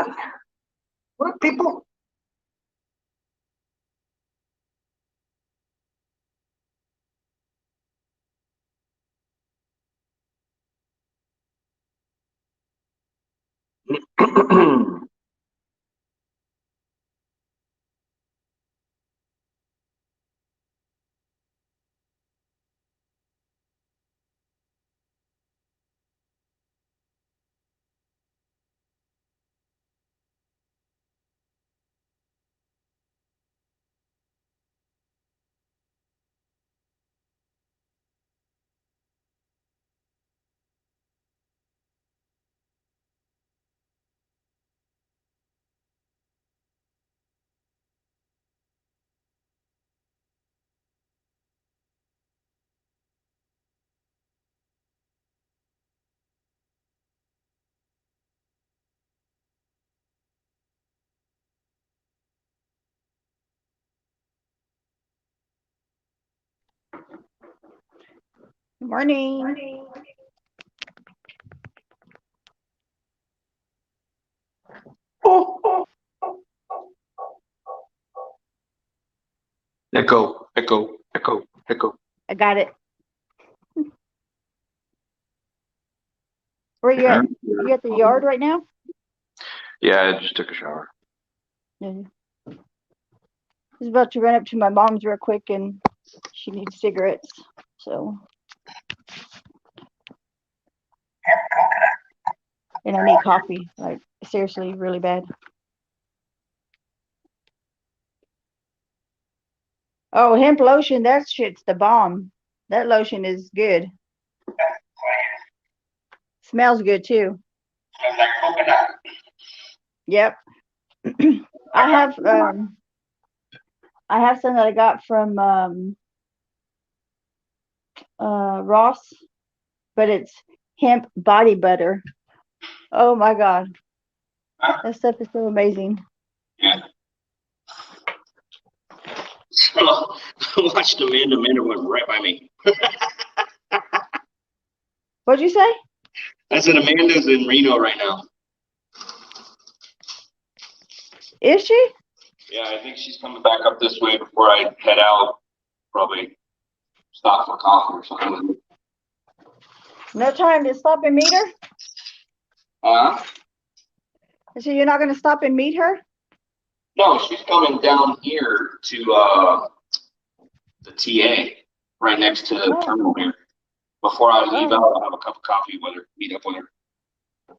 on. What, people? Good morning. Oh. Echo. I got it. Where you at? You at the yard right now? Yeah, I just took a shower. I was about to run up to my mom's real quick, and she needs cigarettes. So, and I need coffee, like seriously, really bad. Oh, hemp lotion, that shit's the bomb. That lotion is good. Smells good too. Smells like coconut. Yep. I have some that I got from Ross, but it's hemp body butter. Oh my God. That stuff is so amazing. Yeah. I watched Amanda went right by me. What'd you say? I said Amanda's in Reno right now. Is she? Yeah, I think she's coming back up this way before I head out. Probably stop for coffee or something. No time to stop and meet her? So you're not going to stop and meet her? No, she's coming down here to the TA, right next to the terminal here. Before I leave out, I'll have a cup of coffee with her, meet up with her.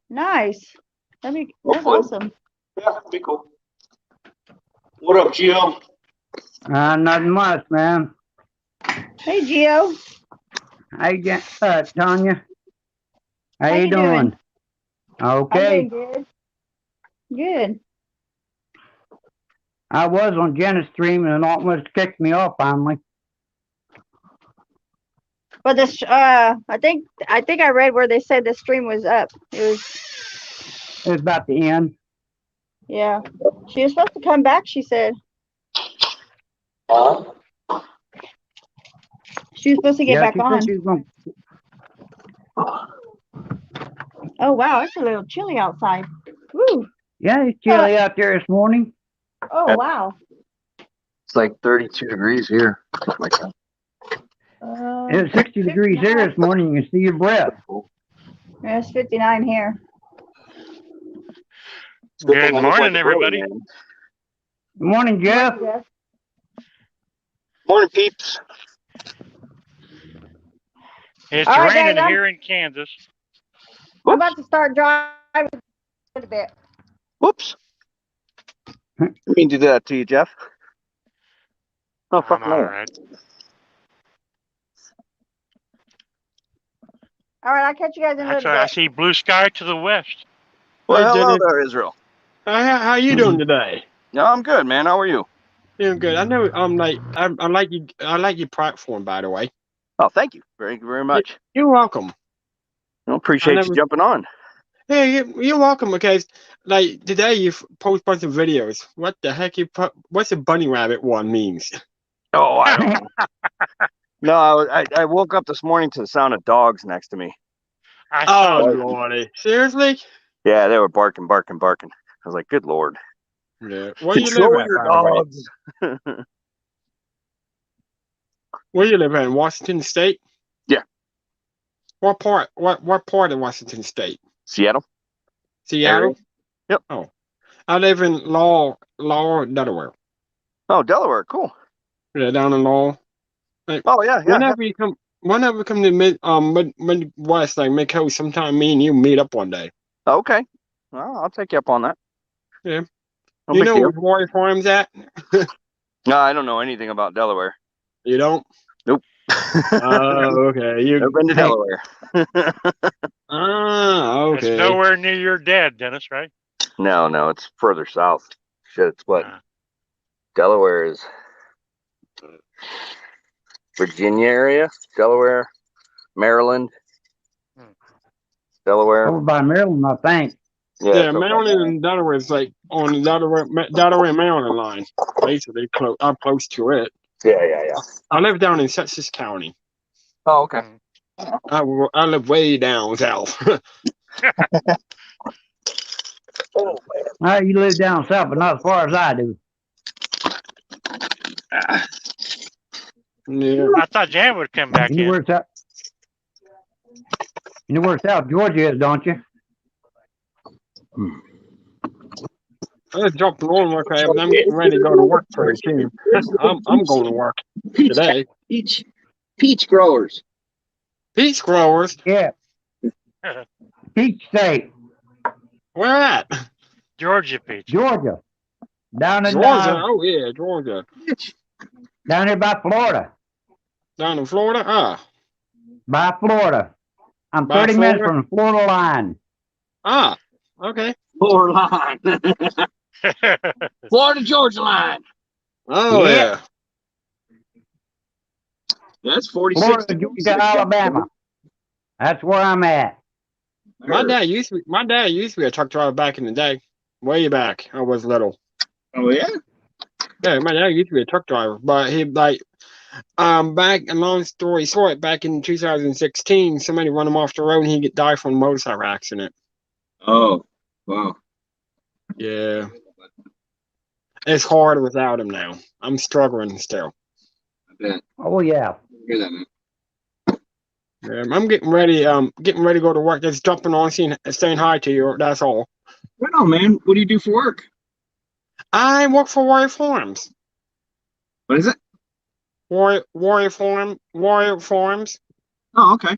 Nice. That's awesome. Yeah, that'd be cool. What up, Gio? Not much, man. Hey, Gio. Hey, Tanya. How you doing? Okay. I'm doing good. Good. I was on Jenna's stream and it almost kicked me off finally. But this, I think I read where they said the stream was up. It was about the end. Yeah. She was supposed to come back, she said. She was supposed to get back on. Oh, wow. It's a little chilly outside. Woo. Yeah, it's chilly out there this morning. Oh, wow. It's like 32 degrees here. It was 60 degrees here this morning. You can see your breath. Yeah, it's 59 here. Good morning, everybody. Good morning, Jeff. Morning, peeps. It's raining here in Kansas. I'm about to start driving a bit. Whoops. I mean to do that to you, Jeff. Oh, fuck no. All right. All right, I'll catch you guys in a little bit. I see blue sky to the west. Well, hello there, Israel. How you doing today? No, I'm good, man. How are you? Doing good. I know I like you. I like your platform, by the way. Oh, thank you very much. You're welcome. I appreciate you jumping on. Yeah, you're welcome. Because like today you post a bunch of videos. What the heck? What's a bunny rabbit one means? Oh, I don't know. No, I woke up this morning to the sound of dogs next to me. Oh, Lordy. Seriously? Yeah, they were barking. I was like, good Lord. Yeah. Where you live Control at, your by the way? dogs. Where you live at? In Washington State? Yeah. What part? What part of Washington State? Seattle. Seattle? Yep. Oh. I live in Law, Delaware. Oh, Delaware. Cool. Yeah, down in Law. Oh, yeah. Whenever you come to Midwest, like Mid Coast, sometime me and you meet up one day. Okay. Well, I'll take you up on that. Yeah. No You big know deal. where Warrior Farms at? No, I don't know anything about Delaware. You don't? Nope. Oh, okay. Never been to Hey. Delaware. It's Okay. nowhere near your dad, Dennis, right? No, it's further south. Shit, it's what? Ah. Delaware is Virginia area, Delaware, Maryland, Hmm. Delaware. Over by Maryland, I think. Yeah, so Maryland and Delaware is like on the Delaware Maryland line. Basically, I'm close to it. yeah. I live down in Sussex County. Oh, okay. Hmm. I live way down south. Oh, You live down south, but not as far as I do. Yeah. I thought Jan would come back You know in. where South, you know where South Georgia is, don't you? I just jumped on work. I'm getting ready to go to work pretty soon. I'm going to work today. Peach growers. Peach growers. Yeah. Peach State, Where at? Georgia Peach. Georgia. Down in Georgia. Oh yeah, Georgia. down here by Florida. Down in Florida. Ah. By Florida. I'm By 30 minutes Florida? from the Florida line. Ah. Okay. Florida line. Florida Georgia line. Oh Yeah. yeah. That's 46. Florida, Georgia, Alabama. That's where I'm at. My dad used to be a truck driver back in the day. Way back. I was little. Oh yeah. Yeah, my dad used to be a truck driver, but he back a long story short, back in 2016, somebody run him off the road and he died from a motorcycle accident. Oh wow. Yeah. It's hard without him now. I'm struggling still. I bet. Oh, yeah. Hear that, man. Yeah, I'm getting ready to go to work. Just jumping on, saying hi to you. That's all. Right on, man. What do you do for work? I work for Warrior Farms. What is it? Warrior Farms. Oh, okay.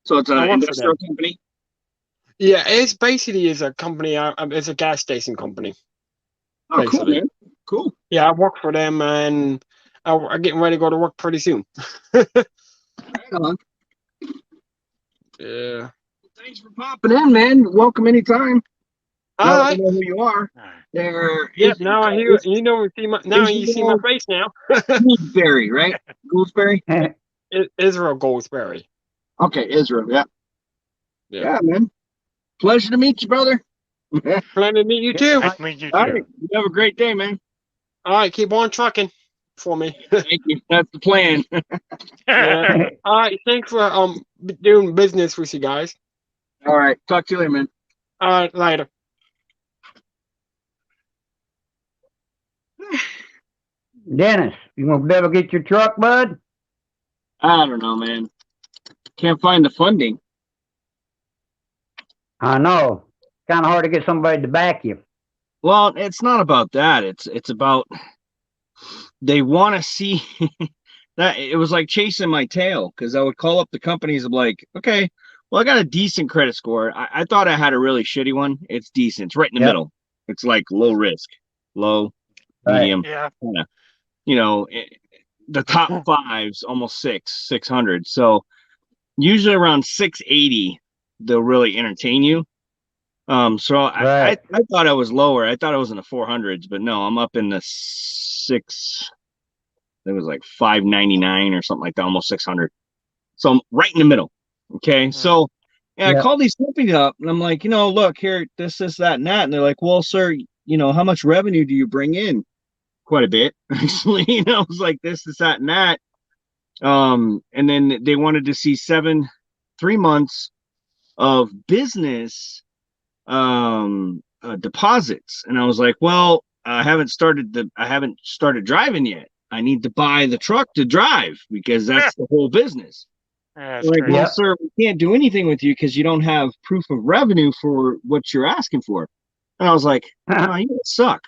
So it's I an work for industrial company. Yeah, it's basically is a company. It's a gas station company. Oh, cool, Basically. man. Cool. Yeah, I work for them, and I'm getting ready to go to work pretty soon. Right on. Yeah. Thanks for popping in, man. Welcome anytime. All Now that right. we know who you are. There. Yep. is- Now I hear you know see my now is you see my face now. Gooseberry, right? Gooseberry. Israel Goldsberry. Okay, Israel. Yeah. Yeah. Yeah, man. Pleasure to meet you, brother. Plan to meet you too. Nice to meet you All too. right. You have a great day, man. All right, keep on trucking for me. Thank you. That's the plan. Yeah. All right, thanks for doing business with you guys. All right. Talk to you later, man. All right, later. Dennis, you gonna be able to get your truck, bud? I don't know, man. Can't find the funding. I know. Kind of hard to get somebody to back you. Well, it's not about that. It's about they want to see that it was like chasing my tail because I would call up the companies of like, okay, well, I got a decent credit score. I thought I had a really shitty one. It's decent. It's right in the Yep. middle. It's like low risk, low, Right. medium, Yeah. kinda, the top five's almost 600. So usually around 680, they'll really entertain you. So Right. I thought I was lower. I thought I was in the 400s, but no, I'm up in the six. It was like 599 or something like that, almost 600. So I'm right in the middle. Okay. So I Yeah. called these companies up and I'm like, look here, this, that, and that. And they're like, well, sir, how much revenue do you bring in? Quite a bit, actually. I was like, this, that, and that. And then they wanted to see 3 months of business deposits. And I was like, well, I haven't started driving yet. I need to buy the truck to drive because that's the whole business. Yeah, They're like, true. well, Yep. sir, we can't do anything with you because you don't have proof of revenue for what you're asking for. And I was like, oh, you guys suck.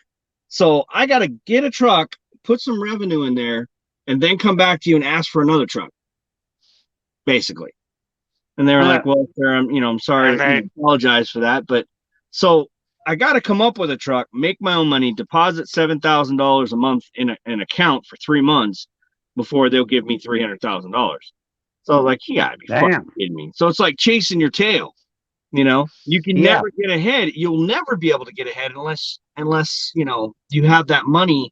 So I got to get a truck, put some revenue in there, and then come back to you and ask for another truck, basically. And they were like, well, sir, I'm sorry, And they- apologize for that. But so I got to come up with a truck, make my own money, deposit $7,000 a month in an account for 3 months before they'll give me $300,000. So I was like, you gotta be fucking Damn. kidding me. So it's like chasing your tail. You can Yeah. never get ahead. You'll never be able to get ahead unless you have that money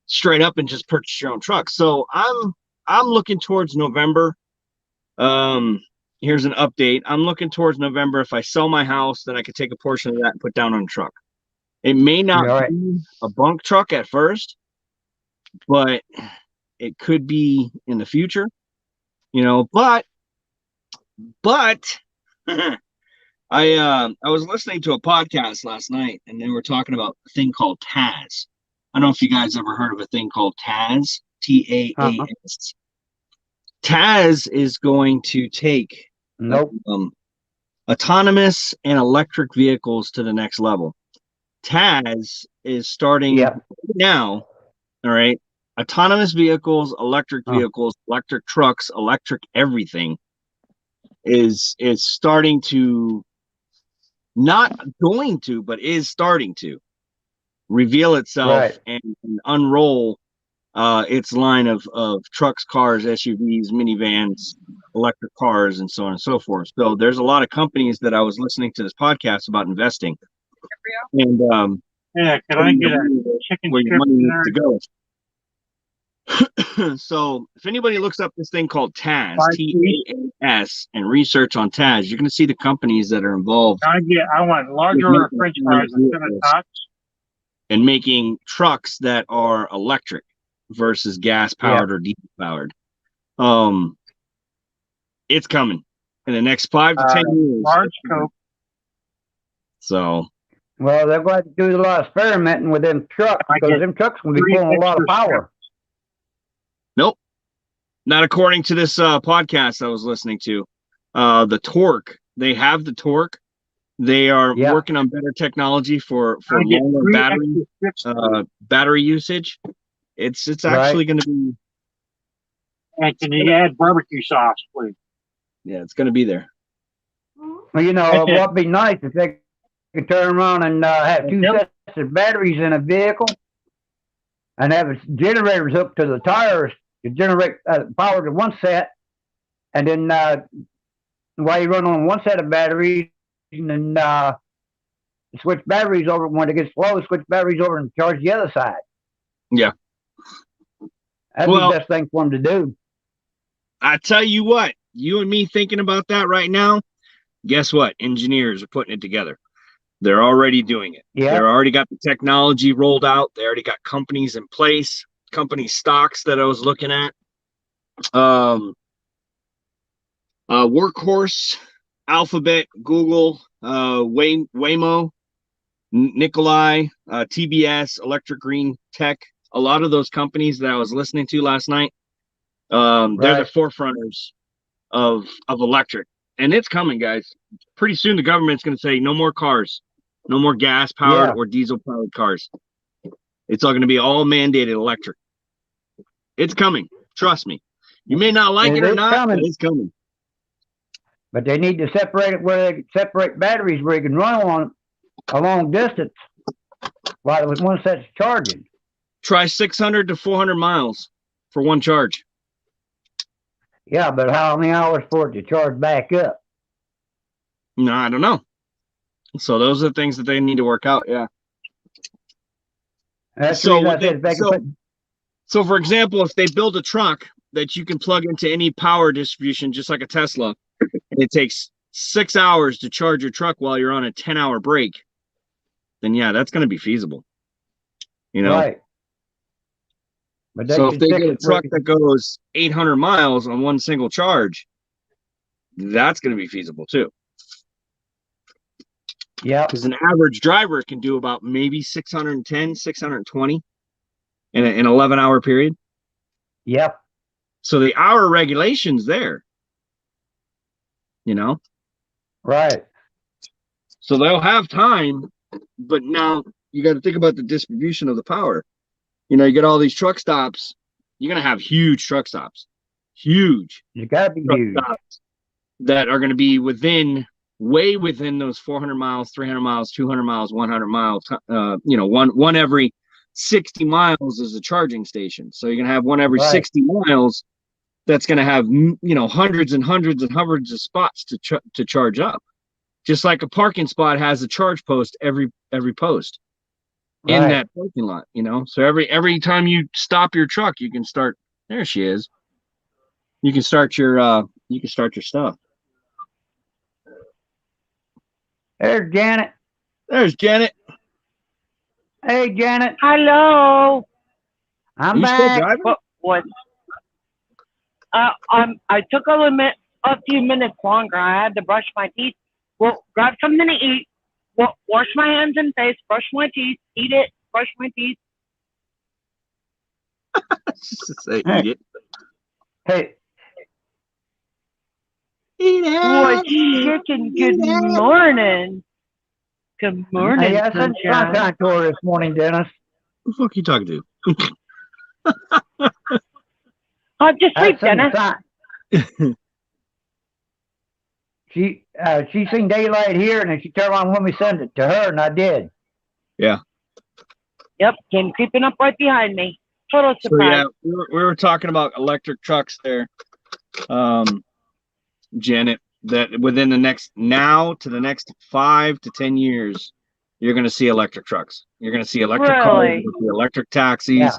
straight up and just purchase your own truck. So I'm looking towards November. Here's an update. I'm looking towards November. If I sell my house, then I could take a portion of that and put down on a truck. It may not Right. be a bunk truck at first, but it could be in the future. But I was listening to a podcast last night and they were talking about a thing called TAS. I don't know if you guys ever heard of a thing called TAS, TAAS. TAS is going to take Nope. autonomous and electric vehicles to the next level. TAS is starting Yep. now. All right. Autonomous vehicles, electric vehicles, electric trucks, electric everything is starting to, not going to, but is starting to reveal itself Right. and unroll its line of trucks, cars, SUVs, minivans, electric cars, and so on and so forth. So there's a lot of companies that I was listening to this podcast about investing. And Yeah, can I get a chicken where your strip money in needs there? to go. So if anybody looks up this thing called TAS, TAS, and research on TAS, you're going to see the companies that are involved I want large order French fries instead of tots. in making trucks that are electric versus gas powered or diesel powered. It's coming in the next 5 to 10 years. Large Coke. So Well, they're going to do a lot of experimenting with them trucks I because get them trucks will be 3 pulling a lot of extra power. nope, not according to this podcast I was listening to. The torque, they have the torque. They are Yeah. working on better technology for I get longer 3 battery extra strips. battery usage. It's Right. actually going to be, And can you add barbecue sauce, please? yeah, it's going to be there. Well, That's it. what'd be nice if they could turn around and have 2 Yep. sets of batteries in a vehicle and have its generators hooked to the tires to generate power to one set, and then while you run on one set of batteries, and then switch batteries over when it gets low, switch batteries over and charge the other side. Yeah. That'd Well- be the best thing for them to do. I tell you what, you and me thinking about that right now, guess what? Engineers are putting it together. They're already doing it. Yeah. They're already got the technology rolled out. They already got companies in place, company stocks that I was looking at. Workhorse, Alphabet, Google, Waymo, Nikolai, TBS, Electric Green Tech. A lot of those companies that I was listening to last night, they're the Right. forefronters of electric, and it's coming, guys. Pretty soon, the government's going to say no more cars, no more gas powered Yeah. or diesel powered cars. It's all going to be all mandated electric. It's coming. Trust me. You may not like it or It's not, coming. but it's coming. But they need to separate it where they can separate batteries where you can run on a long distance while with one set's charging. Try 600 to 400 miles for one charge. Yeah, but how many hours for it to charge back up? No, I don't know. So those are the things that they need to work out. Yeah. That's So the reason I what said if they can put, So, for example, if they build a truck that you can plug into any power distribution, just like a Tesla, and it takes 6 hours to charge your truck while you're on a 10-hour break, then yeah, that's going to be feasible. right. But So if should they fix get a it where- truck that goes 800 miles on one single charge, that's going to be feasible too. Yep. Because an average driver can do about maybe 610, 620 in an 11-hour period. Yep. So the hour regulation's there, you know? Right. So they'll have time, but now you got to think about the distribution of the power. You know, you get all these truck stops. You're going to have huge truck stops. Huge You gotta be truck huge. stops that are going to be way within those 400 miles, 300 miles, 200 miles, 100 miles. You know, one every 60 miles is a charging station. So you're going to have one every Right. 60 miles that's going to have, you know, hundreds and hundreds and hundreds of spots to charge up. Just like a parking spot has a charge post every post in Right. that parking lot, you know. So every time you stop your truck, you can start. There she is. You can start your stuff. There's Janet. There's Janet. Hey, Janet. Hello. I'm Are you still back. driving? What? I took a few minutes longer. I had to brush my teeth. Well, grab something to eat. Well, wash my hands and face. Brush my teeth. Eat it. Brush my teeth. Just to say, Hey. eat it. Hey, Eat it. What eat it, chicken? eat Good it. morning. Good morning, hey, I sent sunshine. sunshine to her this morning, Dennis. Who the fuck you talking to? Oh, just I sleep, sent Dennis. the sign. She seen daylight here, and then she turned around when we sent it to her, and I did. Yep, came creeping up right behind me. Total So surprise. yeah, we were talking about electric trucks there, Janet. That within the next 5 to 10 years, you're going to see electric trucks. You're going to see electric cars. Really? You're gonna see electric taxis. Yeah.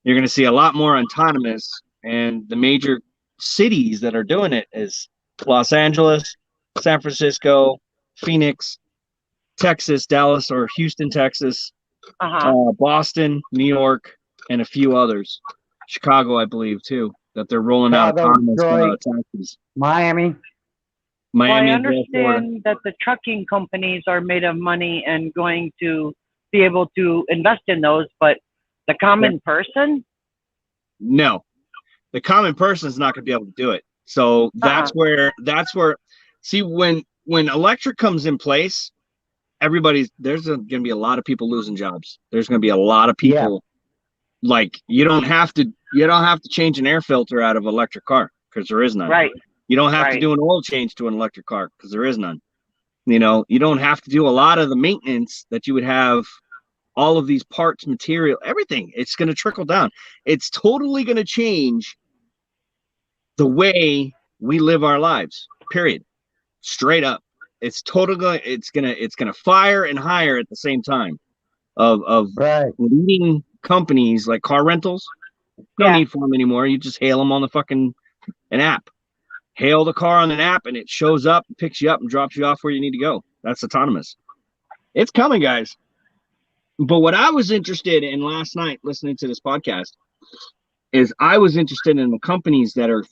You're going to see a lot more autonomous. And the major cities that are doing it is Los Angeles, San Francisco, Phoenix, Texas, Dallas, or Houston, Texas, Boston, New York, and a few others. Chicago, I believe, too, that they're rolling out Chicago, autonomous Detroit. taxis. Miami. Well, I Miami, as well, Florida. understand that the trucking companies are made of money and going to be able to invest in those, but the common person? No, the common person is not going to be able to do it. So that's where. See, when electric comes in place, there's going to be a lot of people losing jobs. There's going to be a lot of people. Like you don't have to change an air filter out of an electric car because there is none. Right. You don't have to Right. do an oil change to an electric car because there is none. You know, you don't have to do a lot of the maintenance that you would have. All of these parts, material, everything. It's going to trickle down. It's totally going to change the way we live our lives. Period. Straight up. It's totally. It's gonna fire and hire at the same time. Of Right. leading companies like car rentals. No Yeah. need for them anymore. You just hail them on an app. Hail the car on an app and it shows up, picks you up, and drops you off where you need to go. That's autonomous. It's coming, guys. But what I was interested in last night, listening to this podcast, is I was interested in the companies that are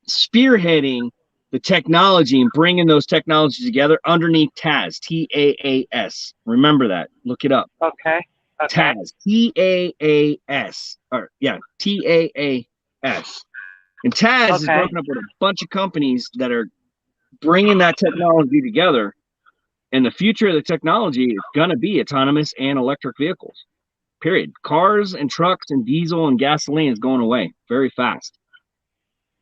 spearheading the technology and bringing those technologies together underneath TAAS, TAAS. Remember that. Look it up. Okay. TAAS, TAAS, or yeah, TAAS. And TAAS is broken up with a bunch of companies that are bringing that technology together. And the future of the technology is going to be autonomous and electric vehicles. Period. Cars and trucks and diesel and gasoline is going away very fast.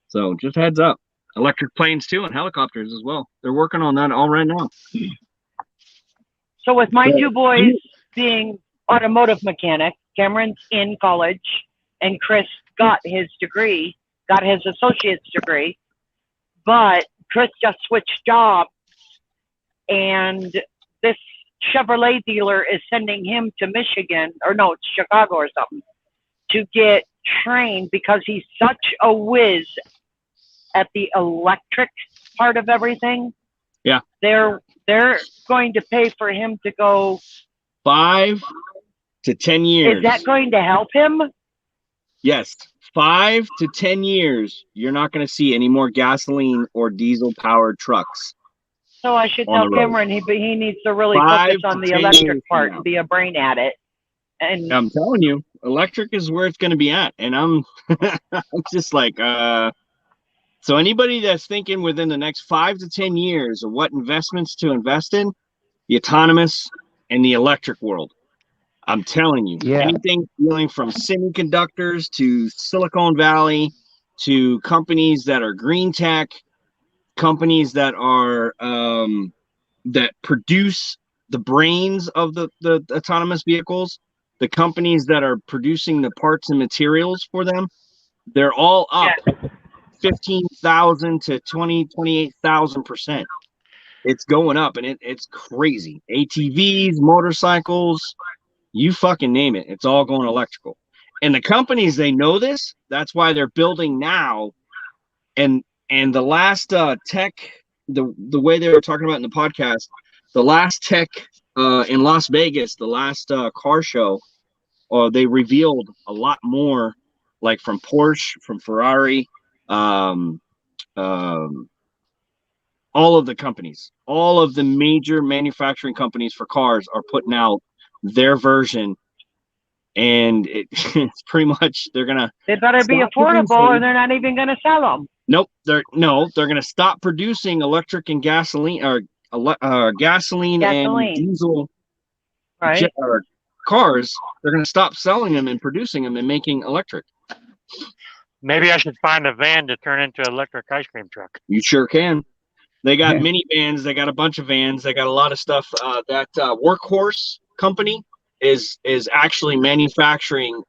So just heads up. Electric planes too and helicopters as well. They're working on that all right now. So with my two boys being automotive mechanics, Cameron's in college and Chris got his associate's degree, but Chris just switched jobs and this Chevrolet dealer is sending him to Michigan, or no, it's Chicago or something, to get trained because he's such a whiz at the electric part of everything. Yeah. They're going to pay for him to go 5 to 10 years. Is that going to help him? Yes. 5 to 10 years, you're not going to see any more gasoline or diesel powered trucks. So I should On tell the road. Cameron he needs to really 5 focus to on the 10 electric years part from and now. be a brain at it. And I'm telling you, electric is where it's going to be at. And I'm just like, so anybody that's thinking within the next 5 to 10 years of what investments to invest in, the autonomous and the electric world. I'm telling you, Yeah. anything dealing from semiconductors to Silicon Valley to companies that are green tech, companies that are that produce the brains of the autonomous vehicles, the companies that are producing the parts and materials for them, they're all up 15,000 to 28,000%. It's going up, and it's crazy. ATVs, motorcycles, you fucking name it. It's all going electrical. And the companies, they know this. That's why they're building now. And the last tech, the way they were talking about in the podcast, the last tech in Las Vegas, the last car show, they revealed a lot more, like from Porsche, from Ferrari, all of the companies, all of the major manufacturing companies for cars are putting out their version, and it's pretty much they're gonna. they better be stop affordable, producing- or they're not even going to sell them. Nope, they're gonna stop producing electric and gasoline or gasoline and diesel Right? cars. They're gonna stop selling them and producing them and making electric. Maybe I should find a van to turn into an electric ice cream truck. You sure can. They got Yeah. minivans. They got a bunch of vans. They got a lot of stuff. That Workhorse company is actually manufacturing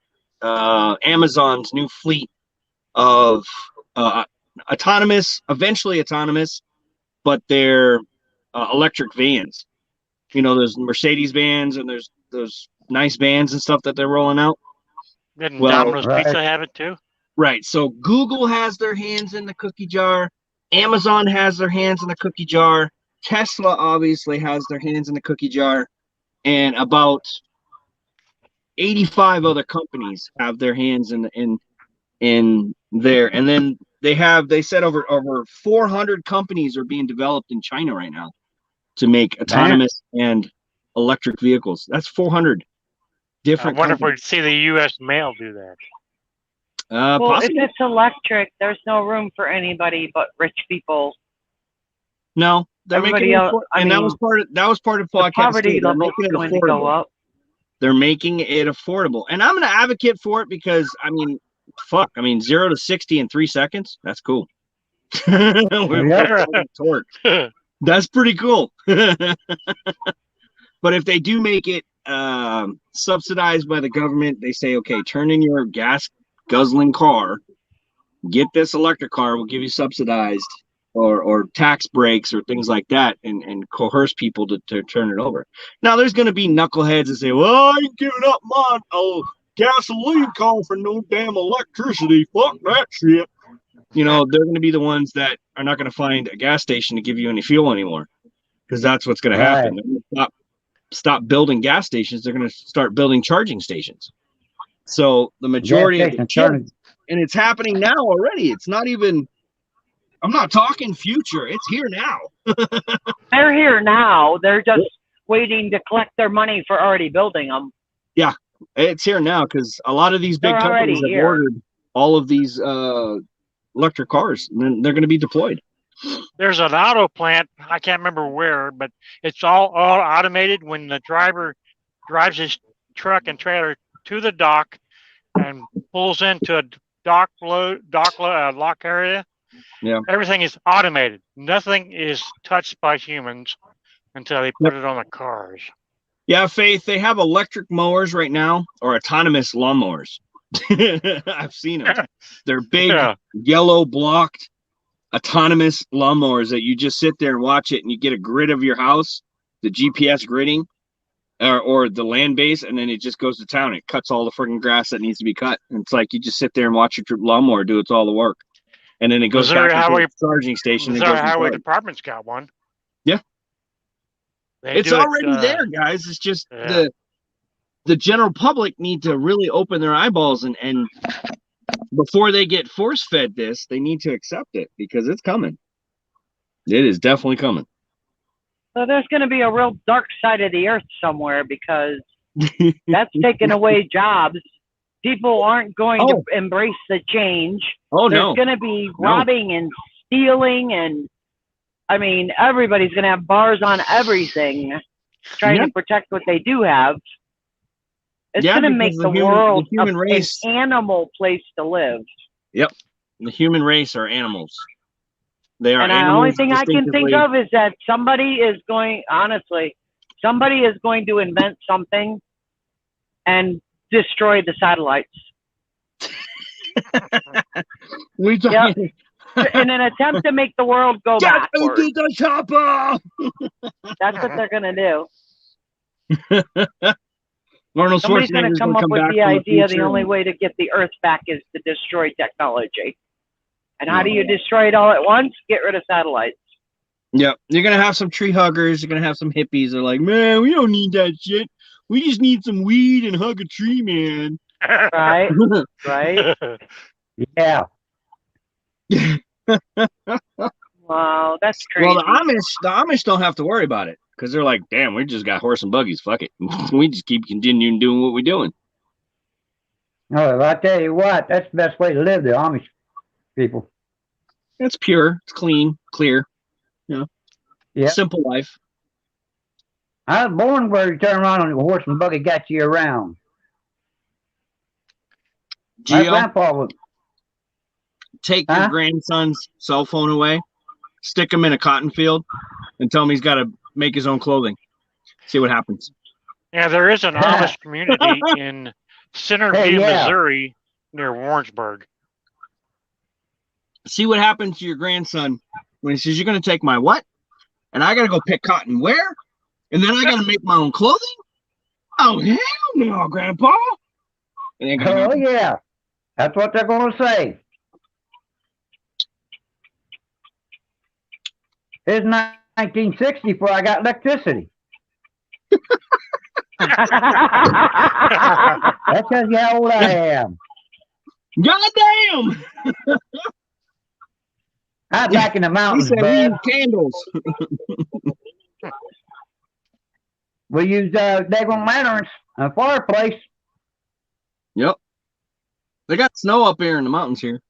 Amazon's new fleet of eventually autonomous, but they're electric vans. You know, there's Mercedes vans and there's those nice vans and stuff that they're rolling out. Didn't Well, Domino's right. Pizza have it too? Right. So Google has their hands in the cookie jar. Amazon has their hands in the cookie jar. Tesla obviously has their hands in the cookie jar. And about 85 other companies have their hands in there. And then they said over 400 companies are being developed in China right now to make autonomous and electric vehicles. That's 400 I different wonder if companies. we'd see the U.S. mail do that. Well, Possibly. if it's electric, there's no room for anybody but rich people. No, they're Everybody making it else- I and that mean, was part of The podcast poverty too. They're level making is it going to go affordable. up. They're making it affordable, and I'm going to advocate for it because I mean, fuck, I mean 0 to 60 in 3 seconds. That's cool. Yeah. Torque. That's pretty cool. But if they do make it subsidized by the government, they say, okay, turn in your gas guzzling car, get this electric car, we'll give you subsidized or tax breaks or things like that, and coerce people to turn it over. Now there's going to be knuckleheads that say, well, I ain't giving up my gasoline car for no damn electricity. Fuck that shit. You know, they're going to be the ones that are not going to find a gas station to give you any fuel anymore, because that's what's going to happen. They're going to stop building gas stations. They're going to start building charging stations. So the majority of the kids, and it's happening now already. It's not even, I'm not talking future. It's here now. They're here now. They're just waiting to collect their money for already building them. It's here now because a lot of these big They're companies already have here. ordered all of these electric cars, and then they're going to be deployed. There's an auto plant, I can't remember where, but it's all automated. When the driver drives his truck and trailer to the dock and pulls into a lock area, Yeah. everything is automated. Nothing is touched by humans until they put it on the cars. Yeah, Faith, they have electric mowers right now, or autonomous lawnmowers. I've seen them. They're big, Yeah. yellow blocked autonomous lawnmowers that you just sit there and watch it, and you get a grid of your house, the GPS gridding, or the land base, and then it just goes to town. It cuts all the freaking grass that needs to be cut. And it's like you just sit there and watch your lawnmower do all the work, and then it goes Missouri back into Highway- the charging station. The and goes Highway inside. Department's got one. Yeah. They It's do it, already there, guys. It's just yeah. the general public need to really open their eyeballs and before they get force fed this, they need to accept it because it's coming. It is definitely coming. So there's going to be a real dark side of the earth somewhere because that's taking away jobs. People aren't going to embrace the change. Oh There's no. going to be robbing and stealing, and I mean, everybody's going to have bars on everything, trying Yeah. to protect what they do have. It's Yeah, going to because make the the human- world the human race- an animal place to live. The human race are animals. They are And the animals. only thing I can think distinctively- of is that somebody is going to invent something and destroy the satellites We Yep. in an attempt to make the world go Get backwards. into the chopper! That's what they're going to do. Arnold Somebody's going Schwarzenegger's to come gonna up with back the from idea the future only and- way to get the Earth back is to destroy technology. And how do you destroy it all at once? Get rid of satellites. Yep. You're gonna have some tree huggers, you're gonna have some hippies. They're like, man, we don't need that shit. We just need some weed and hug a tree, man. Right? Right? Yeah. Wow, that's crazy. Well, the Amish don't have to worry about it because they're like, damn, we just got horse and buggies. Fuck it. We just keep continuing doing what we're doing. Oh, well, I tell you what, that's the best way to live, the Amish people. It's pure, it's clean, clear. Yeah. Simple life. I was born where you turn around on a horse and buggy got you around. My Gio, grandpa was, take your Huh? grandson's cell phone away, stick him in a cotton field, and tell him he's got to make his own clothing. See what happens. Yeah, there is an Amish community in Centerview, Hey, yeah. Missouri, near Warrensburg. See what happens to your grandson when he says, you're going to take my what? And I got to go pick cotton where? And then I got to make my own clothing? Oh, hell no, Grandpa. It ain't gonna oh happen. yeah, that's what they're going to say. It's 1960 before I got electricity. That tells you how old I am. Goddamn! I'm back in the He mountains, said we man. use candles. We use daggone lanterns and a fireplace. Yep. They got snow up here in the mountains here.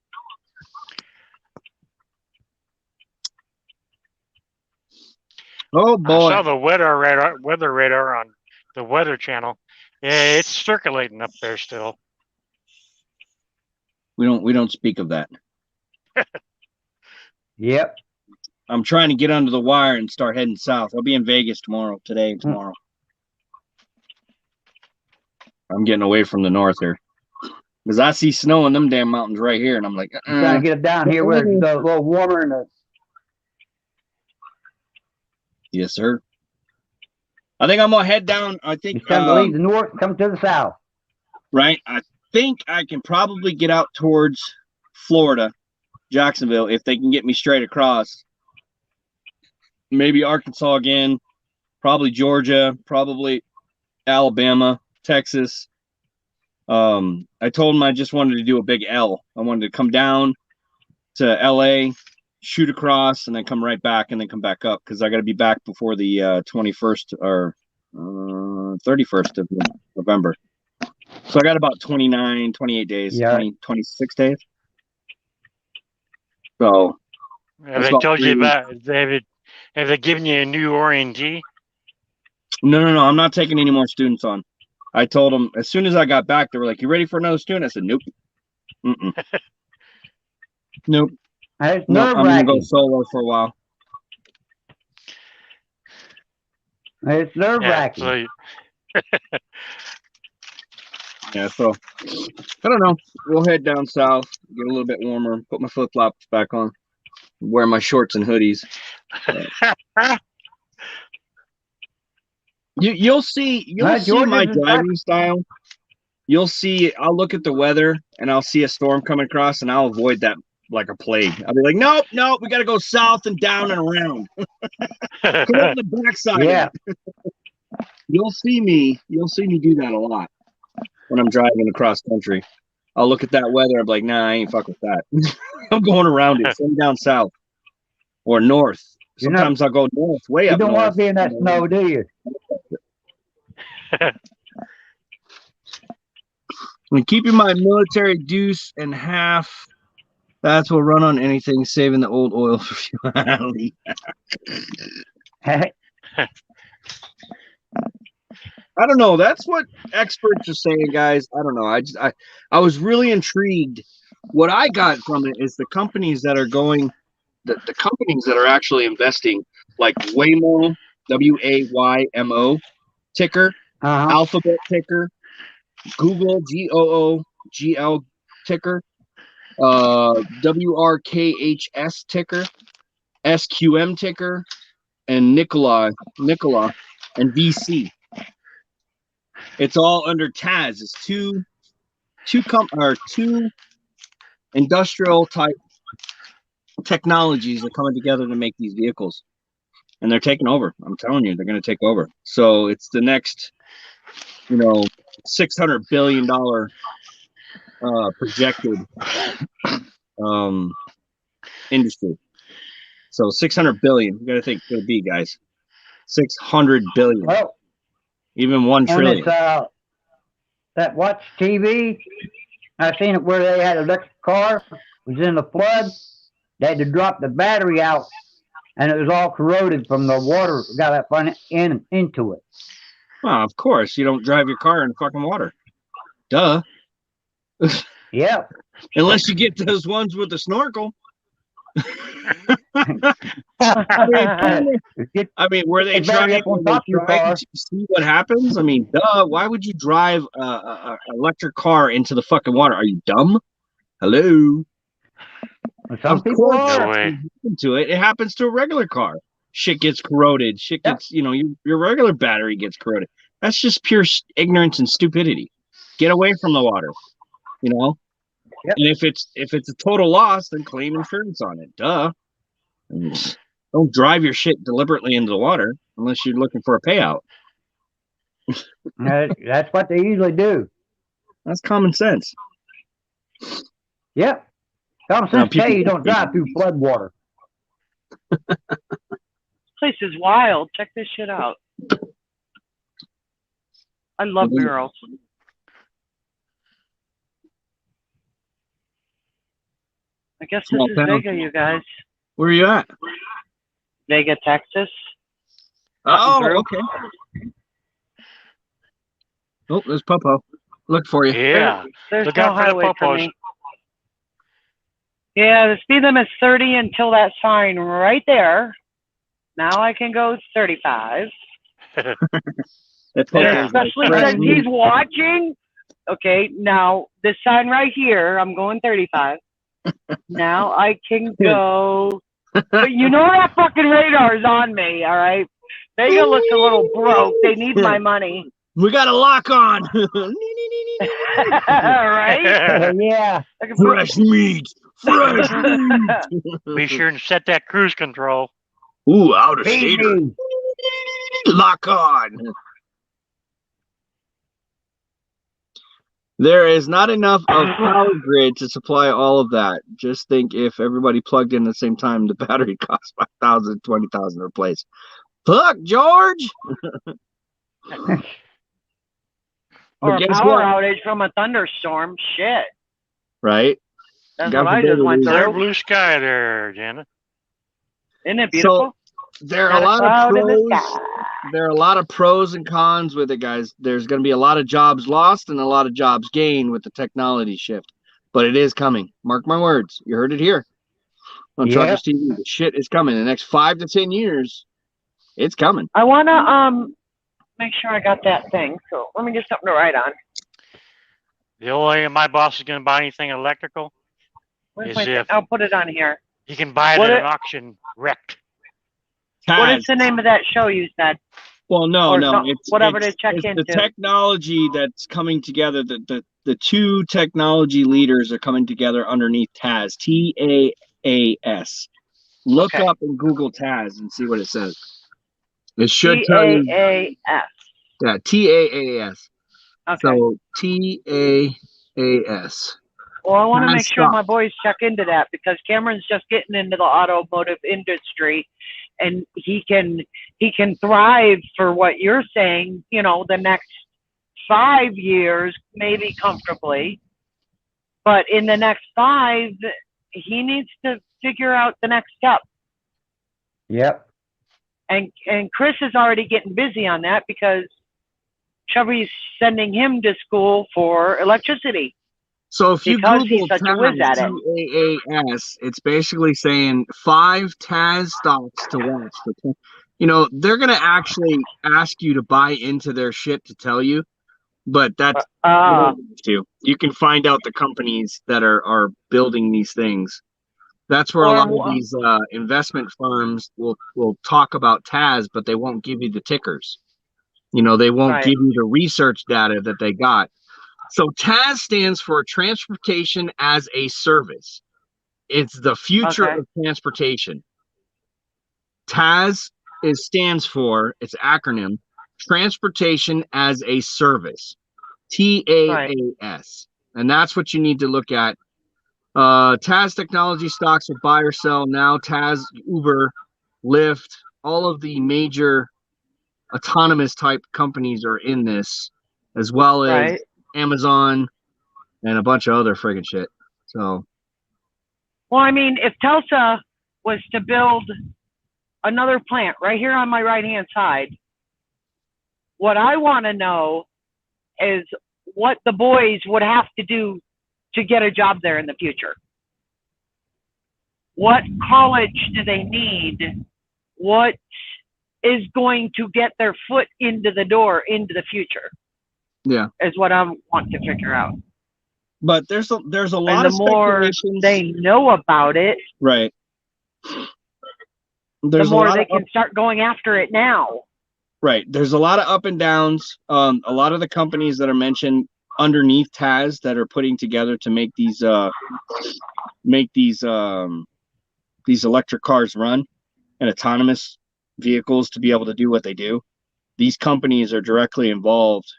Oh I boy. saw the weather radar on the Weather Channel. Yeah, it's circulating up there still. We don't speak of that. Yep. I'm trying to get under the wire and start heading south. I'll be in Vegas tomorrow. I'm getting away from the north here. Because I see snow in them damn mountains right here, and I'm like, I'm trying to get it down here where it's a little warmer and yes, sir. I think I'm gonna head down. I think it's time to leave the north and come to the south. right. I think I can probably get out towards Florida, Jacksonville, if they can get me straight across. Maybe Arkansas again, probably Georgia, probably Alabama, Texas. I told them I just wanted to do a big L. I wanted to come down to LA, shoot across, and then come right back and then come back up because I got to be back before the 21st or 31st of November. So I got about 29, 28 days, Yeah. 26 days. So Have That's they about told 3 you weeks. about? Have they given you a new orientee? no, I'm not taking any more students on. I told them as soon as I got back, they were like, "You ready for another student?" I said, "Nope, nope, It's no. nerve I'm gonna go wracking. solo for a while." It's nerve Yeah, wracking. so Yeah, so I don't know. We'll head down south, get a little bit warmer, put my flip flops back on, wear my shorts and hoodies. You'll see Georgia's my in driving style. You'll see. I'll look at the weather and I'll see a storm coming across, and I'll avoid that like a plague. I'll be like, nope, we got to go south and down and around. Come on the backside. Yeah. You'll see me do that a lot when I'm driving across country. I'll look at that weather. I'm like, nah, I ain't fuck with that. I'm going around it. Same down south or north. sometimes I'll go north, way You up don't want north. to be in that snow, do you? And keeping my military deuce in half. That's what run on anything, saving the old oil for fuel. I don't know. That's what experts are saying, guys. I don't know. I was really intrigued. What I got from it is the companies that are going, the companies that are actually investing, like Waymo, WAYMO ticker, Alphabet ticker, Google GOOGL ticker, WRKHS ticker, SQM ticker, and Nikola, and VC. It's all under TAS. It's two industrial type technologies are coming together to make these vehicles, and they're taking over. I'm telling you, they're going to take over. So it's the next, $600 billion projected industry. So 600 billion. You got to think it'll be, guys. 600 billion. Well, even 1 trillion. It's, that Watch TV, I seen it where they had an electric car, was in the flood. They had to drop the battery out, and it was all corroded from the water got up into it. Well, of course, you don't drive your car in fucking water. Duh. Yeah. Unless you get those ones with the snorkel. I mean, were they trying to see what happens? I mean, duh. Why would you drive an electric car into the fucking water? Are you dumb? Hello. Some people are. No way. To it. It happens to a regular car. Shit gets corroded. Shit gets, your regular battery gets corroded. That's just pure ignorance and stupidity. Get away from the water. Yep. And if it's a total loss, then claim insurance on it. Duh. And don't drive your shit deliberately into the water unless you're looking for a payout. That's what they usually do. That's common sense. Yep. Common sense say you don't drive through flood water. This place is wild. Check this shit out. I love murals. I guess this is Vega, you guys. Where are you at? Vega, Texas. Oh, okay. Oh, there's Popo. Look for you. Yeah. There's Look no out for the highway for popos. me. Yeah, the speed limit's 30 until that sign right there. Now I can go 35. That And Popo's especially like, since he's watching. Okay, now this sign right here, I'm going 35. Now I can go. But you know that fucking radar is on me, all right? Vega looks a little broke. They need my money. we got a lock on. Right? Yeah. Fresh meat. Fresh meat. Be sure and set that cruise control. Ooh, out of Feed stater. me. Lock on. There is not enough of power grid to supply all of that. Just think if everybody plugged in at the same time, the battery costs $5,000, $20,000 to replace. Fuck, George. Or a guess power what? outage from a thunderstorm. Shit. Right? That's God what I forbid just went it is. Clear through. blue sky there, Janet. Isn't it beautiful? There are Not a lot cloud of in the pros. sky. There are a lot of pros and cons with it, guys. There's going to be a lot of jobs lost and a lot of jobs gained with the technology shift, but it is coming. Mark my words. You heard it here on Yeah. Truckers TV. The shit is coming. In the next 5 to 10 years, it's coming. I want to make sure I got that thing. So let me get something to write on. The only way my boss is going to buy anything electrical, Where's Is my thing? if- I'll put it on here. he can buy it What at it- an auction wrecked. What Taz. is the name of that show you said? Well, no, or no. some- It's whatever it's, to check it's into. the technology that's coming together. The two technology leaders are coming together underneath TAS. TAAS. Look Okay. up and Google TAS and see what it says. It should tell you. TAAS. Yeah, TAAS. Okay. So TAAS. Well, I want to Taz make sure Stop. my boys check into that because Cameron's just getting into the automotive industry, and he can thrive for what you're saying, you know, the next 5 years, maybe comfortably. But in the next 5, he needs to figure out the next step. Yep. And Chris is already getting busy on that because Chubby's sending him to school for electricity. So if you Because Google he's such a whiz at it. TAAS, it's basically saying 5 TAS stocks to watch. You know, they're going to actually ask you to buy into their shit to tell you, but that's you can find out the companies that are building these things. That's where a lot of these investment firms will talk about TAS, but they won't give you the tickers. You know, they won't give you the research data that they got. So TAS stands for Transportation as a Service. It's the future of transportation. TAS stands for, it's acronym, Transportation as a Service. TAAS. And that's what you need to look at. TAS technology stocks will buy or sell now. TAS, Uber, Lyft, all of the major autonomous type companies are in this, as well as Amazon and a bunch of other friggin' shit. So, well, I mean, if Tulsa was to build another plant right here on my right-hand side, what I want to know is what the boys would have to do to get a job there in the future. What college do they need? What is going to get their foot into the door into the future? Yeah, is what I want to figure out. But there's a lot and of the more speculations. they know about it, right? The more they can start going after it now. Right. There's a lot of up and downs. A lot of the companies that are mentioned underneath TAS that are putting together to make these electric cars run and autonomous vehicles to be able to do what they do. These companies are directly involved,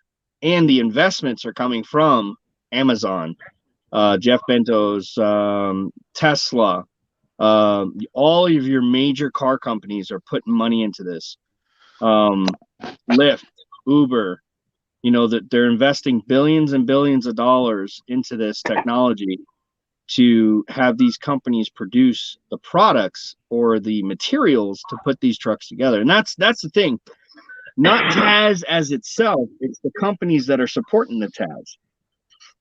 and the investments are coming from Amazon, Jeff Bezos, Tesla. All of your major car companies are putting money into this. Lyft, Uber, you know, that they're investing billions and billions of dollars into this technology to have these companies produce the products or the materials to put these trucks together. And that's the thing. Not TAS as itself, it's the companies that are supporting the TAS.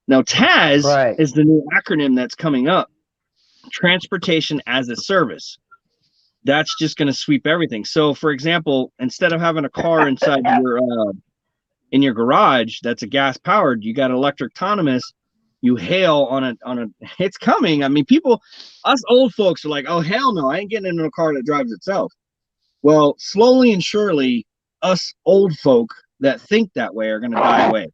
Now, TAS is the new acronym that's coming up. Transportation as a Service. That's just going to sweep everything. So, for example, instead of having a car inside in your garage that's a gas powered, you got electric autonomous. You hail on a. It's coming. I mean, us old folks are like, oh hell no, I ain't getting into a car that drives itself. Well, slowly and surely, us old folk that think that way are going to die away.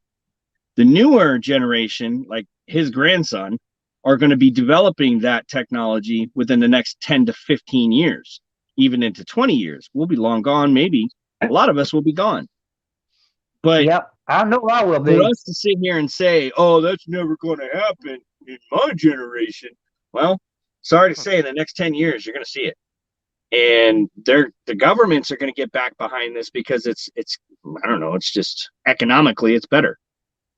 The newer generation, like his grandson, are going to be developing that technology within the next 10 to 15 years, even into 20 years. We'll be long gone, maybe. A lot of us will be gone. But yep, I know I will be. For us to sit here and say, oh, that's never going to happen in my generation. Well, sorry to say, in the next 10 years, you're going to see it. And the governments are going to get back behind this because it's I don't know, it's just economically it's better.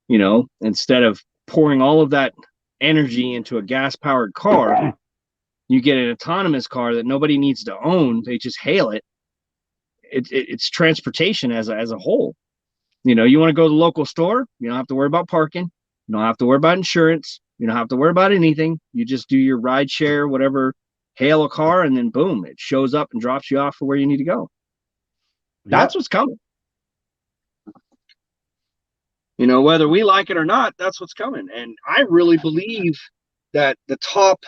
You know, instead of pouring all of that energy into a gas powered car, you get an autonomous car that nobody needs to own. They just hail it. It's transportation as a whole. You know, you want to go to the local store, you don't have to worry about parking, you don't have to worry about insurance, you don't have to worry about anything. You just do your ride share, whatever, hail a car, and then boom, it shows up and drops you off for where you need to go. That's what's coming. You know, whether we like it or not, that's what's coming. And I really believe that the top,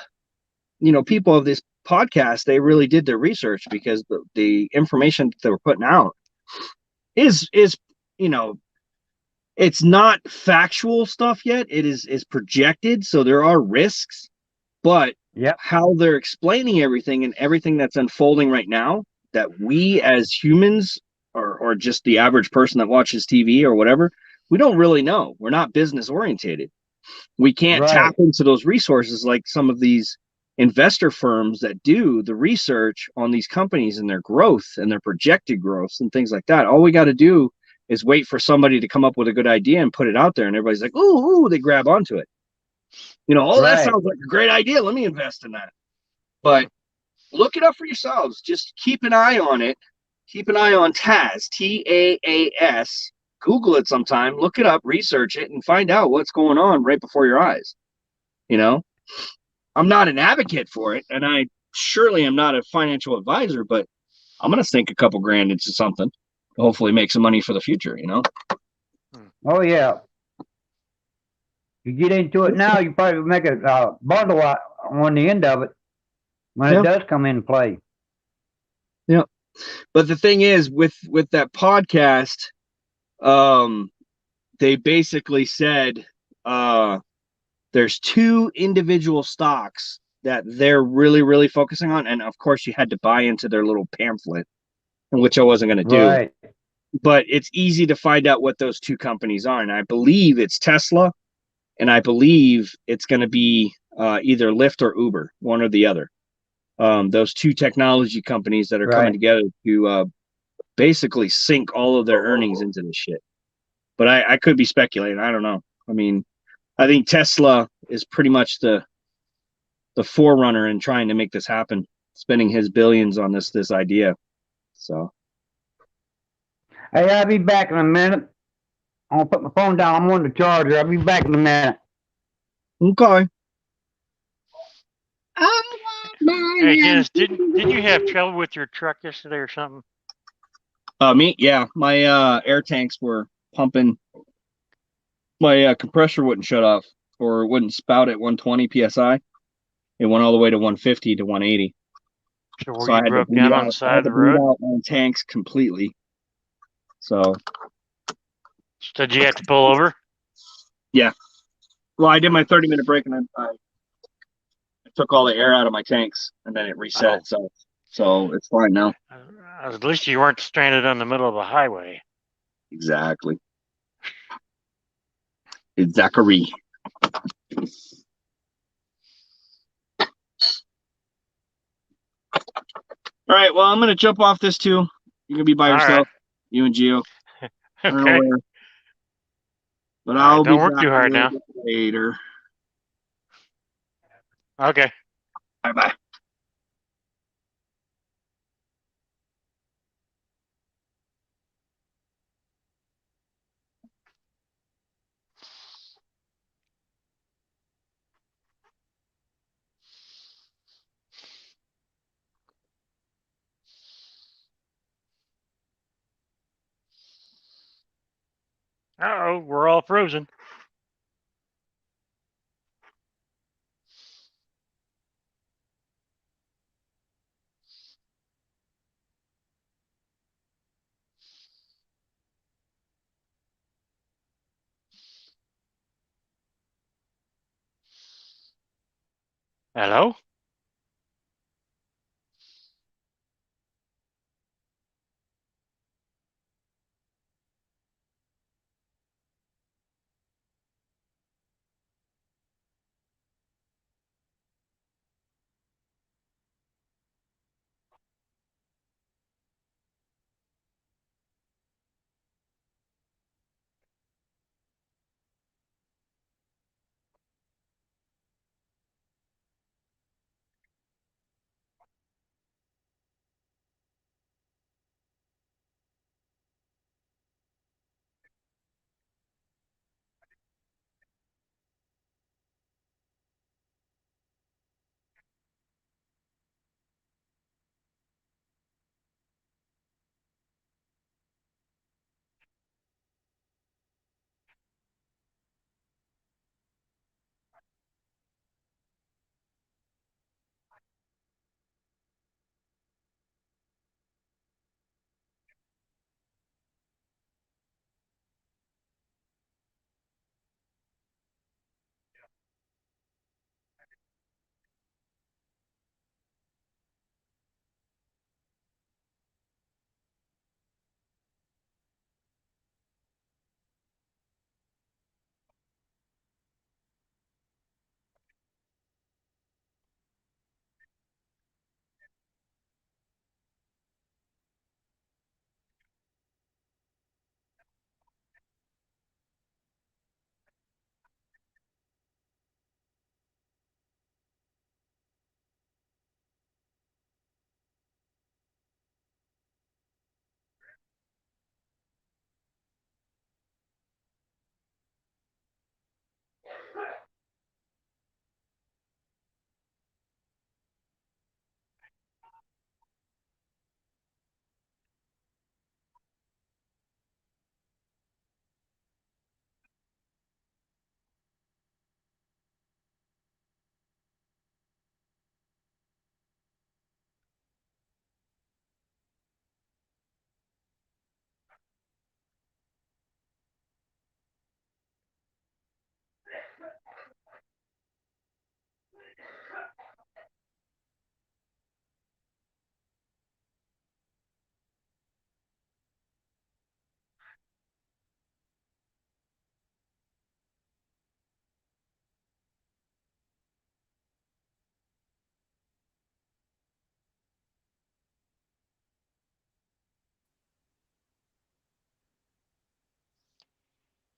you know, people of this podcast, they really did their research, because the information that they were putting out is, you know, it's not factual stuff yet. It is projected. So there are risks, but how they're explaining everything and everything that's unfolding right now, that we as humans or just the average person that watches TV or whatever, we don't really know. We're not business orientated. We can't tap into those resources like some of these investor firms that do the research on these companies and their growth and their projected growth and things like that. All we got to do is wait for somebody to come up with a good idea and put it out there, and everybody's like, ooh, they grab onto it. Oh, that Right. sounds like a great idea. Let me invest in that. But look it up for yourselves. Just keep an eye on it. Keep an eye on TAAS, TAAS. Google it sometime, look it up, research it, and find out what's going on right before your eyes. I'm not an advocate for it, and I surely am not a financial advisor, but I'm going to sink a couple grand into something, hopefully make some money for the future, Oh yeah. You get into it now, you probably make a bundle on the end of it when it does come into play. Yeah. But the thing is, with that podcast, they basically said there's two individual stocks that they're really, really focusing on. And of course, you had to buy into their little pamphlet, which I wasn't going to do. Right. But it's easy to find out what those two companies are. And I believe it's Tesla, and I believe it's going to be either Lyft or Uber, one or the other. Those two technology companies that are coming together to basically sink all of their earnings into this shit. But I could be speculating. I don't know. I mean, I think Tesla is pretty much the forerunner in trying to make this happen, spending his billions on this idea. So, hey, I'll be back in a minute. I'm gonna put my phone down. I'm on the charger. I'll be back in a minute. okay. Hey, Dennis, did you have trouble with your truck yesterday or something? Me, yeah. My air tanks were pumping. My compressor wouldn't shut off, or it wouldn't spout at 120 psi. It went all the way to 150 to 180. So were So I you had to broke bleed down out. on the I side had of to the bleed road? out my tanks completely. So Did you have to pull over? yeah. Well, I did my 30-minute break, and I took all the air out of my tanks, and then it reset itself. So it's fine now. At least you weren't stranded on the middle of a highway. Exactly. It's Zachary. All right. Well, I'm gonna jump off this too. You're gonna be by All yourself, you and Gio. I don't know Okay. where, but All right, I'll be don't work back too hard a little now. bit later. Okay. Bye bye. Uh-oh, we're all frozen. Hello?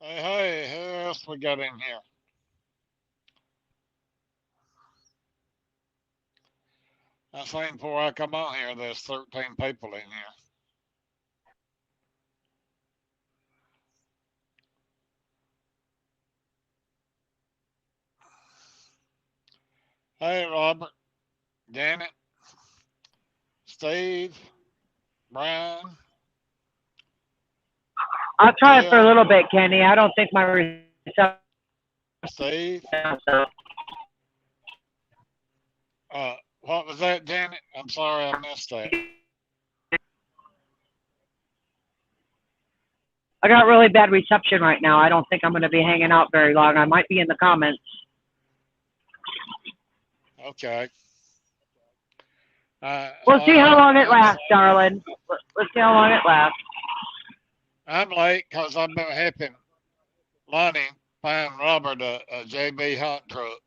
Hey, who else we got in here? I think before I come on here, there's 13 people in here. Hey, Robert, Janet, Steve, Brian, I'll try it for a Bill, little bit, Kenny. I don't think my reception. Steve. So What was that, Janet? I'm sorry I missed that. I got really bad reception right now. I don't think I'm going to be hanging out very long. I might be in the comments. Okay. We'll see how long it I'm, lasts, darling. Let's see how long it lasts. I'm late because I've been helping Lonnie find Robert a JB Hunt truck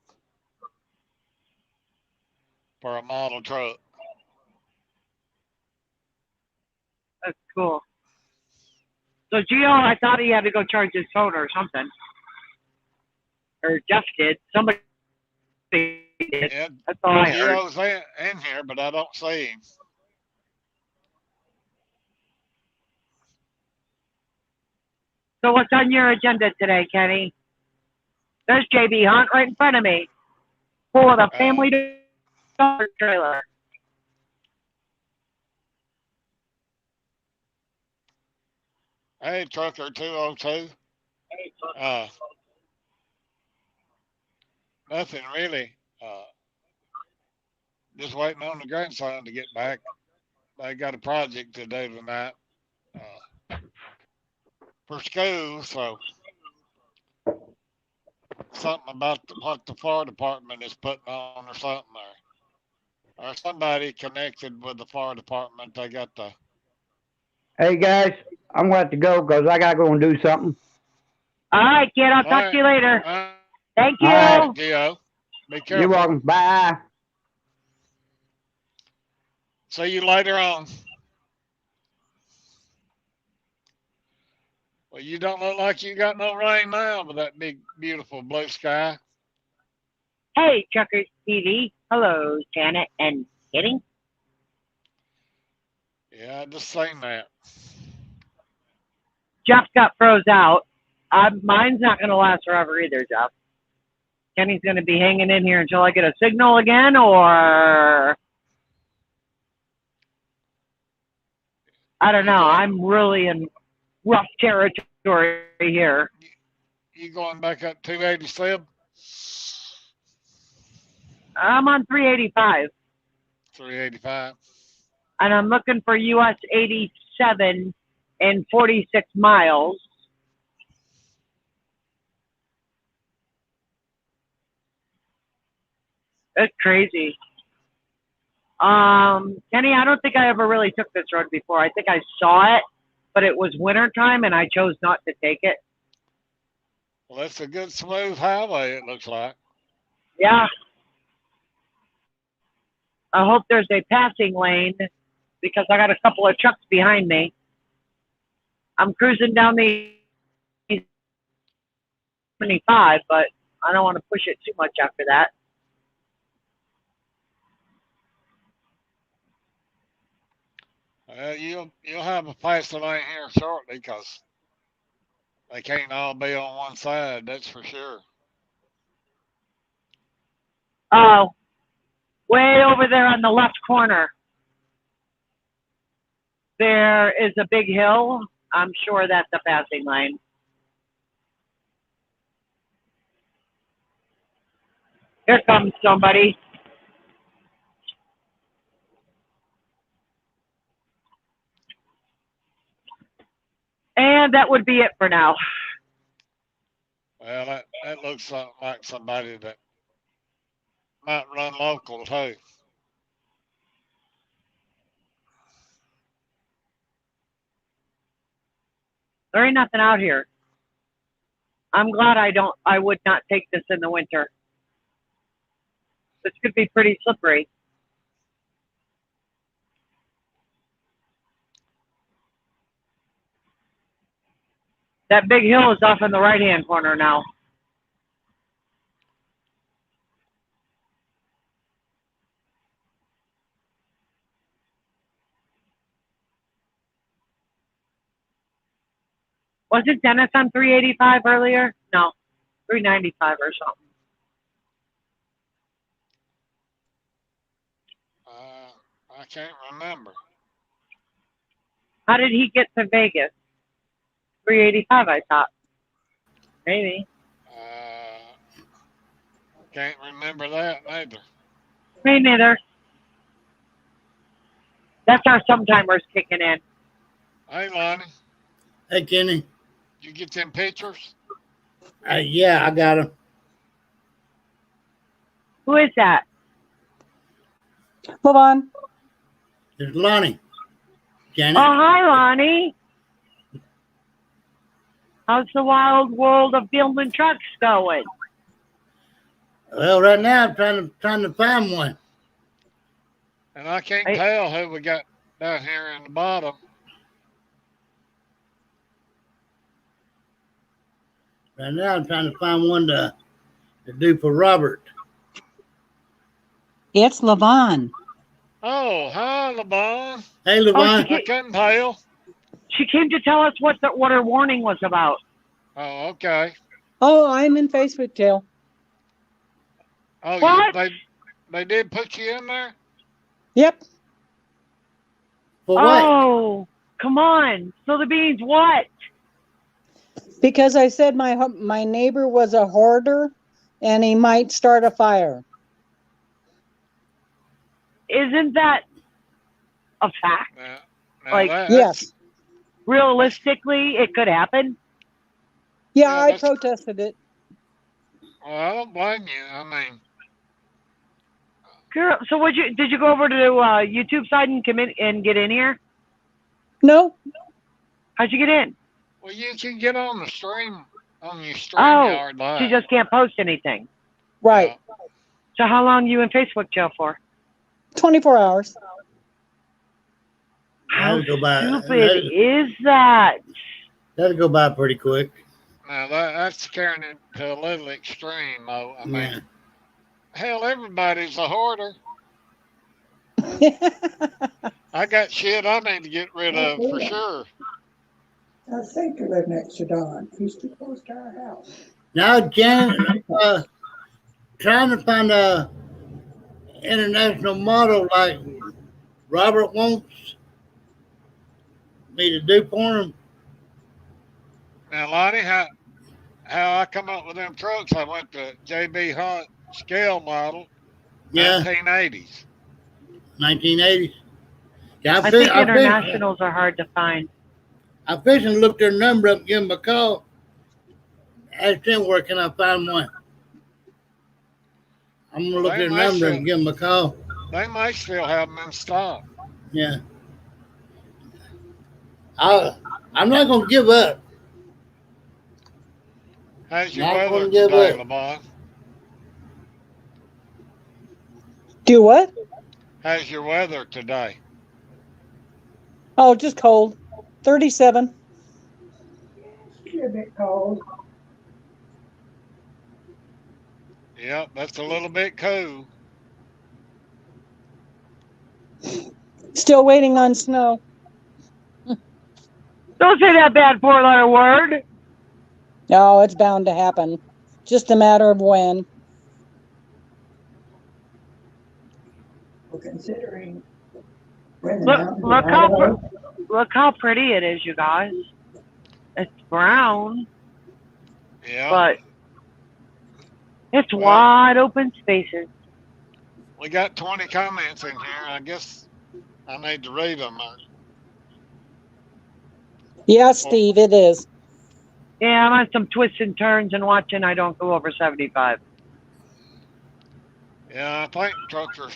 for a model truck. That's cool. So Gio, I thought he had to go charge his phone or something. Or Jeff did. Somebody did. Yeah, That's all I heard. Gio's in here, but I don't see him. So what's on your agenda today, Kenny? There's JB Hunt right in front of me. Full of the family trailer. Hey, Trucker 202. Nothing really. Just waiting on the grandson to get back. They got a project to do tonight for school, so something about what the fire department is putting on or something or somebody connected with the fire department. They got the. Hey guys, I'm gonna have to go because I gotta go and do something. All right, kid. I'll All talk right. to you later. Thank you. All right. Gio, be careful. You're welcome. Bye. See you later on. Well, you don't look like you got no rain now with that big, beautiful blue sky. Hey, Truckers TV. Hello, Janet and Kenny. Yeah, I just seen that. Jeff got froze out. Mine's not going to last forever either, Jeff. Kenny's going to be hanging in here until I get a signal again, or I don't know. I'm really in rough territory here. You going back up 287? I'm on 385, 385. and I'm looking for US 87 in 46 miles. It's crazy. Kenny, I don't think I ever really took this road before. I think I saw it, but it was winter time and I chose not to take it. Well, that's a good smooth highway, it looks like. Yeah. I hope there's a passing lane because I got a couple of trucks behind me. I'm cruising down the 75, but I don't want to push it too much after that. Well, you'll have a passing lane here shortly because they can't all be on one side, that's for sure. Oh, way over there on the left corner, there is a big hill. I'm sure that's a passing lane. Here comes somebody. And that would be it for now. Well, that looks like somebody that might run local too. There ain't nothing out here. I'm glad I would not take this in the winter. This could be pretty slippery. That big hill is off in the right-hand corner now. Wasn't Dennis on 385 earlier? No, 395 or something. I can't remember. How did he get to Vegas? 385, I thought. Maybe. Can't remember that either. Me neither. That's our sometimers kicking in. Hey, Lonnie, Hey, Kenny. did you get them pictures? Yeah, I got him. Who is that? Hold on. There's Lonnie. Janet. Oh, hi, Lonnie. How's the wild world of building trucks going? Well, right now I'm trying to find one. And I can't Hey. tell who we got down here in the bottom. Right now I'm trying to find one to do for Robert. It's Levon. Oh, hi, LeBron. Hey, Oh, Levon. I couldn't tell. She came to tell us what her warning was about. Oh, okay. Oh, I'm in Facebook jail. Oh, What? they did put you in there? Yep. For what? Oh, come on. So the beans, what? Because I said my neighbor was a hoarder and he might start a fire. Isn't that a fact? Now Like, that's- Yes. Realistically, it could happen. Yeah, Yeah, I that's- protested it. Well, I don't blame you. I mean, Girl, so did you go over to YouTube side and come in and get in here? No, How'd you get in? well, you can get on the stream on your Oh, StreamYard live. she just can't post anything. right. Yeah. So how long you in Facebook jail for? 24 hours. How That'll go by. stupid is that? That'll go by pretty quick. Now that's carrying it to a little extreme, though. I mean, Yeah. hell, everybody's a hoarder. I got shit I need to get rid of for sure. I think you live next to Don. He's too close to our house. Now, Janet, trying to find a international model like Robert wants me to do for him. Now, Lonnie, how I come up with them trucks? I went to JB Hunt scale model, Yeah, 1980s. 1980s. Yeah, I think internationals are hard to find. I fishing and looked their number up, give them a call. Ask them where can I find one. I'm gonna look They their might number still- and give them a call. They might still have them in stock. Yeah. I'm not gonna give up. How's your Not weather gonna give today, up. Lamont? Do what? How's your weather today? Oh, just cold. 37. It's a bit cold. Yep, that's a little bit cool. Still waiting on snow. Don't say that bad four-letter word. Oh, it's bound to happen. Just a matter of when. Well, considering when the Look, mountains look are how low, look how pretty it is, you guys. It's brown, Yeah, but it's Well- wide open spaces. we got 20 comments in here. I guess I need to read them. Yeah, Steve, it is. Yeah, I'm on some twists and turns and watching. I don't go over 75. Yeah, I think Trucker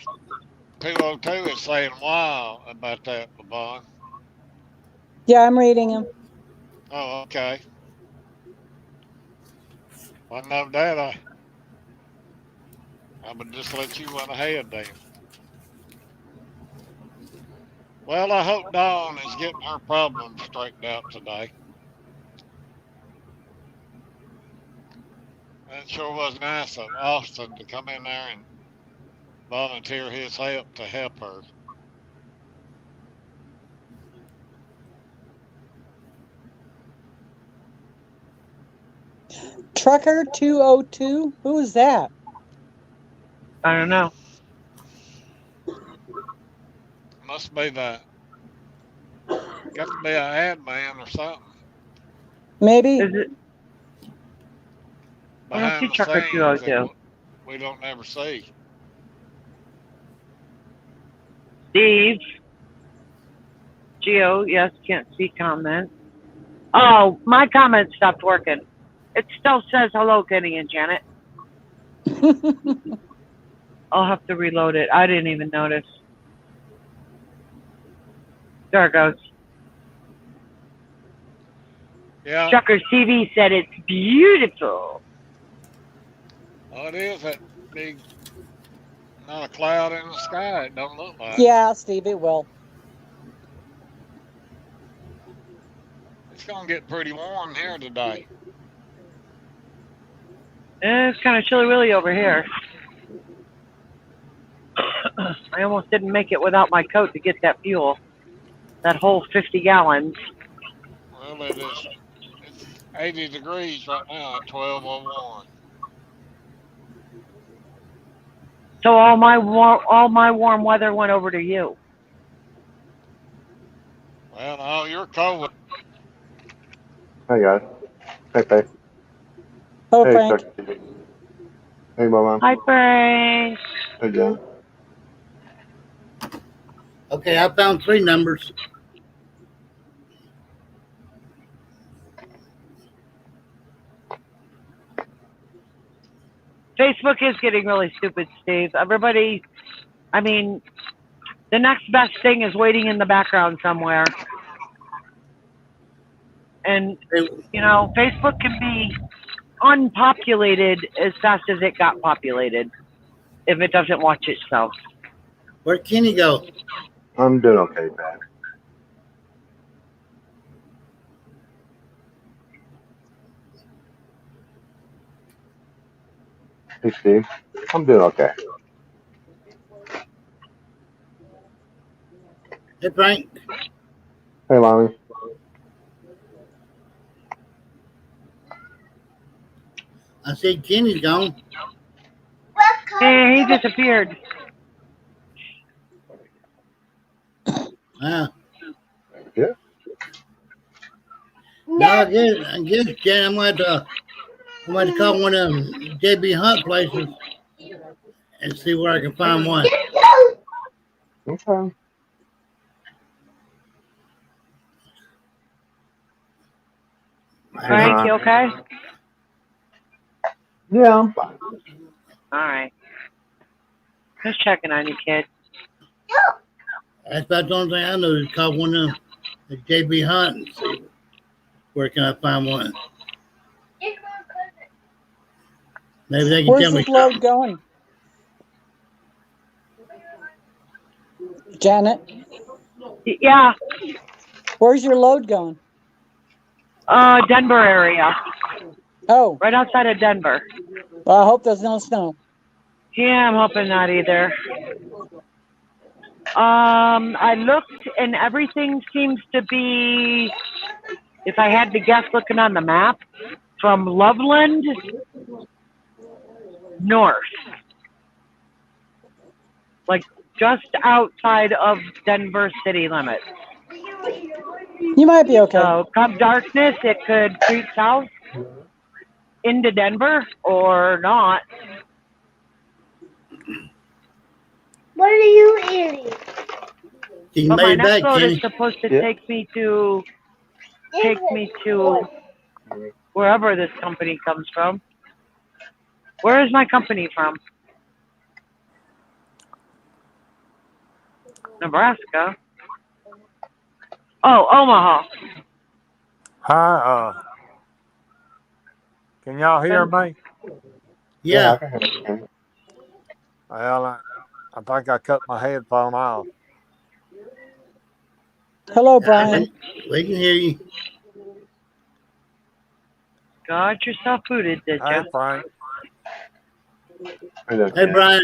202 is saying wow about that, LeBron. Yeah, I'm reading him. Oh, okay. Well, no doubt I would just let you run ahead then. Well, I hope Dawn is getting her problems straightened out today. That sure was nice of Austin to come in there and volunteer his help to help her. Trucker 202? Who is that? I don't know. Must be that. Got to be an ad man or something. Maybe. Is it? I don't see Behind the Trucker scenes 202. that we don't never see. Steve. Geo, yes, can't see comment. Oh, my comment stopped working. It still says hello, Kenny and Janet. I'll have to reload it. I didn't even notice. There it goes. Yeah. Trucker TV said it's beautiful. Oh, it is that big, not a cloud in the sky. It don't look like. Yeah, Steve, it will. It's gonna get pretty warm here today. It's kind of chilly willy over here. I almost didn't make it without my coat to get that fuel. That whole 50 gallons. Well, it's 80 degrees right now at 12:01. So all my warm weather went over to you. Well, no, you're cold. Hey guys. Hey Faith. Oh, Hey Frank. Chuck. Hey Mama. Hi, Frank. Hey Jen. Okay, I found 3 numbers. Facebook is getting really stupid, Steve. Everybody, I mean, the next best thing is waiting in the background somewhere. And, you know, Facebook can be unpopulated as fast as it got populated if it doesn't watch itself. Where'd Kenny go? I'm doing okay, Pat. Hey Steve. I'm doing okay. Hey, Frank. Hey Lonnie. I said Kenny's gone. Hey, he disappeared. Wow. Yeah. No, I guess, Jen, I'm going to call one of them JB Hunt places and see where I can find one. Okay. Frank, you okay? Yeah, I'm fine. All right. Just checking on you, kid. That's about the only thing I know is call one of them the JB Hunt and see where can I find one. Maybe they can Where's tell me this load going? Janet, Yeah, where's your load going? Denver area. Oh, Right outside of Denver. well, I hope there's no snow. Yeah, I'm hoping not either. I looked and everything seems to be, if I had to guess looking on the map, from Loveland north. Like just outside of Denver city limits. You might be okay. So come darkness, it could creep south into Denver or not. What are you eating? You But my made it next back, load Kenny. is supposed to Yeah. take me to wherever this company comes from. Where is my company from? Nebraska. Oh, Omaha. Hi, can y'all hear me? Yeah. I can hear you. Well, I think I cut my headphone off. Hello, Brian. We can hear you. Got yourself booted, did Hey, ya? Frank. Hey, Brian.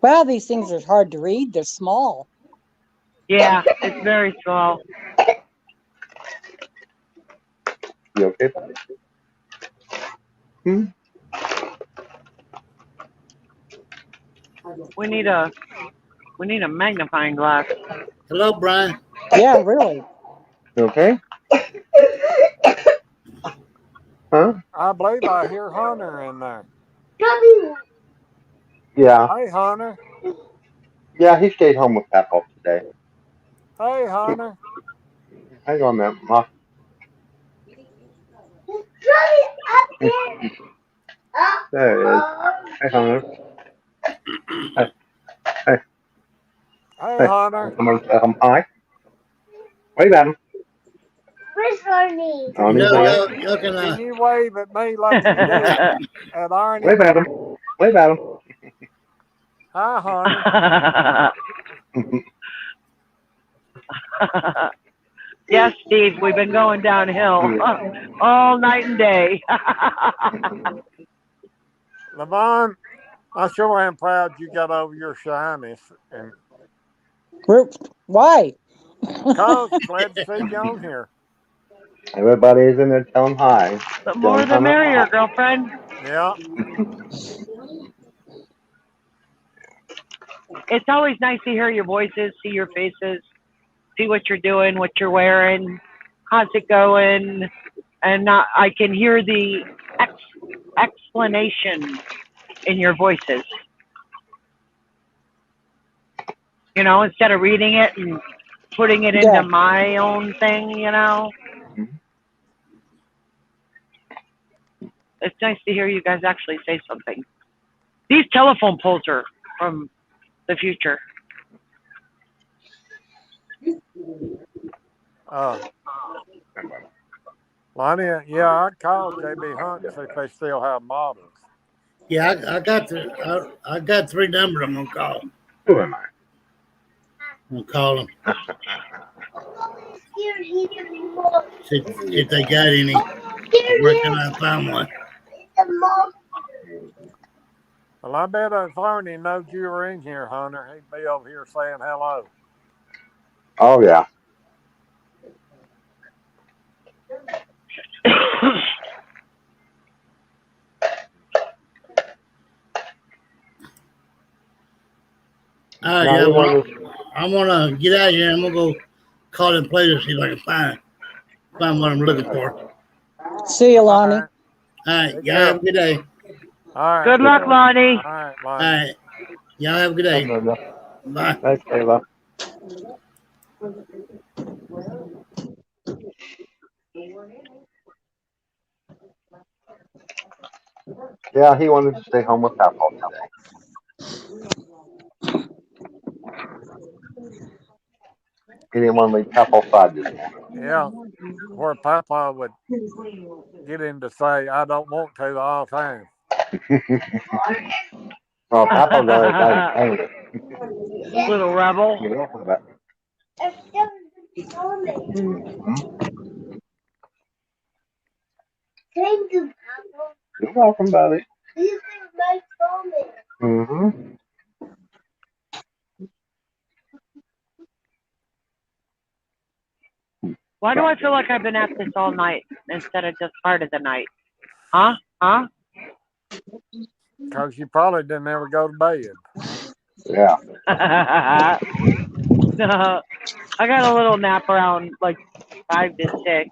Wow, these things are hard to read. They're small. Yeah, it's very small. You okay, buddy? Hmm? We need a magnifying glass. Hello, Brian. Yeah, really. You okay? Huh? I believe I hear Hunter in there. Yeah. Hey, Hunter. Yeah, he stayed home with Papa today. Hey, Hunter. Hang on, man. Ma. There it is. Hey, Hunter. Hey. Hey. Hey, Hey. Hunter. Hi. Wave at him. Where's Ronnie? On You his know, way. y'all can, Can you wave at me like you did at Arnie? Wave at him. Wave at him. Hi, Hunter. Yes, Steve, we've been going downhill all night and day. Lavon, I sure am proud you got over your shyness. And Why? cause glad to see you on here. Everybody's in there telling hi. The more the merrier, girlfriend. Yeah. It's always nice to hear your voices, see your faces, see what you're doing, what you're wearing, how's it going, and I can hear the explanation in your voices. You know, instead of reading it and putting it into my own thing, you know. It's nice to hear you guys actually say something. These telephone poles are from the future. Lonnie, yeah, I called JB Hunt and see if they still have models. Yeah, I got 3 numbers I'm gonna call. Who am I? I'm gonna call them. See if they got any. Where can I find one? Well, I bet if Arnie knows you were in here, Hunter, he'd be over here saying hello. Oh, yeah. All right, yeah, I'm gonna get out of here. I'm gonna go call them places, see if I can find what I'm looking for. See you, Lonnie. All right, y'all have a good day. All right. Good luck, Lonnie. All right, All Lonnie. right, y'all have a good day. Bye. Thanks, Kayla. Yeah, he wanted to stay home with Papa today. He didn't want to leave Papa side this morning. Yeah, where Papa would get him to say, I don't want to all the time. Oh, Papa got angry. Little rebel. Get off of that. Thank you, Papa. You're welcome, buddy. These are my comments. Mm-hmm. Why do I feel like I've been at this all night instead of just part of the night? Huh? Huh? Because you probably didn't ever go to bed. Yeah. No, I got a little nap around like 5 to 6.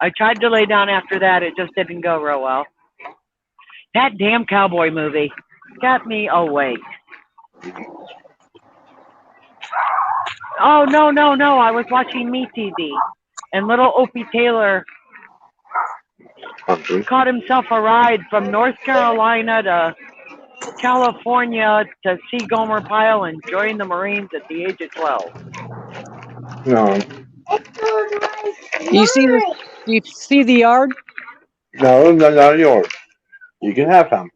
I tried to lay down after that. It just didn't go real well. That damn cowboy movie got me awake. Oh, no. I was watching MeTV, and little Opie Taylor caught himself a ride from North Carolina to California to see Gomer Pyle and join the Marines at the age of 12. No. You see the yard? No, not yours. You can have some.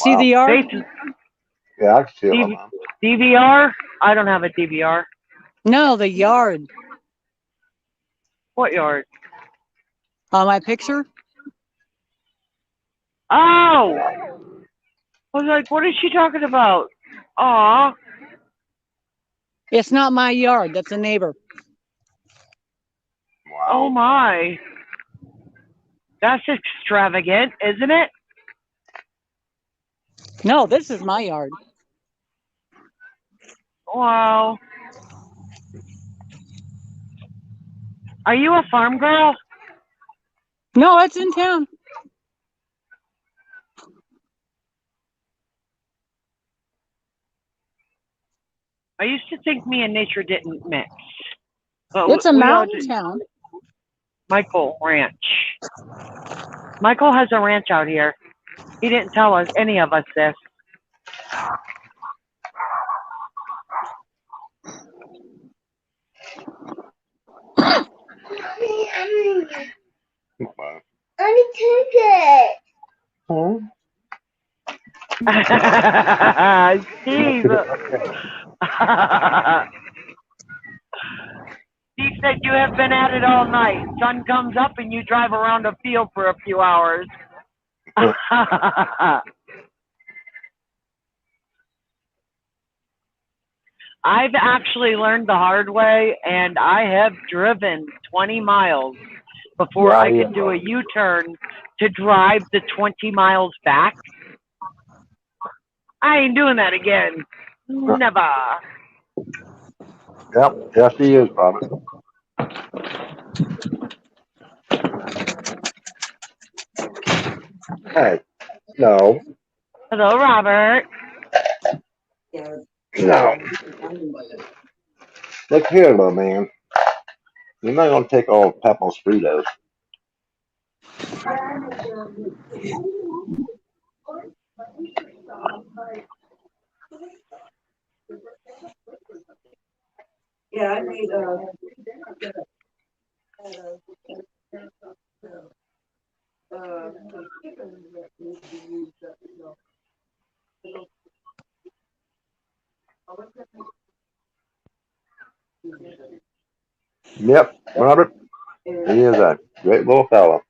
See the Wow. yard? Faith, Yeah, I can see it on D- mine. DVR? I don't have a DVR. No, the yard. What yard? On my picture? Oh! I was like, what is she talking about? Aw. It's not my yard. That's a neighbor. Oh my. That's extravagant, isn't it? No, this is my yard. Wow. Are you a farm girl? No, it's in town. I used to think me and nature didn't mix. But It's a we all mountain do. town. Michael Ranch. Michael has a ranch out here. He didn't tell us, any of us, this. Wow. I need Steve. Steve said you have been at it all night. Sun comes up and you drive around a field for a few hours. I've actually learned the hard way, and I have driven 20 miles before I could do a U-turn to drive the 20 miles back. I ain't doing that again. Never. Yep, yes he is, Robert. Hey, no, Hello, Robert. no. Look here, little man. You're not gonna take all Peppo's Fritos. Yeah, I need Yep, Robert. He is a great little fellow.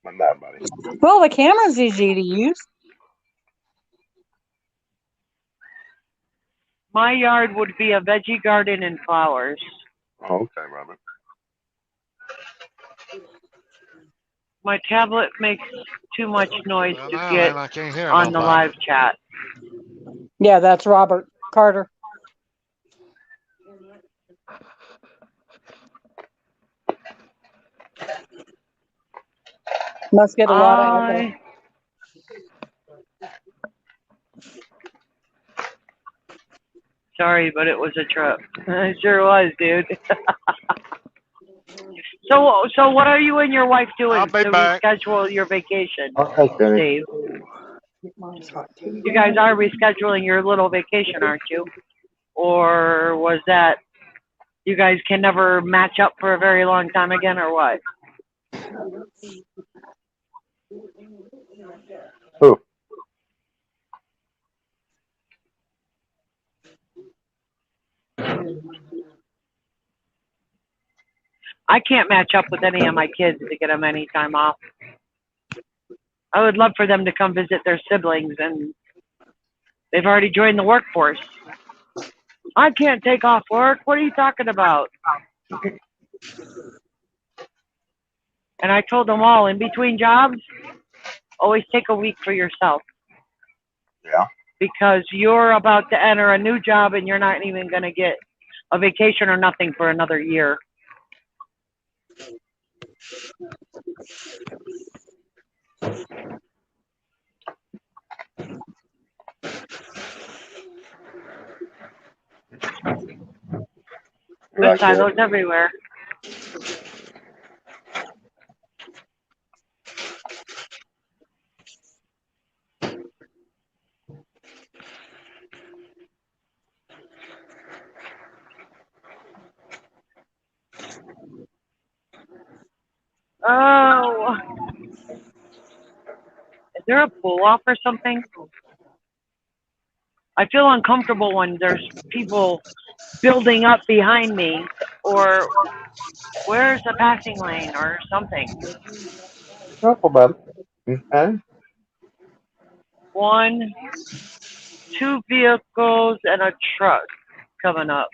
My bad, buddy. Well, the camera's easy to use. My yard would be a veggie garden and flowers. Oh, okay, Robert. My tablet makes too much noise Well, to now get then I can't hear on the nobody. live chat. Yeah, that's Robert Carter. Must get a lot of echo. Sorry, but it was a trip. It sure was, dude. So what are you and your wife doing I'll be to back. reschedule your vacation, Okay, Kenny. Dave? You guys are rescheduling your little vacation, aren't you? Or was that you guys can never match up for a very long time again, or what? Who? I can't match up with any of my kids to get them any time off. I would love for them to come visit their siblings, and they've already joined the workforce. I can't take off work. What are you talking about? And I told them all, in between jobs, always take a week for yourself. Yeah. Because you're about to enter a new job and you're not even going to get a vacation or nothing for another year. There's silos everywhere. Oh. there a pull off or something? I feel uncomfortable when there's people building up behind me, or where's the passing lane or something. Careful, bud. Okay. 1, 2 vehicles and a truck coming up.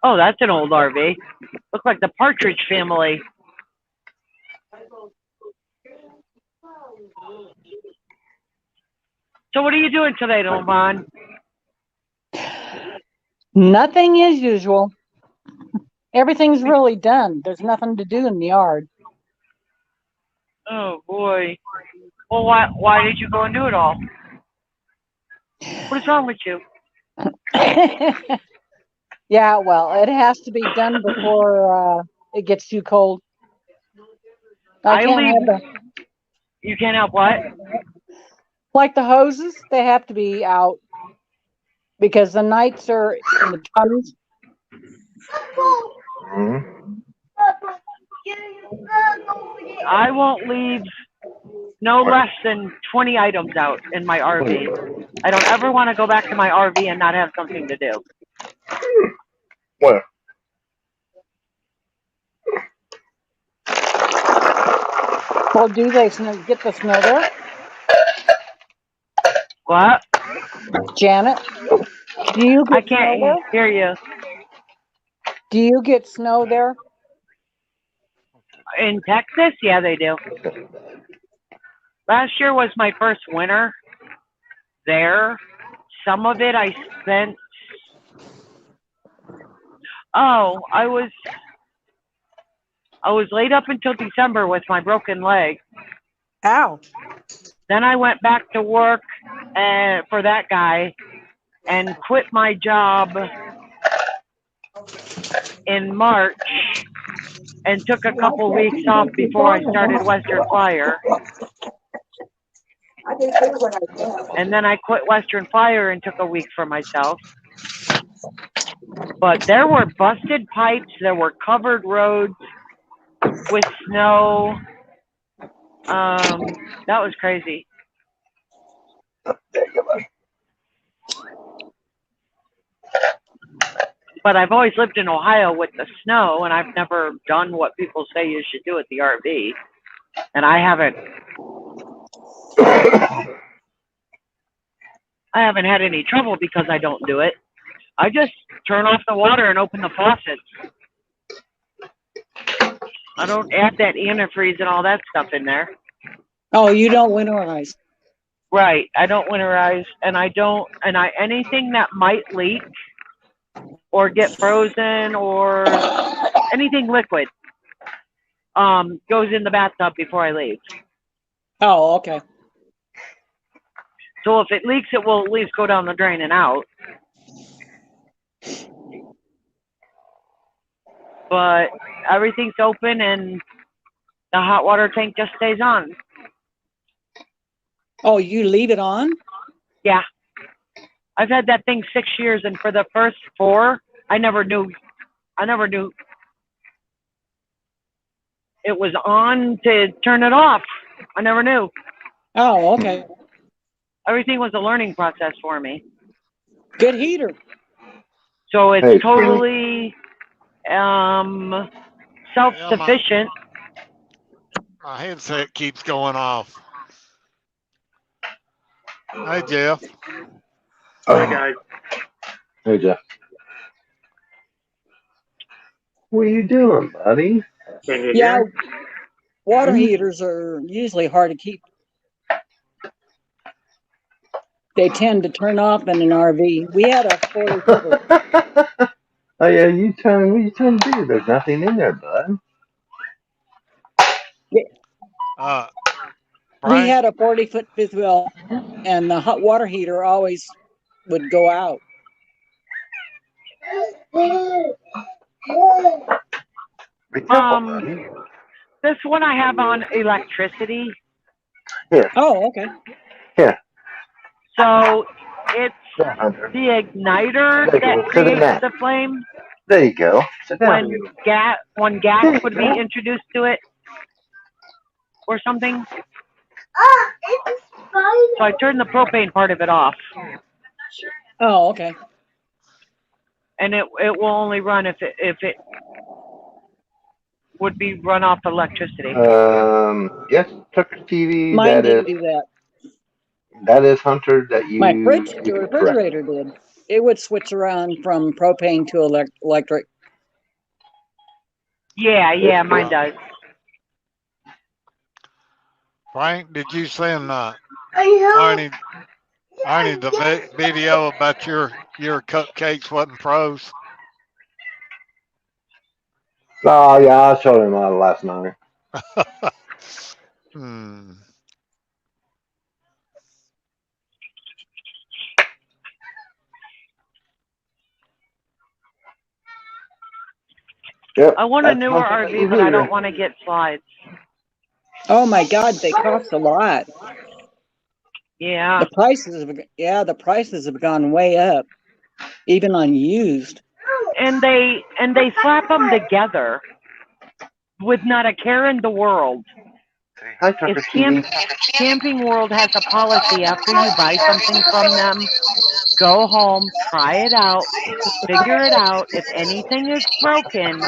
Oh, that's an old RV. Looks like the Partridge Family. So what are you doing today, Levon? Nothing as usual. Everything's really done. There's nothing to do in the yard. Oh boy. Well, why did you go and do it all? What is wrong with you? Yeah, well, it has to be done before it gets too cold. I can't leave. have the, You can't have what? like the hoses, they have to be out because the nights are in the drums. I won't leave no less than 20 items out in my RV. I don't ever want to go back to my RV and not have something to do. Where? Well, do they get the snow there? What? Janet, do you get I can't snow there? hear you. Do you get snow there? In Texas? Yeah, they do. Last year was my first winter there. Some of it I spent. Oh, I was laid up until December with my broken leg. Ow. Then I went back to work for that guy and quit my job in March and took a couple weeks off before I started Western Fire. And then I quit Western Fire and took a week for myself. But there were busted pipes, there were covered roads with snow. That was crazy. But I've always lived in Ohio with the snow, and I've never done what people say you should do at the RV. And I haven't had any trouble because I don't do it. I just turn off the water and open the faucets. I don't add that antifreeze and all that stuff in there. Oh, you don't winterize. Right. I don't winterize, and anything that might leak or get frozen or anything liquid goes in the bathtub before I leave. Oh, okay. So if it leaks, it will at least go down the drain and out. But everything's open and the hot water tank just stays on. Oh, you leave it on? Yeah. I've had that thing 6 years, and for the first 4, I never knew it was on to turn it off. I never knew. Oh, okay. Everything was a learning process for me. Good heater. So it's Hey. totally self-sufficient. My headset keeps going off. Hey, Jeff. Hey, guys. Hey, Jeff. What are you doing, buddy? Yeah, water heaters are usually hard to keep. They tend to turn off in an RV. We had a 40-footer. Oh, yeah, you tell me what you trying to do. There's nothing in there, bud. We Brian, had a 40-foot fifth wheel, and the hot water heater always would go out. Be careful, buddy. This one I have on electricity. Here. Oh, okay. Here. So it's Yeah, Hunter. the igniter There you that go. Sit in creates that. the flame There you go. Sit down. when gas would be introduced to it or something. So I turned the propane part of it off, Oh, okay. and it will only run if it would be run off electricity. Yes, Tucker TV. Mine didn't do that. That is Hunter. That you. My fridge, you the are correct. refrigerator did. It would switch around from propane to electric. Yeah, mine does. Frank, did you send Arnie the video about your cupcakes wasn't froze? Oh yeah, I showed him last night. Hmm. Yep, I want a newer RV, but I don't want to get slides. Oh my God, they cost a lot. Yeah. The prices have gone way up, even on used. And they slap them together with not a care in the world. Hi, Tucker If TV. Camping World has a policy after you buy something from them, go home, try it out, figure it out. If anything is broken,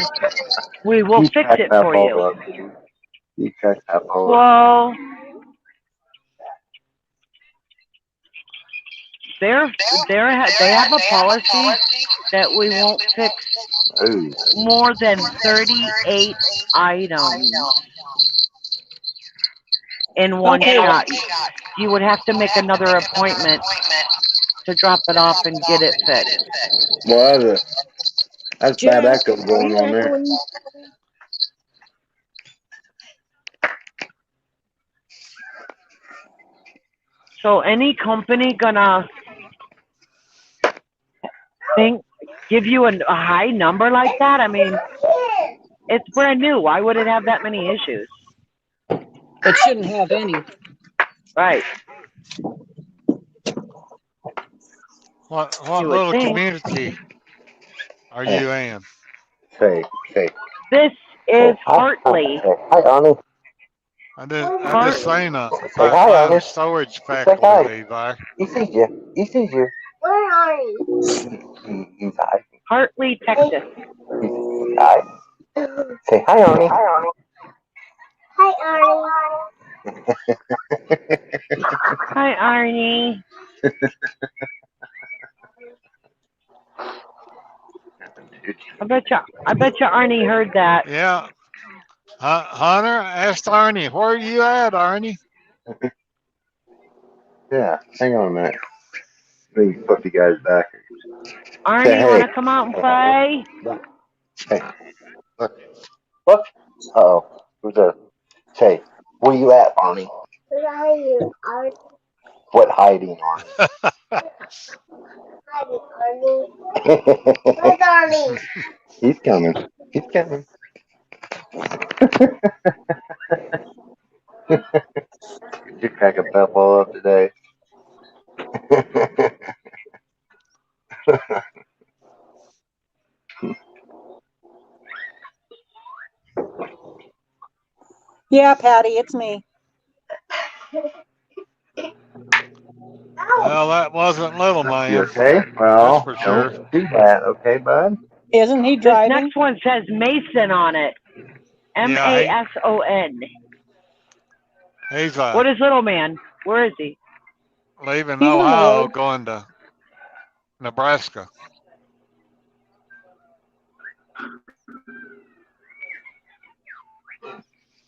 we will fix it for you. You check that all up. Well, they have a policy that we won't fix more than 38 items in one shot. You would have to make another appointment to drop it off and get it fixed. Well, that's bad echo going on there. So any company gonna give you a high number like that? I mean, it's brand new. Why would it have that many issues? It shouldn't have any. Right. What little community are you in? Say. This is Hartley. Hi, Arnie. I just seen a hi, Arnie. storage facility there. He sees you. Where are you? He's hiding. Hartley, Texas. Hi. Say hi, Arnie. Hi, Arnie. Hi, Arnie. I bet you Arnie heard that. Yeah. Hunter, asked Arnie, where are you at, Arnie? Yeah, hang on a minute. Let me put you guys back. Arnie, Say, you hey. want to come out and play? Hey, look. Uh-oh. Who's there? Say, where you at, Arnie? Where are you, Arnie? What hiding, Arnie? Hiding, Arnie. Where's Arnie? He's coming. You crack a pebble up today. Yeah, Patty, it's me. Well, that wasn't little man. You okay? Well, that's for sure. Don't do that, okay, bud? Isn't he This driving? next one says Mason on it. Mason. He's What is little man? Where is he? leaving He's on the Ohio, road. going to Nebraska.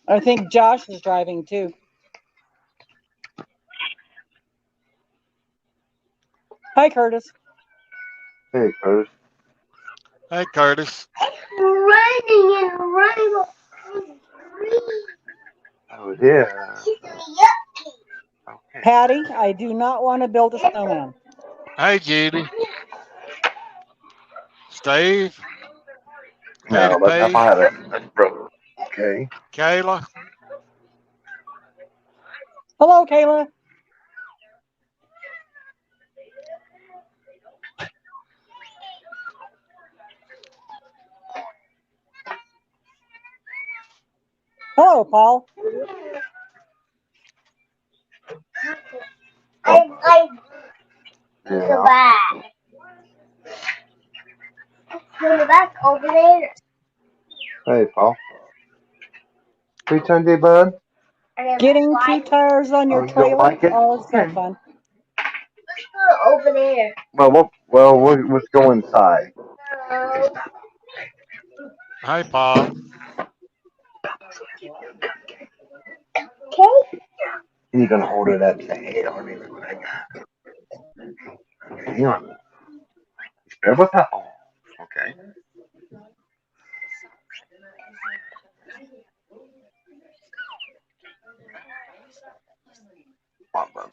I think Josh is driving too. Hi, Curtis. Hey, Curtis. Hey, Curtis. Running and running. Oh, yeah. Okay. Patty, I do not want to build a snowman. Hey, Judy. Steve. No, but Katie I have it. That's broke. Okay. Kayla. Hello, Kayla. Hello, Paul. I Yeah. the back. To the back over there. Hey, Paul. Free Sunday, bud? And then Getting slide. 2 tires on your Oh, you don't trailer? like it? Oh, it's so Okay. fun. Let's go over there. Let's go inside. Hey, Paul. Okay. You're gonna hold it at the head on me. Hang on. Spare with that. Oh, okay. Come on, bud.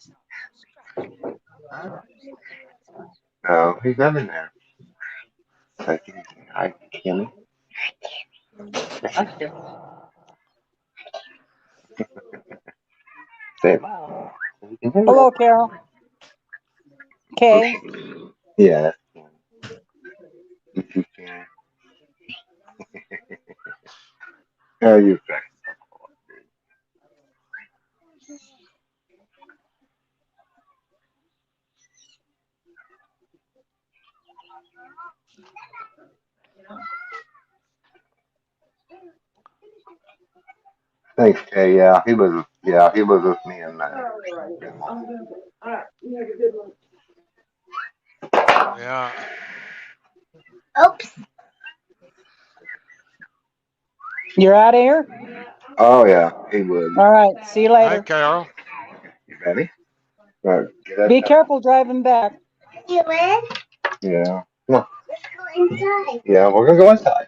No, he's not in there. I think I can. Say it loud. You can hear Hello, it. Carol. Okay. Yeah. If you can. How are you, Beck? Thanks, Kay. Yeah, he was. Yeah, he was with me and Yeah. Oops. You're out of here? Oh yeah, he was. All right. See you Hey, later. Carol. You ready? Right, get that Be down. careful driving back. You in? Yeah. Come on. Let's go inside. Yeah, we're gonna go inside.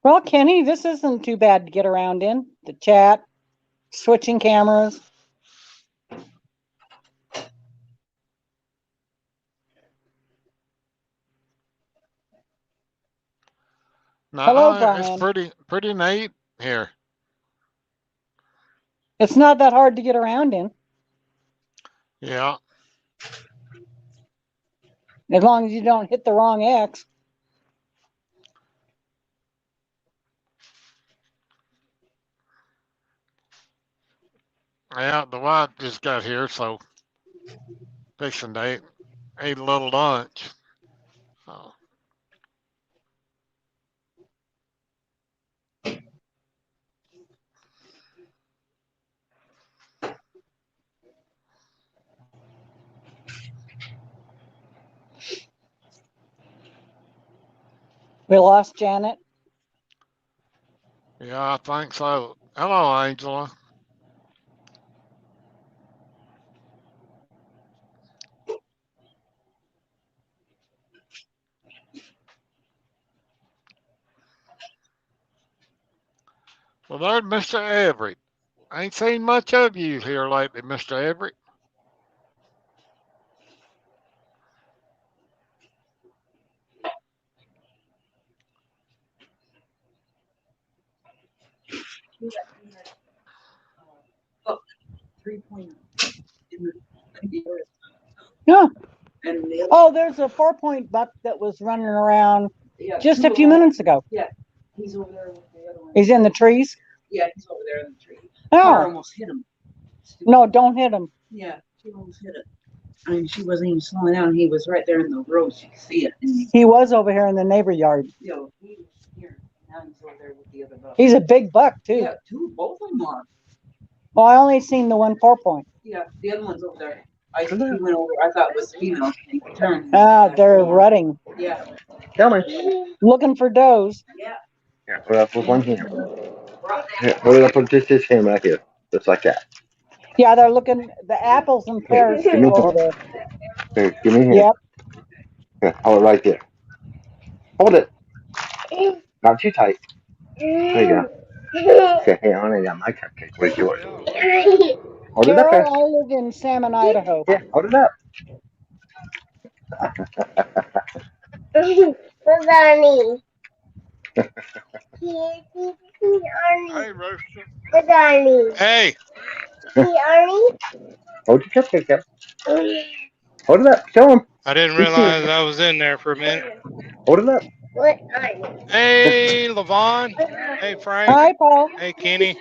Well, Kenny, this isn't too bad to get around in. The chat, switching cameras. Hello, No, it's Brian. pretty neat here. It's not that hard to get around in, Yeah. as long as you don't hit the wrong X. Yeah, the wife just got here, so fixing to ate a little lunch. Oh. We lost Janet. Yeah, I think so. Hello, Angela. Well, there's Mr. Everett. I ain't seen much of you here lately, Mr. Everett. No. Oh, there's a 4-point buck that was running around just a few minutes ago. Yeah, he's over there with the other one. He's in the trees? Yeah, he's over there in the tree. Oh. Car almost hit him. No, don't hit him. Yeah, she almost hit it. I mean, she wasn't even slowing down. He was right there in the road. She could see it. And He was over here in the neighbor yard. he was here. Now he's over there with the other buck. He's a big buck, too. Yeah, both of them are. Well, I only seen the one 4-point. Yeah, the other one's over there. He went over. I thought it was female. And he turned. Ah, they're rutting. Yeah. Tell me. Looking for does. Yeah. Here, put it up with one hand. Here, hold it up with just this hand right here. Just like that. Yeah, they're looking the apples and pears Give me over there. Here, give me a hand. Yep. Here, hold it right there. Hold it. Not too tight. There you go. Say, hey, honey, I got my cupcake. Where's yours? Hold it up there. Carol, I live in Salmon, Idaho. Yeah, hold it up. Where's Arnie? Here's Arnie. Hey, Rooster. Where's Arnie? Hey. See Arnie? Hold your cupcake up. Hold it up. Show him. I didn't realize I was in there for a minute. Hold it up. What Arnie? Hey, Levon. Hey, Frank. Hi, Paul. Hey, Kenny.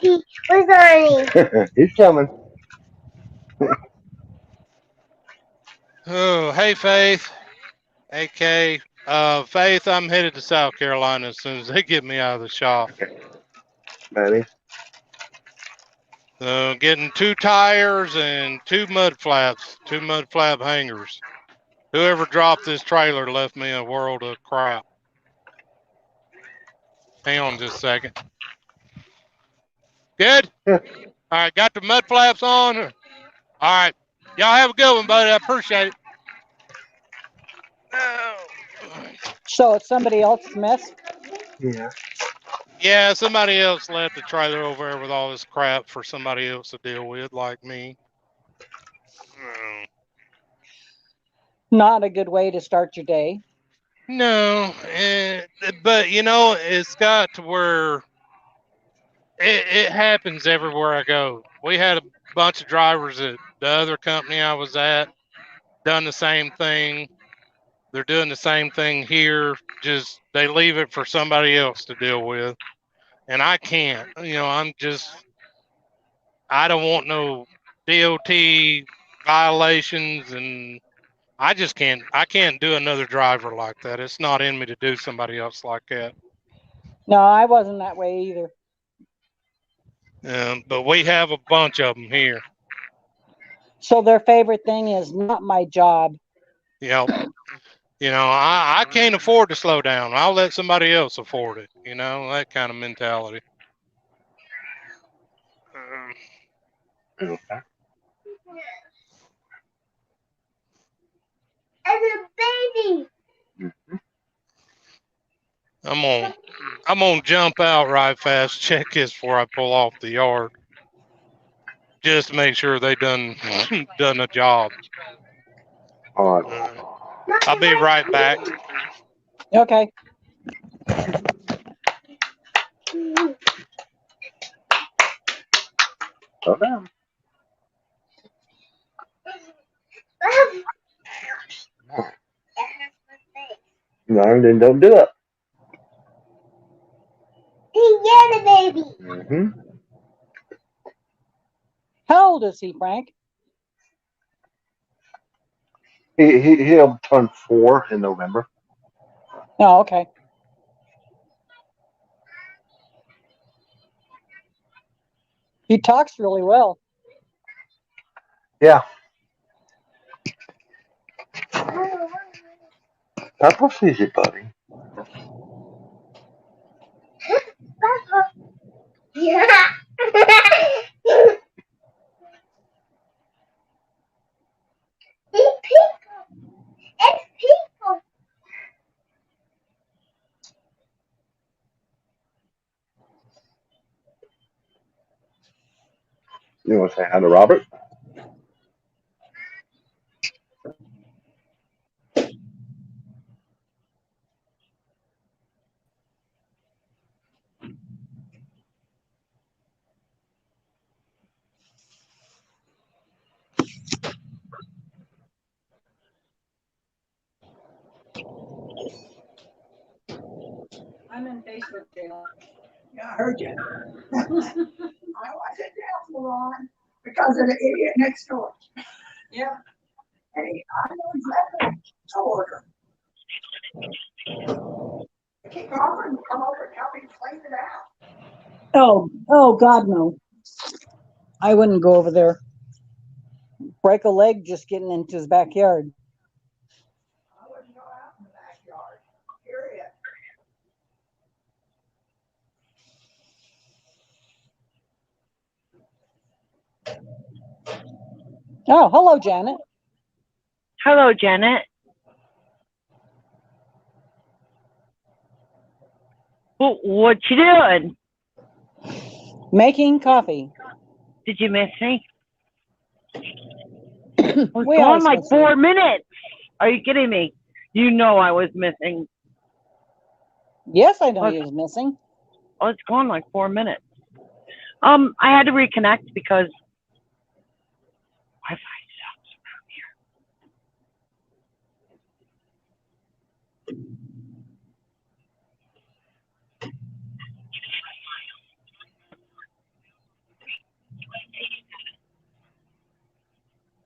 Where's Arnie? He's coming. Oh, hey, Faith. Hey, Kay. Faith, I'm headed to South Carolina as soon as they get me out of the shop. Buddy. Getting 2 tires and 2 mud flaps, 2 mud flap hangers. Whoever dropped this trailer left me a world of crap. Hang on just a second. Good? All right, got the mud flaps on? All right. Y'all have a good one, buddy. I appreciate it. So it's somebody else's mess? Yeah. Yeah, somebody else left the trailer over there with all this crap for somebody else to deal with, like me. Not a good way to start your day. No, but you know, it's got to where it happens everywhere I go. We had a bunch of drivers at the other company I was at, done the same thing. They're doing the same thing here, just they leave it for somebody else to deal with. And I can't, you know, I don't want no DOT violations, and I can't do another driver like that. It's not in me to do somebody else like that. No, I wasn't that way either. But we have a bunch of them here. So their favorite thing is not my job. Yep. You know, I can't afford to slow down. I'll let somebody else afford it. You know, that kind of mentality. Okay. As a baby. I'm gonna jump out right fast, check this before I pull off the yard. Just to make sure they done a job. All right. I'll be right back. Okay. Slow down. No, then don't do it. Yeah, the baby. Mm-hmm. How old is he, Frank? He'll turn 4 in November. Oh, okay. He talks really well. Yeah. Papa sees it, buddy. Yeah. It's people. It's people. You want to say hi to Robert? I'm in Facebook jail. Yeah, I heard you. I wasn't down for long because of the idiot next door. Yeah. Hey, I know exactly. I order. Kick off and come over and help me clean it out. Oh, God, no. I wouldn't go over there. Break a leg just getting into his backyard. I wouldn't go out in the backyard. Period. Oh, hello, Janet. Hello, Janet. Well, what you doing? Making coffee. Did you miss me? I was We gone always like miss 4 minutes. Are you kidding me? You know I was missing. Yes, I know you was missing. I was gone like 4 minutes. I had to reconnect because Wi-Fi sucks around here.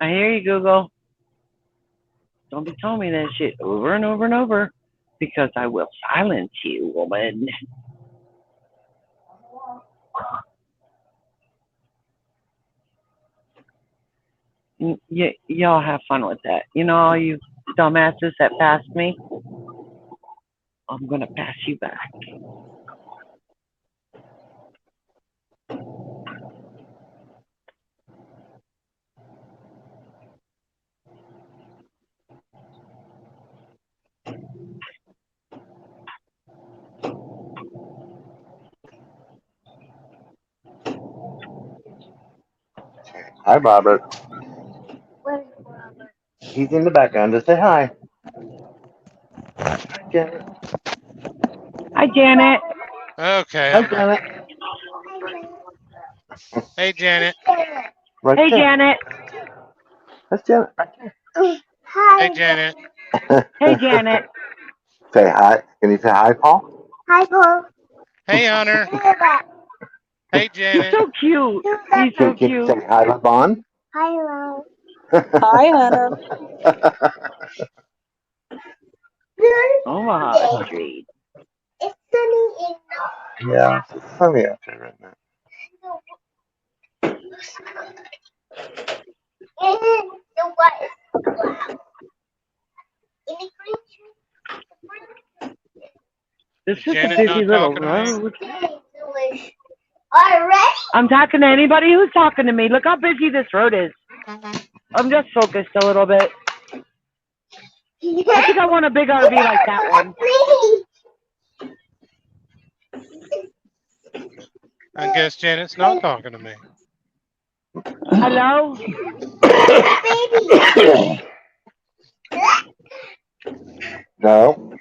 I hear you, Google. Don't be telling me that shit over and over and over, because I will silence you, woman. Y'all have fun with that. You know, all you dumbasses that passed me, I'm gonna pass you back. Hi, Robert. He's in the background. Just say hi. Hi, Janet. Hi, Janet. Okay. Hi, Janet. Hey, Janet. Right Hey, there. Janet. That's Janet. Right Hey, Janet. there. Hey, Janet. Say hi. Can you say hi, Paul? Hi, Paul. Hey, Hunter. Hey, He's Janet. so cute. He's so Can you say cute. hi, LeBon? Hi, Love. Hi, Hunter. Omaha Street. It's sunny in Yeah, it's sunny out there right now. the white cloud. In the green This Is is a Janet busy not little talking to me? road. tree. Already? I'm talking to anybody who's talking to me. Look how busy this road is. I'm just focused a little bit. I think I want a big RV like that one. I guess Janet's not talking to me. Hello? No,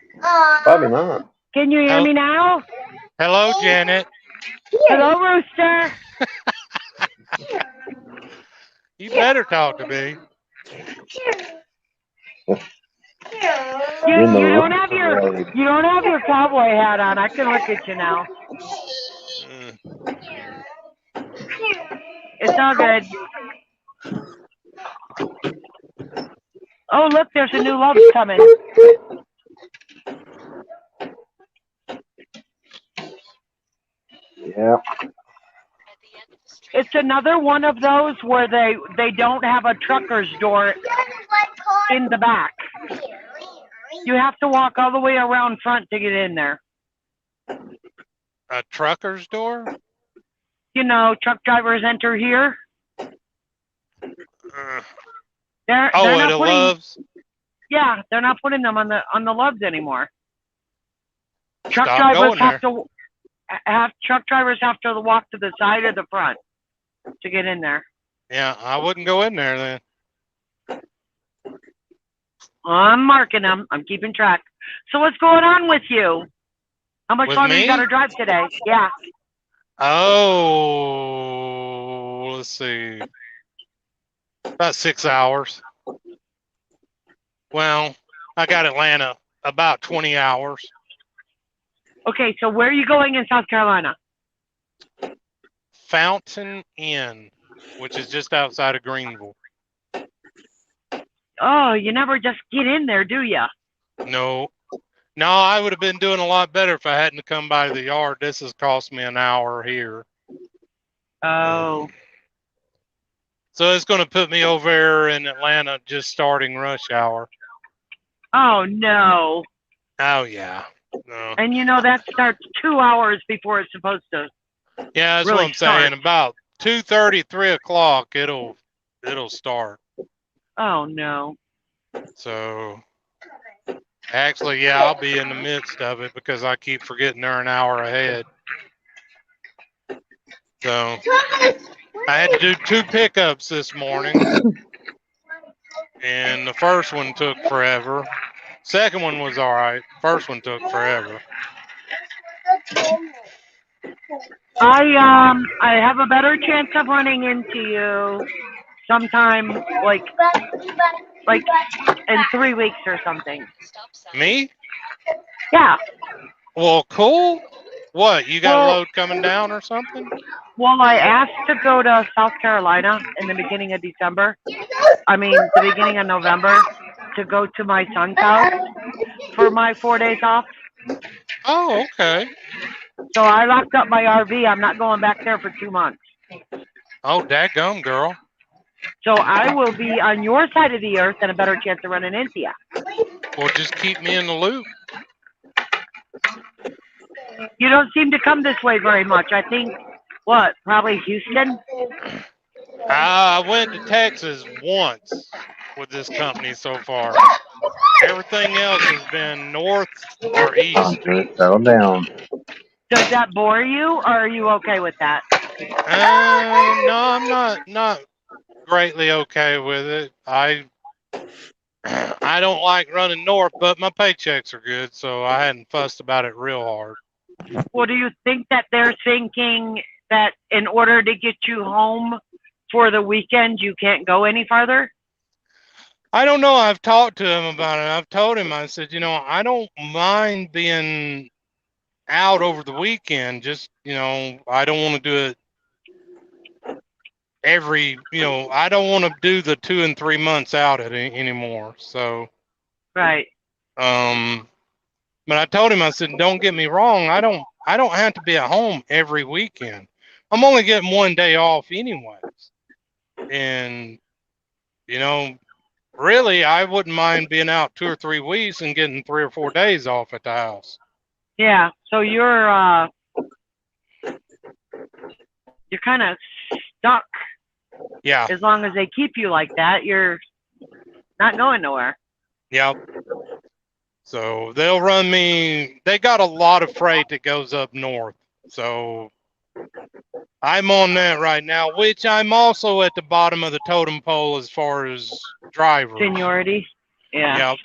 probably not. Can you hear me now? Hello, Janet. Hello, Rooster. You better talk to me. You don't have your cowboy hat on. I can look at you now. It's all good. Oh, look, there's a new love coming. Yeah. It's another one of those where they don't have a trucker's door in the back. You have to walk all the way around front to get in there. A trucker's door? You know, truck drivers enter here. They're Oh, not at putting, Love's? Yeah, they're not putting them on the Loves anymore. Truck Stop drivers going truck drivers have to walk to the side of the front to get in there. Yeah, I wouldn't go in there then. I'm marking them. I'm keeping track. So what's going on with you? How much With longer me? you got to drive today? Yeah. Oh, let's see. About 6 hours. Well, I got Atlanta about 20 hours. Okay, so where are you going in South Carolina? Fountain Inn, which is just outside of Greenville. Oh, you never just get in there, do you? No. No, I would have been doing a lot better if I hadn't come by the yard. This has cost me an hour here. Oh. So it's going to put me over there in Atlanta just starting rush hour. Oh, no. Oh, yeah. No. And you know that starts 2 hours before it's supposed to. Yeah, that's really what I'm saying. start. About 2:30, 3 o'clock, it'll start. Oh, no. So Actually, yeah, I'll be in the midst of it because I keep forgetting they're an hour ahead. So I had to do 2 pickups this morning, and the first one took forever. Second one was all right. First one took forever. I have a better chance of running into you sometime like in 3 weeks or something. Me? Yeah. Well, cool. What, you got a Well- load coming down or something? Well, I asked to go to South Carolina in the beginning of December. The beginning of November to go to my son's house for my 4 days off. Oh, okay. So I locked up my RV. I'm not going back there for 2 months. Oh, dadgum, girl. So I will be on your side of the earth and a better chance of running into you. Well, just keep me in the loop. You don't seem to come this way very much. I think, probably Houston? I went to Texas once with this company so far. Everything else has been north or east. Settle down. Does that bore you, or are you okay with that? No, I'm not greatly okay with it. I don't like running north, but my paychecks are good, so I hadn't fussed about it real hard. Well, do you think that they're thinking that in order to get you home for the weekend, you can't go any farther? I don't know. I've talked to him about it. I've told him, I said, I don't mind being out over the weekend. Just, I don't want to do it I don't want to do the 2 and 3 months out anymore. So, right. But I told him, I said, don't get me wrong. I don't have to be at home every weekend. I'm only getting 1 day off anyways. And, really, I wouldn't mind being out 2 or 3 weeks and getting 3 or 4 days off at the house. Yeah. So you're kind of stuck. Yeah. As long as they keep you like that, you're not going nowhere. Yep. So they'll run me. They got a lot of freight that goes up north. So I'm on that right now, which I'm also at the bottom of the totem pole as far as drivers. Seniority. Yeah. Yep.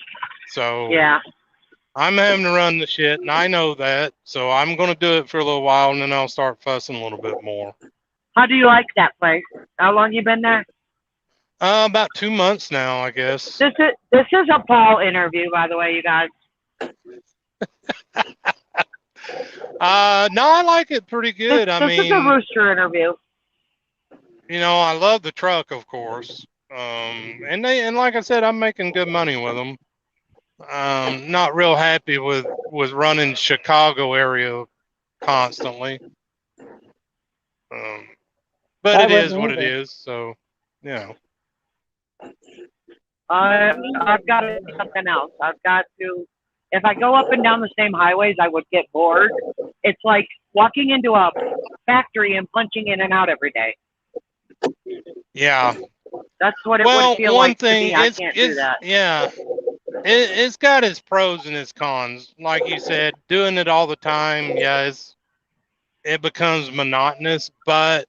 So Yeah. I'm having to run the shit, and I know that. So I'm going to do it for a little while, and then I'll start fussing a little bit more. How do you like that place? How long you been there? About 2 months now, I guess. This is a Paul interview, by the way, you guys. No, I like it pretty good. This is a rooster interview. I love the truck, of course. And like I said, I'm making good money with them. Not real happy with running Chicago area constantly. But it is what it is. So, I've got to do something else. I've got to. If I go up and down the same highways, I would get bored. It's like walking into a factory and punching in and out every day. Yeah. That's what it would feel like to me. I it's, can't it's, do that. Yeah. It's got its pros and its cons. Like you said, doing it all the time, it becomes monotonous, but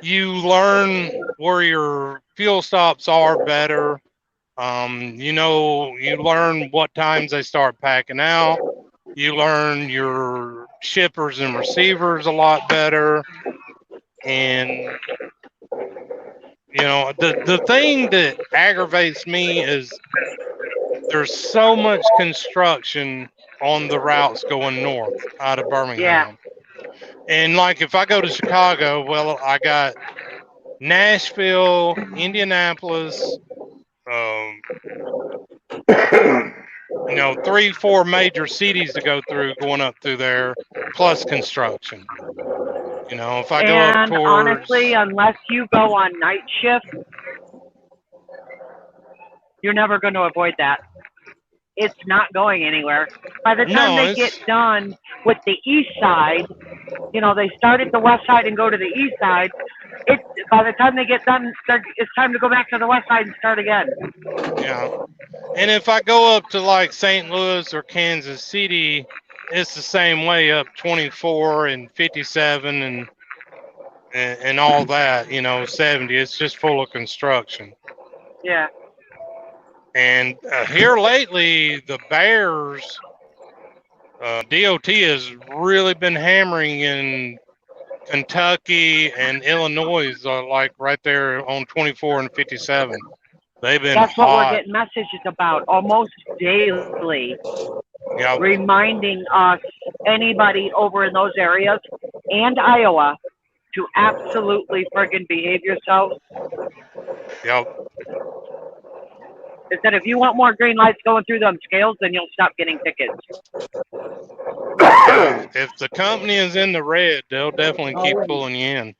you learn where your fuel stops are better. You learn what times they start packing out. You learn your shippers and receivers a lot better. And, the thing that aggravates me is there's so much construction on the routes going north out of Birmingham. Yeah. And like if I go to Chicago, well, I got Nashville, Indianapolis, 3-4 major cities to go through going up through there, plus construction. If I go up towards... honestly, unless you go on night shift, you're never going to avoid that. It's not going anywhere. By the time they get done with the east side, they start at the west side and go to the east side. By the time they get done, it's time to go back to the west side and start again. Yeah. And if I go up to like St. Louis or Kansas City, it's the same way up 24 and 57 and all that, 70. It's just full of construction. Yeah. And here lately, the Bears, DOT has really been hammering in Kentucky and Illinois, like right there on 24 and 57. They've been That's what we're hot. getting messages about almost daily, Yeah. reminding us, anybody over in those areas and Iowa, to absolutely friggin' behave yourselves. Yep. Is that if you want more green lights going through them scales, then you'll stop getting tickets. If the company is in the red, they'll definitely keep pulling you in.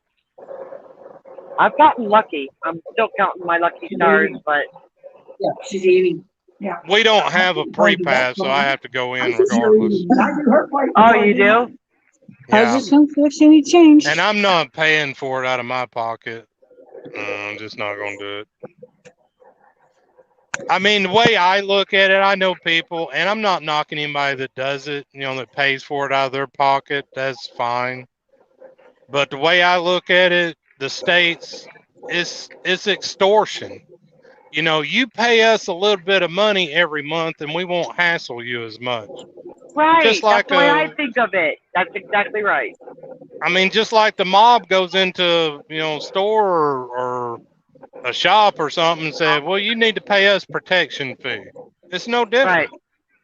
I've gotten lucky. I'm still counting my lucky stars, but Yeah, she's eating. Yeah. We don't have a pre-pass, so I have to go in regardless. oh, you do? I Yeah. just don't fix any change. And I'm not paying for it out of my pocket. I'm just not going to do it. I mean, the way I look at it, I know people, and I'm not knocking anybody that does it, that pays for it out of their pocket. That's fine. But the way I look at it, the states, it's extortion. You pay us a little bit of money every month, and we won't hassle you as much. Right. Just like That's the way I think of it. That's exactly right. I mean, just like the mob goes into, store or a shop or something and say, well, you need to pay us protection fee. It's no different. Right.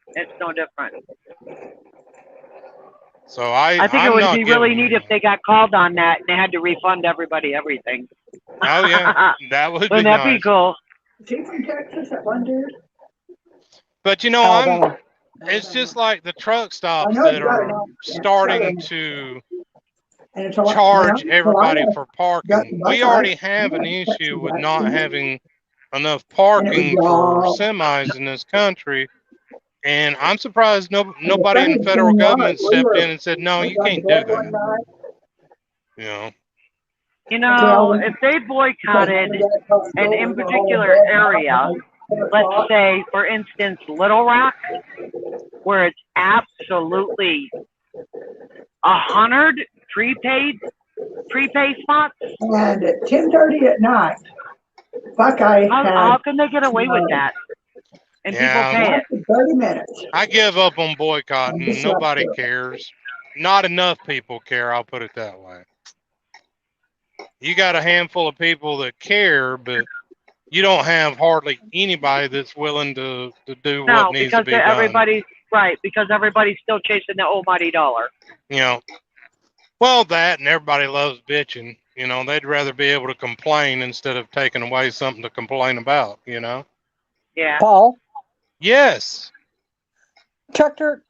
It's no different. So I think I'm it would not be really giving- neat if they got called on that and they had to refund everybody everything. Oh yeah, that would be Wouldn't that be nice. cool? Is he from Texas, that one dude? But it's just like the truck stops know that you got it are on. Yeah, starting Southern. to And it's a lot- charge yeah, everybody so I for got parking. the bus We already ride. have an Yeah, issue with that's not right. having enough parking And it for was, semis in this country. And I'm surprised nobody in funny the federal thing was, government we stepped were- in and said, no, we you got can't to do bed one that. night, You know, if they boycotted an in particular area, let's say, for instance, Little Rock, where it's absolutely 100 prepay spots. And at 10:30 at night, Buckeye How had can they get away with that? And Yeah. people pay it. 30 minutes. I give up on boycotting. Just Nobody like that. cares. Not enough people care. I'll put it that way. You got a handful of people that care, but you don't have hardly anybody that's willing to do No, what needs to because be done. everybody's right, because everybody's still chasing the almighty dollar. Well, that and everybody loves bitching. They'd rather be able to complain instead of taking away something to complain about. Yeah. Paul, Yes. Truckers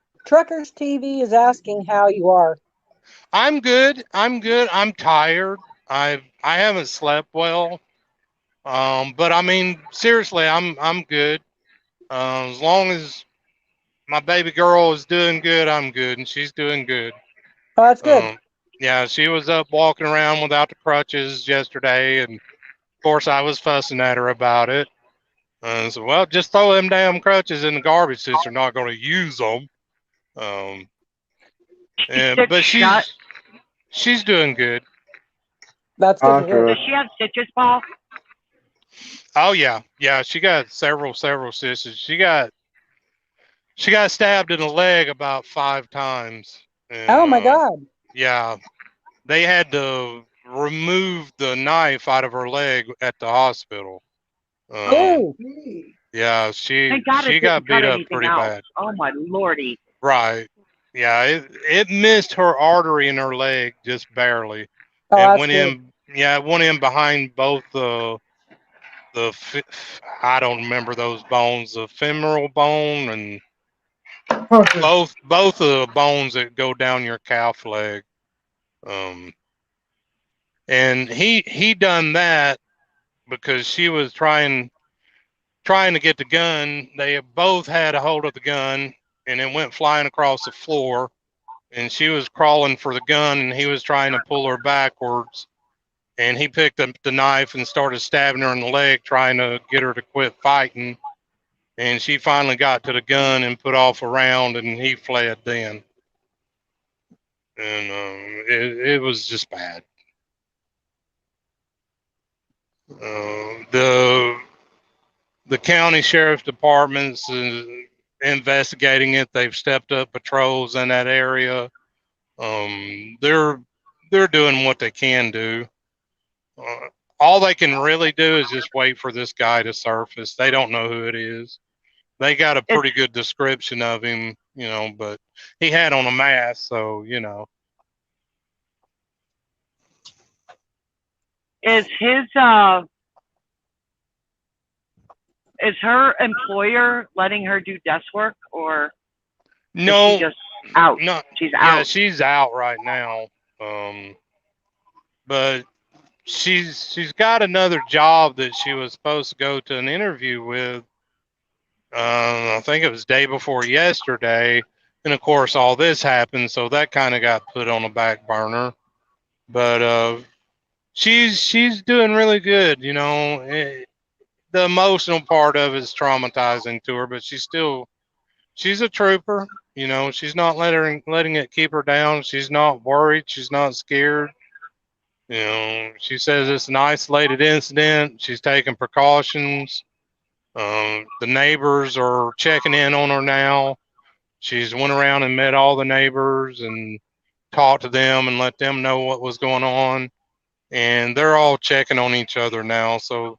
TV is asking how you are. I'm good. I'm tired. I haven't slept well. But I mean, seriously, I'm good. As long as my baby girl is doing good, I'm good, and she's doing good. Oh, that's good. Yeah, she was up walking around without the crutches yesterday, and of course I was fussing at her about it. So, well, just throw them damn crutches in the garbage since you're not going to use them. But she's doing good. That's good to hear. Does she have stitches, Paul? Oh yeah, she got several stitches. She got stabbed in the leg about 5 times. And, Oh my God. Yeah, they had to remove the knife out of her leg at the hospital. Oh. Yeah, she Thank God it got didn't cut beat up anything pretty out. bad. Oh my lordy. Right. Yeah, it missed her artery in her leg just barely. Oh, It that's went good. in. Yeah, it went in behind both I don't remember those bones, the femoral bone and both of the bones that go down your calf leg. And he done that because she was trying to get the gun. They both had a hold of the gun, and it went flying across the floor. And she was crawling for the gun, and he was trying to pull her backwards. And he picked up the knife and started stabbing her in the leg, trying to get her to quit fighting. and she finally got to the gun and put off a round, and he fled then. And it was just bad. The county sheriff's department's investigating it. They've stepped up patrols in that area. They're doing what they can do. All they can really do is just wait for this guy to surface. They don't know who it is. They got a pretty good description of him, but he had on a mask, so Is her employer letting her do desk work, or no, is she just out? No, She's yeah, out. she's out right now. But she's got another job that she was supposed to go to an interview with. I think it was day before yesterday, and of course all this happened, so that kind of got put on the back burner. But she's doing really good. The emotional part of it is traumatizing to her, but she's a trooper. She's not letting it keep her down. She's not worried. She's not scared. She says it's an isolated incident. She's taking precautions. The neighbors are checking in on her now. She's went around and met all the neighbors and talked to them and let them know what was going on. And they're all checking on each other now. So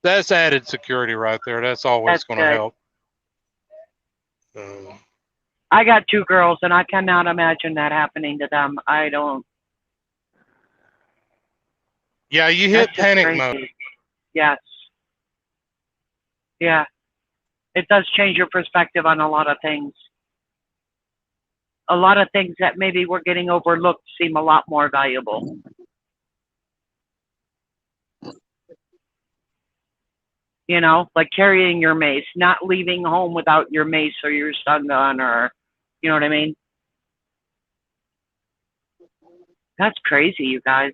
that's added security right there. That's always going to help. I got 2 girls, and I cannot imagine that happening to them. I don't. Yeah, you hit panic mode. Yes. Yeah. It does change your perspective on a lot of things. A lot of things that maybe were getting overlooked seem a lot more valuable. Like carrying your mace, not leaving home without your mace or your stun gun, or, you know what I mean? That's crazy, you guys.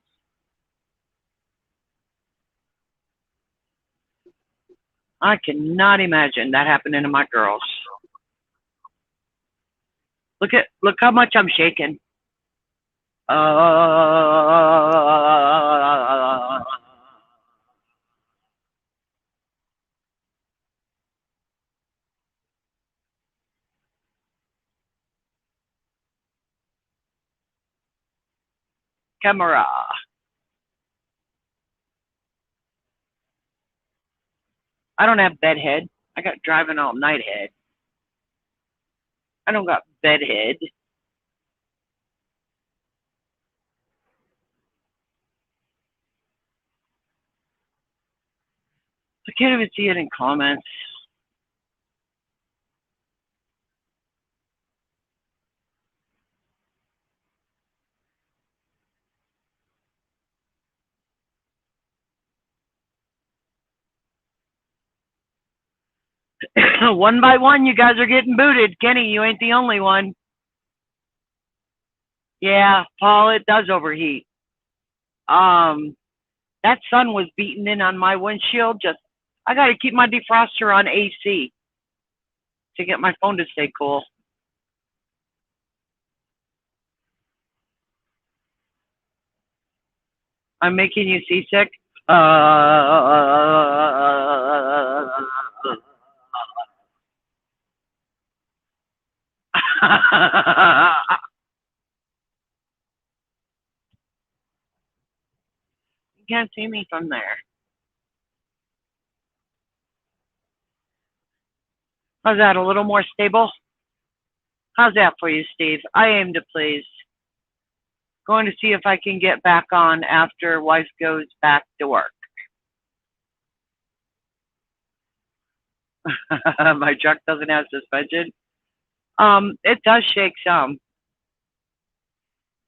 I cannot imagine that happening to my girls. Look how much I'm shaking. Camera. I don't have bedhead. I got driving all night head. I don't got bedhead. I can't even see it in comments. One by one, you guys are getting booted. Kenny, you ain't the only one. Yeah, Paul, it does overheat. That sun was beating in on my windshield. I got to keep my defroster on AC to get my phone to stay cool. I'm making you seasick. You can't see me from there. How's that? A little more stable? How's that for you, Steve? I aim to please. Going to see if I can get back on after wife goes back to work. My truck doesn't have suspension. It does shake some.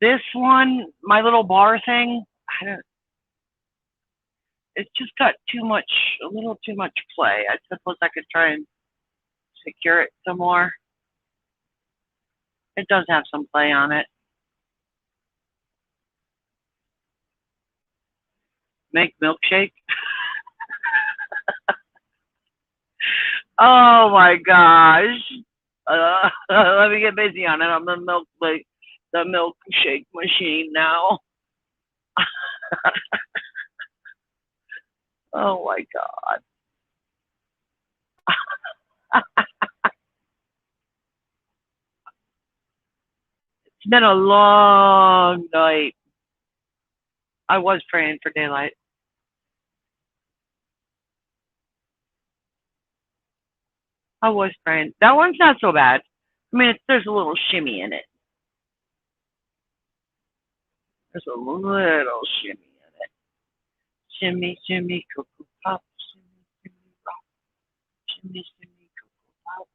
This one, my little bar thing, it's just got a little too much play. I suppose I could try and secure it some more. It does have some play on it. Make milkshake. Oh my gosh. Let me get busy on it. I'm the milkshake machine now. Oh my god. It's been a long night. I was praying for daylight. I was praying. That one's not so bad. I mean, there's a little shimmy in it. There's a little shimmy in it. Shimmy, shimmy, cuckoo pop. Shimmy, shimmy, rock. Shimmy, shimmy, cuckoo pop.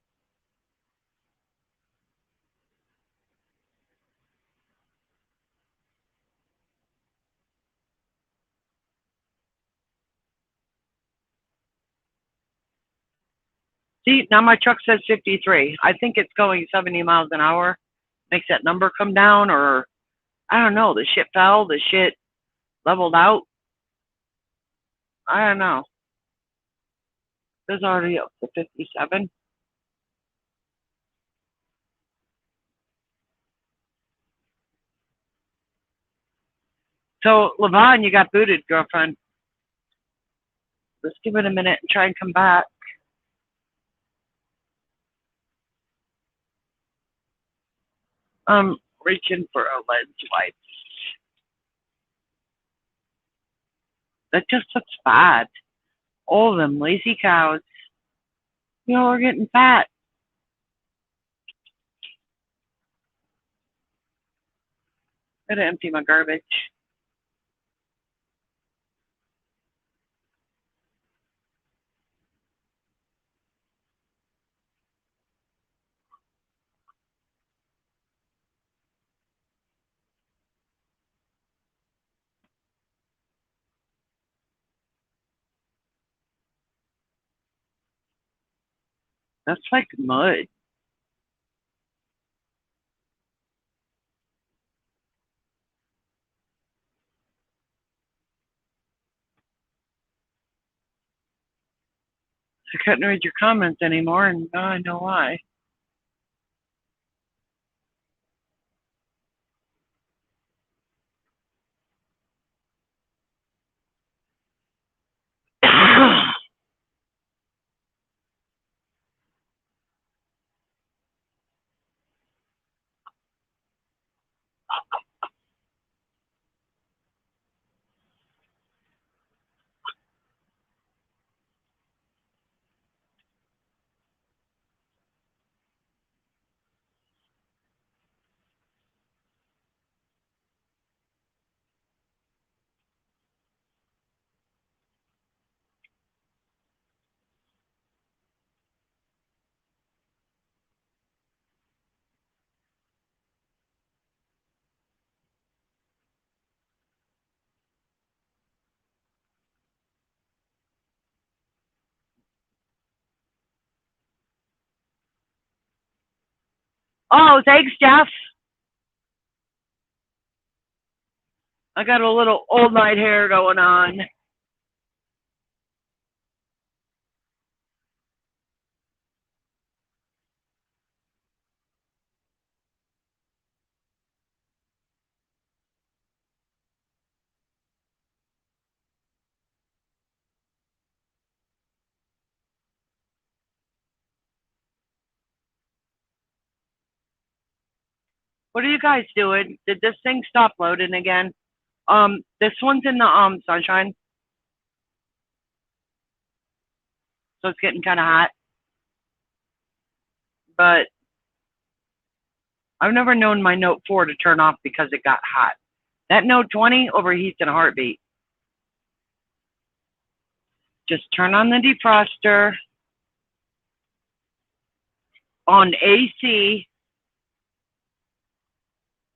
See, now my truck says 53. I think it's going 70 miles an hour. Makes that number come down, or I don't know. The shit fell. The shit leveled out. I don't know. It's already up to 57. So, Levon, you got booted, girlfriend. Let's give it a minute and try and come back. I'm reaching for a lens wipe. That just looks bad. All of them lazy cows. You know, we're getting fat. Gotta empty my garbage. That's like mud. I couldn't read your comments anymore, and now I know why. Oh, thanks, Jeff. I got a little old night hair going on. What are you guys doing? Did this thing stop loading again? This one's in the sunshine, so it's getting kind of hot. But I've never known my Note 4 to turn off because it got hot. That Note 20 overheats in a heartbeat. Just turn on the defroster on AC,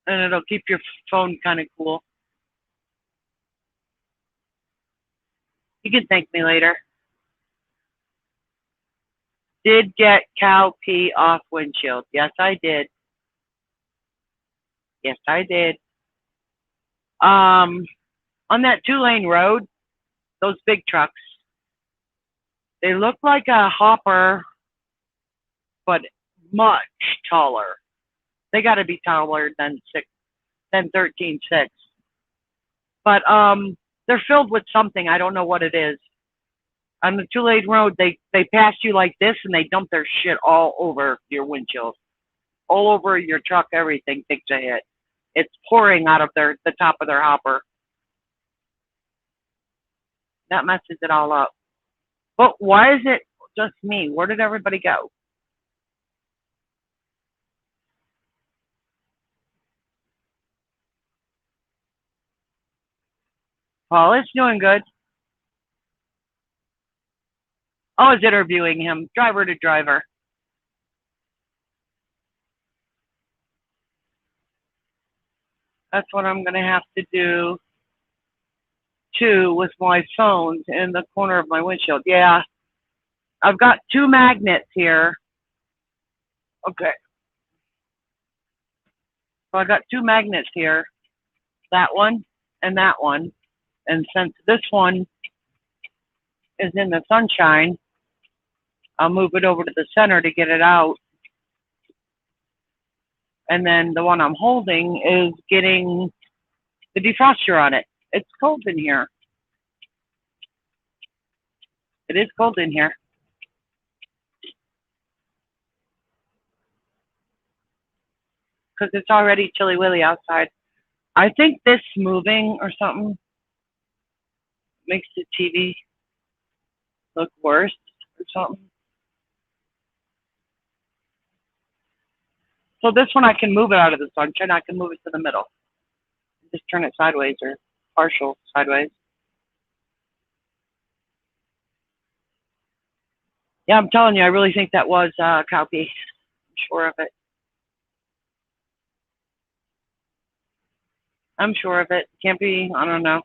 and it'll keep your phone kind of cool. You can thank me later. Did get cow pee off windshield. Yes, I did. Yes, I did. On that 2-lane road, those big trucks, they look like a hopper but much taller. They got to be taller than 13.6. But they're filled with something. I don't know what it is. On the 2-lane road, they pass you like this, and they dump their shit all over your windshield, all over your truck. Everything takes a hit. It's pouring out of the top of their hopper. That messes it all up. But why is it just me? Where did everybody go? Paul is doing good. I was interviewing him, driver to driver. That's what I'm going to have to do, too, with my phones in the corner of my windshield. Yeah, I've got 2 magnets here. Okay. So I got 2 magnets here, that one and that one. And since this one is in the sunshine, I'll move it over to the center to get it out. And then the one I'm holding is getting the defroster on it. It's cold in here. It is cold in here. Because it's already chilly willy outside. I think this moving or something makes the TV look worse or something. So this one, I can move it out of the sunshine. I can move it to the middle. Just turn it sideways or partial sideways. Yeah, I'm telling you, I really think that was cow pee. I'm sure of it. I'm sure of it. Can't be, I don't know.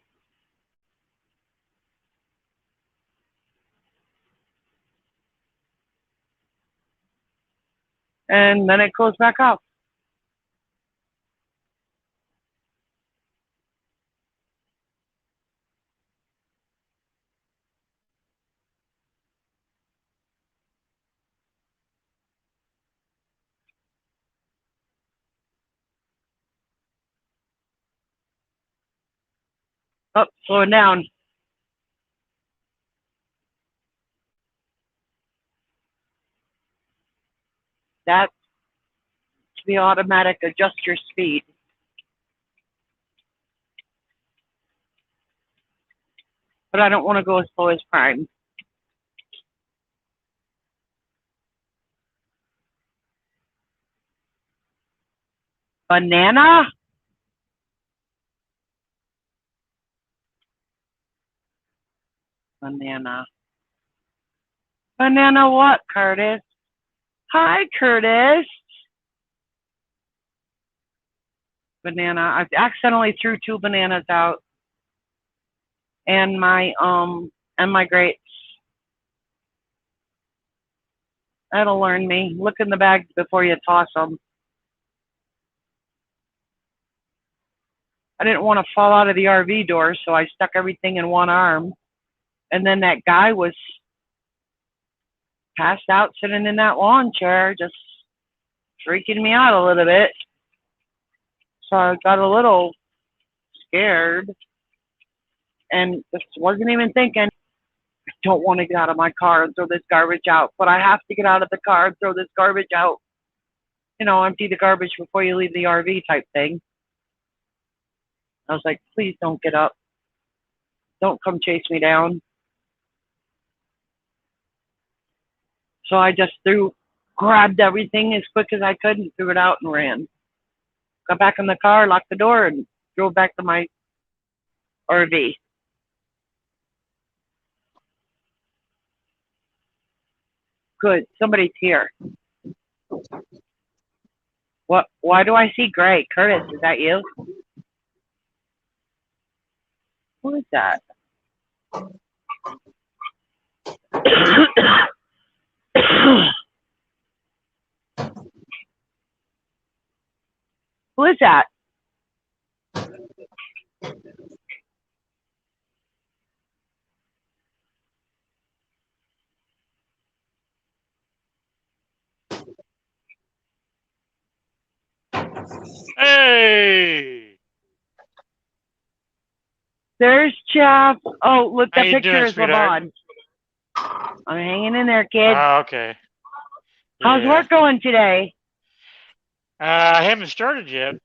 And then it goes back off. Oh, slowing down. That's the automatic adjust your speed. But I don't want to go as slow as Prime. Banana? Banana. Banana what, Curtis? Hi, Curtis. Banana. I accidentally threw 2 bananas out. And my grapes. That'll learn me. Look in the bags before you toss them. I didn't want to fall out of the RV door, so I stuck everything in one arm. And then that guy was passed out sitting in that lawn chair, just freaking me out a little bit. So I got a little scared and just wasn't even thinking, I don't want to get out of my car and throw this garbage out, but I have to get out of the car and throw this garbage out. You know, empty the garbage before you leave the RV type thing. I was like, please don't get up. Don't come chase me down. So I just grabbed everything as quick as I could and threw it out and ran. Got back in the car, locked the door, and drove back to my RV. Good, somebody's here. What? Why do I see gray? Curtis, is that you? Who is that? Who is that? Hey, There's Jeff. Oh, look, how the you picture doing, is sweetheart? Levon. I'm hanging in there, kid. Okay. How's Yeah. work going today? I haven't started yet.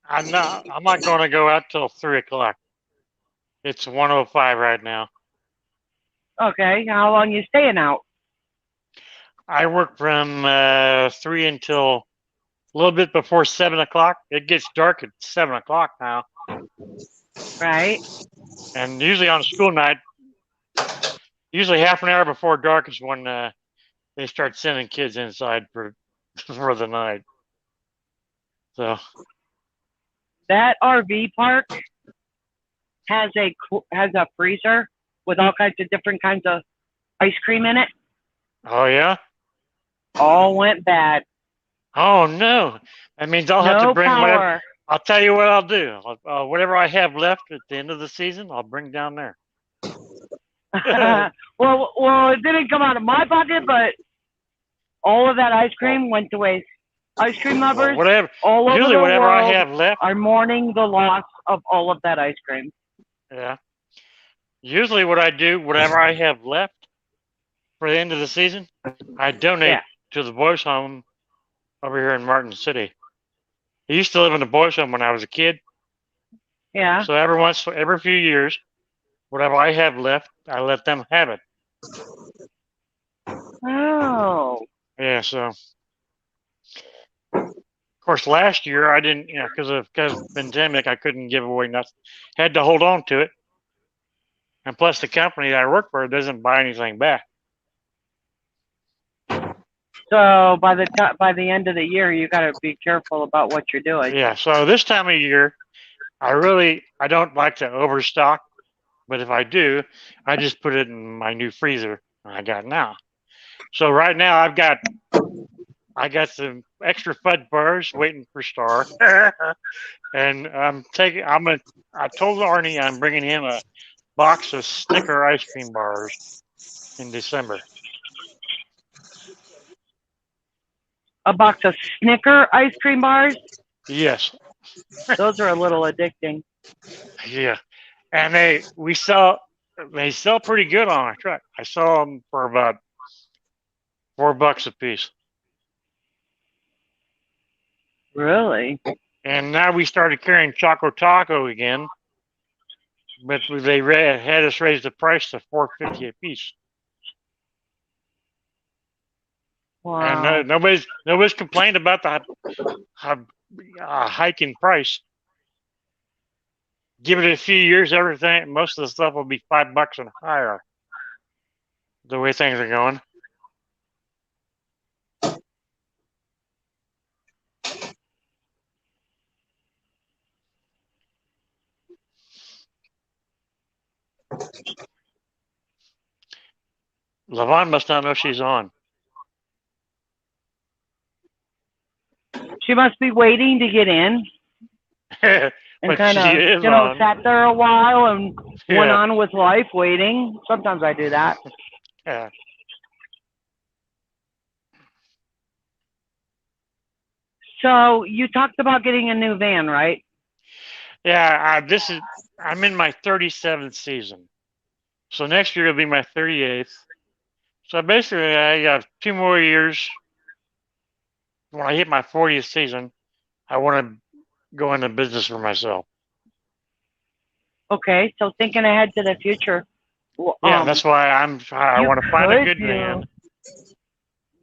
I'm not going to go out till 3 o'clock. It's 1:05 right now. Okay, how long you staying out? I work from 3 until a little bit before 7 o'clock. It gets dark at 7 o'clock now. Right. And usually on a school night, usually half an hour before dark is when they start sending kids inside for for the night. So That RV park has a freezer with all kinds of different kinds of ice cream in it. oh yeah. All went bad. Oh no. That means I'll have to No bring whatever. power. I'll tell you what I'll do. Whatever I have left at the end of the season, I'll bring down there. well, it didn't come out of my pocket, but all of that ice cream went to waste. Ice cream lovers Whatever. all over Usually, the whatever I world have left. are mourning the loss of all of that ice cream. Yeah. Usually, what I do, whatever I have left for the end of the season, I donate to the boys' home over here in Martin City. I used to live in the boys' home when I was a kid. Yeah. So every few years, whatever I have left, I let them have it. Oh. Yeah. So, of course, last year I didn't, because of pandemic, I couldn't give away nothing. Had to hold on to it. And plus, the company that I work for doesn't buy anything back. So by the end of the year, you got to be careful about what you're doing. Yeah. So this time of year, I don't like to overstock, but if I do, I just put it in my new freezer I got now. So right now I got some extra fudge bars waiting for Star, and I told Arnie I'm bringing him a box of Snicker ice cream bars in December. A box of Snicker ice cream bars? Yes. Those are a little addicting. Yeah. And they sell pretty good on our truck. I saw them for about $4 a piece. Really? And now we started carrying Choco Taco again, but they had us raise the price to $4.50 a piece. Wow. And nobody's complained about the hike in price. Give it a few years, most of the stuff will be $5 and higher. The way things are going. Levon must not know she's on. She must be waiting to get in. And kind of, sat there a while and went on with life waiting. Sometimes I do that. Yeah. So you talked about getting a new van, right? Yeah, I'm in my 37th season. So next year will be my 38th. So basically I got 2 more years. When I hit my 40th season, I want to go into business for myself. Okay, so thinking ahead to the future. Yeah, that's why I want to find a good van.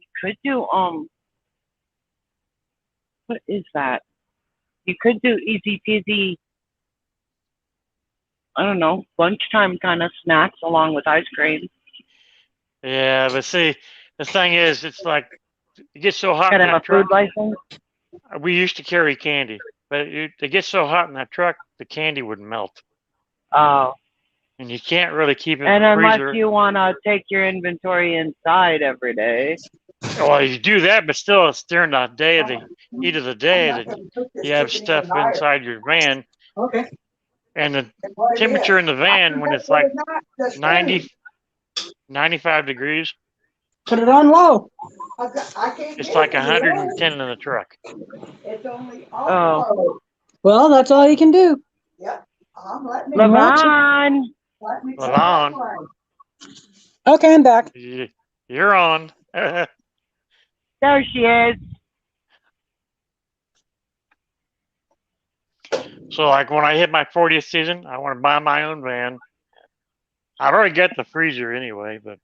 You could do what is that? You could do easy peasy, I don't know, lunchtime kind of snacks along with ice cream. Yeah, but see, the thing is, it's like it gets so hot in Gotta have that a food truck. license. We used to carry candy, but it gets so hot in that truck, the candy would melt. Oh. And you can't really keep it And in the unless freezer. you want to take your inventory inside every day. Well, you do that, but still, it's during the day of the heat of the day that you have stuff inside your van. Okay. And the temperature in the van, when it's like 90, 95 degrees, Put it on low. I can't It's get like it. 110 in the truck. It's only Oh. on low. Well, that's all you can do. Yep. Let me. Levon. Let me try Levon. that one. Okay, I'm back. You're on. There she is. So, like, when I hit my 40th season, I want to buy my own van. I've already got the freezer anyway, but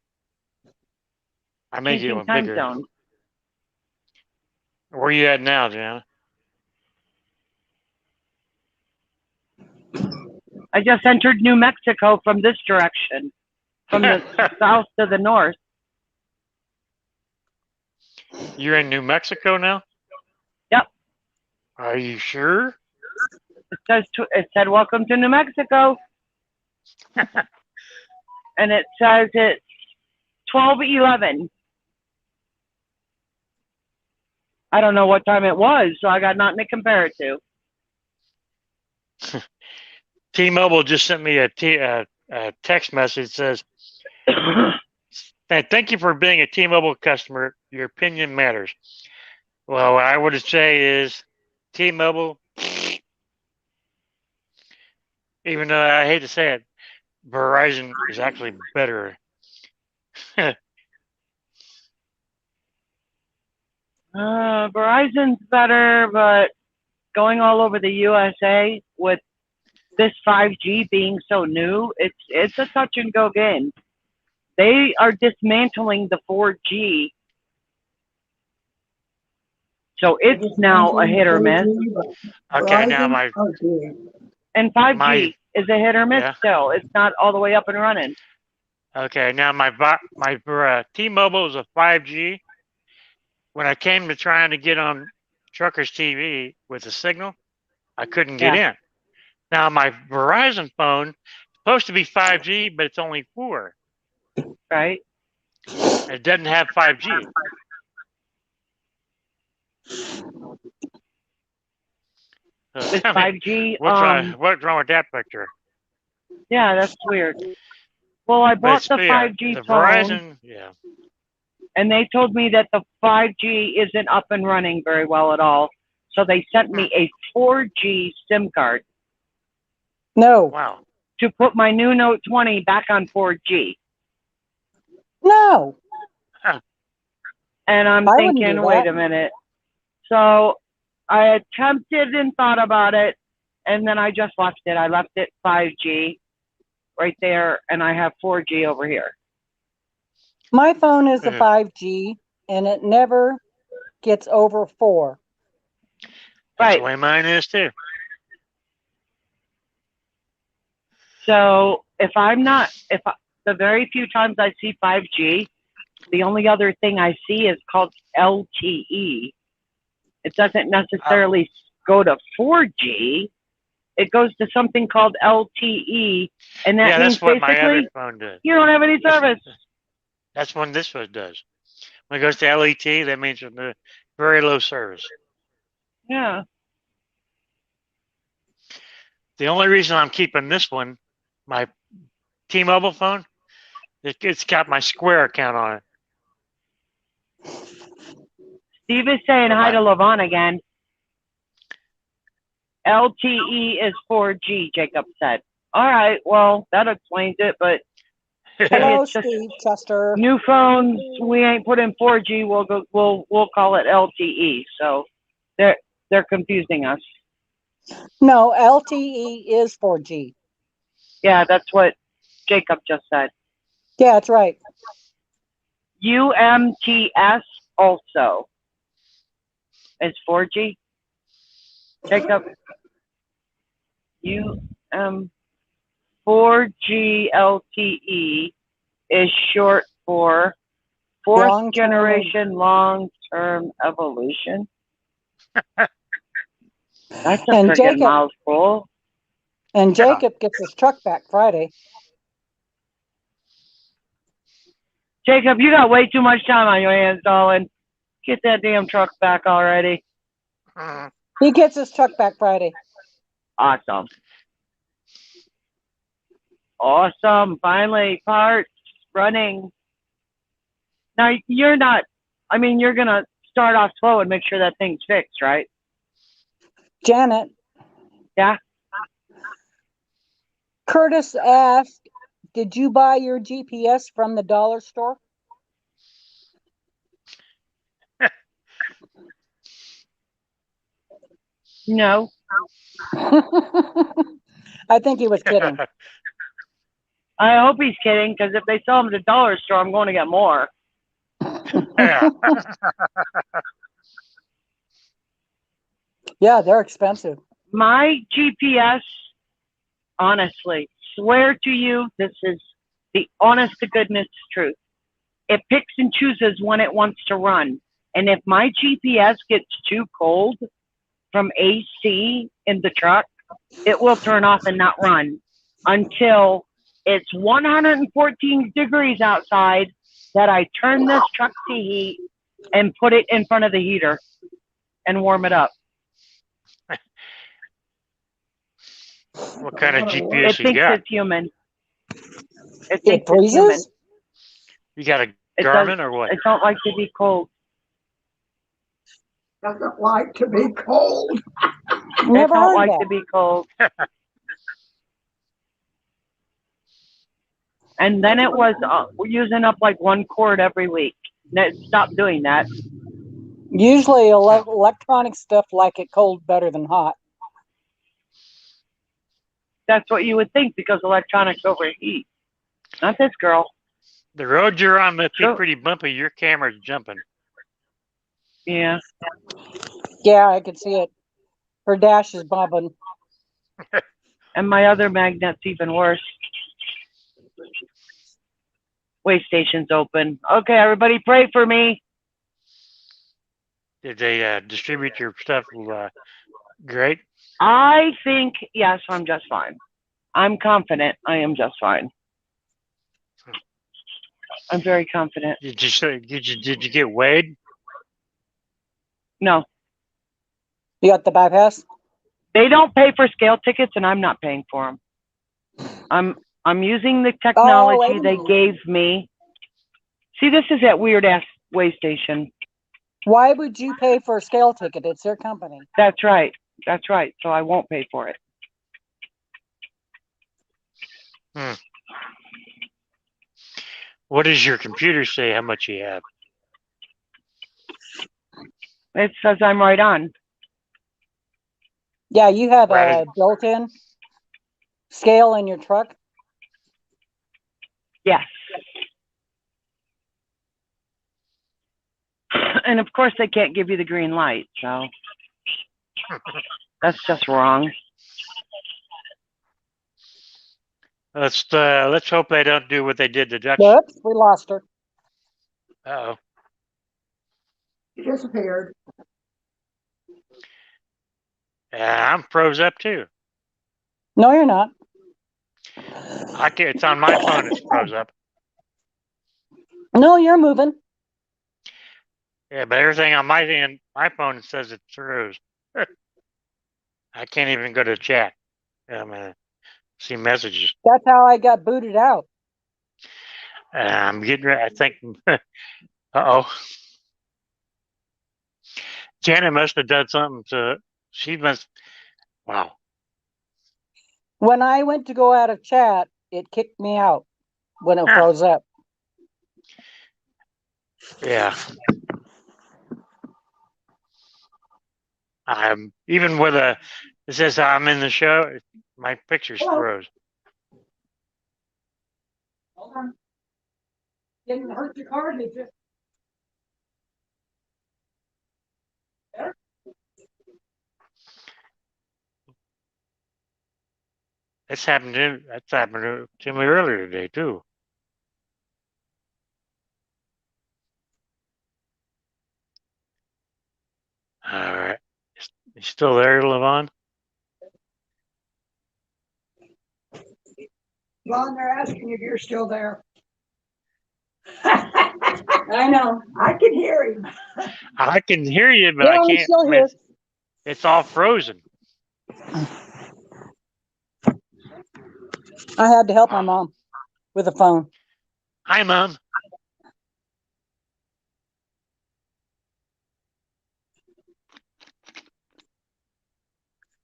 I may get Changing one time bigger. zone. Where you at now, Jana? I just entered New Mexico from this direction, from the south to the north. You're in New Mexico now? Yep. Are you sure? It said welcome to New Mexico. And it says it's 12:11. I don't know what time it was, so I got nothing to compare it to. T-Mobile just sent me a text message that says, thank you for being a T-Mobile customer. Your opinion matters. Well, what I would say is T-Mobile, even though I hate to say it, Verizon is actually better. Verizon's better, but going all over the USA with this 5G being so new, it's a touch and go game. They are dismantling the 4G, so it's now a hit or miss. Okay, now my And 5G is a hit or miss still. It's not all the way up and running. Okay, now my T-Mobile is a 5G. When I came to trying to get on Truckers TV with a signal, I couldn't get in. Now my Verizon phone is supposed to be 5G, but it's only 4. Right. It doesn't have 5G. It's 5G. What's wrong with that picture? Yeah, that's weird. Well, I bought the 5G the phone. Verizon, And they told me that the 5G isn't up and running very well at all. So they sent me a 4G SIM card. No. Wow. To put my new Note 20 back on 4G. No. And I'm thinking, wait a minute. So I attempted and thought about it, and then I just left it. I left it 5G right there, and I have 4G over here. My phone is a 5G, and it never gets over 4. That's the way mine is too. So the very few times I see 5G, the only other thing I see is called LTE. It doesn't necessarily go to 4G. It goes to something called LTE, and that means that's what my other basically phone does. you don't have any service. That's when this one does. When it goes to LET, that means very low service. Yeah. The only reason I'm keeping this one, my T-Mobile phone, it's got my Square account on it. Steve is saying hi to Levon again. LTE is 4G, Jacob said. All right, well, that explains it, but Hello, it's just Steve Chester. new phones, we ain't put in 4G, we'll call it LTE. So they're confusing us. No, LTE is 4G. Yeah, that's what Jacob just said. Yeah, that's right. UMTS also is 4G. Jacob, 4G LTE is short for fourth generation long-term evolution. That's a freaking mouthful. And Jacob gets his truck back Friday. Jacob, you got way too much time on your hands, darling. Get that damn truck back already. He gets his truck back Friday. Awesome. Awesome. Finally, parts running. Now you're not. I mean, you're gonna start off slow and make sure that thing's fixed, right? Janet, Yeah. Curtis asked, did you buy your GPS from the dollar store? No. I think he was kidding. I hope he's kidding, because if they sell them at the dollar store, I'm going to get more. Yeah, they're expensive. My GPS, honestly, swear to you, this is the honest to goodness truth. It picks and chooses when it wants to run. And if my GPS gets too cold from AC in the truck, it will turn off and not run until it's 114 degrees outside that I turn this truck to heat and put it in front of the heater and warm it up. What kind of It GPS you thinks got? it's human. It It thinks it's human. freezes? You got a It Garmin does, or what? it don't like to be cold. Doesn't like to be cold. It Never don't heard like that. to be cold. And then it was we're using up like 1 quart every week. Stop doing that. Usually electronic stuff like it cold better than hot. That's what you would think, because electronics overheat. Not this girl. The road you're on must be So- pretty bumpy. Your camera's jumping. Yeah. Yeah, I could see it. Her dash is bobbing. And my other magnet's even worse. Way station's open. Okay, everybody pray for me. Did they distribute your stuff great? I think, yes, I'm just fine. I'm confident I am just fine. I'm very confident. Did you get weighed? No, You got the bypass? they don't pay for scale tickets, and I'm not paying for them. I'm using the technology they gave me. See, this is that weird ass way station. Why would you pay for a scale ticket? It's their company. That's right. That's right. So I won't pay for it. What does your computer say how much you have? It says I'm right on. Yeah, you have Right. a built-in scale in your truck. Yes. And of course they can't give you the green light, so that's just wrong. Let's hope they don't do what they did to Dutch. Oops, we lost her. Uh-oh. He disappeared. Yeah, I'm froze up too. No, you're not. I can It's on my phone. It's froze up. No, you're moving. Yeah, but everything on my phone says it froze. I can't even go to chat. See messages. That's how I got booted out. I'm getting ready. I think. Uh-oh. Janet must have done something to. She must. Wow. When I went to go out of chat, it kicked me out when it froze up. Yeah. Even with it says I'm in the show. My picture's froze. Hold on. Didn't hurt the car, did you? There? That's happened to me earlier today too. All right. You still there, Levon? Ron, they're asking if you're still there. I know. I can hear him. I can hear you, but Yeah, I I'm can't. still here. It's all frozen. I had to help my mom with the phone. Hi, Mom.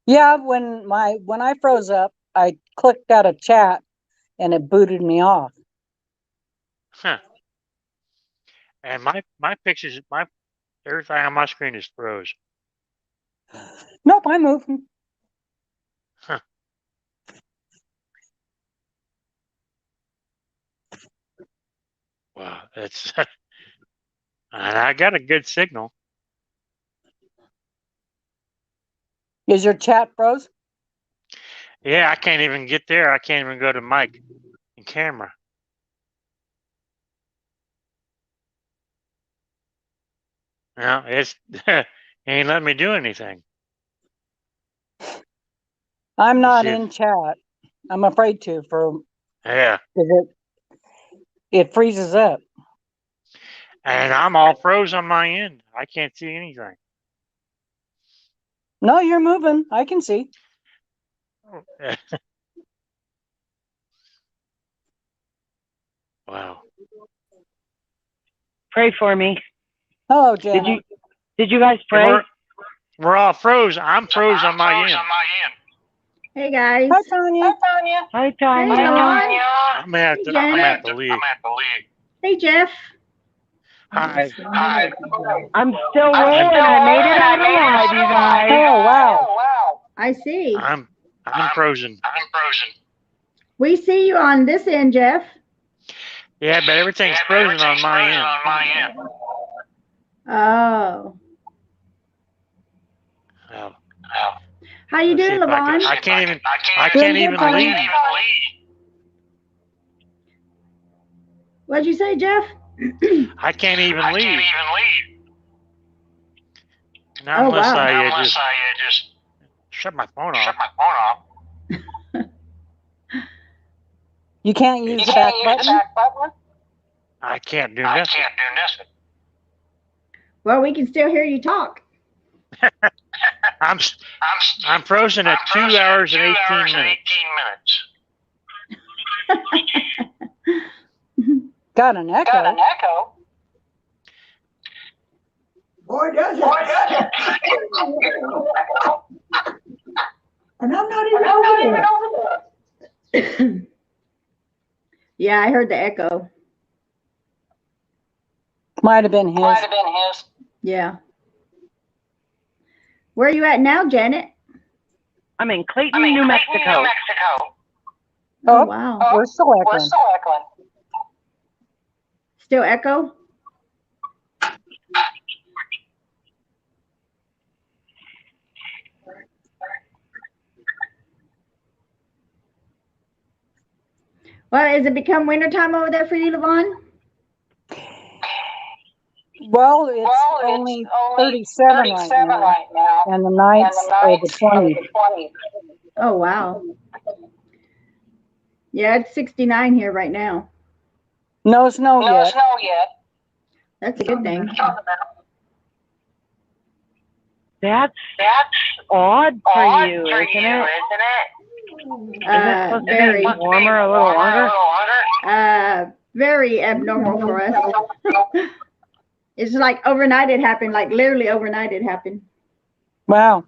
Yeah, when I froze up, I clicked out of chat and it booted me off. Huh. And my pictures, everything on my screen is froze. Nope, I'm moving. Huh. Wow, that's and I got a good signal. Is your chat froze? Yeah, I can't even get there. I can't even go to mic and camera. No, it's ain't letting me do anything. I'm not see if- in chat. I'm afraid to Yeah, it freezes up. and I'm all froze on my end. I can't see anything. No, you're moving. I can see. Wow. Pray for me. Hello, Janet. Did you guys pray? We're all froze. I'm froze on my end. Hey guys. Hi, Tanya. Hi, Tanya. Hey, Lon. I'm at the league. Hey, Jeff. Hi. I'm still rolling. I made it out alive, you guys. Oh, wow. I see. I'm frozen. We see you on this end, Jeff. Yeah, but everything's frozen on my end. Oh. Oh. How you doing, Levon? I can't even leave. What'd you say, Jeff? I can't even leave. Not Oh, unless wow. I just shut my phone off. You can't use the back button? I can't do nothing. Well, we can still hear you talk. I'm frozen at 2 hours and 18 minutes. Got an echo. Boy, does it. And I'm not even over there. Yeah, I heard the echo. Might have been his. Yeah. Where are you at now, Janet? I'm in Clayton, New Mexico. Oh, wow. We're still echoing. Still echo? Well, has it become wintertime over there for you, Levon? Well, it's only 37 right now. And the nights are the 20. Oh, wow. Yeah, it's 69 here right now. No snow yet. That's a good thing. That's odd for you, isn't it? Isn't it supposed to Very be warmer a little longer? Very abnormal for us. It's like overnight it happened, like literally overnight it happened. Wow.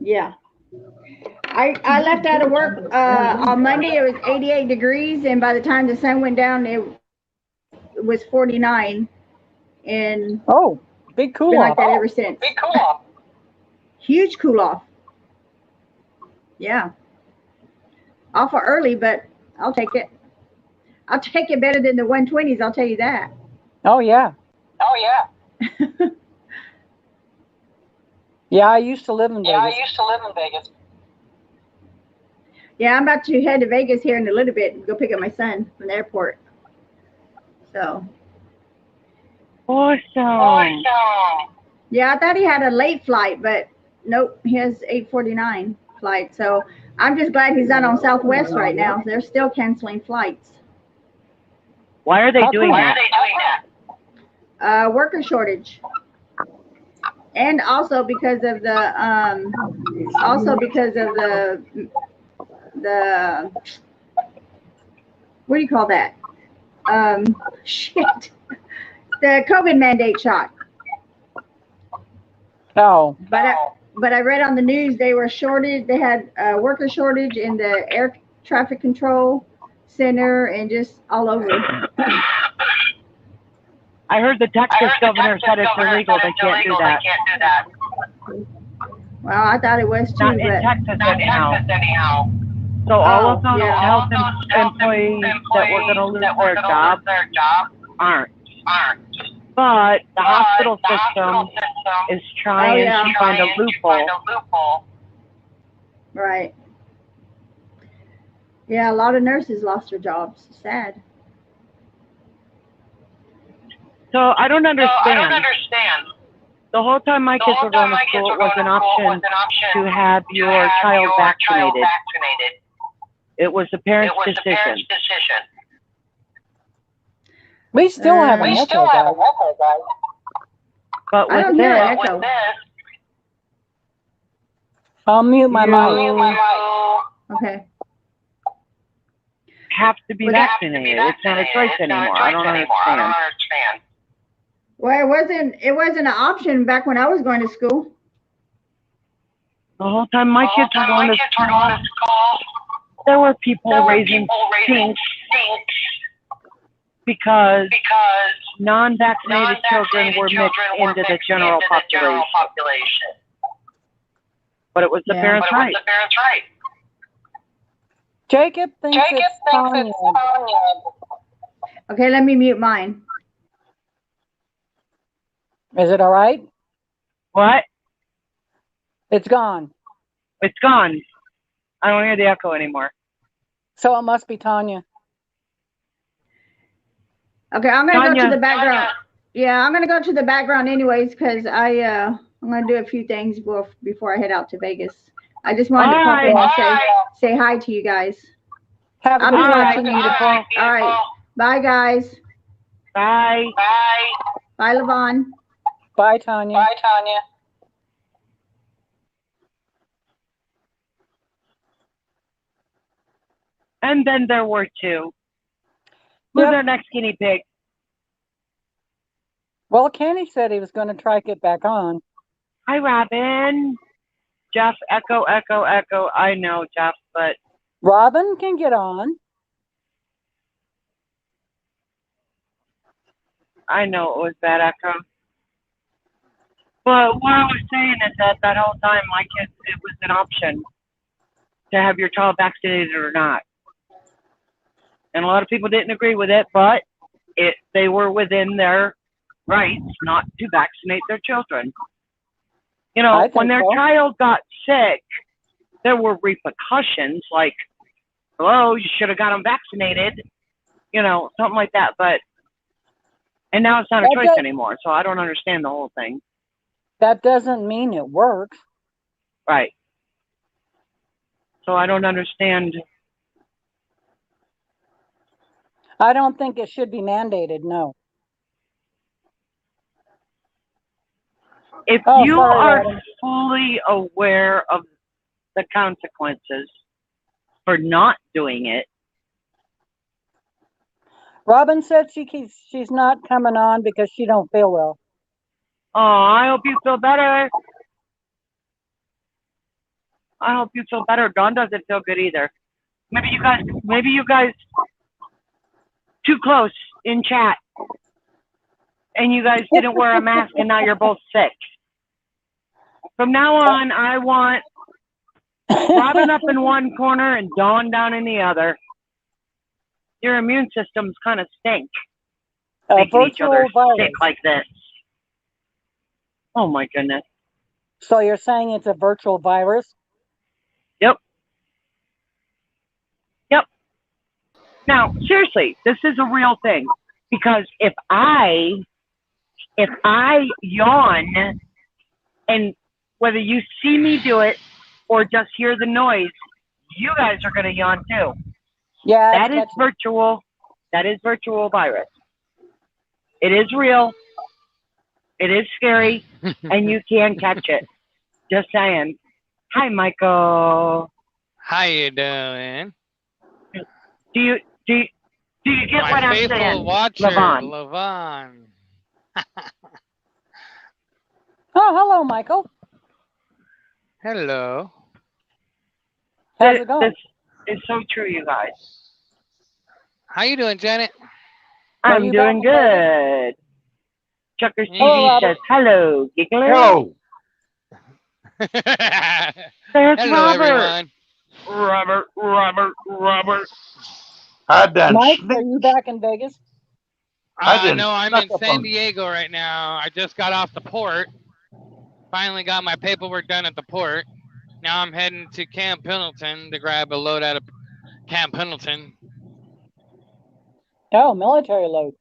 Yeah. I left out of work on Monday. It was 88 degrees, and by the time the sun went down, it was 49. And oh, big cool been off. like that ever since. Big cool off. Huge cool off. Yeah. Awful early, but I'll take it. I'll take it better than the 120s. I'll tell you that. Oh, yeah. Oh yeah. Yeah, I used to live in Vegas. Yeah, I used to live in Vegas. Yeah, I'm about to head to Vegas here in a little bit and go pick up my son from the airport. So. Awesome. Yeah, I thought he had a late flight, but nope, he has 8:49 flight. So I'm just glad he's not on Southwest right now. They're still canceling flights. Why are they doing that? Worker shortage. And also because of the what do you call that? Shit. The COVID mandate shot. Oh. but I read on the news they were shorted. They had a worker shortage in the air traffic control center and just all over. I heard the Texas governor said it's illegal. They can't do that. Well, I thought it was too, Not in but Texas anyhow. So all of those health employees that were going to lose their job aren't. But the hospital system is trying to find a loophole. Right. Yeah, a lot of nurses lost their jobs. Sad. So I don't understand. The whole time my kids were going to school, it was an option to have your child vaccinated. It was the parents' decision. We still have an echo, guys. But I with don't hear an this, echo. I'll mute my mic. Okay. have to be vaccinated. It's not a choice anymore. I don't understand. Well, it wasn't an option back when I was going to school. The whole time my kids were going to school, there were people raising stinks because non-vaccinated children were mixed into the general population. But it was the parents' right. Jacob thinks it's Tanya. Okay, let me mute mine. Is it all right? What? It's gone. It's gone. I don't hear the echo anymore. So it must be Tanya. Okay, I'm gonna go Tanya. to the background. Yeah, I'm gonna go to the background anyways because I'm gonna do a few things before I head out to Vegas. I just wanted to pop in and say hi to you guys. Have a I'll good be night. watching you. All right, bye guys. Bye. Bye, Levon. Bye, Tanya. Bye, Tanya. And then there were two. Who's Yep. our next guinea pig? Well, Kenny said he was going to try to get back on. Hi, Robin. Jeff, echo, echo, echo. I know, Jeff, but Robin can get on. I know it was that echo. But what I was saying is that whole time, my kids, it was an option to have your child vaccinated or not. And a lot of people didn't agree with it, but they were within their rights not to vaccinate their children. You know, when their child got sick, there were repercussions like, hello, you should have got them vaccinated, you know, something like that. But, and now it's not a choice anymore. So I don't understand the whole thing. That doesn't mean it works. Right. So I don't understand. I don't think it should be mandated, no. If Oh, you sorry, are Robin. fully aware of the consequences for not doing it, Robin said she's not coming on because she don't feel well. oh, I hope you feel better. I hope you feel better. Dawn doesn't feel good either. Maybe you guys too close in chat and you guys didn't wear a mask and now you're both sick. From now on, I want Robin up in one corner and Dawn down in the other. Your immune systems kind of stink. Making each other sick like this. Oh my goodness. So you're saying it's a virtual virus? Yep. Yep. Now, seriously, this is a real thing. Because if I yawn, and whether you see me do it or just hear the noise, you guys are going to yawn too. Yeah. That is virtual. That is virtual virus. It is real. It is scary, and you can catch it. Just saying. Hi, Michael. How you doing? Do you get My what I'm faithful saying, watcher, Levon? Levon. Oh, hello, Michael. Hello. How's it going? This is so true, you guys. How you doing, Janet? Are I'm you doing back in good. Chuckers Hello, TV Robert. says hello, giggler. Hello. There's Hello, Robert. everyone. Robert. I done Mike, are sneak. you back in Vegas? I done No, I'm snuck in up San on you. Diego right now. I just got off the port. Finally got my paperwork done at the port. Now I'm heading to Camp Pendleton to grab a load out of Camp Pendleton. Oh, military load.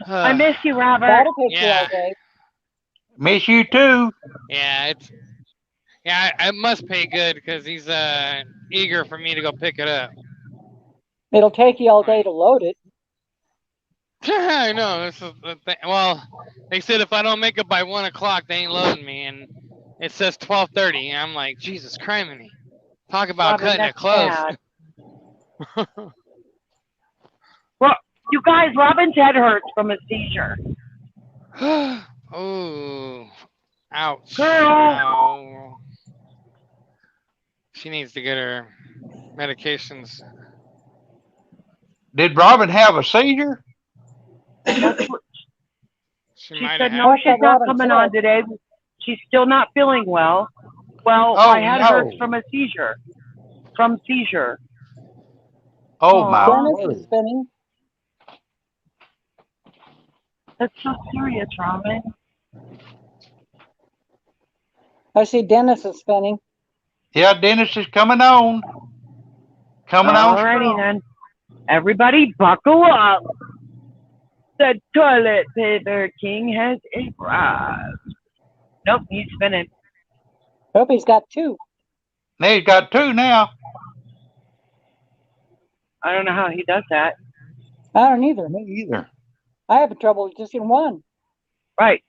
I miss you, Robert. That'll take you Yeah. all day. Miss you too. Yeah, it must pay good because he's eager for me to go pick it up. It'll take you all day to load it. I know. This is the thing. Well, they said if I don't make it by 1 o'clock, they ain't loading me, and it says 12:30. I'm like, Jesus criminy. Talk about Robert, cutting it that's close. sad. Well, you guys, Robin's head hurts from a seizure. Oh, ouch. Girl. Ow. She needs to get her medications. Did Robin have a seizure? She She might said have no, had she's not coming on today. She's still not feeling well. Well, Oh, my head no. hurts from a seizure. From seizure. Oh my Dennis word. is spinning. That's so serious, Robin. I see Dennis is spinning. Yeah, Dennis is coming on. Coming on Alrighty strong. then. Everybody buckle up. The toilet paper king has arrived. Nope, he's spinning. Hope he's got two. Now he's got two now. I don't know how he does that. I don't either. Me either. I have trouble just in one. Right.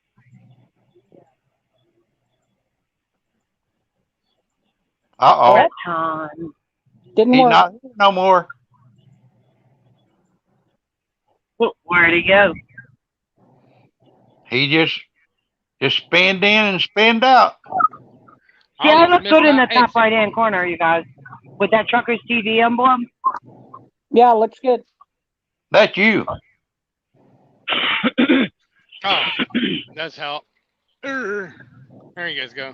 Uh-oh. That time. Didn't He's work. not here no more. Where'd he go? He just spinned in and spinned out. Yeah, I Almost look missed good in my the top exit. right hand corner, you guys. With that Truckers TV emblem. Yeah, looks good. That's you. Oh, does help. There you guys go.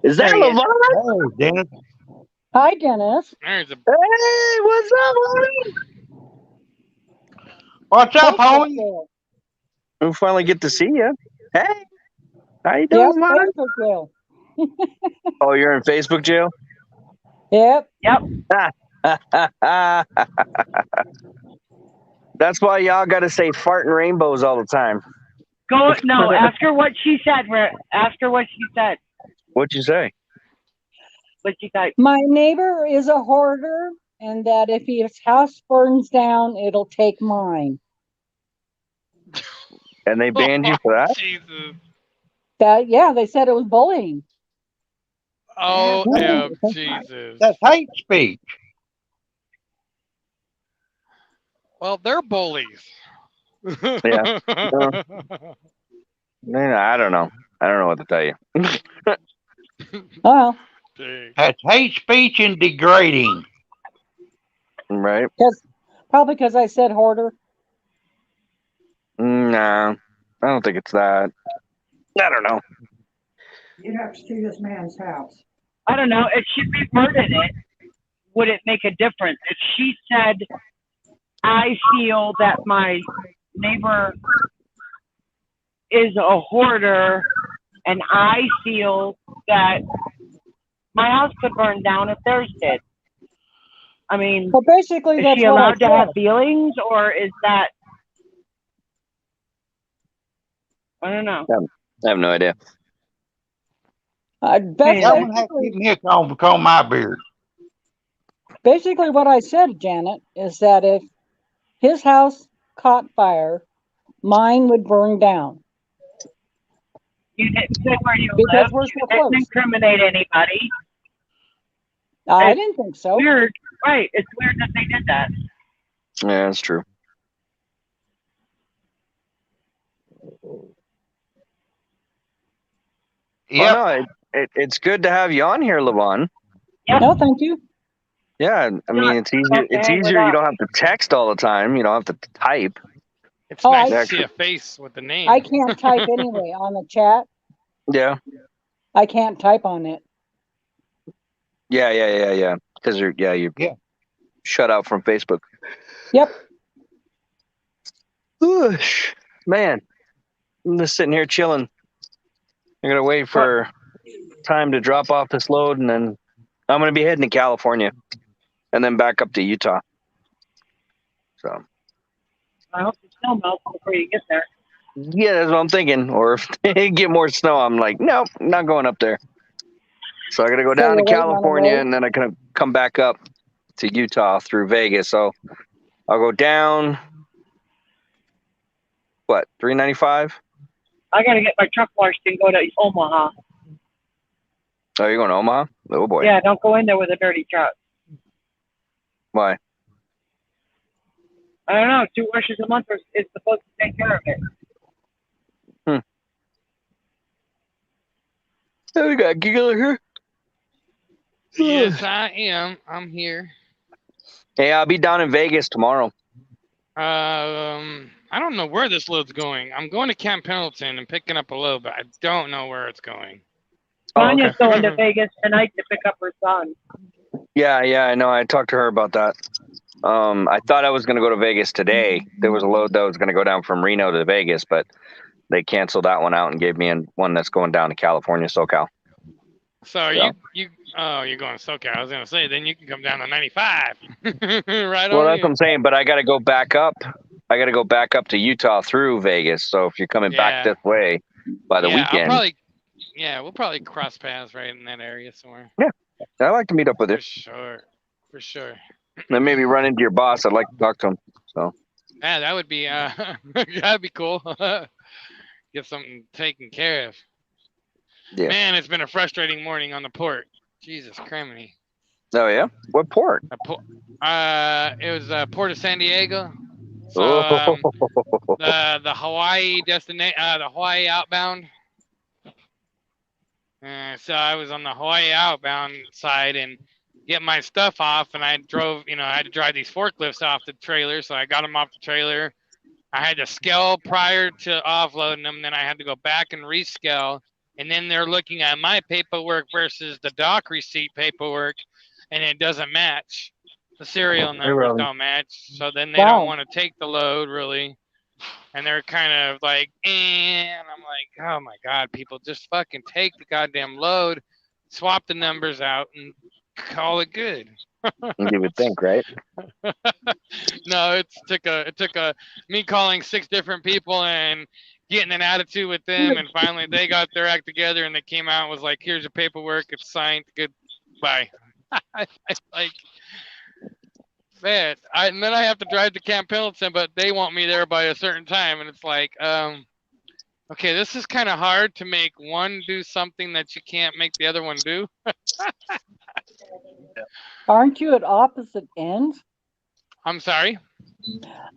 Is that There he is. Lavon? Hey, Dennis. Hi, Dennis. There's a Hey, what's up, homie? What's up, Facebook homie? jail. We finally get to see you. Hey, how you Yep, doing, man? Facebook jail. Oh, you're in Facebook jail? Yep. That's why y'all got to say farting rainbows all the time. Go. No, ask her what she said. Ask her what she said. What'd you say? What she said. My neighbor is a hoarder, and that if his house burns down, it'll take mine. And they banned you for that? Jesus. Yeah, they said it was bullying. Oh, Jesus. That's hate speech. Well, they're bullies. Yeah. I don't know. I don't know what to tell you. Oh, Dang. That's hate speech and degrading. Right? probably because I said hoarder. Nah, I don't think it's that. I don't know. You'd have to see this man's house. I don't know. If she reverted it, would it make a difference? If she said, I feel that my neighbor is a hoarder and I feel that my house could burn down if theirs did. I mean, Well, basically, is that's she what I allowed to said. have feelings or is that, I don't know. I have no idea. I'm gonna have to keep me a comb my beard. Basically, what I said, Janet, is that if his house caught fire, mine would burn down. You didn't say where you Because lived. we're You so didn't close. incriminate anybody. I It's didn't think so. Weird. Right. It's weird that they did that. Yeah, that's true. Yep. Oh, it's good to have you on here, Levon. No, thank you. Yeah, I mean it's easier. It's easier. You don't have to text all the time. You don't have to type. It's Oh, nice I- to see a face with the name. I can't type anyway on the chat. Yeah. I can't type on it. Yeah. Because you're shut out from Facebook. Yep. Whoosh. Man, I'm just sitting here chilling. I'm gonna wait for time to drop off this load, and then I'm gonna be heading to California, and then back up to Utah. So. I hope the snow melts before you get there. Yeah, that's what I'm thinking. Or if they get more snow, I'm like, nope, not going up there. So I got to go down to you're waiting on a California, load? and then I can come back up to Utah through Vegas. So I'll go down. What, 395? I gotta get my truck washed and go to Omaha. Oh, you're going to Omaha? Oh boy. Yeah, don't go in there with a dirty truck. Why? I don't know. 2 washes a month is supposed to take care of it. Oh, we got Giggler here. Yes, I am. I'm here. Hey, I'll be down in Vegas tomorrow. I don't know where this load's going. I'm going to Camp Pendleton and picking up a load, but I don't know where it's going. Tanya's going to Vegas tonight to pick up her son. Yeah, I know. I talked to her about that. I thought I was going to go to Vegas today. There was a load that was going to go down from Reno to Vegas, but they canceled that one out and gave me one that's going down to California, SoCal. So are you're going to SoCal. I was going to say, then you can come down to 95. Right Well, on. that's what I'm saying, but I got to go back up. I got to go back up to Utah through Vegas. So if you're coming back this way by the weekend. We'll probably cross paths right in that area somewhere. Yeah, I like to meet up with her. For sure. Then maybe run into your boss. I'd like to talk to him. So. Yeah, that would be that'd be cool. Get something taken care of. Yeah. Man, it's been a frustrating morning on the port. Jesus criminy. Oh yeah? What port? It was Port of San Diego. So the Hawaii destination, the Hawaii outbound. So I was on the Hawaii outbound side and get my stuff off, and I drove. I had to drive these forklifts off the trailer, so I got them off the trailer. I had to scale prior to offloading them, then I had to go back and rescale. And then they're looking at my paperwork versus the dock receipt paperwork, and it doesn't match. The serial numbers don't match. So then they don't want to take the load, really. And they're kind of like, and I'm like, oh my God, people, just fucking take the goddamn load, swap the numbers out, and call it good. You would think, right? No, it took me calling 6 different people and getting an attitude with them, and finally they got their act together and they came out and was like, here's your paperwork, it's signed, goodbye. Like, man, and then I have to drive to Camp Pendleton, but they want me there by a certain time, and it's like, okay, this is kind of hard to make one do something that you can't make the other one do. Aren't you at opposite ends? I'm sorry?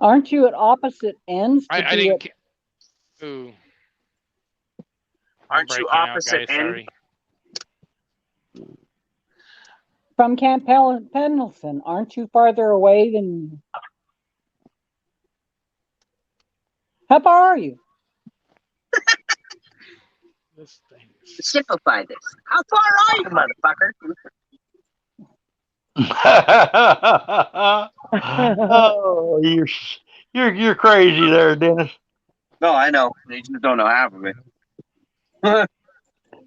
Aren't you at opposite ends? I didn't. Ooh. Aren't you opposite end? From Camp Pendleton, aren't you farther away than? How far are you? Simplify this. How far are you, motherfucker? Oh, you're crazy there, Dennis. No, I know. They just don't know half of it.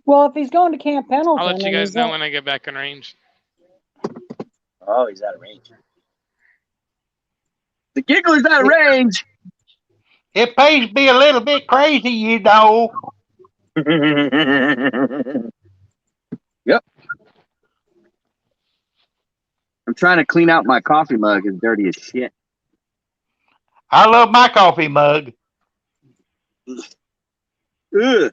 Well, if he's going to Camp Pendleton, I'll let you and guys he's know not- when I get back in range. Oh, he's out of range. The giggler's out of range. It pays to be a little bit crazy, you know. Yep. I'm trying to clean out my coffee mug. It's dirty as shit. I love my coffee mug. Ugh.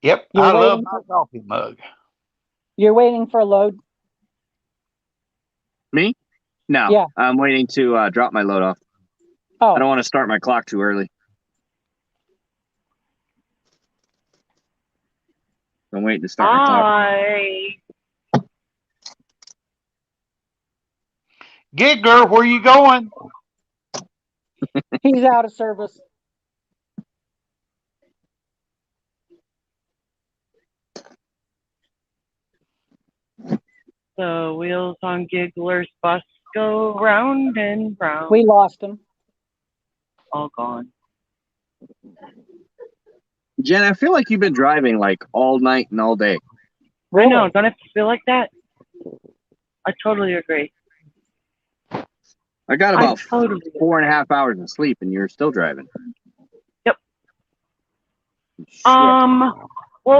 Yep, You're I love waiting my coffee mug. You're waiting for a load. Me? No. Yeah. I'm waiting to drop my load off. Oh. I don't want to start my clock too early. I'm waiting to start my talk. Bye. Giggler, where you going? He's out of service. The wheels on Giggler's bus go round and round. We lost him. All gone. Jen, I feel like you've been driving like all night and all day. I know, don't it feel like that? I totally agree. I got about totally 4.5 hours of sleep, and you're still driving. Yep. Shit. Well,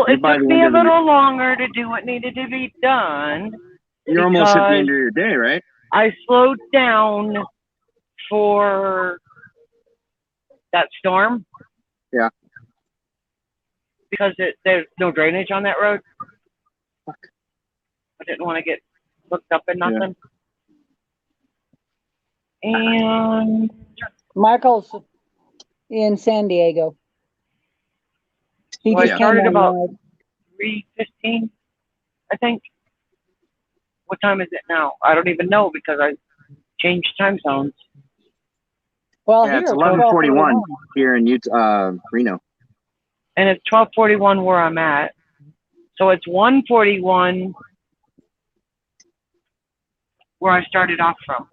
You're it by took the me end a of the- little longer to do what needed to be done. You're almost at the end because of your day, right? I slowed down for that storm. Yeah. Because there's no drainage on that road. I didn't want to get hooked up in nothing. And Michael's in San Diego. He I just came started on about ride. 3:15, I think. What time is it now? I don't even know because I changed time zones. Well, Yeah, here it's it's 11:41 here in Utah, Reno. And it's 12:41 where I'm at. So it's 1:41 where I started off from.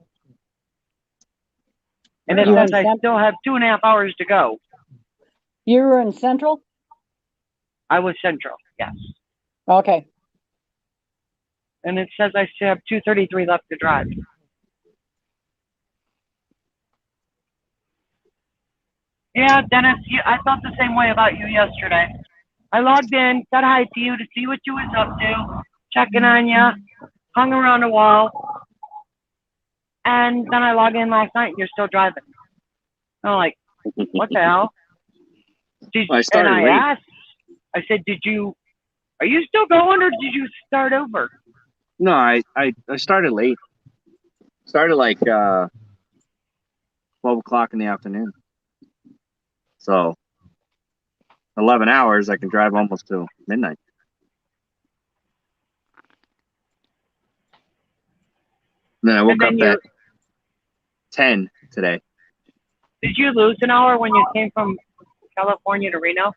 And it You says in I Cent- still have 2.5 hours to go. You were in Central? I was Central, yes. Okay. And it says I still have 2:33 left to drive. Yeah, Dennis, I felt the same way about you yesterday. I logged in, said hi to you to see what you was up to, checking on you, hung around a wall, and then I log in last night and you're still driving. I'm like, what the hell? I started and I late. asked, I said, are you still going or did you start over? No, I started late. Started like 12 o'clock in the afternoon. So 11 hours, I can drive almost till midnight. And then I woke up at 10 today. Did you lose an hour when you came from California to Reno?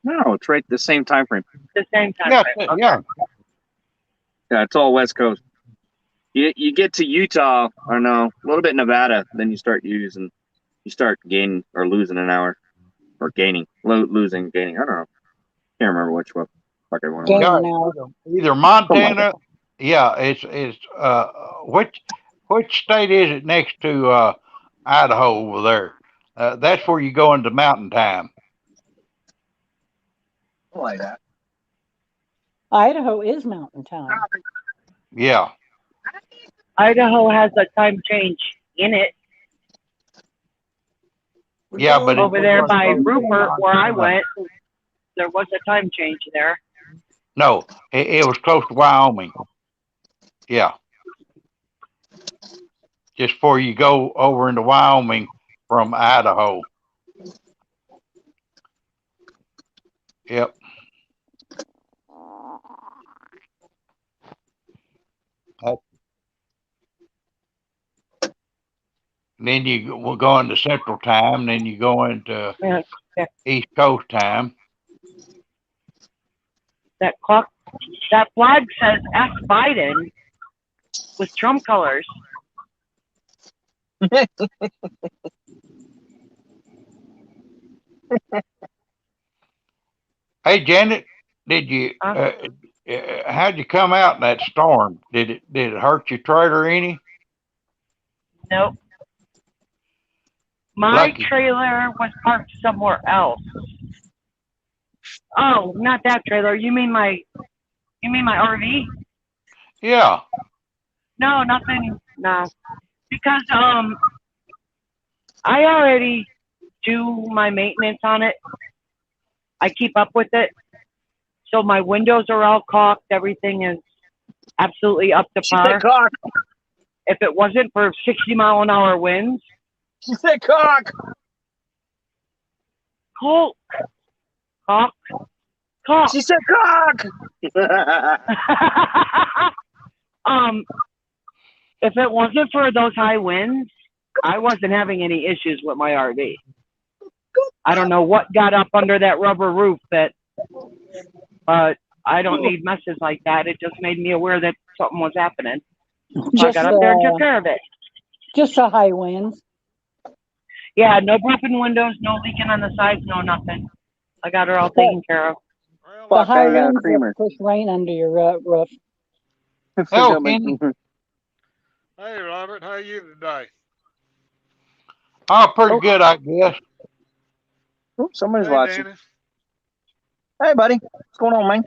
No, it's right the same time frame. The same time Yeah, frame. Okay. yeah. Yeah, it's all West Coast. You get to Utah, or no, a little bit Nevada, then you start gaining or losing an hour, or gaining, losing, gaining. I don't know. Can't remember which one. Fuck everyone. Yeah, either Montana. Yeah, it's which state is it next to Idaho over there? That's where you go into mountain time. Like that. Idaho is mountain time. Yeah. Idaho has a time change in it. Yeah, but over there by Rupert, where I went, there was a time change there. No, it was close to Wyoming. Yeah. Just before you go over into Wyoming from Idaho. Yep. Then you will go into Central Time, then you go into East Coast Time. That flag says F. Biden with Trump colors. Hey, Janet, did you how'd you come out in that storm? Did it hurt your trailer any? Nope. My Lucky. trailer was parked somewhere else. Oh, not that trailer. You mean my RV? Yeah. No, nothing. No, because I already do my maintenance on it. I keep up with it, so my windows are all caulked. Everything is absolutely up to par. If it wasn't for 60-mile-an-hour winds, she said cock. Caulk. Cock. She said cock. If it wasn't for those high winds, I wasn't having any issues with my RV. I don't know what got up under that rubber roof that, I don't need messes like that. It just made me aware that something was happening. So I got up there and took care of it. Just the high winds. Yeah, no broken windows, no leaking on the sides, no nothing. I got her all taken care of. The high winds that push rain under your roof. Oh, Kenny. Hey, Robert, how are you today? Oh, pretty good, I guess. Oh, somebody's Hey, watching. Dennis. Hey, buddy. What's going on, man?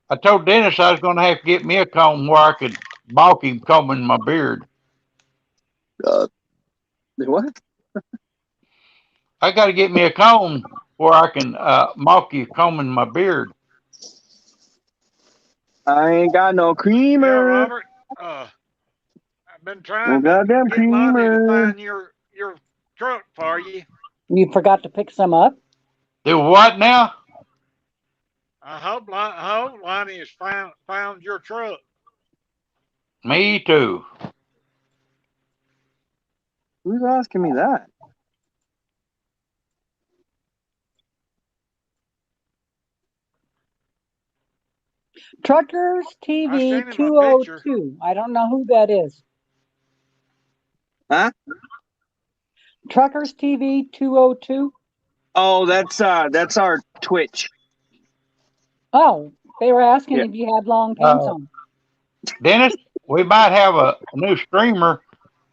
I told Dennis I was going to have to get me a comb where I could balk him combing my beard. What? I got to get me a comb where I can mock you combing my beard. I ain't got no Yeah, creamer. Robert. I've been trying Well, to goddamn get Lonnie to creamer. find your truck for you. You forgot to pick some up? Do what now? I hope Lonnie has found your truck. Me too. Who's asking me that? Truckers I TV sent him a picture. 202. I don't know who that is. Huh? Truckers TV 202. Oh, that's our Twitch. Oh, they were asking Yeah. if you had long pants on. Dennis, we might have a new streamer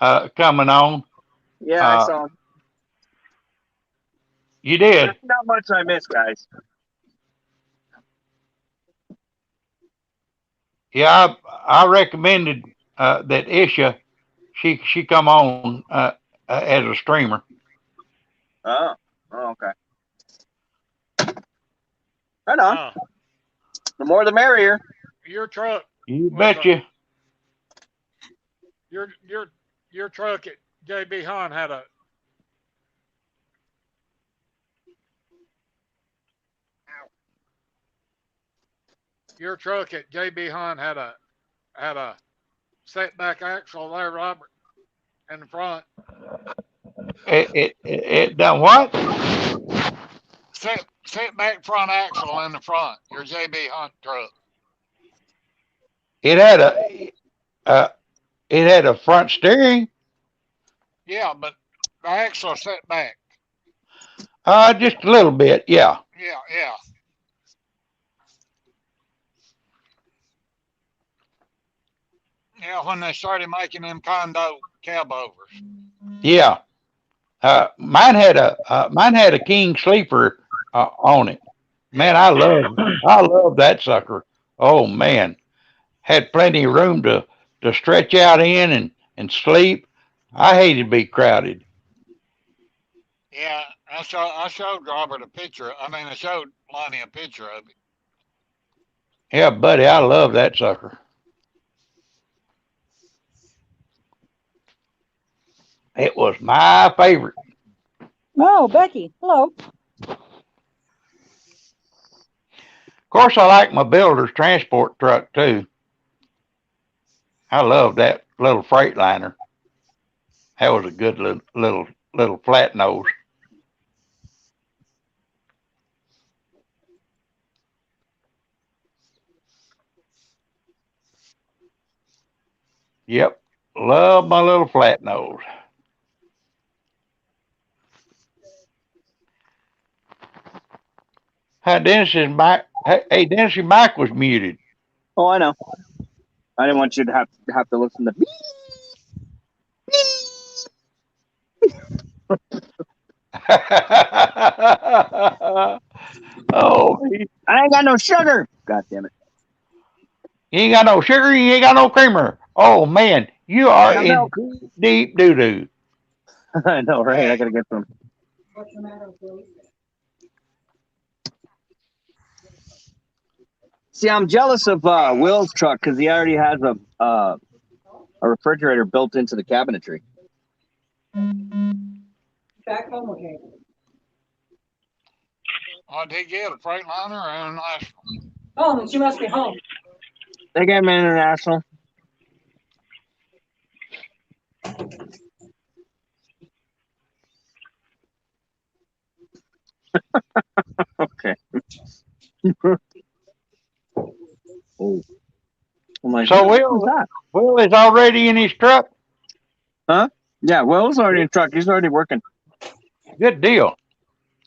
coming on. Yeah, I saw him. You did. Not much I missed, guys. Yeah, I recommended that Isha, she come on as a streamer. Oh, okay. Right on. Oh, The more the merrier. your truck. You was betcha. Your truck at JB Hunt had a. Your truck at JB Hunt had a setback axle there, Robert, in the front. It done what? Setback front axle in the front. Your JB Hunt truck. It had a front steering. Yeah, but the axle set back. Just a little bit, yeah. Yeah. Yeah, when they started making them condo cab overs. Yeah. Mine had a King Sleeper on it. Man, I love that sucker. Oh man. Had plenty of room to stretch out in and sleep. I hated to be crowded. Yeah, I showed Robert a picture. I showed Lonnie a picture of it. Yeah, buddy, I love that sucker. It was my favorite. Oh, Becky, hello. Of course, I like my builder's transport truck too. I love that little Freightliner. That was a good little flat nose. Yep, love my little flat nose. Hey, Dennis's mic was muted. Oh, I know. I didn't want you to have to listen to beep. Oh, I ain't got no sugar. God damn it. you ain't got no sugar, you ain't got no creamer. Oh man, you are in deep doo doo. I know, right? I gotta get some. What's the matter with See, I'm jealous of Will's truck because he already has a refrigerator built into the cabinetry. back home, okay? What did he get? A Freightliner or an International? Oh, then she must be home. They got him international. Okay. Oh. I'm like, So what was that? Will is already in his truck. Huh? Yeah, Will's already in truck. He's already working. Good deal.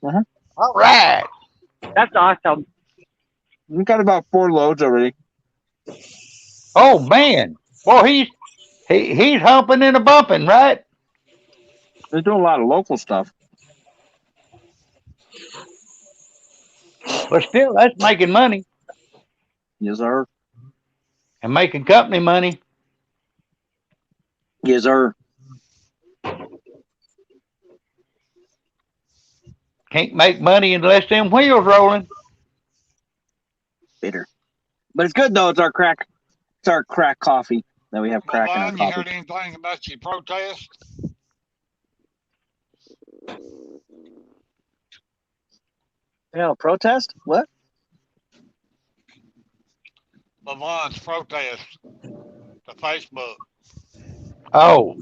Uh-huh. All right. That's awesome. We got about 4 loads already. Oh man. Well, he's humping and a bumping, right? They're doing a lot of local stuff. But still, that's making money Yes, sir. and making company money. Yes, sir. Can't make money unless them wheels rolling. Bitter. But it's good though. It's our crack coffee that we have crack in our Lavon, you heard coffee. anything about your protest? Yeah, protest? What? Lavon's protest to Facebook. Oh.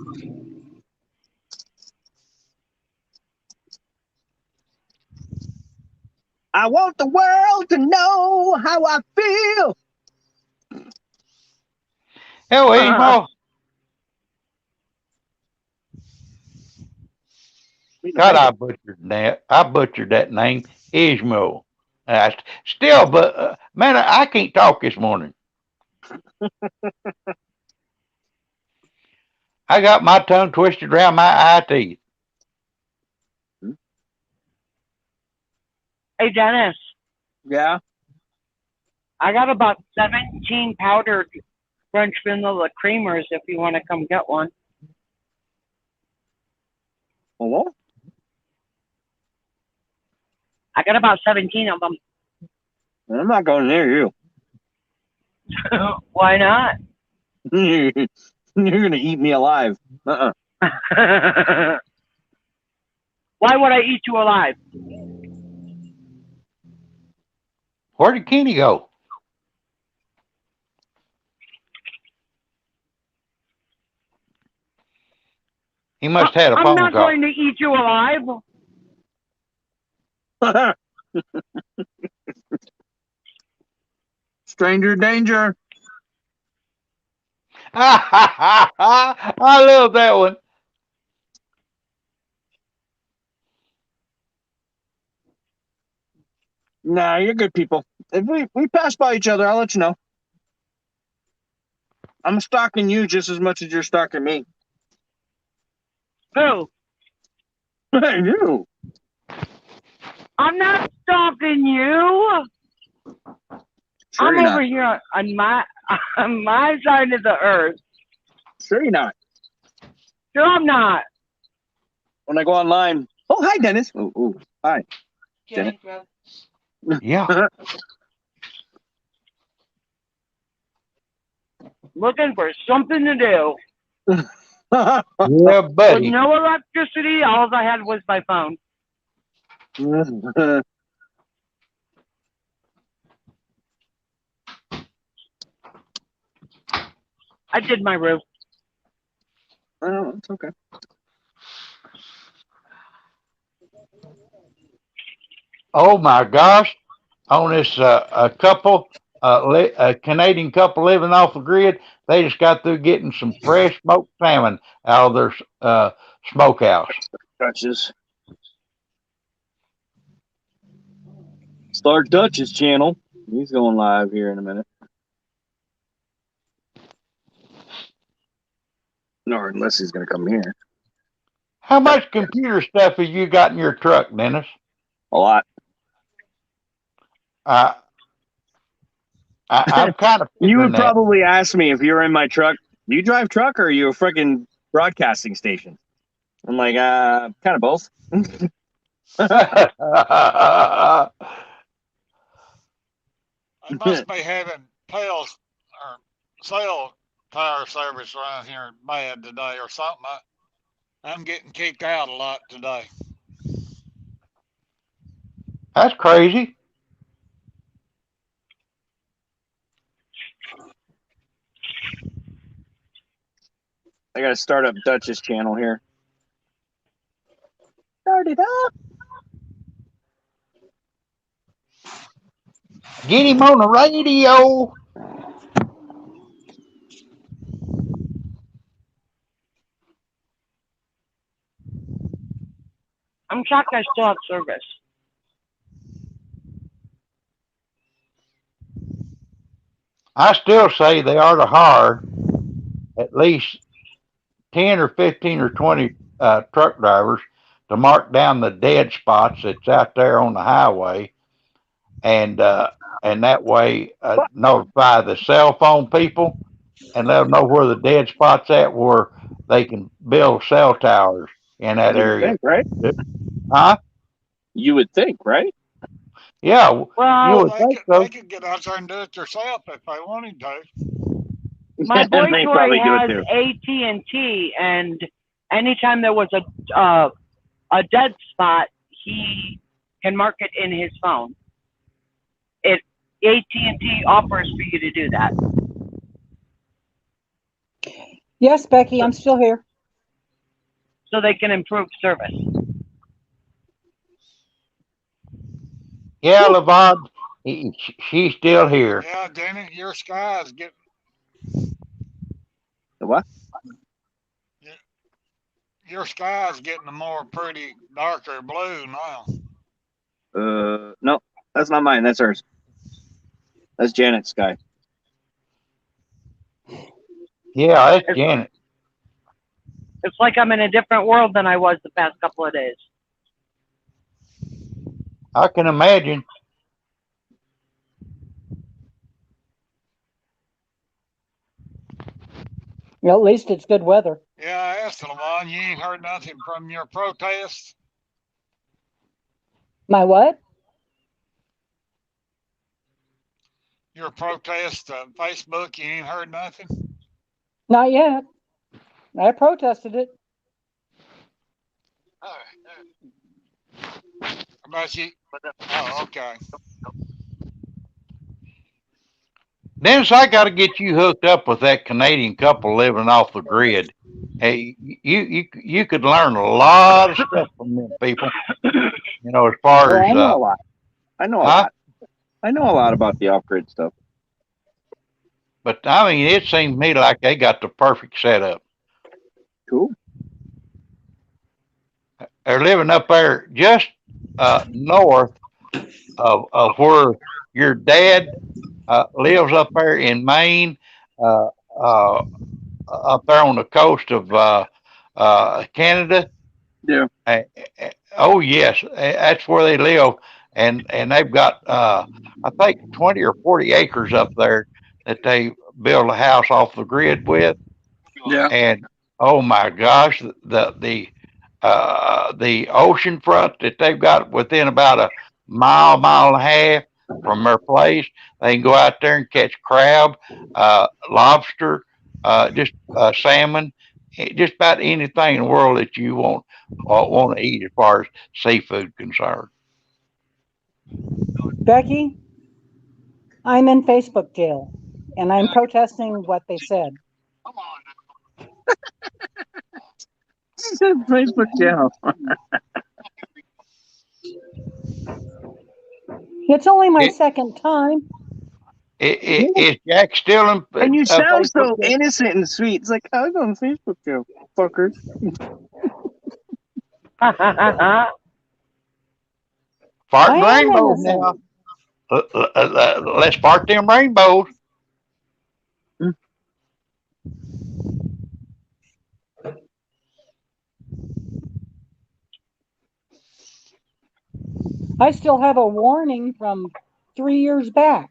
I want the world to know how I feel. Hell, Emo. God, I butchered that name, Ishmael. Still, but man, I can't talk this morning. I got my tongue twisted around my eye teeth. Hey, Dennis. Yeah. I got about 17 powdered French vanilla creamers if you want to come get one. Hello? I got about 17 of them. I'm not going near you. Why not? You're going to eat me alive. Why would I eat you alive? Where did Kenny go? He must have had a phone I'm call. not going to eat you alive. Stranger danger. I love that one. Nah, you're good people. If we pass by each other, I'll let you know. I'm stalking you just as much as you're stalking me. Who? You. I'm not stalking you. Sure I'm you're over not. here on my side of the earth. Sure you're not. Sure I'm not. When I go online, oh hi Dennis. Oh hi. Dennis. Yeah. Looking for something to do. Yeah, With buddy. no electricity, all I had was my phone. I did my roof. Oh, it's okay. Oh my gosh! On this a Canadian couple living off the grid, they just got through getting some fresh smoked salmon out of their smokehouse. Dutch's. Start Dutch's channel. He's going live here in a minute. Or unless he's going to come here. How much computer stuff have you got in your truck, Dennis? A lot. I'm kind of You would that. probably ask me if you were in my truck, do you drive truck or are you a freaking broadcasting station? I'm like, kind of both. I must be having Pales or cell tower service around here bad today or something. I'm getting kicked out a lot today. That's crazy. I gotta start up Dutch's channel here. Start it up. Get him on the radio. I'm shocked I still have service. I still say they ought to hire at least 10 or 15 or 20 truck drivers to mark down the dead spots that's out there on the highway, and that way notify the cell phone people and let them know where the dead spots at, where they can build cell towers in that You would area. think, right? Huh? You would think, right? Yeah, you Well, would think so. They could get out there and do it themselves if they wanted to. my boy They Tori probably do it has too. AT&T, and anytime there was a dead spot, he can mark it in his phone. AT&T offers for you to do that. Yes, Becky, I'm still here. So they can improve service. Yeah, Levon, she's still here. Yeah, Danny, your sky is getting. The what? Your sky is getting a more pretty darker blue now. No, that's not mine. That's hers. That's Janet's sky. Yeah, that's Janet. It's like I'm in a different world than I was the past couple of days. I can imagine. Well, at least it's good weather. Yeah, I asked Lamont, you ain't heard nothing from your protest? My what? Your protest on Facebook, you ain't heard nothing? Not yet. I protested it. About you? Oh, okay. Dennis, I got to get you hooked up with that Canadian couple living off the grid. Hey, you could learn a lot of stuff from them people. You know, as far Well, as I know a lot. I know a lot. I know a lot about the off-grid stuff. But I mean, it seemed to me like they got the perfect setup. Cool. They're living up there just north of where your dad lives up there in Maine, up there on the coast of Canada. Yeah. Oh yes, that's where they live, and they've got I think 20 or 40 acres up there that they build a house off the grid with. Yeah. And oh my gosh, the ocean front that they've got within about a mile and a half from their place, they can go out there and catch crab, lobster, just salmon, just about anything in the world that you want to eat as far as seafood concerned. Becky, I'm in Facebook jail, and I'm protesting what they said. Facebook jail. It's only my second time. Is Jack still in? And you sound Facebook so jail? innocent and sweet. It's like, I was on Facebook jail, fuckers. Farting I am rainbows innocent. now. Let's fart them rainbows. I still have a warning from 3 years back.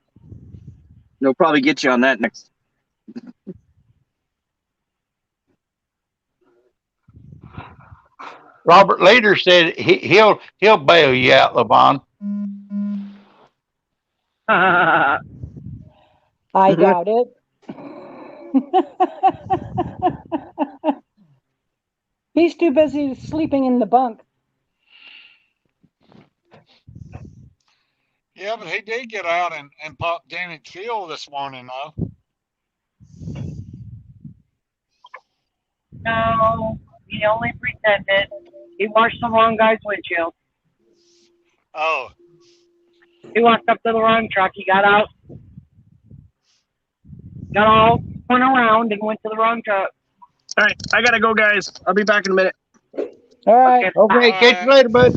They'll probably get you on that next. Robert Leader said he'll bail you out, Levon. I doubt it. He's too busy sleeping in the bunk. Yeah, but he did get out and pop Janet's fuel this morning, though. No, he only pretended. He washed the wrong guy's windshield. Oh, He walked up to the wrong truck. He got out, got all spun around, and went to the wrong truck. All right, I gotta go, guys. I'll be back in a minute. All right. Okay, catch you later, bud.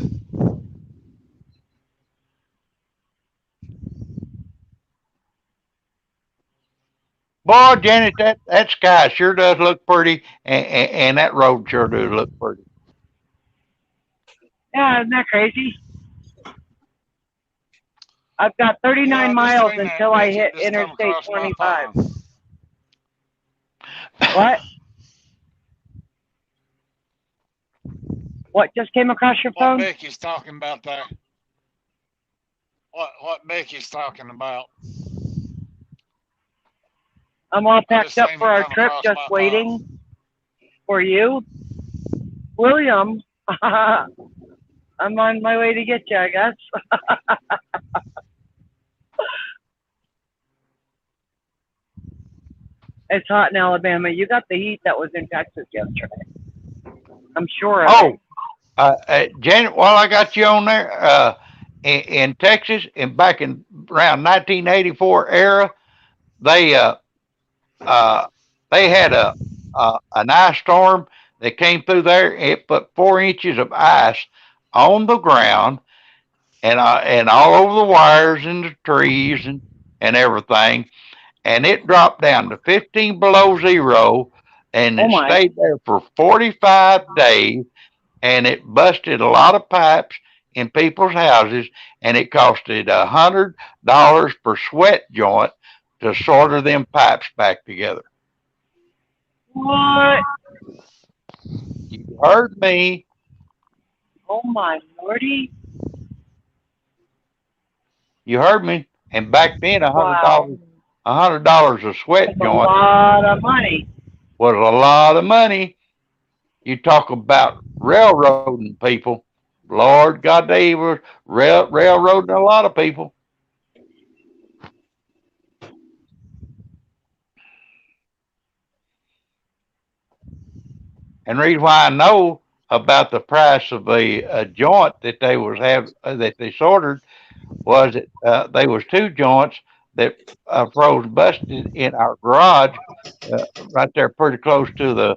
Boy, Janet, that sky sure does look pretty, and that road sure does look pretty. Yeah, isn't that crazy? I've got 39 Yeah, I just miles seen that until I picture hit just come Interstate across my 25. phone. What? What just came across your What phone? Becky's talking about there? What Becky's talking about? I'm all I packed just up seen for it our come trip, across just my waiting for you. William, I'm on my way to get you, I guess. It's hot in Alabama. You got the heat that was in Texas yesterday. I'm sure of it. Janet, while I got you on there, in Texas and back in around 1984 era, they had an ice storm that came through there. It put 4 inches of ice on the ground and all over the wires and the trees and everything. And it dropped down to 15 below zero, and Oh it my. stayed there for 45 days, and it busted a lot of pipes in people's houses, and it costed $100 per sweat joint to solder them pipes back together. What? You heard me. Oh my lordy. You heard me. And back then, Wow. $100 a sweat That's a joint lot of money. was a lot of money. You talk about railroading people. Lord God, they were railroading a lot of people. And the reason why I know about the price of a joint that they that they sorted was that they was 2 joints that froze busted in our garage, right there, pretty close to the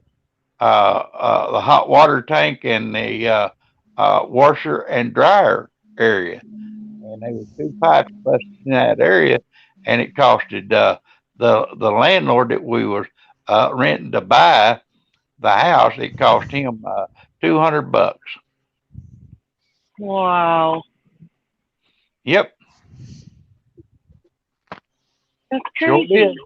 hot water tank and the washer and dryer area. And there were 2 pipes busted in that area, and it costed the landlord that we was renting to buy the house. It cost him $200. Wow. Yep, That's sure crazy. did.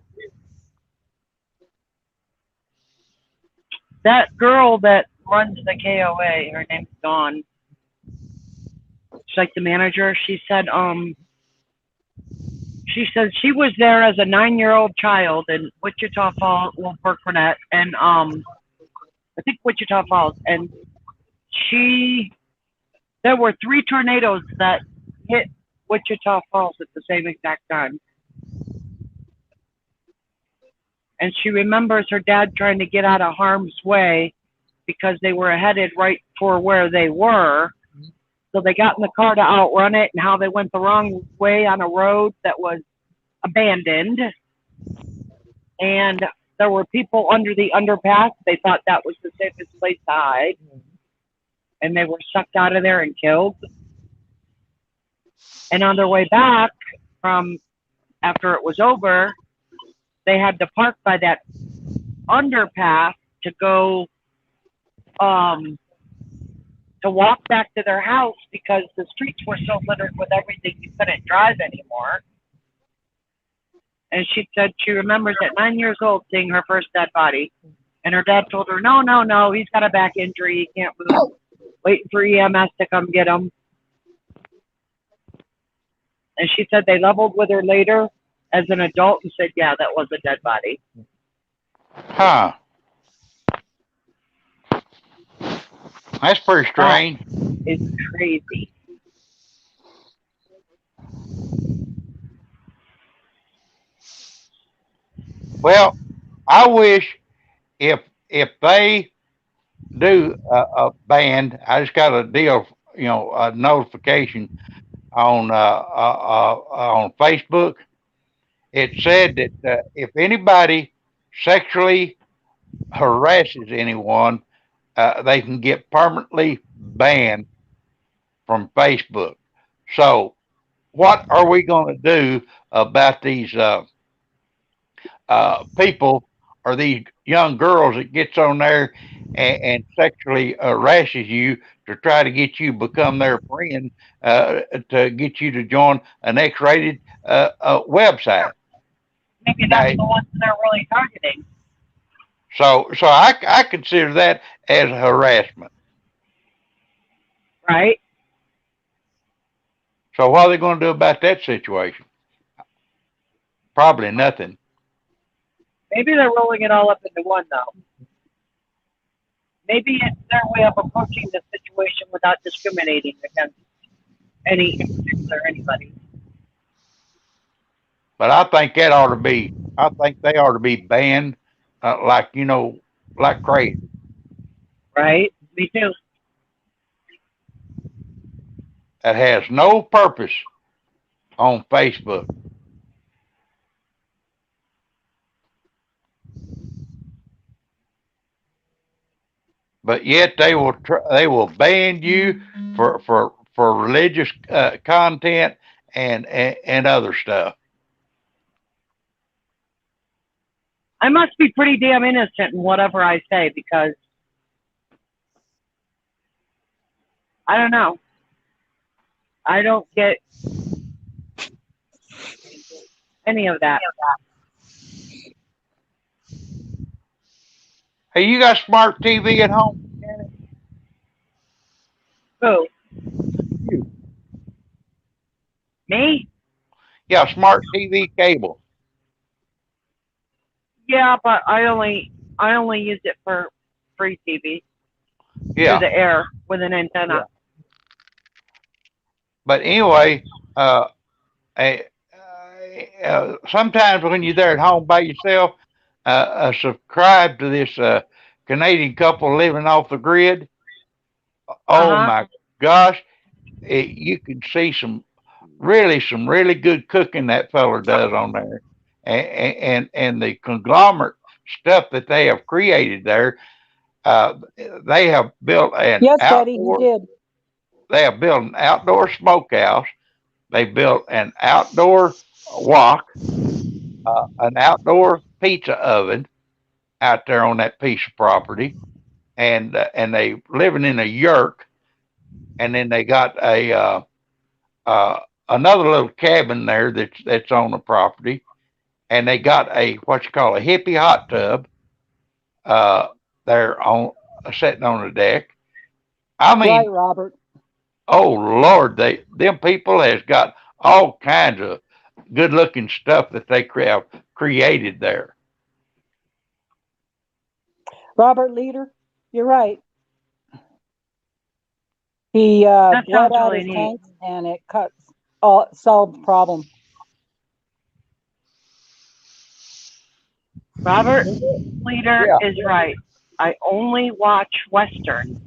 That girl that runs the KOA, her name's Dawn. She's like the manager. She said she was there as a 9-year-old child in Wichita Falls, well, Burkburnett, and I think Wichita Falls, and there were 3 tornadoes that hit Wichita Falls at the same exact time. And she remembers her dad trying to get out of harm's way because they were headed right for where they were. So they got in the car to outrun it, and how they went the wrong way on a road that was abandoned. And there were people under the underpass. They thought that was the safest place to hide. And they were sucked out of there and killed. And on their way back from after it was over, they had to park by that underpass to go to walk back to their house because the streets were so littered with everything you couldn't drive anymore. And she said she remembers at 9 years old seeing her first dead body. And her dad told her, no, he's got a back injury. He can't move. Waiting for EMS to come get him. And she said they leveled with her later as an adult and said, yeah, that was a dead body. Huh. That's pretty strange. It's crazy. Well, I wish if they do a ban, I just got a deal, a notification on Facebook. It said that if anybody sexually harasses anyone, they can get permanently banned from Facebook. So, what are we going to do about these people or these young girls that gets on there and sexually harasses you to try to get you become their friend, to get you to join an X-rated website? Maybe that's the ones they're really targeting. So I consider that as harassment. Right. So what are they going to do about that situation? Probably nothing. Maybe they're rolling it all up into one, though. Maybe it's their way of approaching the situation without discriminating against any in particular anybody. But I think that ought to be. I think they ought to be banned, like crazy. Right. Me too. That has no purpose on Facebook. But yet they will ban you for religious content and other stuff. I must be pretty damn innocent in whatever I say because I don't know. I don't get any of that. Hey, you got smart TV at home? Who? You. Me? Yeah, smart TV cable. Yeah, but I only use it for free TV. Yeah. Through the air with an antenna. Yeah. But anyway, sometimes when you're there at home by yourself, subscribe to this Canadian couple living off the grid. Oh my gosh, you can see some really good cooking that fella does on there, and the conglomerate stuff that they have created there. They have built an Betty, you did. They have built an outdoor smokehouse. They built an outdoor wok, an outdoor pizza oven out there on that piece of property, and they living in a yurt, and then they got a another little cabin there that's on the property, and they got a what you call a hippie hot tub there on sitting on the deck. I mean, right, Robert. Oh Lord, them people has got all kinds of good looking stuff that they have created there. Robert Leader, you're right. He bled out really his neat. tanks and it solved the problem. Robert Leader is right. I only watch Western.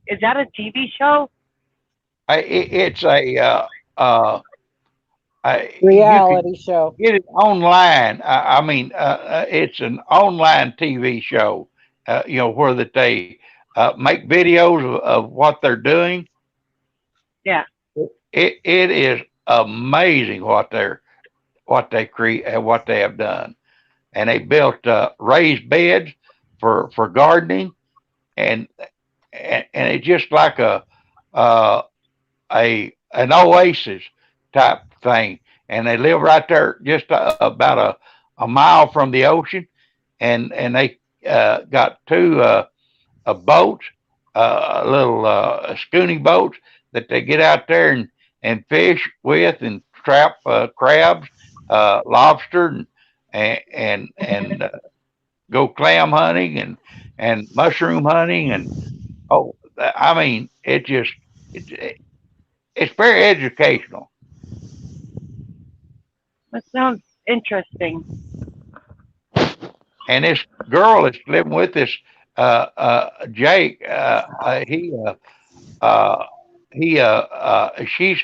Is that a TV show? It's a reality show. Get it online. I mean, it's an online TV show. Where that they make videos of what they're doing. Yeah. It is amazing what they create and what they have done, and they built raised beds for gardening, and it's just like an oasis type thing, and they live right there just about a mile from the ocean, and they got two boats, little schooning boats that they get out there and fish with and trap crabs, lobster, and go clam hunting and mushroom hunting, and I mean it's it's very educational. That sounds interesting. And this girl that's living with us, Jake, she's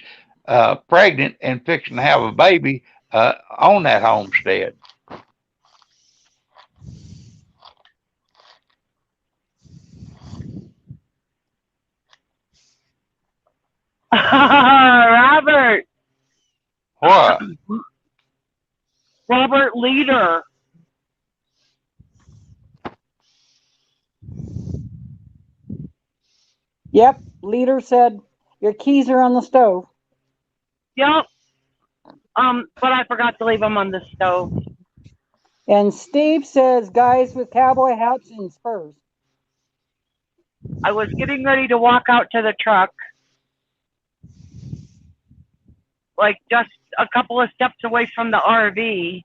pregnant and fixing to have a baby on that homestead. Robert. What? Robert Leader. Yep, Leader said your keys are on the stove. Yep. But I forgot to leave them on the stove. And Steve says guys with cowboy hats and spurs. I was getting ready to walk out to the truck, like just a couple of steps away from the RV,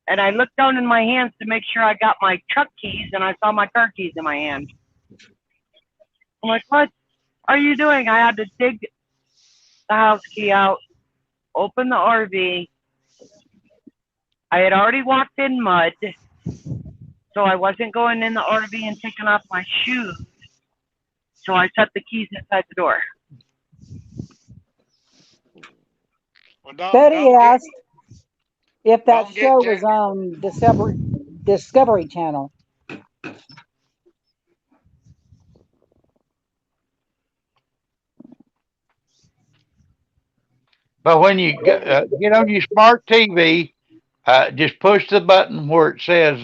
and I looked down in my hands to make sure I got my truck keys, and I saw my car keys in my hand. I'm like, what are you doing? I had to dig the house key out, open the RV. I had already walked in mud, so I wasn't going in the RV and taking off my shoes. So I set the keys inside the door. Well, Betty asked if that show was on Discovery Channel. But when you get on your smart TV, just push the button where it says,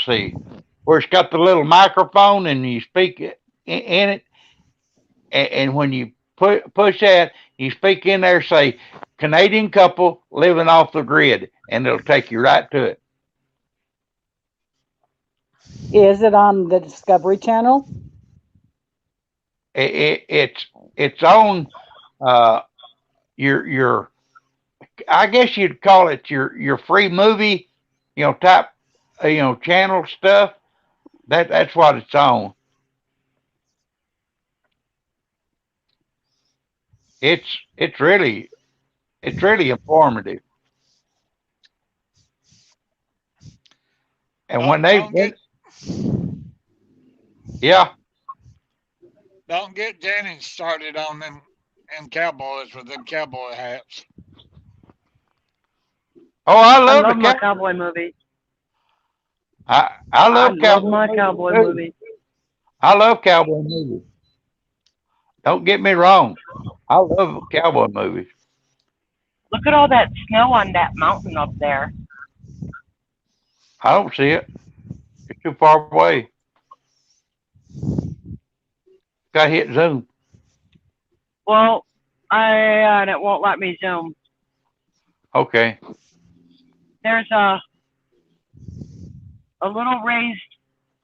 see, where it's got the little microphone and you speak in it. And when you push that, you speak in there, say, Canadian couple living off the grid, and it'll take you right to it. Is it on the Discovery Channel? It's on your I guess you'd call it your free movie, type channel stuff. That's what it's on. It's really informative. And when yeah. Don't get Jennings started on them cowboys with them cowboy hats. Oh, I love my cowboy movies. I love my cowboy movies. I love cowboy movies. Don't get me wrong. I love cowboy movies. Look at all that snow on that mountain up there. I don't see it. It's too far away. Got to hit zoom. Well, and it won't let me zoom. Okay. There's a little raised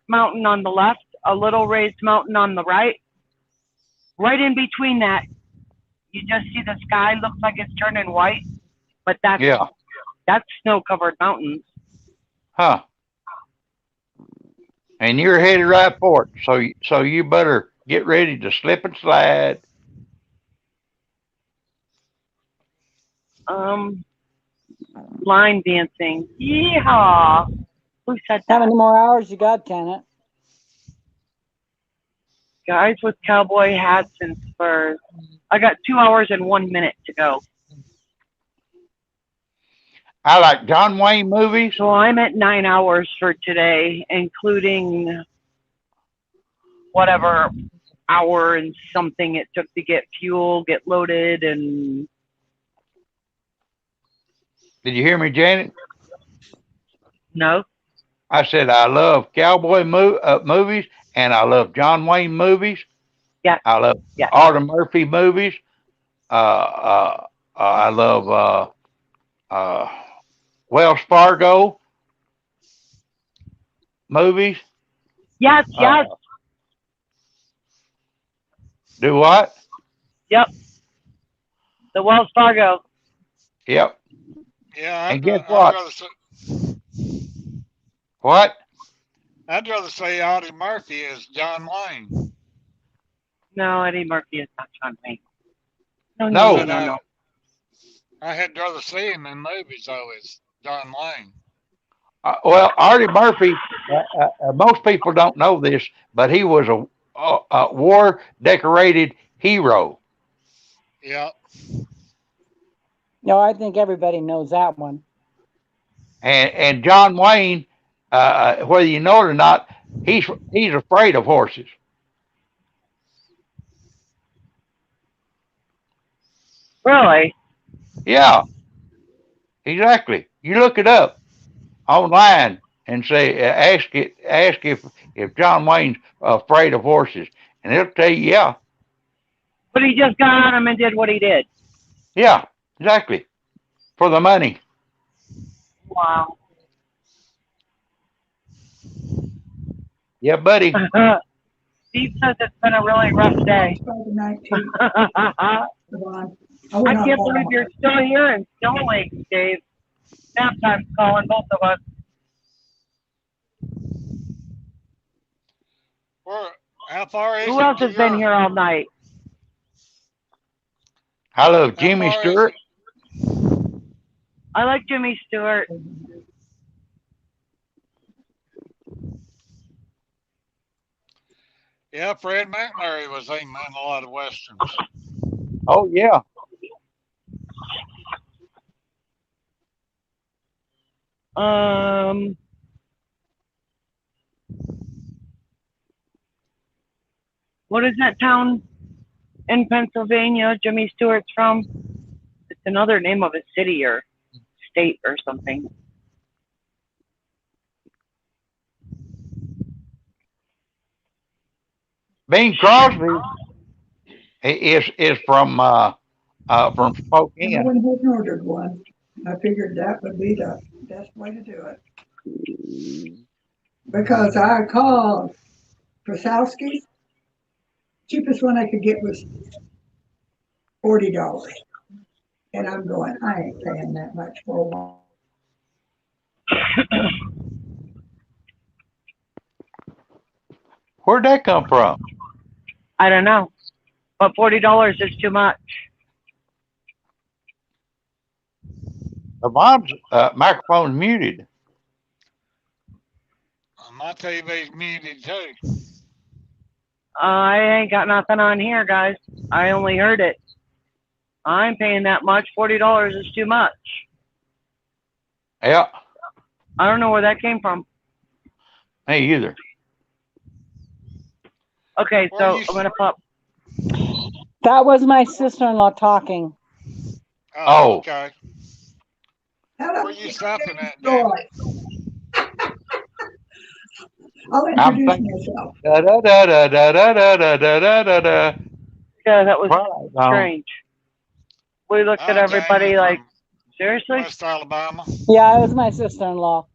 mountain on the left, a little raised mountain on the right. Right in between that, you just see the sky looks like it's turning white, but that's snow-covered mountains. Huh. And you're headed right for it, so you better get ready to slip and slide. Line dancing. Yeehaw. Who said that? How many more hours you got, Janet? Guys with cowboy hats and spurs. I got 2 hours and 1 minute to go. I like John Wayne movies. So I'm at 9 hours for today, including whatever hour and something it took to get fuel, get loaded, and... Did you hear me, Janet? No. I said I love cowboy movies, and I love John Wayne movies. Yeah. I love Arthur Murphy movies. I love Wells Fargo movies. Yes, yes. Do what? Yep. The Wells Fargo. Yep. Yeah. And guess what? What? I'd rather say Audie Murphy is John Wayne. No, Eddie Murphy is not John Wayne. No, No. But I had rather see him in movies though as John Wayne. Well, Artie Murphy, most people don't know this, but he was a war decorated hero. Yep. No, I think everybody knows that one. And John Wayne, whether you know it or not, he's afraid of horses. Really? Yeah, exactly. You look it up online and say, ask if John Wayne's afraid of horses, and it'll tell you, yeah, But he just got on him and did what he did. yeah, exactly, for the money. Wow. Yeah, buddy. Steve says it's been a really rough day. I can't believe you're still here in Stone Lake, Dave. Nap time's calling both of us. How far is Who it else to has been your- here all night? I love Jimmy far is Stewart. I like Jimmy Stewart. Yeah, Fred McMurray was in a lot of westerns. Oh yeah. What is that town in Pennsylvania Jimmy Stewart's from? It's another name of a city or state or something. Bing Crosby is from Spokane. No one had ordered one. I figured that would be the best way to do it. Because I called Krasowski's. Cheapest one I could get was $40. And I'm going, I ain't paying that much for one. Where'd that come from? I don't know. But $40 is too much. Bob's microphone's muted. My TV's muted too. I ain't got nothing on here, guys. I only heard it. I'm paying that much. $40 is too much. Yeah, I don't know where that came from. me either. Okay, so I'm gonna pop. That was my sister-in-law talking. Oh. Okay. Where are you stopping at, Dan? I'll I'm introduce thinking. myself. Da da da da da da da da da da da. Yeah, that was Right, strange. We looked at everybody like, seriously? West Alabama. Yeah, it was my sister-in-law.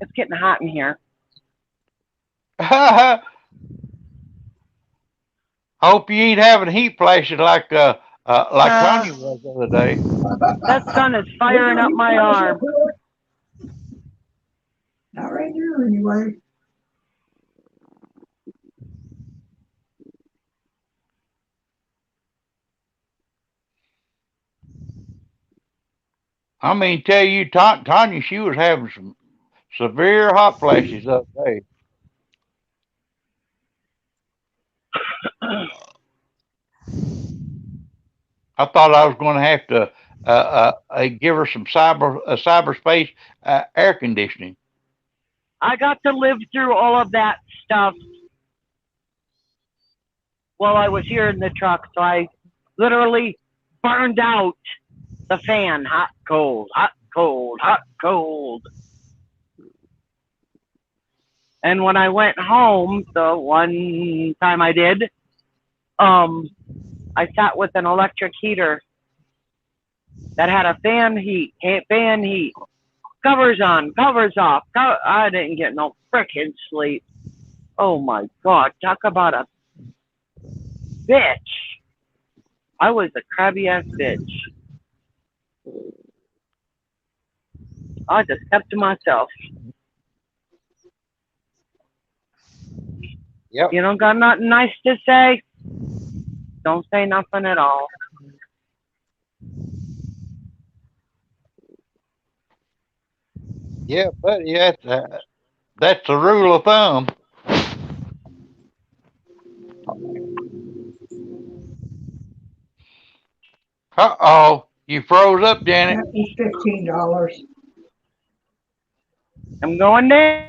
It's getting hot in here. Hope you ain't having heat flashes like Tanya was the other day. That sun is firing up my arm. Not right here anyway. I mean, tell you, Tanya, she was having some severe hot flashes the other day. I thought I was going to have to give her some cyberspace air conditioning. I got to live through all of that stuff while I was here in the truck, so I literally burned out the fan. Hot, cold, hot, cold, hot, cold. And when I went home, the one time I did, I sat with an electric heater that had a fan heat, covers on, covers off. I didn't get no frickin' sleep. Oh my God, talk about a bitch. I was a crabby ass bitch. I just kept to myself. Yep. You don't got nothing nice to say? Don't say nothing at all. Yeah, but yeah, that's the rule of thumb. Uh-oh, you froze up, Janet. That was $15. I'm going down.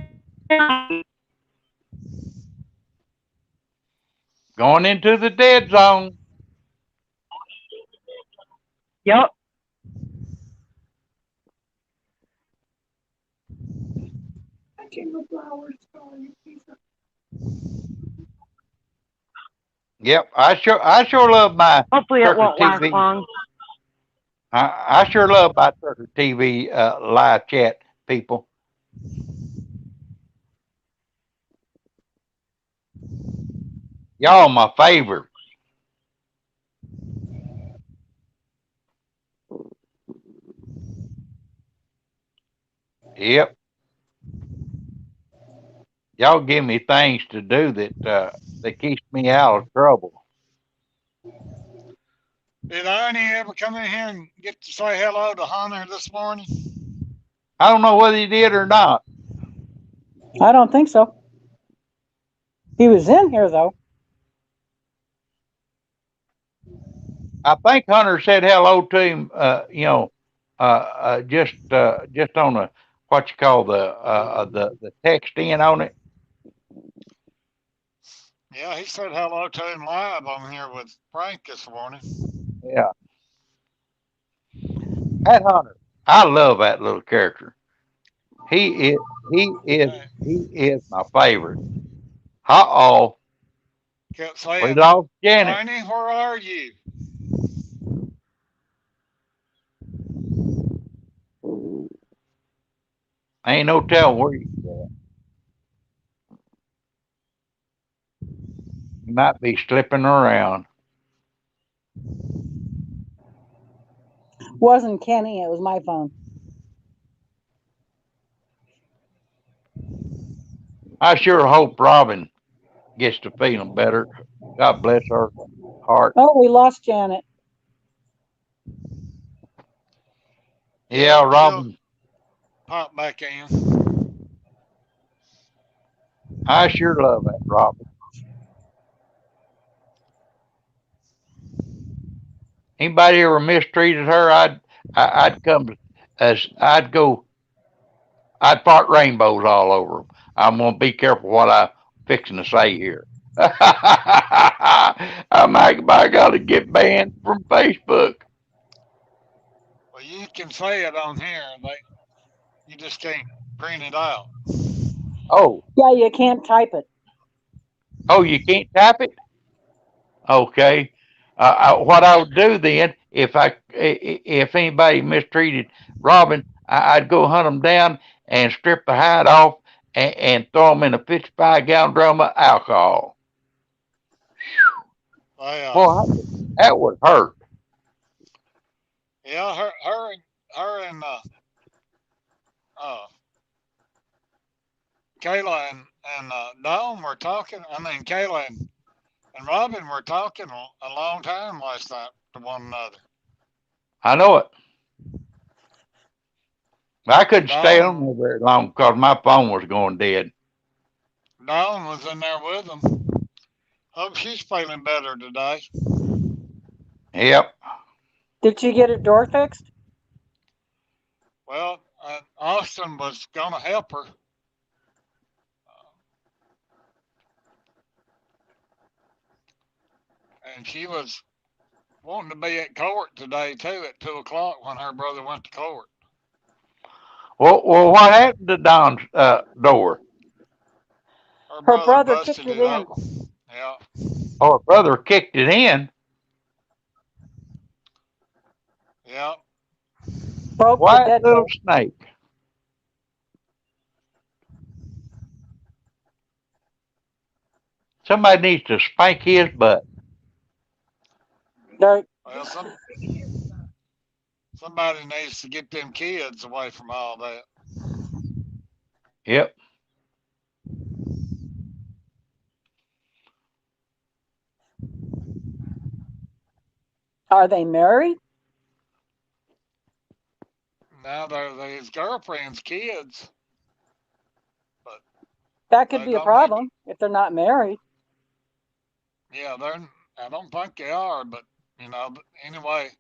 Going into the dead zone. Yep. I came with flowers. Sorry. Yep, I sure love my Hopefully it Turker won't last TV. long. I sure love my Turker TV live chat people. Y'all my favorite. Yep. Y'all give me things to do that keeps me out of trouble. Did Ernie ever come in here and get to say hello to Hunter this morning? I don't know whether he did or not. I don't think so. He was in here though. I think Hunter said hello to him. Just on the what you call the text in on it. Yeah, he said hello to him live on here with Frank this morning. Yeah. That Hunter, I love that little character. He is my favorite. Uh-oh. Kept We saying, lost Janet. Ernie, where are you? Ain't no telling where you at. You might be slipping around. Wasn't Kenny, it was my phone. I sure hope Robin gets to feeling better. God bless her heart. Oh, we lost Janet. Yeah, Robin. Pop back in. I sure love that Robin. Anybody ever mistreated her, I'd fart rainbows all over them. I'm gonna be careful what I'm fixing to say here. I might gotta get banned from Facebook. Well, you can say it on here, but you just can't print it out. Oh, Yeah, you can't type it. oh, you can't type it? Okay. What I would do then, if anybody mistreated Robin, I'd go hunt them down and strip the hide off and throw them in a 55-gallon drum of alcohol. Boy, that would hurt. Yeah, her and Kayla and Dawn were talking. I mean, Kayla and Robin were talking a long time last night to one another. I know it. I couldn't stay on there very long because my phone was going dead. Dawn was in there with them. Hope she's feeling better today. Yep. Did she get her door fixed? Well, Austin was going to help her. And she was wanting to be at court today, too, at 2 o'clock when her brother went to court. Well, what happened to Don's door? Her brother kicked busted it it in. open. Yeah. Oh, her brother kicked it in. Yeah. Broke the White little deadbolt. snake. Somebody needs to spank his butt. Dirt. Well, somebody needs to get them kids away from all that. Yep. Are they married? Now they're his girlfriend's kids. That could They be a don't need problem if they're not married. Yeah, I don't think they are, but but anyway,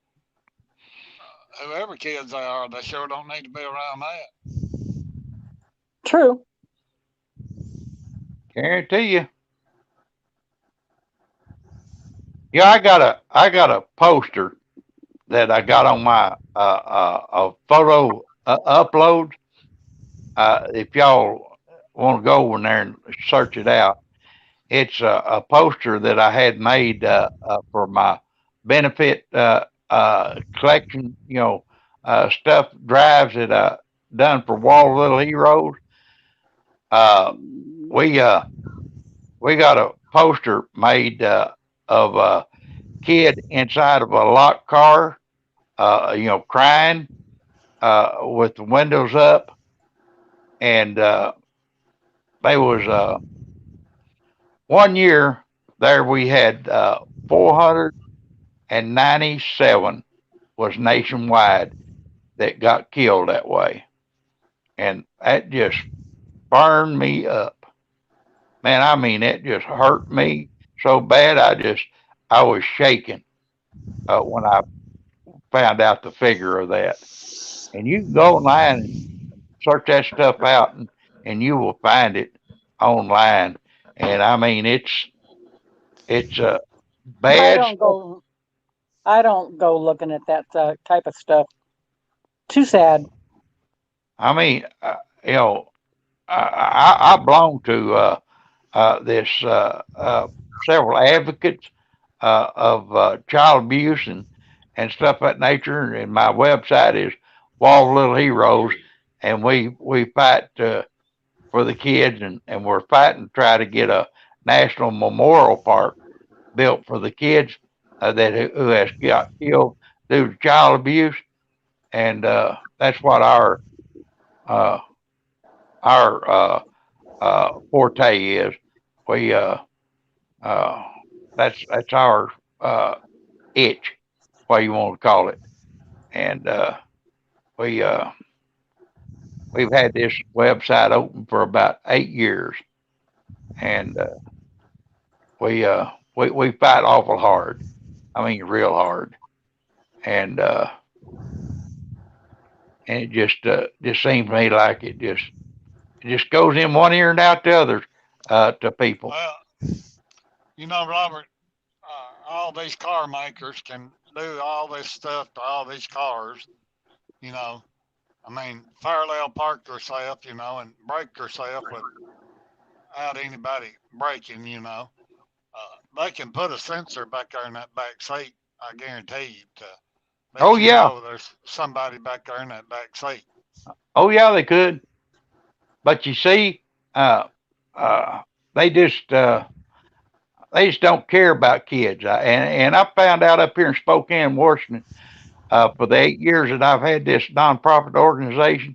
whoever kids they are, they sure don't need to be around that. True. Guarantee you. Yeah, I got a poster that I got on my photo upload. If y'all want to go over there and search it out, it's a poster that I had made for my benefit collection. Stuff drives that I done for Wall Little Heroes. We got a poster made of a kid inside of a locked car, crying with the windows up, and they was 1 year there we had 497 was nationwide that got killed that way, and that just burned me up. Man, I mean, it just hurt me so bad. I was shaking when I found out the figure of that. And you can go online and search that stuff out, and you will find it online. And I mean, it's I bad don't stuff. go. I don't go looking at that type of stuff. Too sad. I mean, I belong to this several advocates of child abuse and stuff of that nature. And my website is Wall Little Heroes, and we fight for the kids, and we're fighting to try to get a national memorial park built for the kids who has got killed due to child abuse, and that's what our forte is. We that's our itch, what you want to call it, and we've had this website open for about 8 years, and we fight awful hard. I mean, real hard, and it just seems to me like it just goes in one ear and out the other to people. Well, Robert, all these car makers can do all this stuff to all these cars. I mean, Fairlell parked herself, and braked herself without anybody braking. They can put a sensor back there in that back seat. I guarantee you to. Oh yeah. There's somebody back there in that back seat. Oh yeah, they could. But you see, they just don't care about kids. And I found out up here in Spokane, Washington, for the 8 years that I've had this nonprofit organization,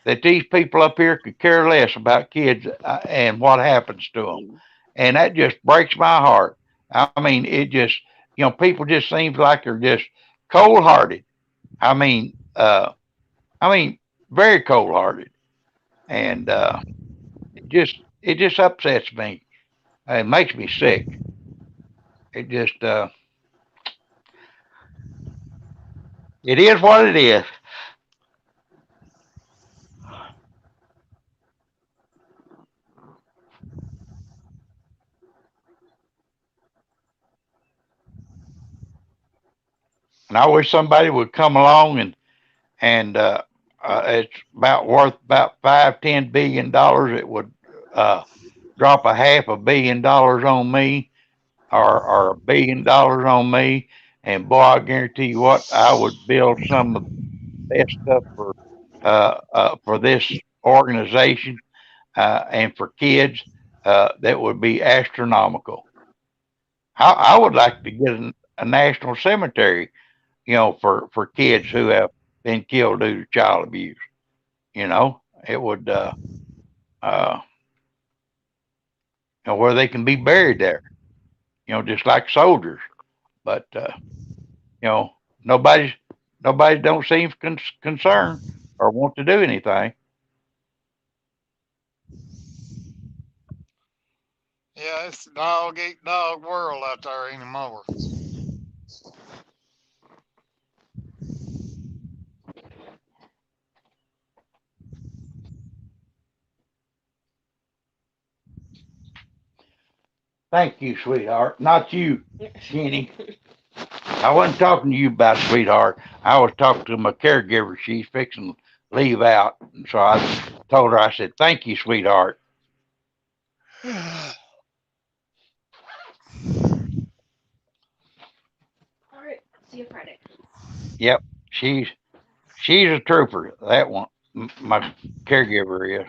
that these people up here could care less about kids and what happens to them. And that just breaks my heart. I mean, it just, people just seems like they're just cold-hearted. I mean, very cold-hearted, and it just upsets me. It makes me sick. It just, it is what it is. And I wish somebody would come along and it's worth about $5-10 billion. It would drop $500 million on me, or $1 billion on me, and boy, I guarantee you what, I would build some of the best stuff for this organization and for kids that would be astronomical. I would like to get a national cemetery, for kids who have been killed due to child abuse. It would, where they can be buried there, just like soldiers. But you know, nobody don't seem concerned or want to do anything. Yeah, it's dog eat dog world out there anymore. Thank you, sweetheart. Not you, Jenny. I wasn't talking to you about sweetheart. I was talking to my caregiver. She's fixing to leave out. And so I told her, I said, thank you, sweetheart. All right. See you Friday. Yep. She's a trooper. That one, my caregiver is.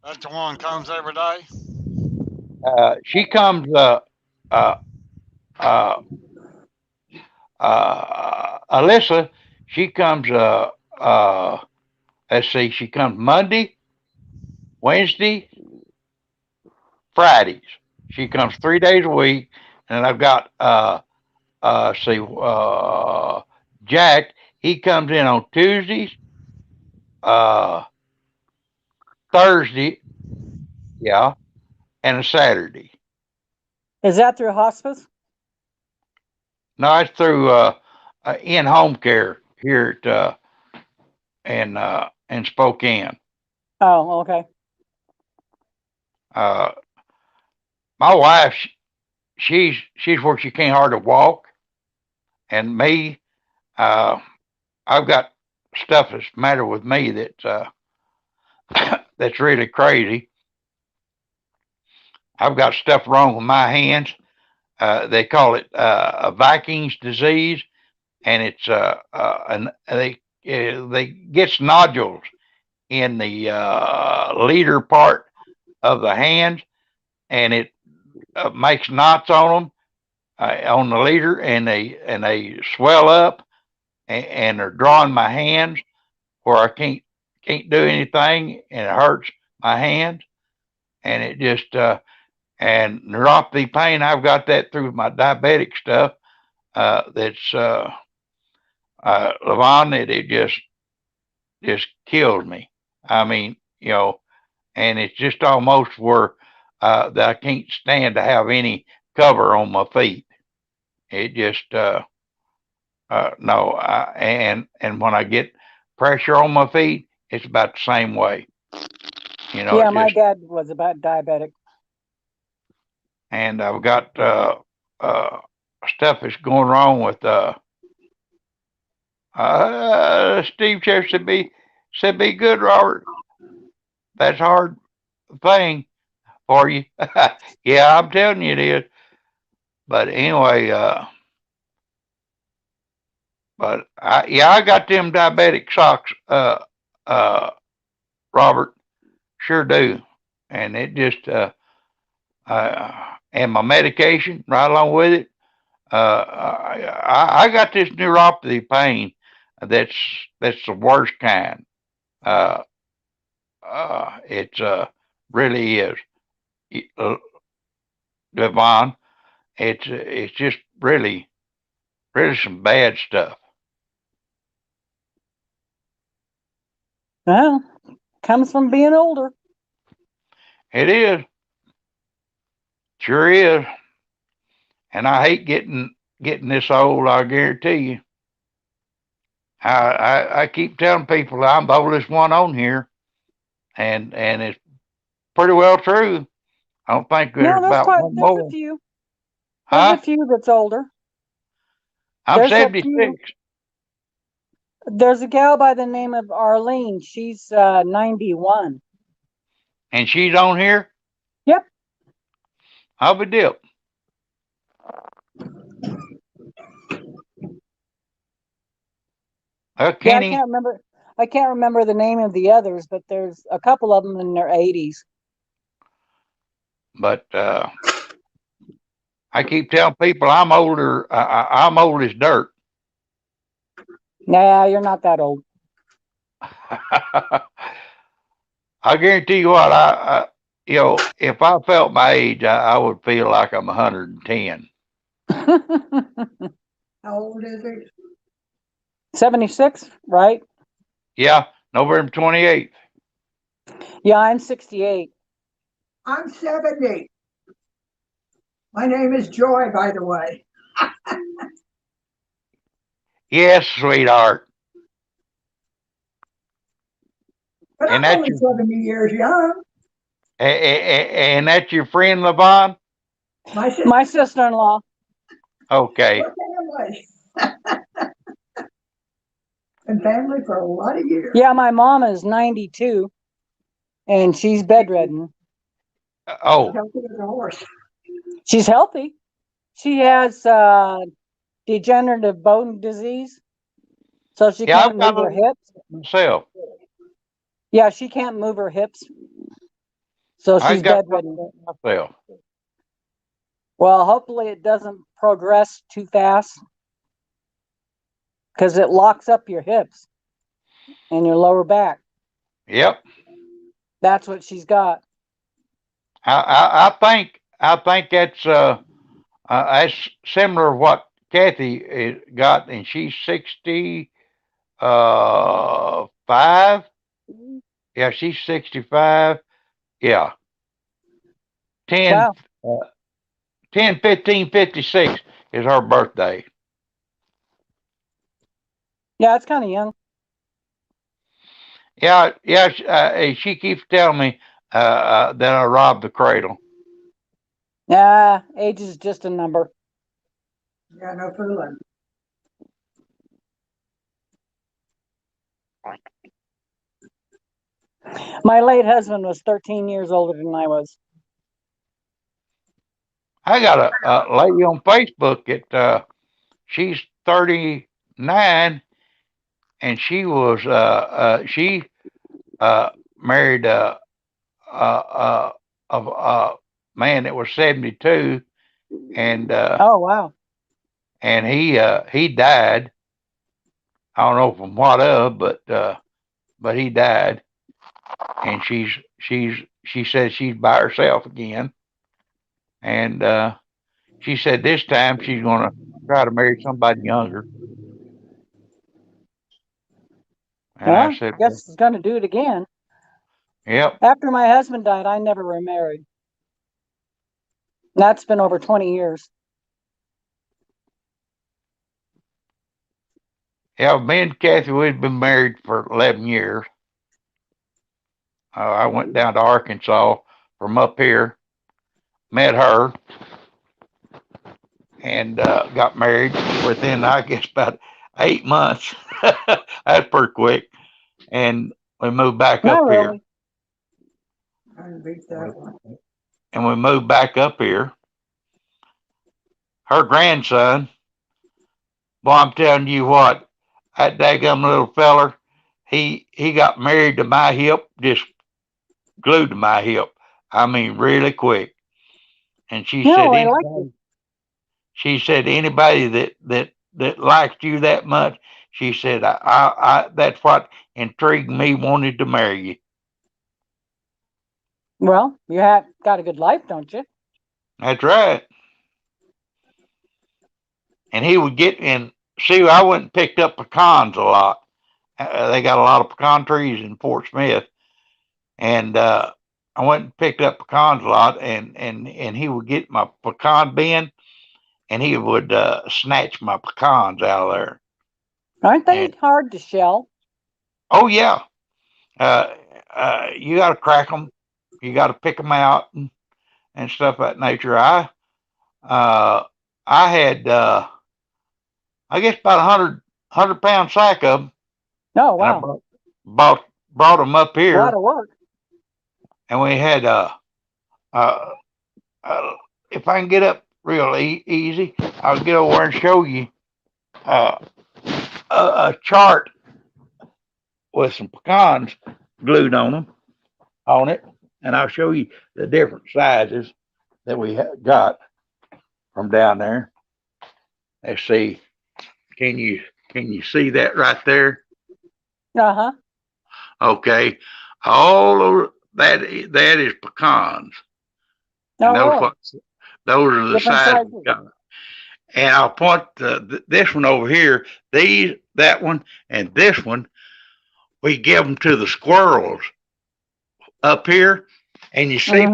That's the one comes every day. She comes, Alyssa, she comes, let's see, she comes Monday, Wednesday, Fridays. She comes 3 days a week. And I've got, Jack, he comes in on Tuesdays, Thursday, yeah, and a Saturday. Is that through hospice? No, it's through in-home care here at in Spokane. Oh, okay. My wife, she's where she can't hardly walk, and me, I've got stuff that's the matter with me that that's really crazy. I've got stuff wrong with my hands. They call it a Viking's disease, and it's and they gets nodules in the leader part of the hand, and it makes knots on them on the leader, and they swell up, and they're drawing my hands where I can't do anything, and it hurts my hands, and it just and neuropathy pain. I've got that through my diabetic stuff. That's Levon, it just kills me. I mean, you know, and it's just almost where that I can't stand to have any cover on my feet. It just no. And when I get pressure on my feet, it's about the same way. You know. Yeah, my dad was about diabetic. And I've got stuff that's going wrong with Steve Chair said be good, Robert. That's a hard thing for you. Yeah, I'm telling you it is. But anyway, but I got them diabetic socks, Robert. Sure do. And it just and my medication right along with it. I got this neuropathy pain that's the worst kind. It's really is. Devon, it's just really some bad stuff. Well, comes from being older. It is. Sure is. And I hate getting this old, I guarantee you. I keep telling people I'm the oldest one on here, and it's pretty well true. I don't think there's about one more. There's a few. Huh? There's a few that's older. I'm 76. There's a gal by the name of Arlene. She's 91. And she's on here? Yep. I'll be dip. Kenny. Yeah, I can't remember the name of the others, but there's a couple of them in their 80s. But I keep telling people I'm older. I'm old as dirt. Nah, you're not that old. I guarantee you what, I if I felt my age, I would feel like I'm 110. How old is he? 76, right? Yeah, November 28th. Yeah, I'm 68. I'm 70. My name is Joy, by the way. Yes, sweetheart. But And I'm that's only your 70 years young. and that's your friend Levon? My sister-in-law. Okay. We're family. Been family for a lot of years. Yeah, my mom is 92, and she's bedridden. Oh. Healthy as a horse. She's healthy. She has degenerative bone disease, so she Yeah, can't I've got move her a hips. myself. Yeah, she can't move her hips, so I she's got bedridden. myself. Well, hopefully it doesn't progress too fast, because it locks up your hips and your lower back. Yep. That's what she's got. I think that's similar to what Kathy got, and she's 65. Yeah, she's 65. Yeah. 10, Wow. 10/15/56 is her birthday. Yeah, it's kind of young. Yeah, she keeps telling me that I robbed the cradle. Yeah, age is just a number. Yeah, no fooling. My late husband was 13 years older than I was. I got a lady on Facebook that she's 39, and she was she married a man that was 72, and oh wow, and he died. I don't know from what of, but he died, and she says she's by herself again, and she said this time she's gonna try to marry somebody younger. And well, I said, I guess he's going to do it again. yep. After my husband died, I never remarried. That's been over 20 years. Yeah, me and Kathy, we'd been married for 11 years. I went down to Arkansas from up here, met her, and got married within, I guess, about 8 months. That's pretty quick. And we moved back Not up really. I didn't beat that one. And we moved back up here. Her grandson, boy, I'm telling you what, that daggum little feller, he got married to my hip, just glued to my hip. I mean, really quick. And she said, I like it. she said, anybody that likes you that much, she said, I that's what intrigued me, wanted to marry you. Well, you have got a good life, don't you? That's right. And he would get in. See, I went and picked up pecans a lot. They got a lot of pecan trees in Fort Smith, and I went and picked up pecans a lot. And he would get my pecan bin, and he would snatch my pecans out of there. Aren't they hard to shell? Oh yeah, you got to crack them. You got to pick them out and stuff of that nature. I had I guess about 100-pound sack of them. Oh wow! Brought them up here. A lot of work. And we had if I can get up real easy, I'll get over and show you a chart with some pecans glued on it, and I'll show you the different sizes that we got from down there. Let's see. Can you see that right there? Uh-huh. Okay. All over that is pecans. Oh, And really? those are the Different sizes we sizes. got. and I'll point this one over here, that one, and this one. We give them to the squirrels up here, and you see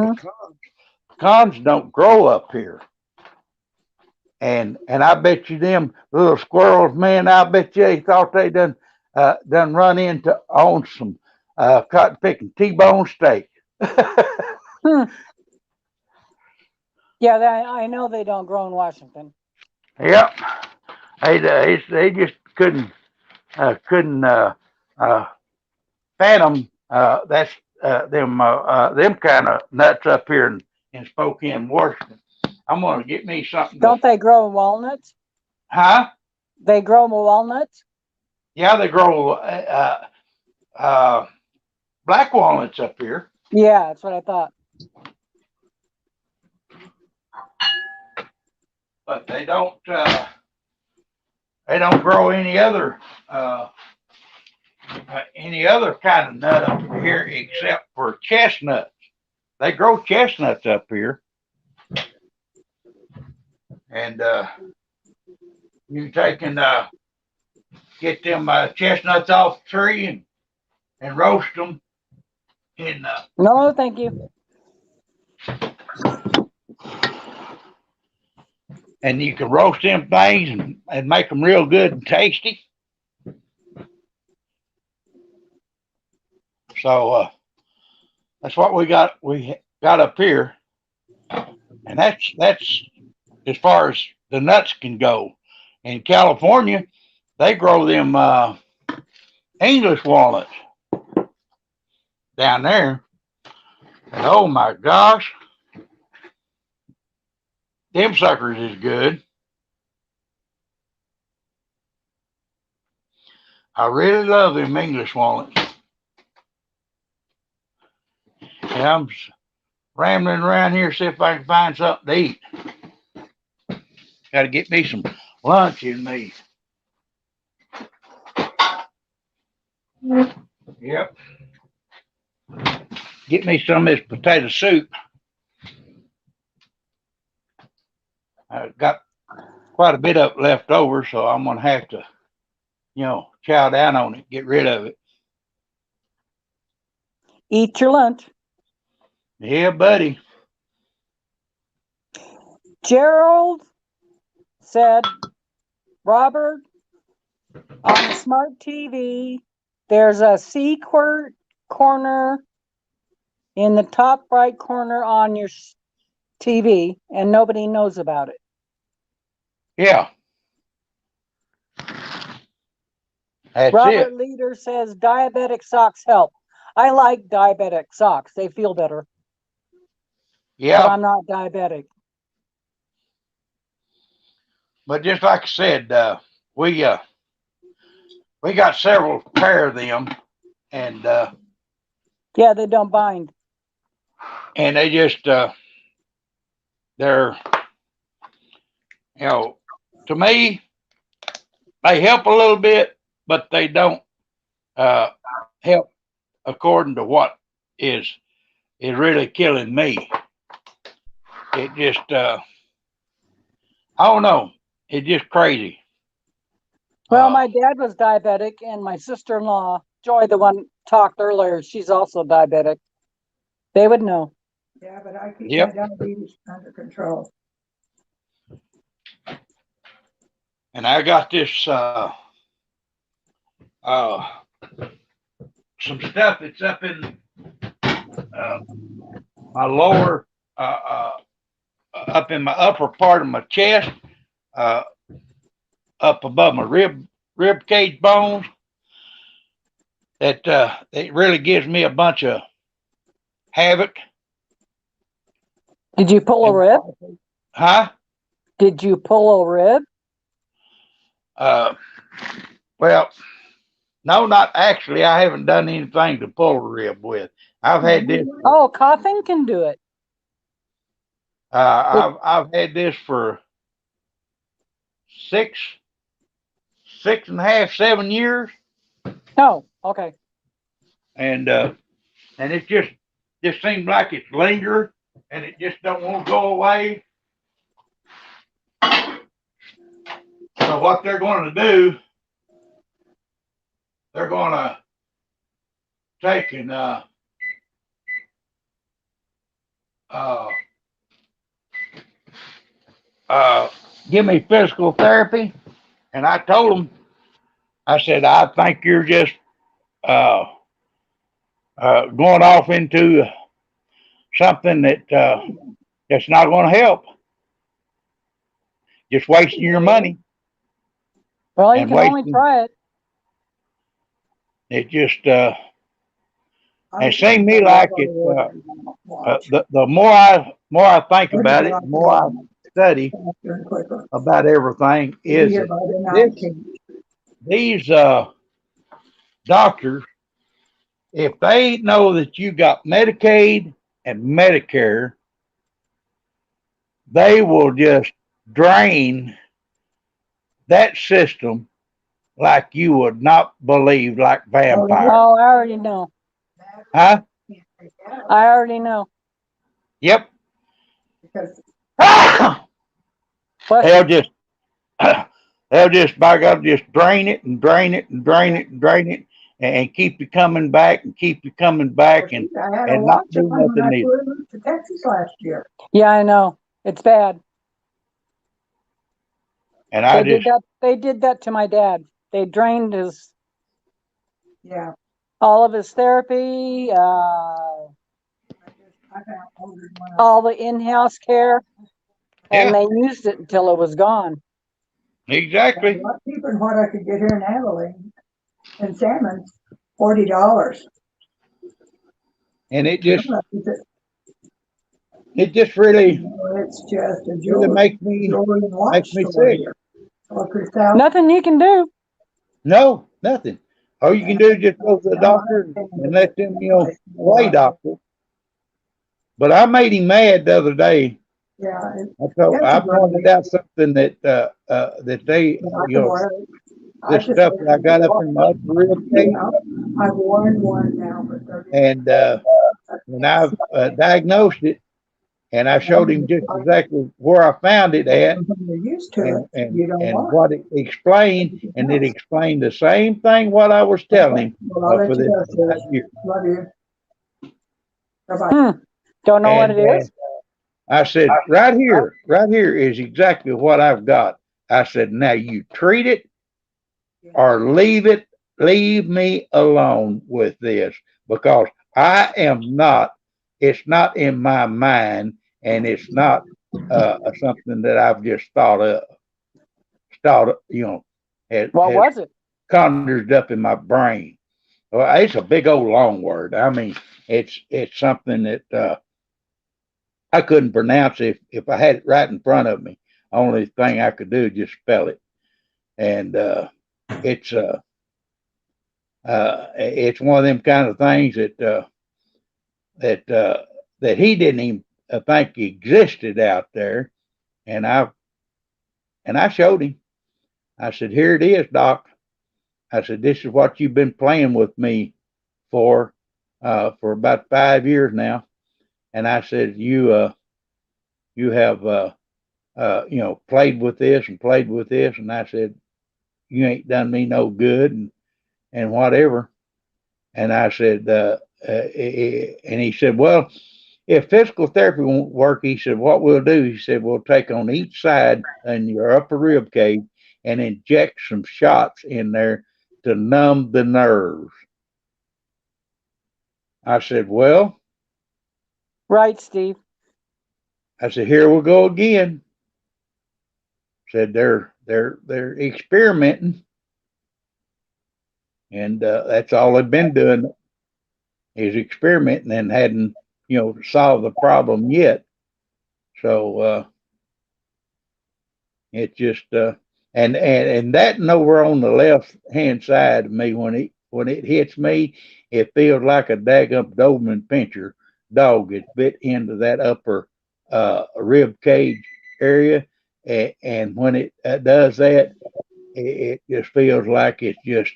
pecans don't grow up here. And I bet you them little squirrels, man, I bet you they thought they done run into on some cotton picking T-bone steak. Yeah, I know they don't grow in Washington. Yep, they just couldn't fathom that's them kind of nuts up here in Spokane, Washington. I'm gonna get me something. Don't they grow walnuts? Huh? They grow walnuts? Yeah, they grow black walnuts up here. Yeah, that's what I thought. But they don't grow any other kind of nut up here except for chestnuts. They grow chestnuts up here. And you take and get them chestnuts off the tree and roast them in No, thank you. And you can roast them things and make them real good and tasty. So that's what we got up here. And that's as far as the nuts can go. In California, they grow them English walnuts down there. And oh my gosh, them suckers is good. I really love them English walnuts. Yeah, I'm rambling around here, see if I can find something to eat. Got to get me some lunch in me. Yep. Get me some of this potato soup. I've got quite a bit of it left over, so I'm going to have to, chow down on it, get rid of it. Eat your lunch. Yeah, buddy. Gerald said, Robert, on the smart TV, there's a secret corner in the top right corner on your TV, and nobody knows about it. Yeah. That's Robert it. Leader says diabetic socks help. I like diabetic socks. They feel better. Yeah. But I'm not diabetic. But just like I said, we got several pair of them, and yeah, they don't bind. And they just they're to me they help a little bit, but they don't help according to what is really killing me. It just I don't know. It's just crazy. Well, my dad was diabetic, and my sister-in-law, Joy, the one talked earlier, she's also diabetic. They would know. Yeah, but I keep Yep. my diabetes under control. And I got this some stuff that's up in my lower up in my upper part of my chest, up above my rib cage bones. That it really gives me a bunch of havoc. Did you pull a rib? Huh? Did you pull a rib? Well, no, not actually. I haven't done anything to pull a rib with. I've had this. Oh, coughing can do it. I've had this for 6.5, 7 years. Oh, okay. And it just seems like it's lingering, and it just don't want to go away. what they're going to do, they're going to take and give me physical therapy. And I told them, I said, I think you're just going off into something that's not going to help. Just wasting your money. Well, you and can only wasting. try it. It just it seemed to me like it. The more I think about it, the more I study about everything. Is that these doctors, if they know that you got Medicaid and Medicare, they will just drain that system like you would not believe, like vampires. Oh, I already know. Huh? I already know. Yep. They'll just by God just drain it and drain it and drain it and drain it and keep you coming back and keep you coming back and not do nothing either. To Texas last year. Yeah, I know. It's bad. And I just They did that to my dad. They drained his Yeah. all of his therapy, all the in-house care, and they used it until it was gone. Exactly. A lot cheaper than what I could get here in Abilene. And salmon's $40. and it just really It's just a really makes me sick. Nothing you can do. No, nothing. All you can do is just go to the doctor and let them, lay doctor. But I made him mad the other day. Yeah. I pointed out something that they, this stuff that I got up in my upper rib cage. I've worn one now for 30 And when I've diagnosed it, and I showed him just exactly where I found it at, and what it explained, and it explained the same thing what I was telling him for this last year. Love you. Don't know what it is. I said, right here is exactly what I've got. I said, now you treat it or leave me alone with this, because I am not, it's not in my mind, and it's not something that I've just thought of, what was it? Conjured up in my brain. Well, it's a big old long word. I mean, it's something that I couldn't pronounce if I had it right in front of me. Only thing I could do is just spell it. And it's one of them kind of things that he didn't even think existed out there. And I showed him. I said, here it is, Doc. I said, this is what you've been playing with me for about 5 years now. And I said, you have played with this and played with this. And I said, you ain't done me no good and whatever. And I said, and he said, well, if physical therapy won't work, he said, what we'll do, he said, we'll take on each side in your upper rib cage and inject some shots in there to numb the nerves. I said, well. Right, Steve. I said, here we go again. Said they're experimenting. And that's all they've been doing is experimenting and hadn't, solved the problem yet. So it just and that and over on the left hand side of me, when it hits me, it feels like a daggum Doberman Pinscher dog gets bit into that upper rib cage area, and when it does that, it just feels like it's just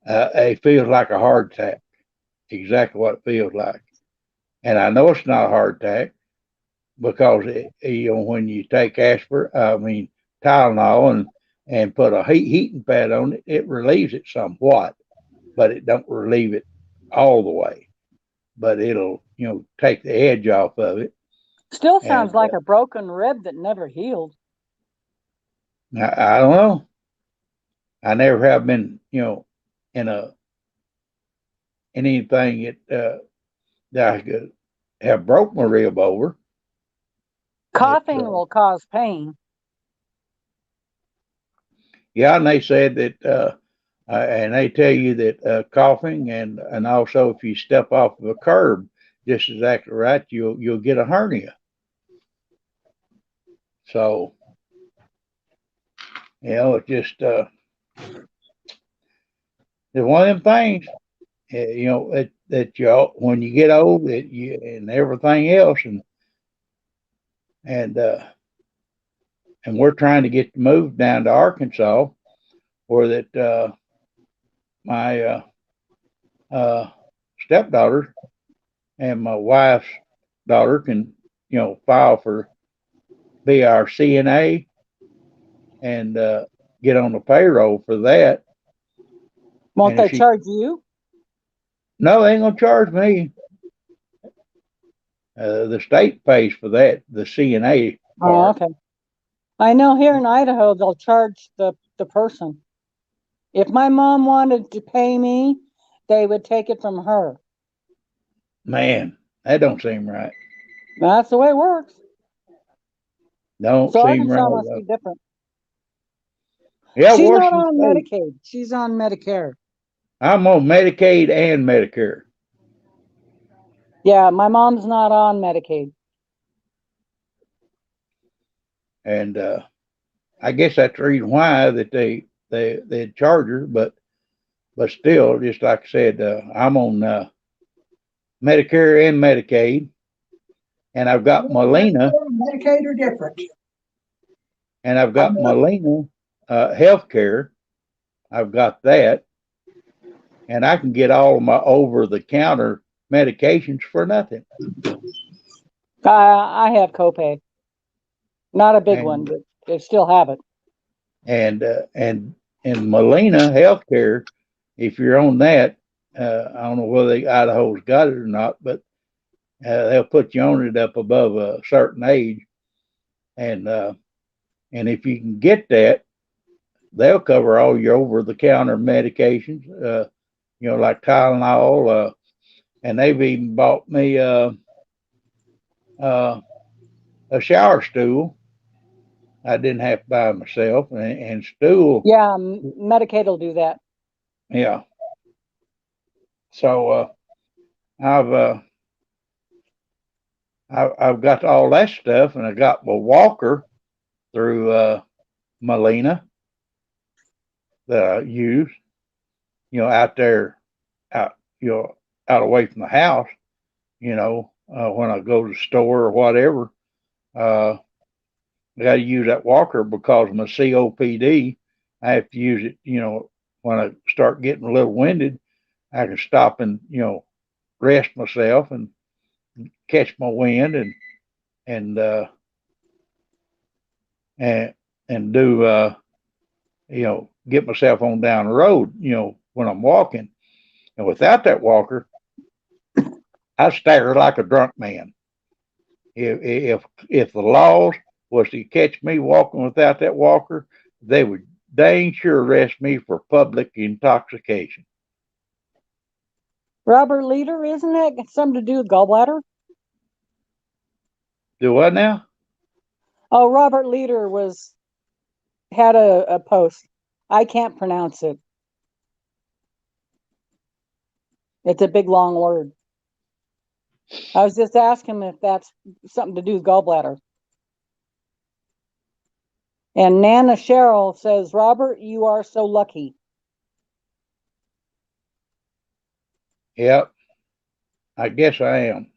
it feels like a heart attack. Exactly what it feels like. And I know it's not a heart attack, because when you take Tylenol and put a heating pad on it, it relieves it somewhat, but it don't relieve it all the way. But it'll take the edge off of it. Still sounds like a broken rib that never healed. I don't know. I never have been in anything that I could have broke my rib over. Coughing will cause pain. Yeah, and they said that, and they tell you that coughing and also if you step off of a curb, just exactly right, you'll get a hernia. So, it's just it's one of them things, that when you get old, and everything else, and we're trying to get moved down to Arkansas, where that my stepdaughter and my wife's daughter can file for be our CNA and get on the payroll for that. Won't they charge you? No, they ain't gonna charge me. The state pays for that, the CNA part. Oh, okay. I know here in Idaho they'll charge the person. If my mom wanted to pay me, they would take it from her. Man, that don't seem right. That's the way it works. Don't So seem Arkansas right. must be different. Yeah, She's not Washington on State. Medicaid. She's on Medicare. I'm on Medicaid and Medicare. Yeah, my mom's not on Medicaid. And I guess that's the reason why that they charge her, but still, just like I said, I'm on Medicare and Medicaid, and I've got Molina, Medicaid are different. and I've got Molina health care. I've got that, and I can get all of my over-the-counter medications for nothing. I have copay. Not a big one, but they still have it. And Molina healthcare, if you're on that, I don't know whether Idaho's got it or not, but they'll put you on it up above a certain age, and if you can get that, they'll cover all your over-the-counter medications, like Tylenol, and they've even bought me a shower stool. I didn't have to buy myself, and stool. Yeah, Medicaid will do that. Yeah. So I've got all that stuff, and I got my walker through Molina that I use, out there, out away from the house, when I go to the store or whatever. I got to use that walker because of my COPD. I have to use it, when I start getting a little winded, I can stop and, rest myself and catch my wind and do, get myself on down the road, when I'm walking. And without that walker, I stagger like a drunk man. If the laws was to catch me walking without that walker, they would dang sure arrest me for public intoxication. Robert Leader, isn't that something to do with gallbladder? Do what now? Oh, Robert Leader had a post. I can't pronounce it. It's a big long word. I was just asking if that's something to do with gallbladder. And Nana Cheryl says, Robert, you are so lucky. Yep. I guess I am.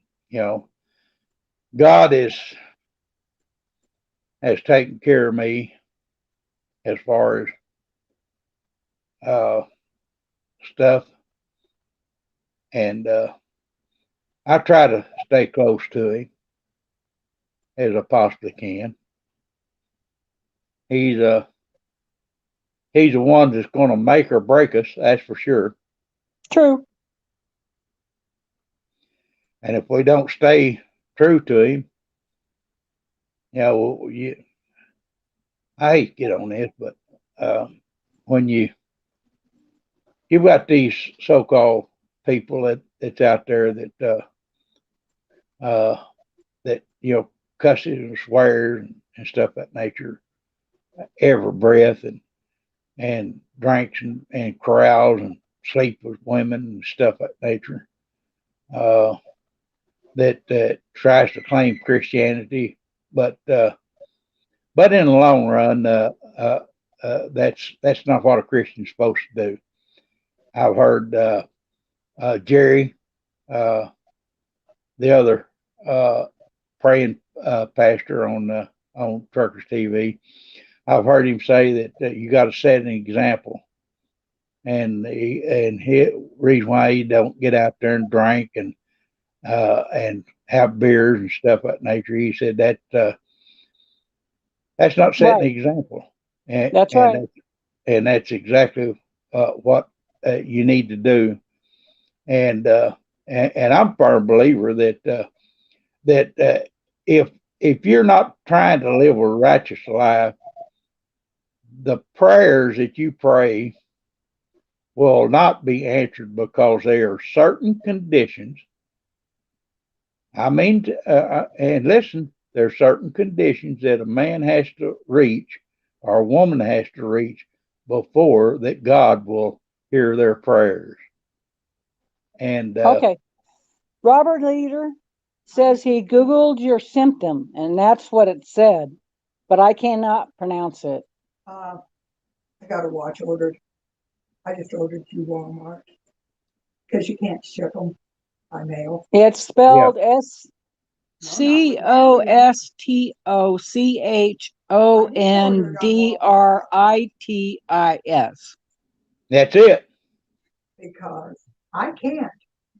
God has taken care of me as far as stuff. And I try to stay close to him as I possibly can. He's the one that's going to make or break us. That's for sure. True. And if we don't stay true to him, I hate to get on this, but when you've got these so-called people that's out there that cusses and swears and stuff of that nature every breath, and drinks and carouse and sleep with women and stuff of that nature, that tries to claim Christianity, but in the long run, that's not what a Christian's supposed to do. I've heard Jerry, the other praying pastor on Truckers TV. I've heard him say that you got to set an example, and he reason why he don't get out there and drink and have beers and stuff of that nature. He said that's not setting an example, and That's right. That's exactly what you need to do. And I'm a firm believer that if you're not trying to live a righteous life, the prayers that you pray will not be answered, because there are certain conditions. I mean, and listen, there are certain conditions that a man has to reach or a woman has to reach before that God will hear their prayers. And Okay. Robert Leader says he Googled your symptom, and that's what it said, but I cannot pronounce it. I got a watch ordered. I just ordered through Walmart because you can't ship them by mail. It's spelled SCOSTOCHONDRITIS. That's it. Because I can't,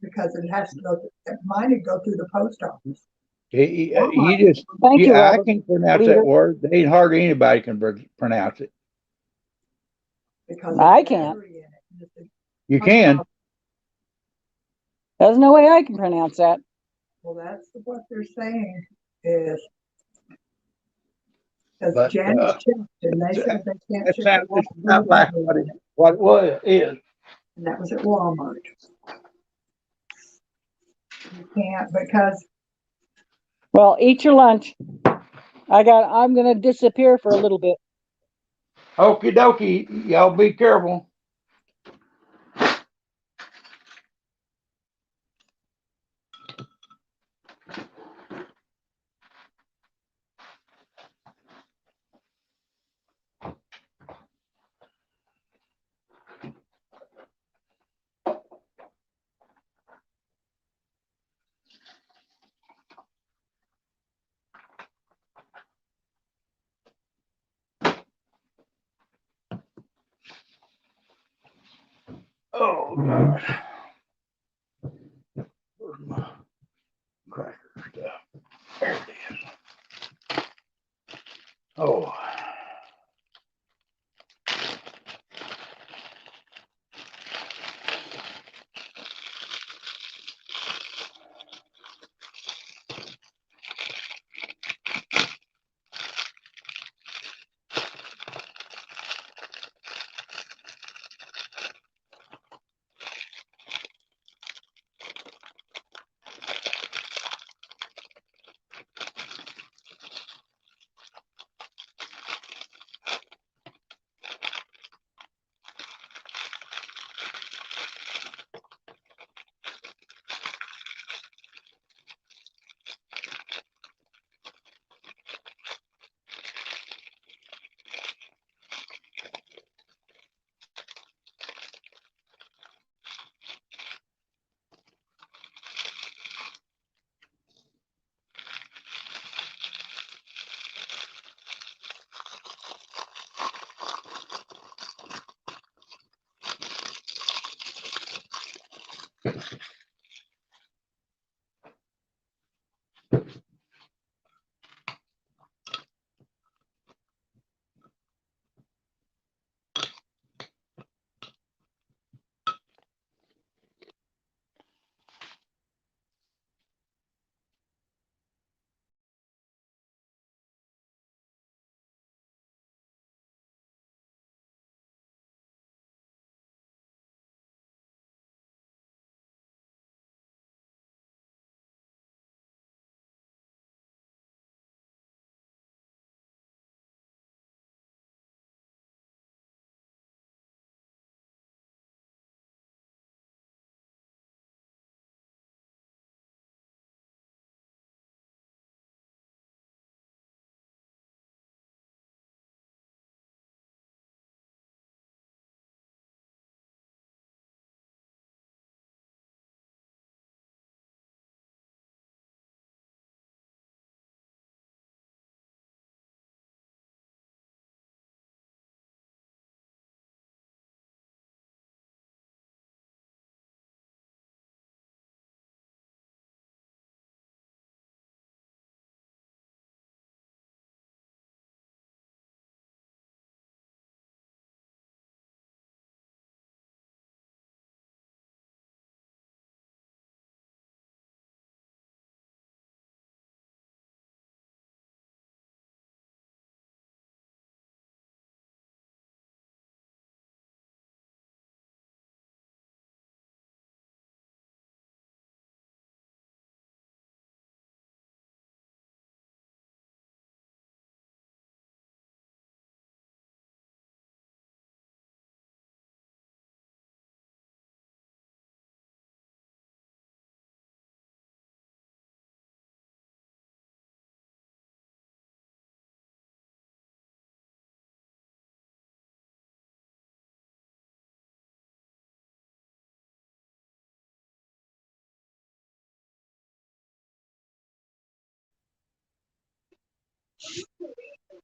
because it has to go. Mine would go through the post office. You just, Thank you, I Robert can't pronounce Leader. that word. There ain't hardly anybody can pronounce it. Because I can't. You can. There's no way I can pronounce that. Well, that's what they're saying is. Because But, Janice checked and they said they can't That ship sounds it. not like what it is. And that was at Walmart. You can't because. Well, eat your lunch. I'm gonna disappear for a little bit. Okie dokie, y'all be careful. Oh gosh. Where's my cracker stuff? There it is. Oh.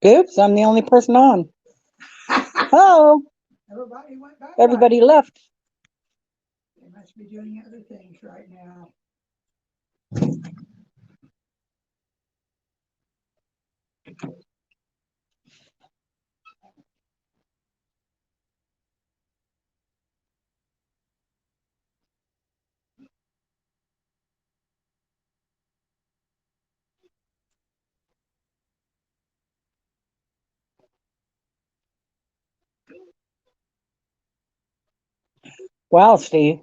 Oops, I'm the only person on. Hello. Everybody went back. Everybody left. They must be doing other things right now. Wow, Steve.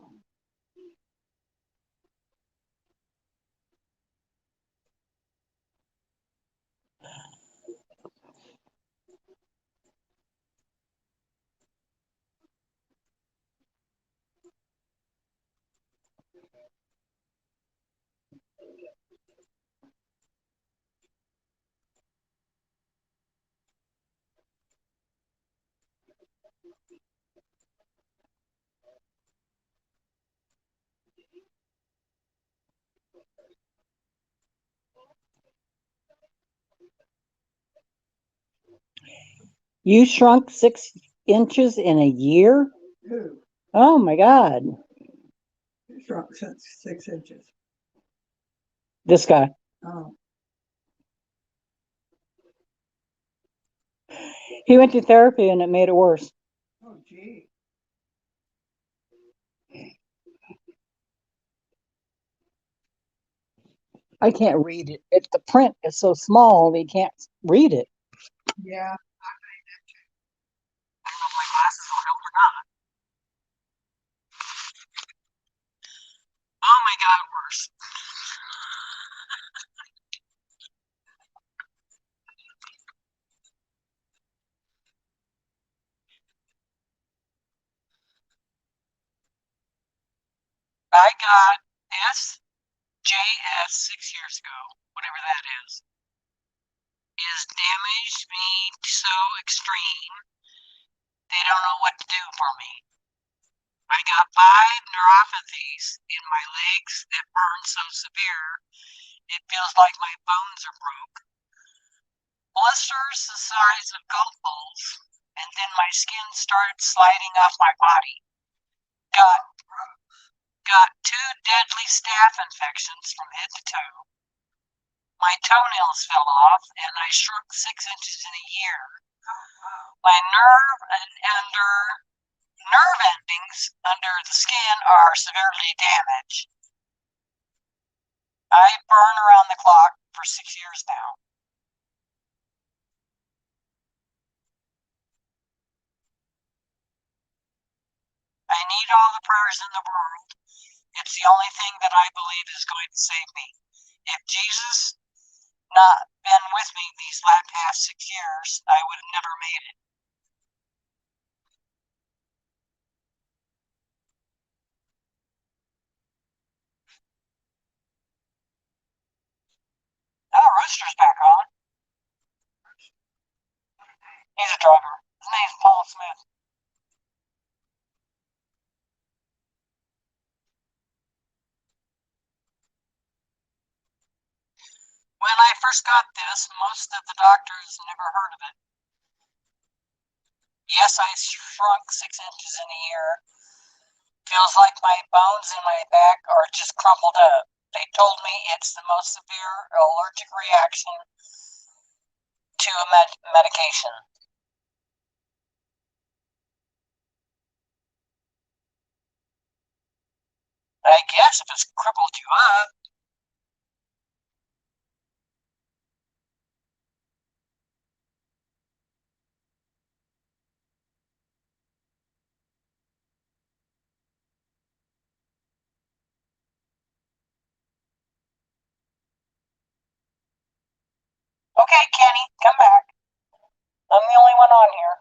You shrunk 6 inches in a year? Who? Oh my God. Who shrunk 6 inches? This guy. Oh, He went to therapy and it made it worse. oh, gee. I can't read it. The print is so small they can't read it. Yeah. Oh my God, worse. I got SJS 6 years ago, whatever that is. Is damaged me so extreme, they don't know what to do for me. I got 5 neuropathies in my legs that burn so severe, it feels like my bones are broke. Blisters the size of golf balls, and then my skin started sliding off my body. Got 2 deadly staph infections from head to toe. My toenails fell off, and I shrunk 6 inches in a year. My nerve endings under the skin are severely damaged. I burn around the clock for 6 years now. I need all the prayers in the world. It's the only thing that I believe is going to save me. If Jesus not been with me these past 6 years, I would have never made it. Oh, Rooster's back on. He's a driver. His name's Paul Smith. When I first got this, most of the doctors never heard of it. Yes, I shrunk 6 inches in a year. Feels like my bones in my back are just crumpled up. They told me it's the most severe allergic reaction to a medication. I guess if it's crippled you up. Okay, Kenny, come back. I'm the only one on here.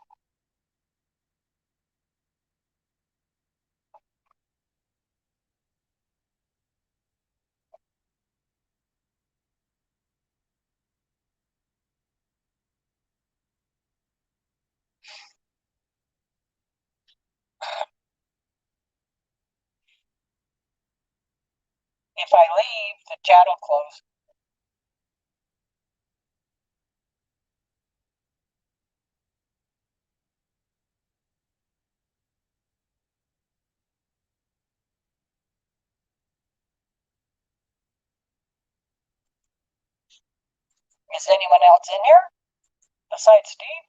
If I leave, the chat will close. Is anyone else in here besides Steve?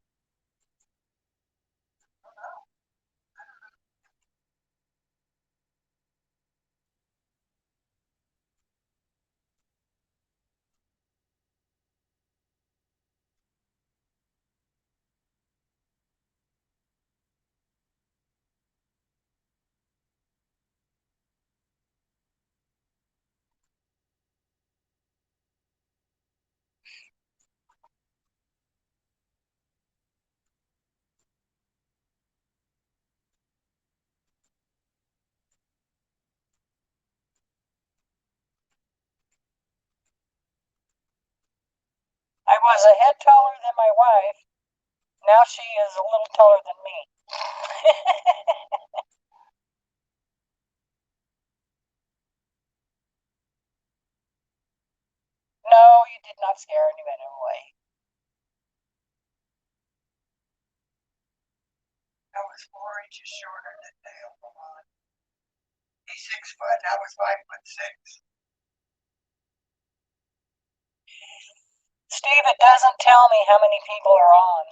I was a head taller than my wife. Now she is a little taller than me. No, you did not scare anyone away. I was 4 inches shorter than Dale Lamont. He's 6 foot. I was 5'6". Steve, it doesn't tell me how many people are on.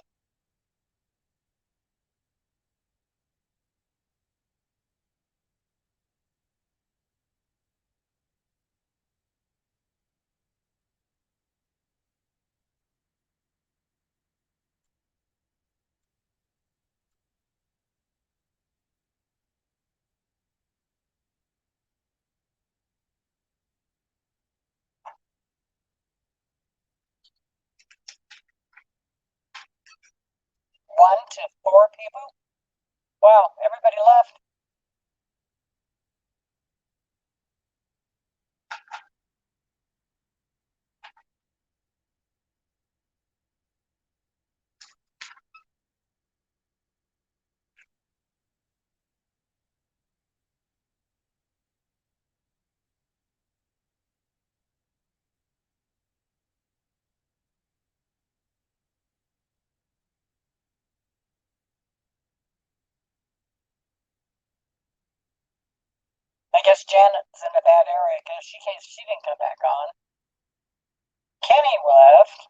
One to four people? Wow, everybody left. I guess Janet's in a bad area because she didn't come back on. Kenny left.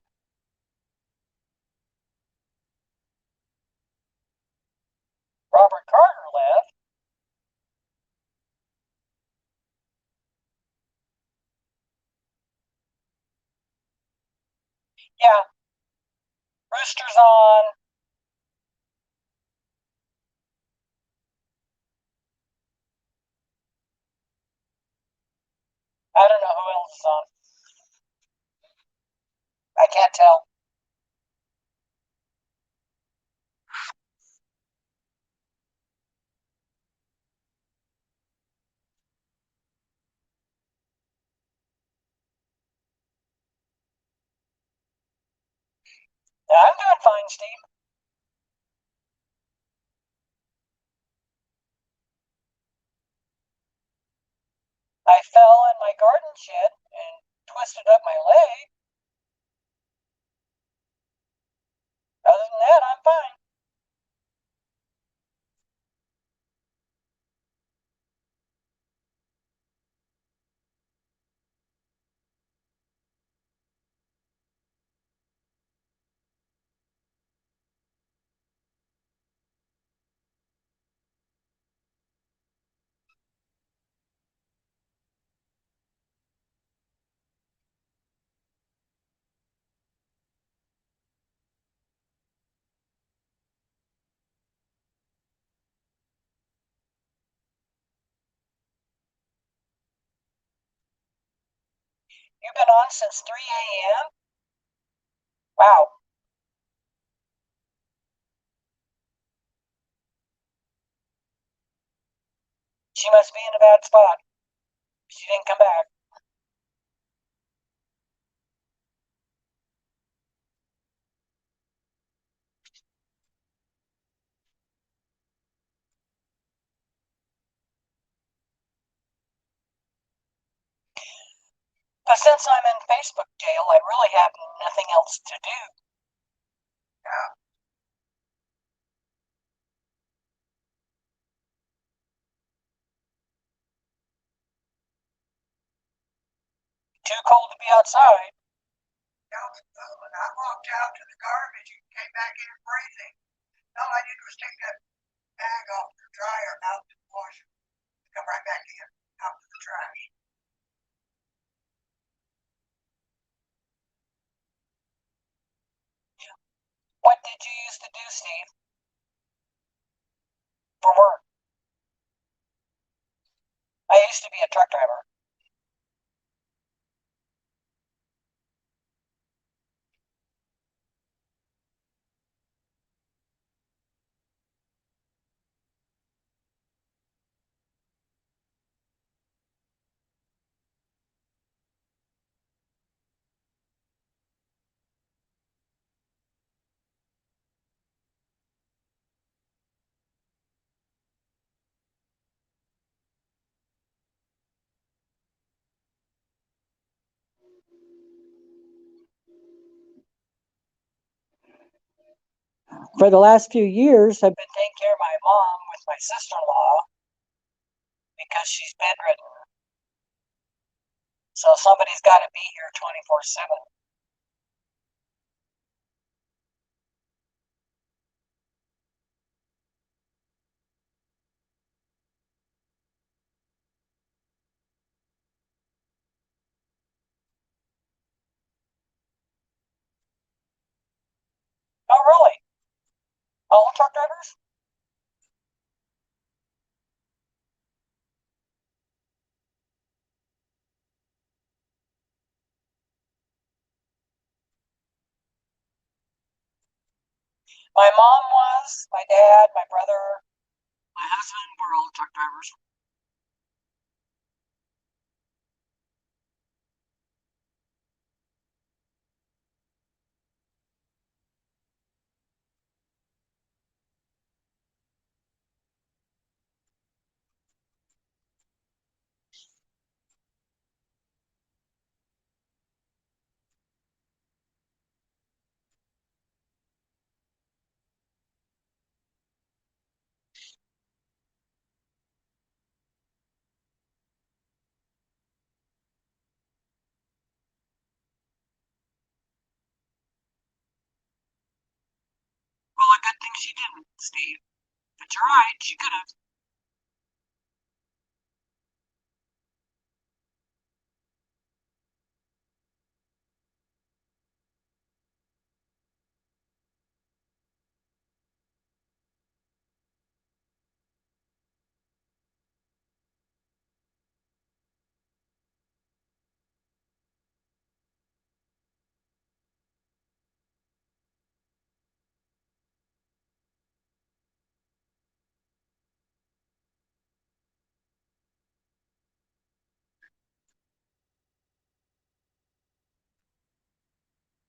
Robert Carter left. Yeah. Rooster's on. I don't know who else is on. I can't tell. I'm doing fine, Steve. I fell in my garden shed and twisted up my leg. Other than that, I'm fine. You've been on since 3 a.m.? Wow. She must be in a bad spot. She didn't come back. But since I'm in Facebook jail, I really have nothing else to do. Too cold to be outside. I walked out to the garbage and came back in freezing. All I did was take that bag off the dryer out to the washer. Come right back in, out to the trash. What did you used to do, Steve? For work? I used to be a truck driver. For the last few years, I've been taking care of my mom with my sister-in-law because she's bedridden. So somebody's got to be here 24/7. Oh, really? All truck drivers? My mom was, my dad, my brother, my husband were all truck drivers. Well, a good thing she didn't, Steve. But you're right, she could have.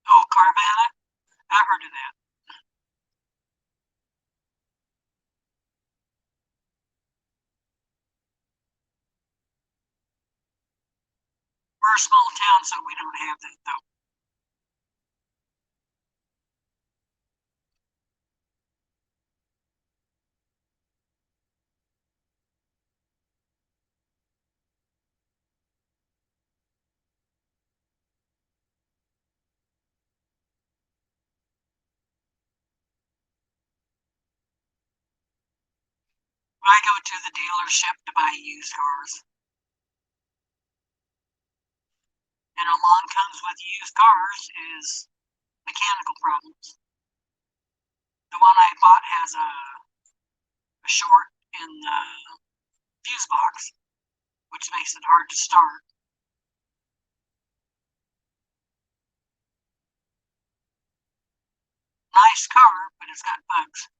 Oh, Carvana? I've heard of that. We're a small town, so we don't have that, though. I go to the dealership to buy used cars. And along comes with used cars is mechanical problems. The one I bought has a short in the fuse box, which makes it hard to start. Nice car, but it's got bugs.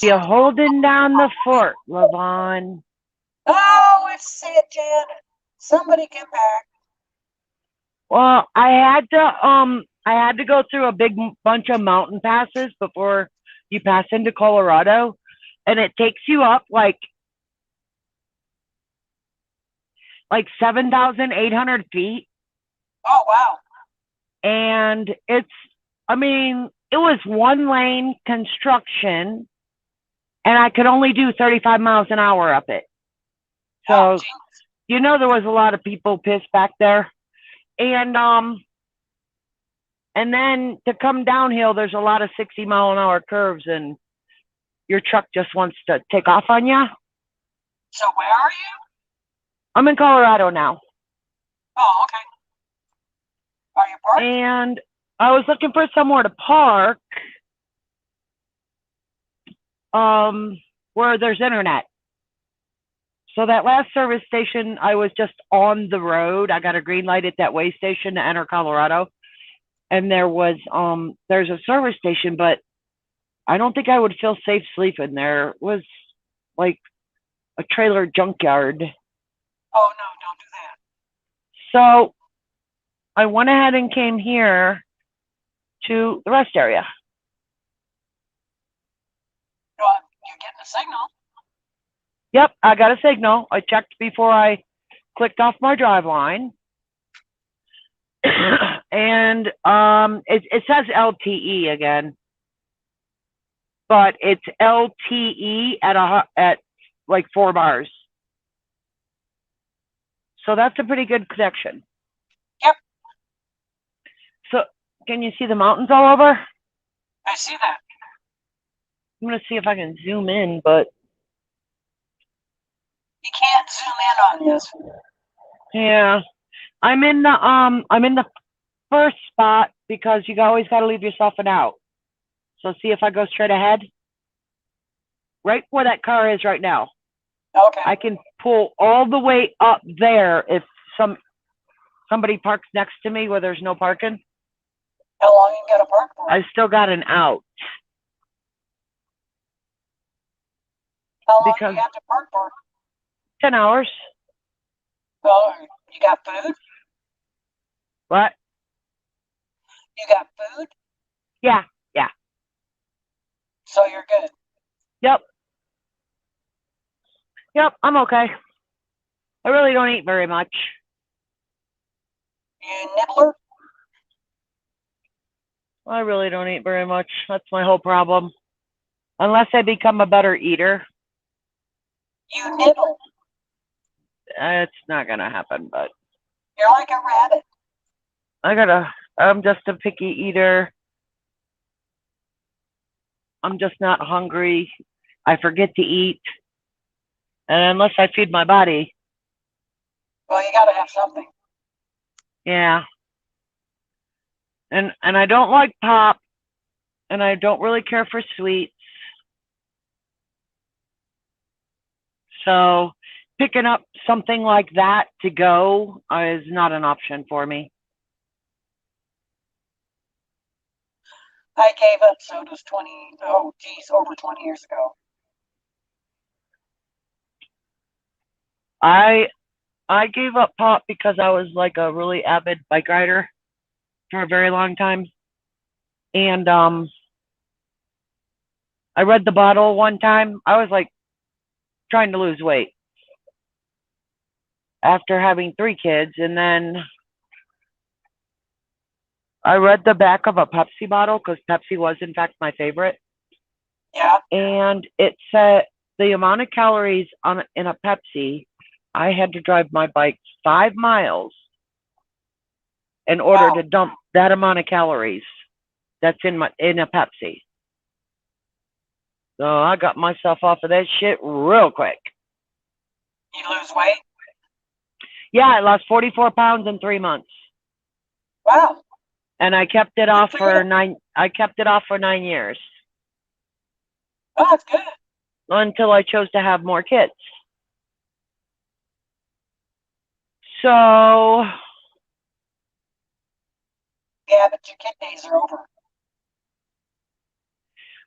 You're holding down the fort, Levon. Oh, it's sad, Jan. Somebody get back. Well, I had to go through a big bunch of mountain passes before you pass into Colorado, and it takes you up like 7,800 feet. Oh, wow. And it was one lane construction, and I could only do 35 miles an hour up it. So, you know, there was a lot of people pissed back there. And then to come downhill, there's a lot of 60-mile-an-hour curves, and your truck just wants to take off on you. So where are you? I'm in Colorado now. Oh, okay. Are you parked? And I was looking for somewhere to park where there's internet. So that last service station, I was just on the road. I got a green light at that way station to enter Colorado. And there's a service station, but I don't think I would feel safe sleeping there. It was like a trailer junkyard. Oh, no, don't do that. So I went ahead and came here to the rest area. You're getting a signal. Yep, I got a signal. I checked before I clicked off my drive line. And it says LTE again, but it's LTE at like 4 bars. So that's a pretty good connection. Yep. So can you see the mountains all over? I see that. I'm gonna see if I can zoom in, but you can't zoom in on this. yeah, I'm in the first spot because you always got to leave yourself an out. So see if I go straight ahead, right where that car is right now. Okay. I can pull all the way up there if somebody parks next to me where there's no parking. How long you got to park for? I still got an out. How long do you have to park for? 10 hours. Oh, you got food? What? You got food? Yeah. So you're good. Yep, I'm okay. I really don't eat very much. You nibbler? I really don't eat very much. That's my whole problem. Unless I become a better eater. You nibble. It's not gonna happen, but You're like a rabbit. I'm just a picky eater. I'm just not hungry. I forget to eat. And unless I feed my body, Well, you got to have something. yeah. And I don't like pop, and I don't really care for sweets. So picking up something like that to go is not an option for me. I gave up sodas over 20 years ago. I gave up pop because I was like a really avid bike rider for a very long time. And I read the bottle one time. I was like trying to lose weight after having 3 kids, and then I read the back of a Pepsi bottle because Pepsi was in fact my favorite. Yeah. And it said the amount of calories in a Pepsi, I had to drive my bike 5 miles in order to dump that amount of calories that's in a Pepsi. So I got myself off of that shit real quick. You lose weight? Yeah, I lost 44 pounds in 3 months. Wow. And I kept it off for 9 years. Oh, that's good. Until I chose to have more kids. So yeah, but your kid days are over.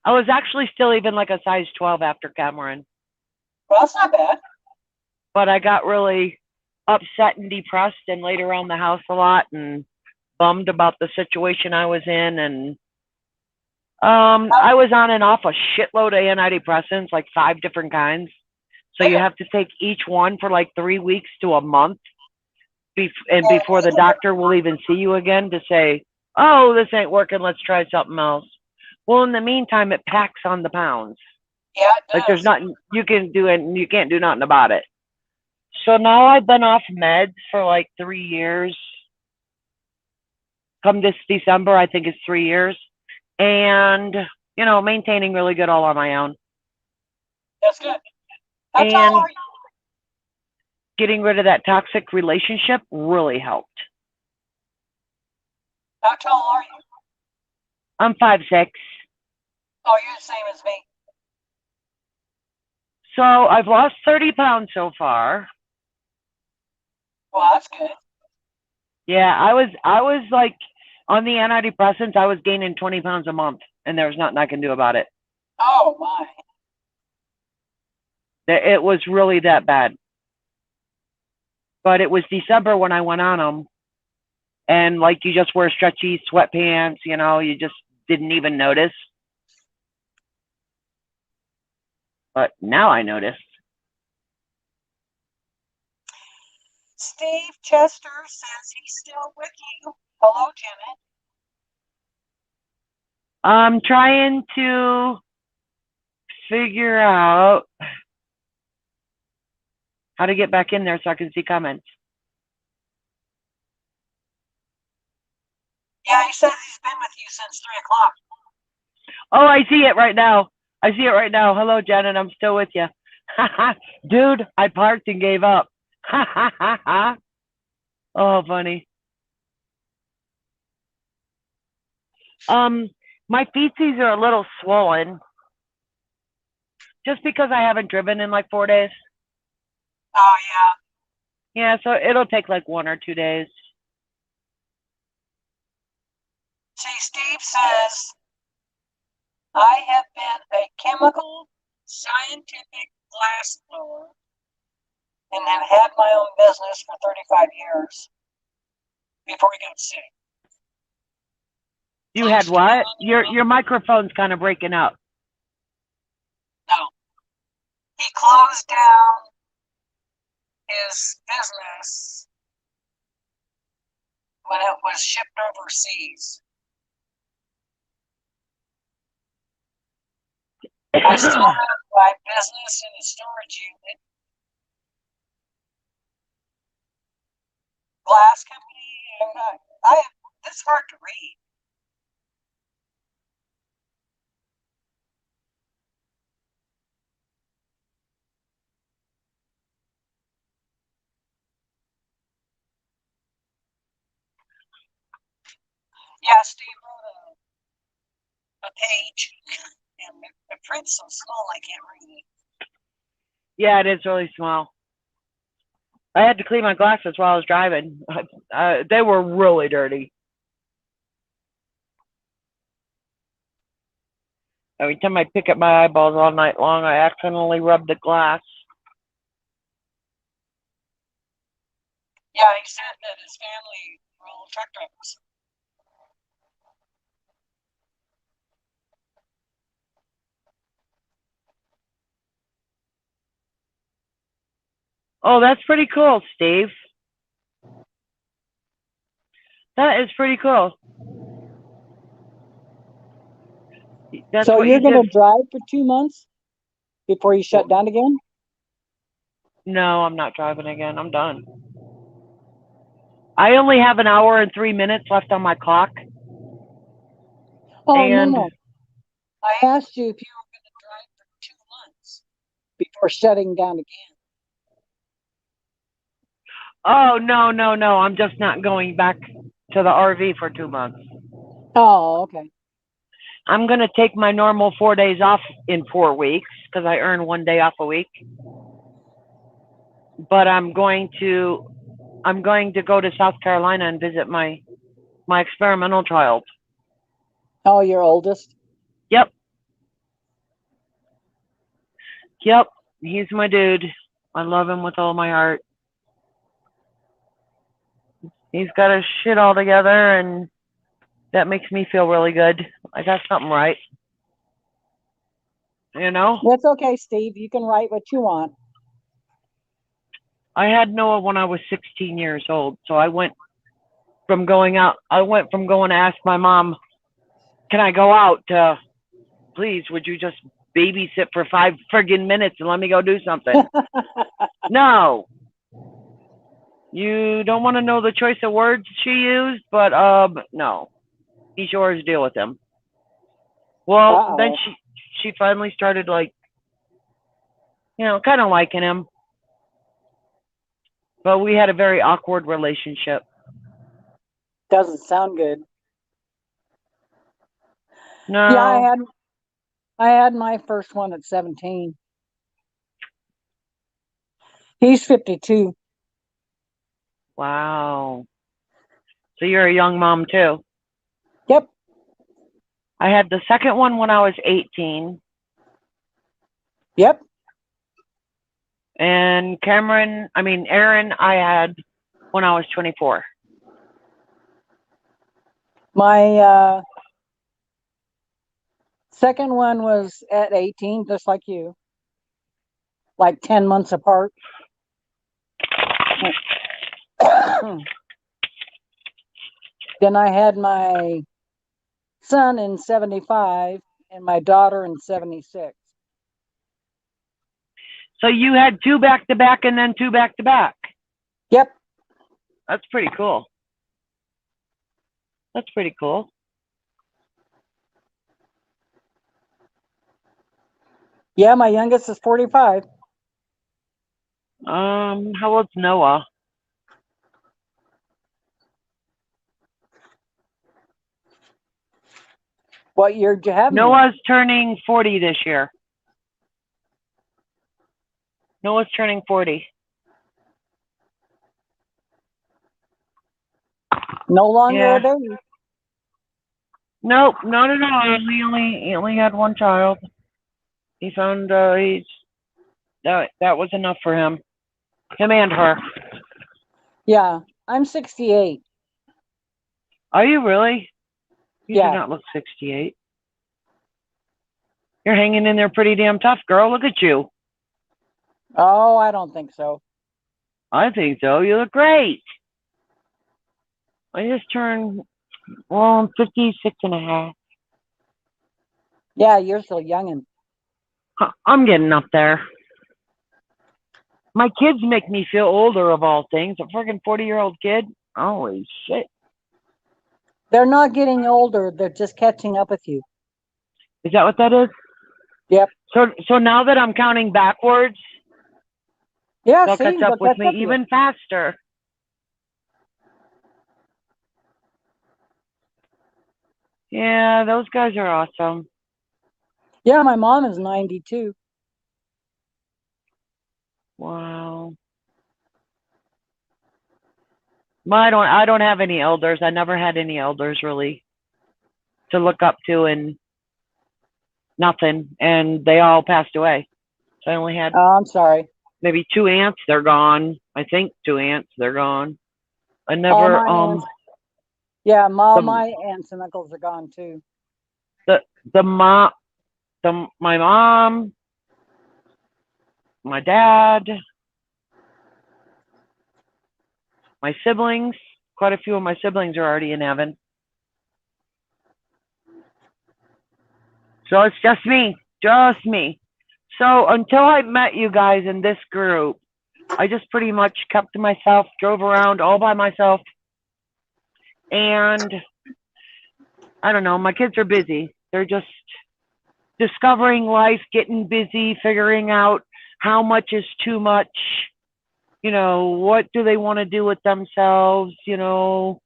I was actually still even like a size 12 after Cameron. Well, that's not bad. But I got really upset and depressed and laid around the house a lot and bummed about the situation I was in. And I was on and off a shitload of antidepressants, like 5 different kinds. So you have to take each one for like 3 weeks to a month. Before the doctor will even see you again to say, oh, this ain't working, let's try something else. Well, in the meantime, it packs on the pounds. Yeah, it Like there's does. nothing you can do and you can't do nothing about it. So now I've been off meds for like 3 years. Come this December, I think it's 3 years. And, you know, maintaining really good all on my own. That's good. How tall And are you? getting rid of that toxic relationship really helped. How tall are you? I'm 5'6". Oh, you're the same as me. So I've lost 30 pounds so far. Well, that's good. Yeah, I was like on the antidepressants, I was gaining 20 pounds a month, and there was nothing I can do about it. Oh my. It was really that bad. But it was December when I went on them, and like you just wear stretchy sweatpants, you know, you just didn't even notice. But now I noticed. Steve Chester says he's still with you. Hello, Janet. I'm trying to figure out how to get back in there so I can see comments. Yeah, he says he's been with you since 3 o'clock. Oh, I see it right now. I see it right now. Hello, Janet. I'm still with you. Dude, I parked and gave up. Oh, funny. My feetsies are a little swollen just because I haven't driven in like 4 days. Oh, yeah. Yeah, so it'll take like 1 or 2 days. See, Steve says, I have been a chemical scientific glass blower and have had my own business for 35 years before he got sick. You had what? Your microphone's kind of breaking up. No. He closed down his business when it was shipped overseas. I still have my business in a storage unit. Glass company, and it's hard to read. Yeah, Steve wrote a page, and the print's so small I can't read it. Yeah, it is really small. I had to clean my glasses while I was driving. They were really dirty. Every time I pick up my eyeballs all night long, I accidentally rub the glass. Yeah, he said that his family were all truck drivers. Oh, that's pretty cool, Steve. That is pretty cool. That's So what you're you going did. to drive for 2 months before you shut down again? No, I'm not driving again. I'm done. I only have 1 hour and 3 minutes left on my clock. Oh, And no. I asked you if you were going to drive for 2 months before shutting down again. oh, no. I'm just not going back to the RV for 2 months. Oh, okay. I'm going to take my normal 4 days off in 4 weeks because I earn 1 day off a week. But I'm going to go to South Carolina and visit my experimental child. Oh, your oldest? Yep. He's my dude. I love him with all my heart. He's got his shit all together, and that makes me feel really good. I got something right. You know? That's okay, Steve. You can write what you want. I had Noah when I was 16 years old, so I went from going to ask my mom, can I go out? Please, would you just babysit for 5 friggin' minutes and let me go do something. No. You don't want to know the choice of words she used, but no. He's yours, deal with him. Well, then she finally started, like, you know, kind of liking him. But we had a very awkward relationship. Doesn't sound good. No. Yeah, I had my first one at 17. He's 52. Wow. So you're a young mom too? Yep. I had the second one when I was 18. Yep. And Aaron, I had when I was 24. My second one was at 18, just like you. Like 10 months apart. Then I had my son in 75 and my daughter in 76. So you had 2 back to back and then 2 back to back? Yep. That's pretty cool. That's pretty cool. Yeah, my youngest is 45. How old's Noah? What year did you have him? Noah's turning 40 this year. Noah's turning 40. No longer Yeah. a baby. Nope, not at all. He only had 1 child. He found that was enough for him. Him and her. Yeah, I'm 68. Are you really? You Yeah. do not look 68. You're hanging in there pretty damn tough, girl. Look at you. Oh, I don't think so. I think so. You look great. I just turned, well, I'm 56 and a half. Yeah, you're still youngin'. I'm getting up there. My kids make me feel older, of all things. A friggin' 40-year-old kid? Holy shit. They're not getting older. They're just catching up with you. Is that what that is? Yep. So now that I'm counting backwards, yeah, they'll catch up with me even faster. Yeah, those guys are awesome. Yeah, my mom is 92. Wow. I don't have any elders. I never had any elders really to look up to, and nothing. And they all passed away. So I only had Oh, I'm sorry. maybe 2 aunts. They're gone. I think 2 aunts. They're gone. I never yeah, my aunts and uncles are gone too. my mom, my dad, my siblings, quite a few of my siblings are already in heaven. So it's just me. So until I met you guys in this group, I just pretty much kept to myself, drove around all by myself. And I don't know, my kids are busy. They're just discovering life, getting busy, figuring out how much is too much. You know, what do they want to do with themselves? You know,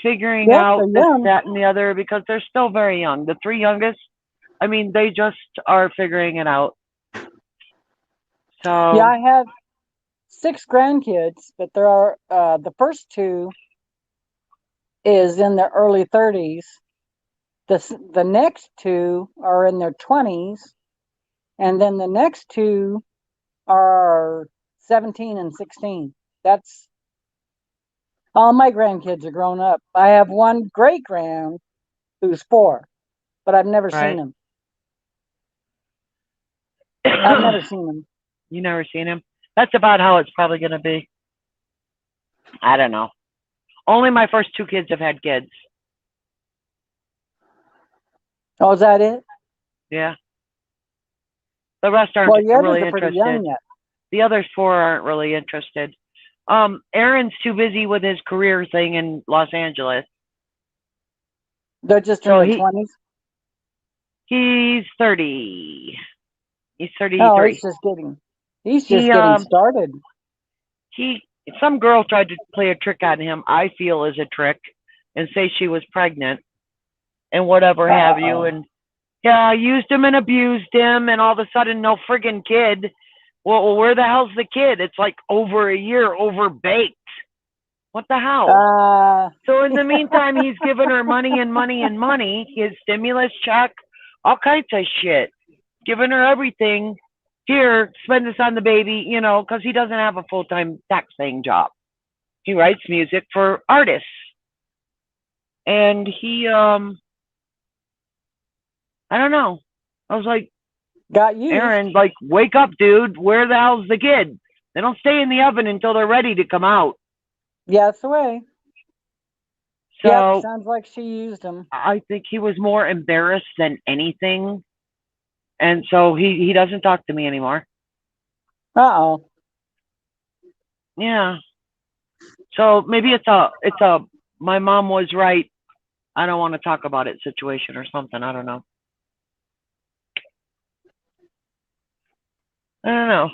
figuring out this, that, and the other, because they're still very young. The 3 youngest, I mean, they just are figuring it out. So yeah, I have 6 grandkids, but there are the first 2 is in their early 30s. The next 2 are in their 20s, and then the next 2 are 17 and 16. That's all my grandkids are grown up. I have 1 great grand who's 4, but I've never seen him. I've never seen him. You never seen him? That's about how it's probably going to be. I don't know. Only my first 2 kids have had kids. Oh, is that it? Yeah. The rest aren't Well, the others really are pretty interested. young yet. The other 4 aren't really interested. Aaron's too busy with his career thing in Los Angeles. They're just So in their 20s. he's 30. He's No, 33. he's just getting started. Some girl tried to play a trick on him, I feel is a trick, and say she was pregnant and whatever have you. And yeah, used him and abused him, and all of a sudden, no friggin' kid. Well, where the hell's the kid? It's like over a year, overbaked. What the hell? So in the meantime, he's giving her money and money and money, his stimulus check, all kinds of shit, giving her everything. Here, spend this on the baby, you know, because he doesn't have a full-time tax-paying job. He writes music for artists. And he, I don't know. I was like, got you, Aaron, like, wake up, dude. Where the hell's the kid? They don't stay in the oven until they're ready to come out. Yeah, that's the way. So yep, sounds like she used him. I think he was more embarrassed than anything. And so he doesn't talk to me anymore. Uh-oh. Yeah. So maybe it's a my mom was right, I don't want to talk about it situation or something. I don't know. I don't know.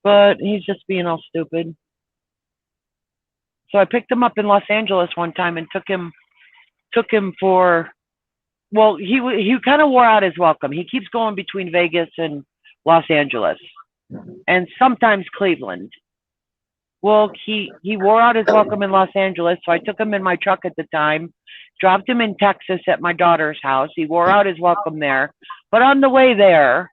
But he's just being all stupid. So I picked him up in Los Angeles one time and took him for, well, he kind of wore out his welcome. He keeps going between Vegas and Los Angeles and sometimes Cleveland. Well, he wore out his welcome in Los Angeles, so I took him in my truck at the time, dropped him in Texas at my daughter's house. He wore out his welcome there. But on the way there,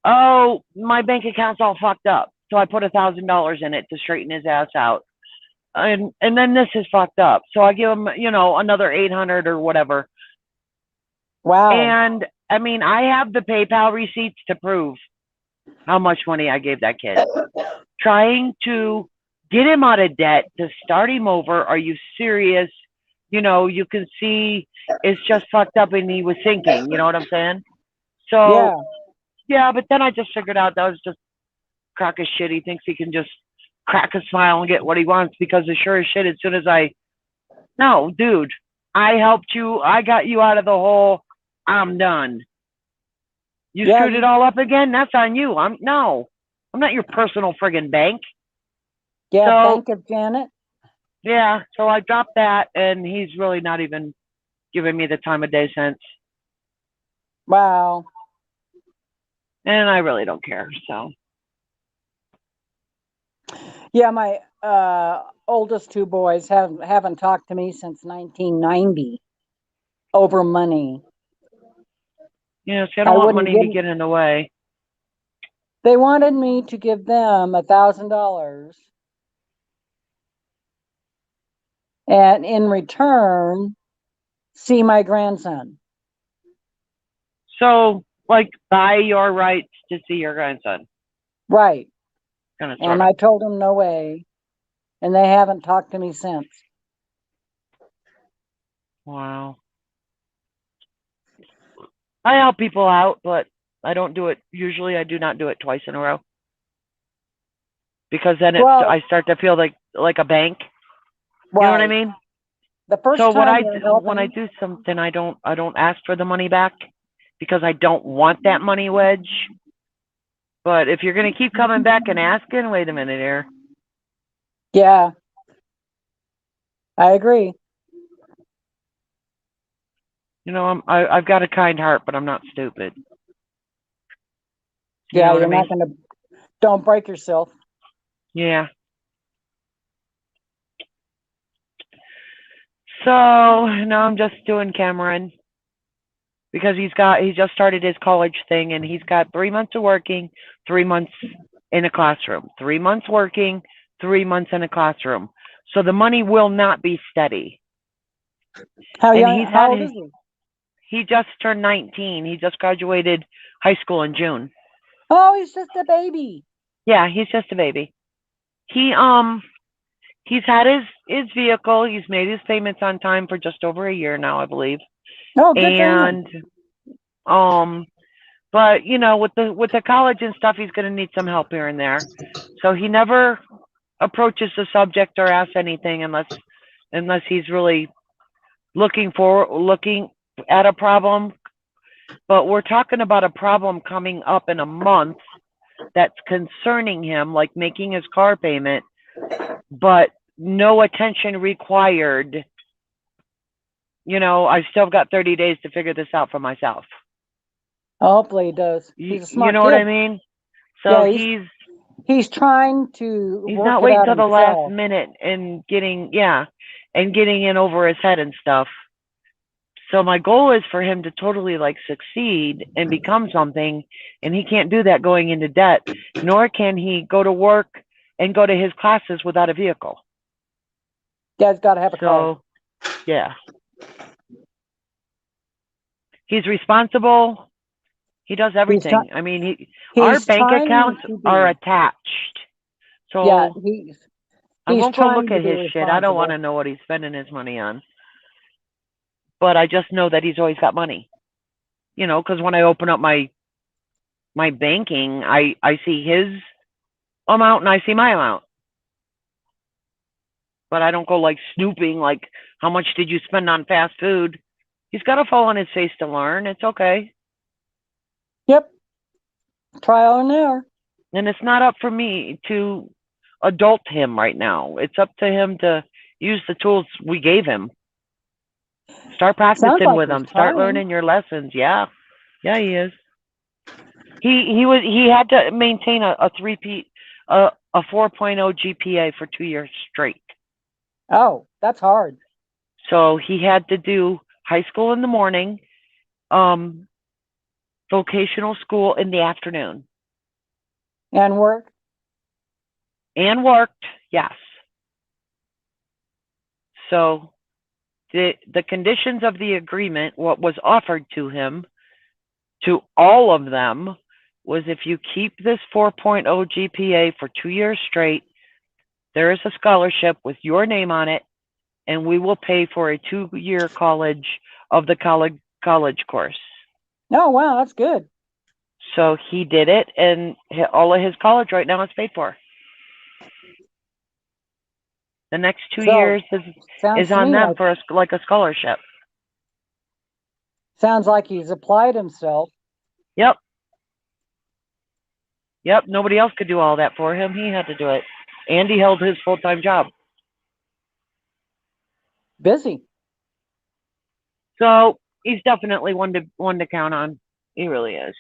oh, my bank account's all fucked up. So I put $1,000 in it to straighten his ass out. And then this is fucked up. So I give him, you know, another 800 or whatever. Wow. And I mean, I have the PayPal receipts to prove how much money I gave that kid. Trying to get him out of debt, to start him over. Are you serious? You know, you can see it's just fucked up and he was sinking. You know what I'm saying? So, yeah, but then I just figured out that was just crack of shit. He thinks he can just crack a smile and get what he wants because as sure as shit, as soon as no, dude, I helped you. I got you out of the hole. I'm done. You screwed it all up again? That's on you. I'm not your personal friggin' bank. Yeah, So, Bank of Janet. Yeah, so I dropped that, and he's really not even giving me the time of day since. Wow. And I really don't care, so. Yeah, my oldest 2 boys haven't talked to me since 1990 over money. Yeah, see, I don't want money to get in the way. They wanted me to give them $1,000. And in return, see my grandson. So, like, buy your rights to see your grandson. Right. Kind of, and I told them no way. And they haven't talked to me since. Wow. I help people out, but I don't do it. Usually I do not do it twice in a row. Because then I start to feel like a bank. You know what I mean? The first so time when I do something, I don't ask for the money back because I don't want that money wedge. But if you're gonna keep coming back and asking, wait a minute here. Yeah, I agree. You know, I've got a kind heart, but I'm not stupid. Yeah, you're not gonna. Don't break yourself. Yeah. So now I'm just doing Cameron because he just started his college thing and he's got 3 months of working, 3 months in a classroom, 3 months working, 3 months in a classroom. So the money will not be steady. How old is he? He just turned 19. He just graduated high school in June. Oh, he's just a baby. Yeah, he's just a baby. He's had his vehicle. He's made his payments on time for just over a year now, I believe. Oh, good and for him. But you know, with the college and stuff, he's going to need some help here and there. So he never approaches the subject or asks anything unless he's really looking at a problem. But we're talking about a problem coming up in a month that's concerning him, like making his car payment, but no attention required. You know, I've still got 30 days to figure this out for myself. Hopefully he does. He's a smart You know kid. what I mean? So Yeah, he's trying to. he's work not it waiting out till the himself. last minute and getting in over his head and stuff. So my goal is for him to totally like succeed and become something, and he can't do that going into debt, nor can he go to work and go to his classes without a vehicle. Yeah, he's got to have a car. So, yeah. He's responsible. He does everything. I mean, our bank trying accounts to be. are attached. So Yeah, I he's won't go look trying at to be his shit. I don't want to responsible. know what he's spending his money on. But I just know that he's always got money. You know, because when I open up my banking, I see his amount and I see my amount. But I don't go like snooping, like, how much did you spend on fast food? He's got to fall on his face to learn. It's okay. Yep. Trial and error. And it's not up for me to adult him right now. It's up to him to use the tools we gave him. Start practicing like with he's him. Start trying. learning your lessons. Yeah, he is. He had to maintain a 4.0 GPA for 2 years straight. Oh, that's hard. So he had to do high school in the morning, vocational school in the afternoon. And work? And worked, yes. So the conditions of the agreement, what was offered to him, to all of them, was if you keep this 4.0 GPA for 2 years straight, there is a scholarship with your name on it, and we will pay for a 2-year college of the college course. Oh, wow, that's good. So he did it, and all of his college right now is paid for. The next 2 years is on them for a scholarship. Sounds like he's applied himself. Yep. Nobody else could do all that for him. He had to do it. And he held his full-time job. Busy. So he's definitely one to count on. He really is.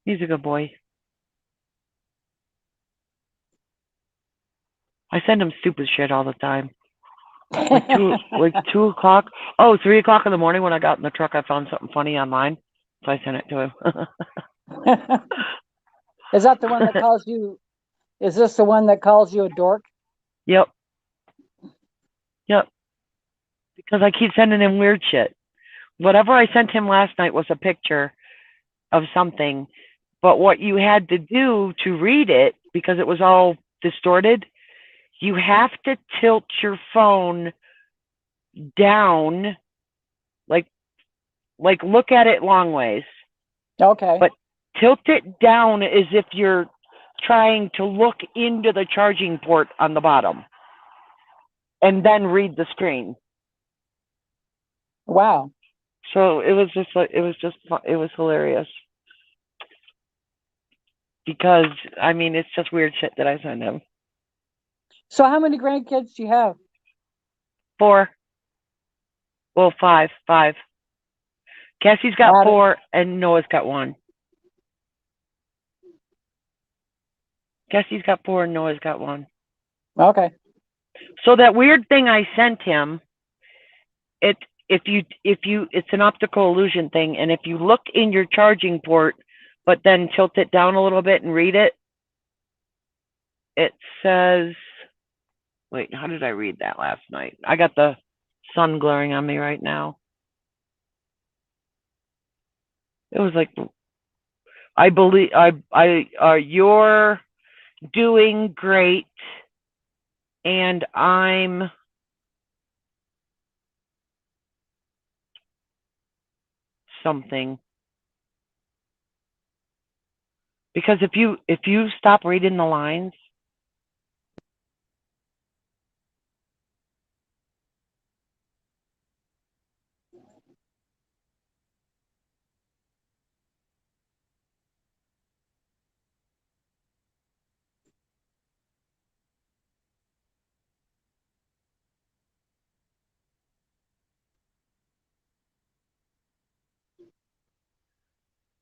He's a good boy. I send him stupid shit all the time. Like 2 o'clock. Oh, 3 o'clock in the morning when I got in the truck, I found something funny online. So I sent it to him. Is that the one that calls you? Is this the one that calls you a dork? Yep. Because I keep sending him weird shit. Whatever I sent him last night was a picture of something. But what you had to do to read it, because it was all distorted, you have to tilt your phone down, like look at it long ways. Okay. But tilt it down as if you're trying to look into the charging port on the bottom, and then read the screen. Wow. So it was hilarious. Because, I mean, it's just weird shit that I send him. So how many grandkids do you have? 4. Well, 5. Cassie's got 4 and Noah's got 1. Cassie's got 4 and Noah's got 1. Okay. So that weird thing I sent him, it's an optical illusion thing, and if you look in your charging port, but then tilt it down a little bit and read it, it says, wait, how did I read that last night? I got the sun glaring on me right now. It was like, I believe you're doing great, and I'm something. Because if you stop reading the lines,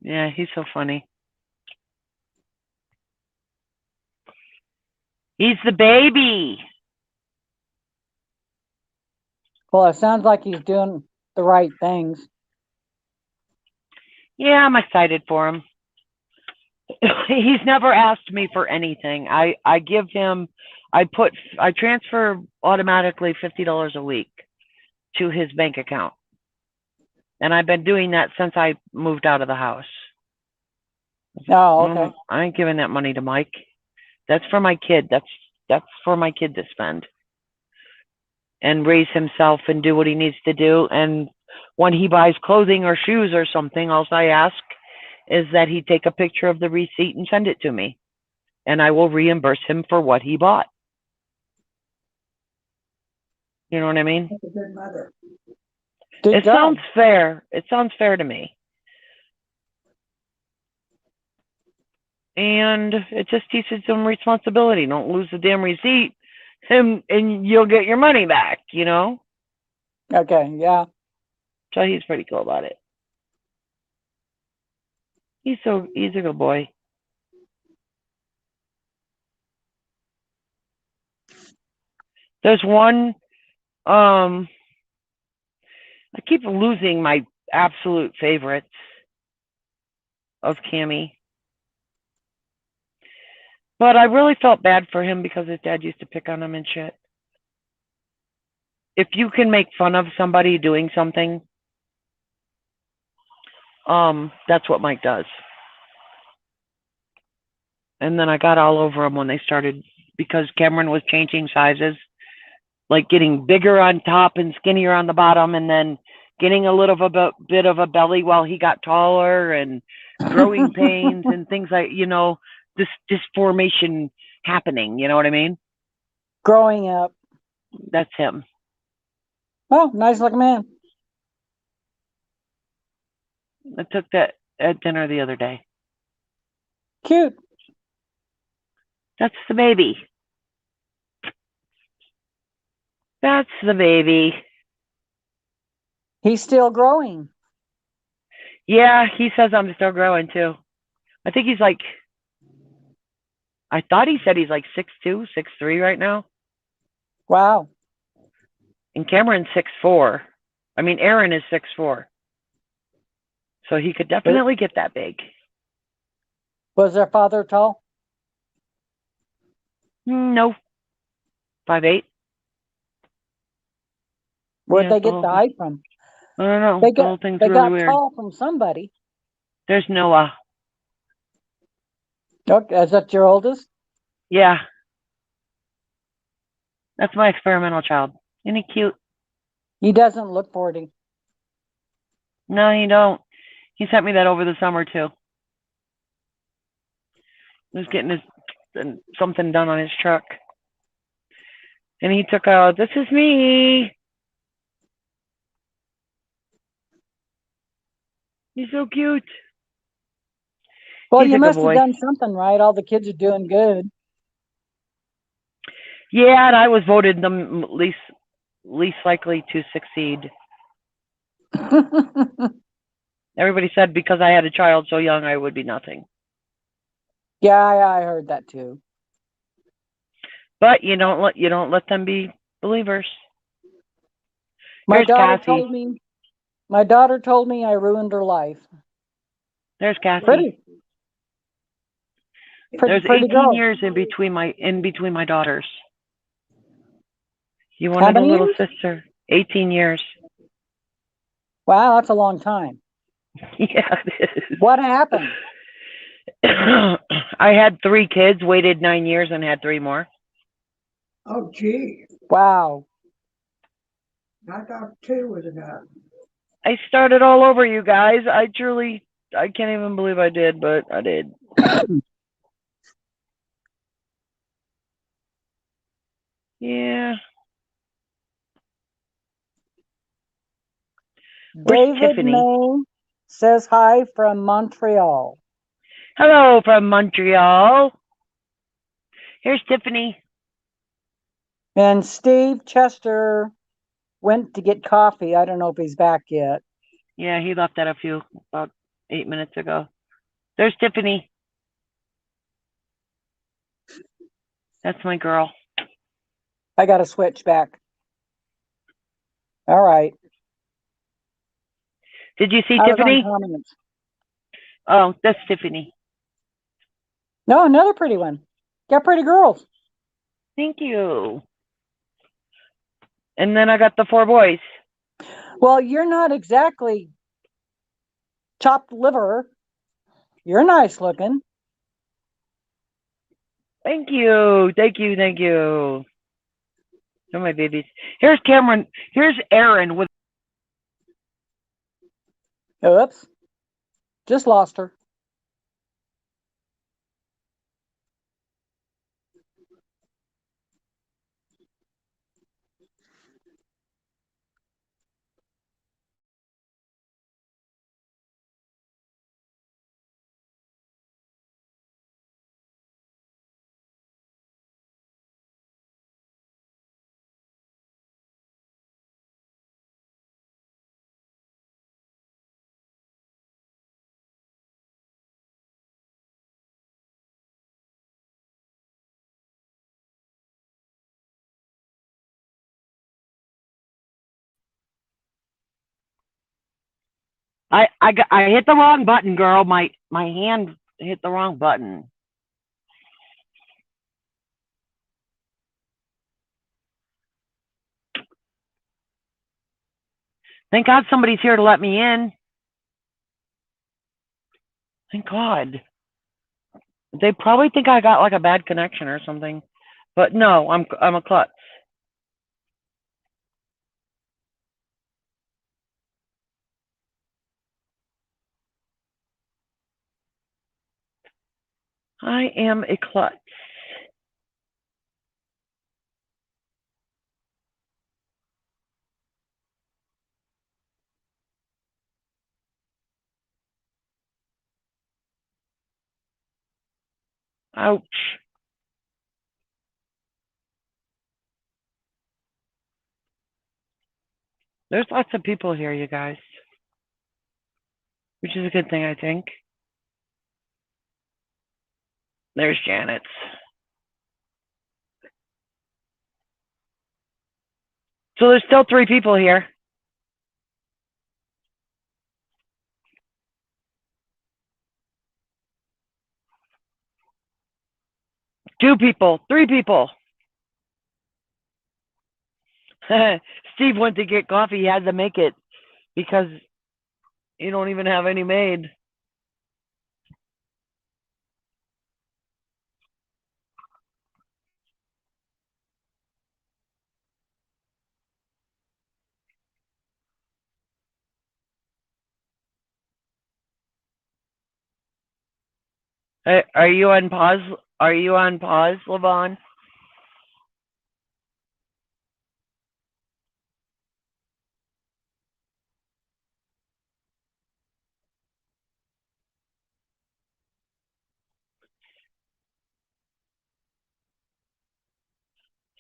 yeah, he's so funny. He's the baby. Well, it sounds like he's doing the right things. Yeah, I'm excited for him. He's never asked me for anything. I give him, I transfer automatically $50 a week to his bank account. And I've been doing that since I moved out of the house. Oh, okay. I ain't giving that money to Mike. That's for my kid. That's for my kid to spend and raise himself and do what he needs to do. And when he buys clothing or shoes or something, all I ask is that he take a picture of the receipt and send it to me, and I will reimburse him for what he bought. You know what I mean? That's a good mother. It sounds fair. It sounds fair to me. And it just teaches them responsibility. Don't lose the damn receipt and you'll get your money back, you know? Okay, yeah. So he's pretty cool about it. He's a good boy. There's one, I keep losing my absolute favorites of Cammy. But I really felt bad for him because his dad used to pick on him and shit. If you can make fun of somebody doing something, that's what Mike does. And then I got all over him when they started, because Cameron was changing sizes, like getting bigger on top and skinnier on the bottom, and then getting a little bit of a belly while he got taller, and growing pains and things like, you know, this formation happening, you know what I mean? Growing up. That's him. Oh, nice looking man. I took that at dinner the other day. Cute. That's the baby. That's the baby. He's still growing. Yeah, he says I'm still growing too. I think he's like, I thought he said he's like 6'2", 6'3" right now. Wow. And Cameron's 6'4". I mean, Aaron is 6'4". So he could definitely get that big. Was their father tall? No. 5'8". Where'd Yeah, they get the height from? I don't know. They The whole thing's they really got weird. tall from somebody. There's Noah. Okay, is that your oldest? Yeah. That's my experimental child. Isn't he cute? He doesn't look 40. No, you don't. He sent me that over the summer too. He was getting something done on his truck. And he took out, "This is me." He's so cute. Well, He's you a good must have boy. done something right. All the kids are doing good. Yeah, and I was voted the least likely to succeed. Everybody said because I had a child so young, I would be nothing. Yeah, I heard that too. But you don't let them be believers. My Here's daughter Cassie. told me. My daughter told me I ruined her life. There's Cassie. Pretty There's pretty 18 girl. years in between my daughters. You How wanted a many little years? sister. 18 years. Wow, that's a long time. Yeah, it is. What happened? I had 3 kids, waited 9 years, and had 3 more. Oh, gee. Wow. I thought 2 was enough. I started all over, you guys. I can't even believe I did, but I did. Yeah. Where's David Tiffany? May says hi from Montreal. Hello from Montreal. Here's Tiffany. And Steve Chester went to get coffee. I don't know if he's back yet. Yeah, he left that about 8 minutes ago. There's Tiffany. That's my girl. I got to switch back. All right. Did you see I was on Tiffany? comments. Oh, that's Tiffany. No, another pretty one. Got pretty girls. Thank you. And then I got the 4 boys. Well, you're not exactly chopped liver. You're nice looking. Thank you. Thank you. Thank you. They're my babies. Here's Cameron. Here's Aaron with. Oops. Just lost her. I hit the wrong button, girl. My hand hit the wrong button. Thank God somebody's here to let me in. Thank God. They probably think I got like a bad connection or something. But no, I'm a klutz. I am a klutz. Ouch. There's lots of people here, you guys. Which is a good thing, I think. There's Janet's. So there's still 3 people here. Two people, 3 people. Steve went to get coffee. He had to make it because you don't even have any made. Are you on pause? Are you on pause, Levon?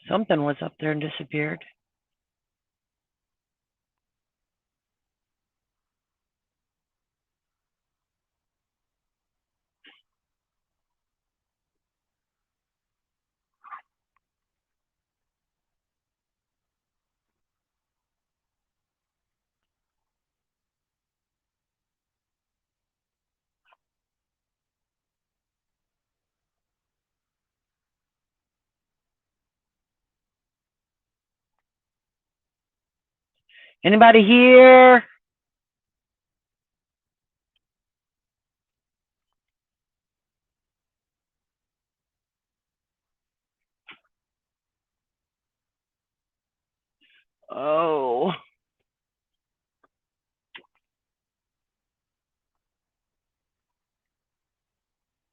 Something was up there and disappeared. Anybody here? Oh.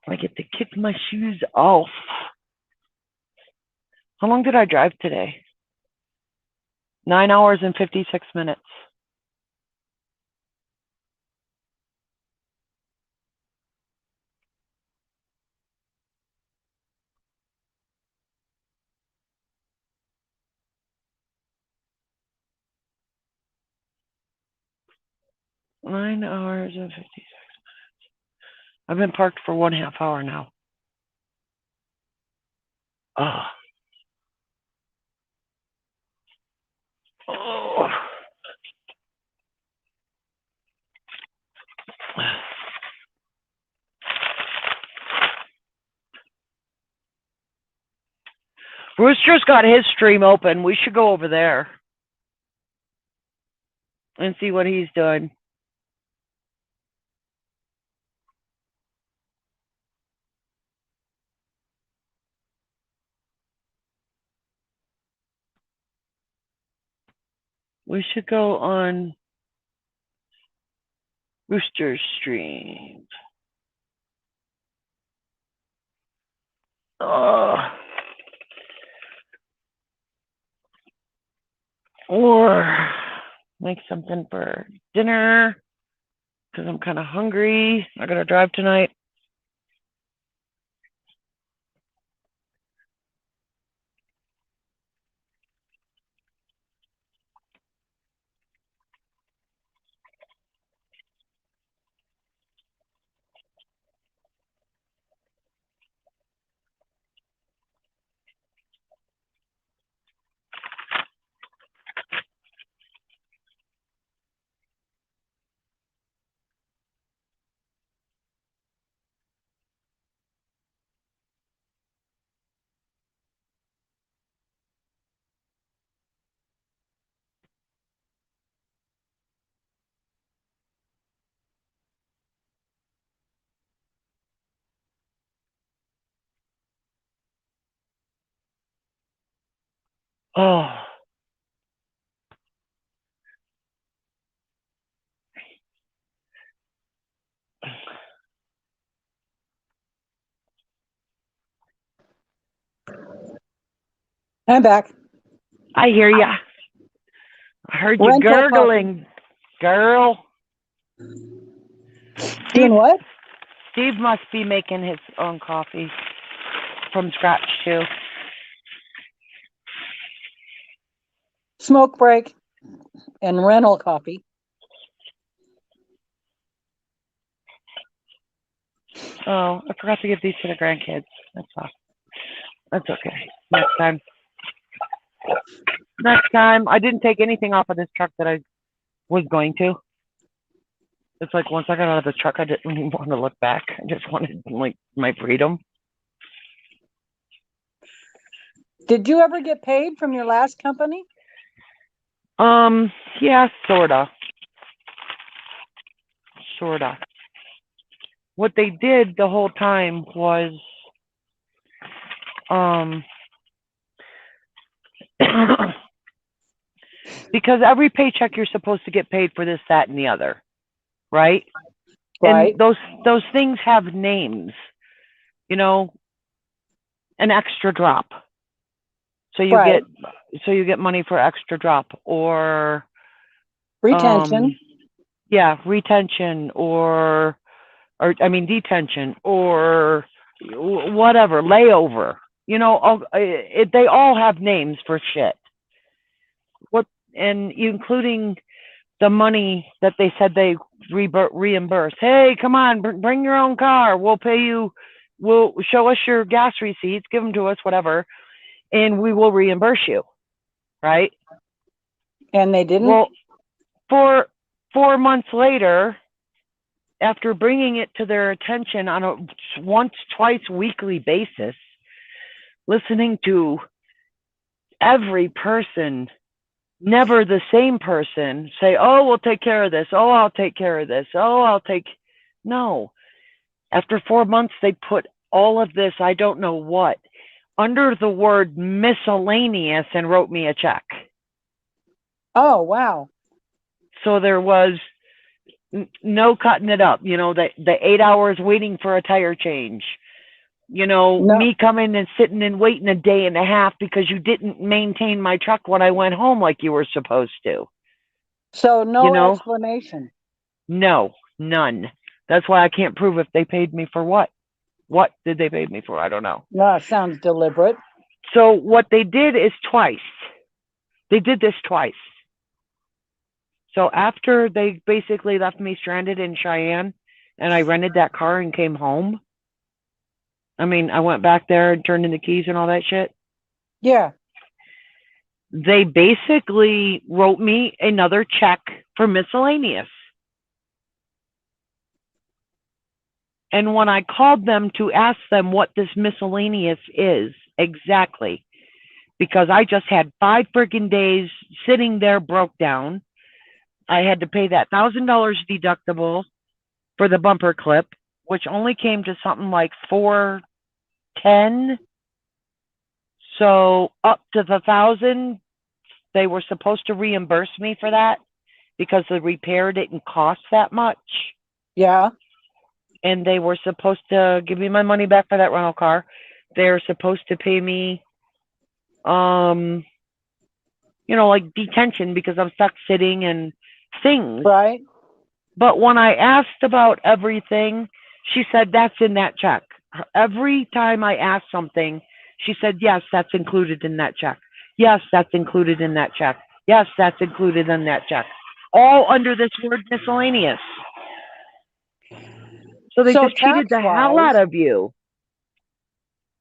I get to kick my shoes off. How long did I drive today? 9 hours and 56 minutes. Nine hours and 56 minutes. I've been parked for 1.5 hour now. Oh. Oh. Rooster's got his stream open. We should go over there and see what he's doing. We should go on Rooster's stream. Or make something for dinner because I'm kind of hungry. I gotta drive tonight. Oh. I'm back. I hear ya. I heard you Rental gurgling, girl. Doing what? Steve must be making his own coffee from scratch too. Smoke break and rental coffee. Oh, I forgot to give these to the grandkids. That's all. That's okay. Next time. Next time. I didn't take anything off of this truck that I was going to. It's like once I got out of the truck, I didn't even want to look back. I just wanted like my freedom. Did you ever get paid from your last company? Yeah, sorta. Sorta. What they did the whole time was, because every paycheck you're supposed to get paid for this, that, and the other, right? Right. And those things have names, you know, an extra drop. So you Right. get money for extra drop or Retention. Yeah, retention or I mean detention or whatever, layover. You know, they all have names for shit. And including the money that they said they reimburse. Hey, come on, bring your own car. We'll pay you. We'll show us your gas receipts, give them to us, whatever, and we will reimburse you. Right? And they didn't? Well, 4 months later, after bringing it to their attention on a once, twice weekly basis, listening to every person, never the same person, say, oh, we'll take care of this. Oh, I'll take care of this. Oh, no. After 4 months, they put all of this, I don't know what, under the word miscellaneous and wrote me a check. Oh, wow. So there was no cutting it up. You know, the 8 hours waiting for a tire change. You know, No. me coming and sitting and waiting a day and a half because you didn't maintain my truck when I went home like you were supposed to. So no You know? explanation. No, none. That's why I can't prove if they paid me for what. What did they pay me for? I don't know. No, it sounds deliberate. So what they did is twice. They did this twice. So after they basically left me stranded in Cheyenne and I rented that car and came home, I mean, I went back there and turned in the keys and all that shit. Yeah. They basically wrote me another check for miscellaneous. And when I called them to ask them what this miscellaneous is exactly, because I just had 5 freaking days sitting there broke down, I had to pay that $1,000 deductible for the bumper clip, which only came to something like $410. So up to the $1,000, they were supposed to reimburse me for that because the repair didn't cost that much. Yeah. And they were supposed to give me my money back for that rental car. They're supposed to pay me, you know, like detention because I'm stuck sitting and things. Right. But when I asked about everything, she said, that's in that check. Every time I asked something, she said, yes, that's included in that check. Yes, that's included in that check. Yes, that's included in that check. All under this word miscellaneous. So they just cheated the hell out of you.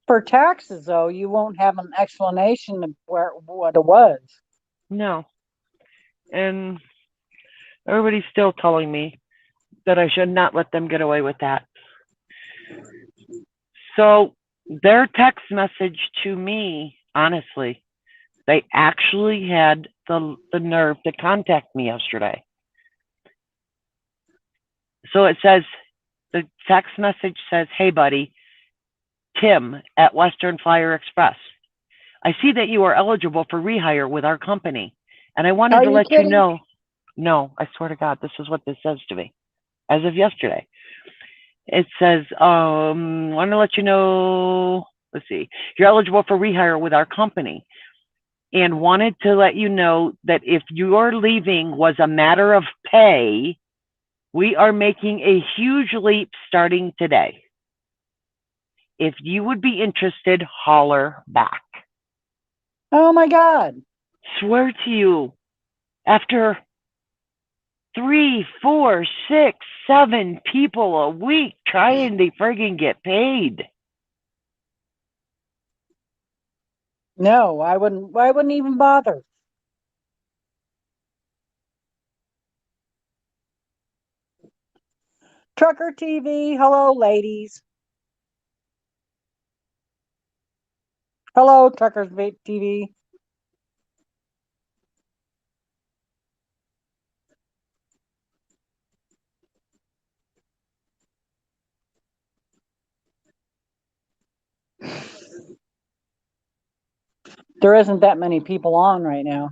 For taxes, though, you won't have an explanation of what it was. No. And everybody's still telling me that I should not let them get away with that. So their text message to me, honestly, they actually had the nerve to contact me yesterday. So it says, the text message says, hey, buddy, Tim at Western Flyer Express. I see that you are eligible for rehire with our company, and I wanted to let you know. No, I swear to God, this is what this says to me as of yesterday. It says, want to let you know, let's see, you're eligible for rehire with our company and wanted to let you know that if your leaving was a matter of pay, we are making a huge leap starting today. If you would be interested, holler back. Oh my God. Swear to you, after 3, 4, 6, 7 people a week trying to friggin' get paid. No, I wouldn't even bother. Trucker TV, hello ladies. Hello, Truckers TV. There isn't that many people on right now.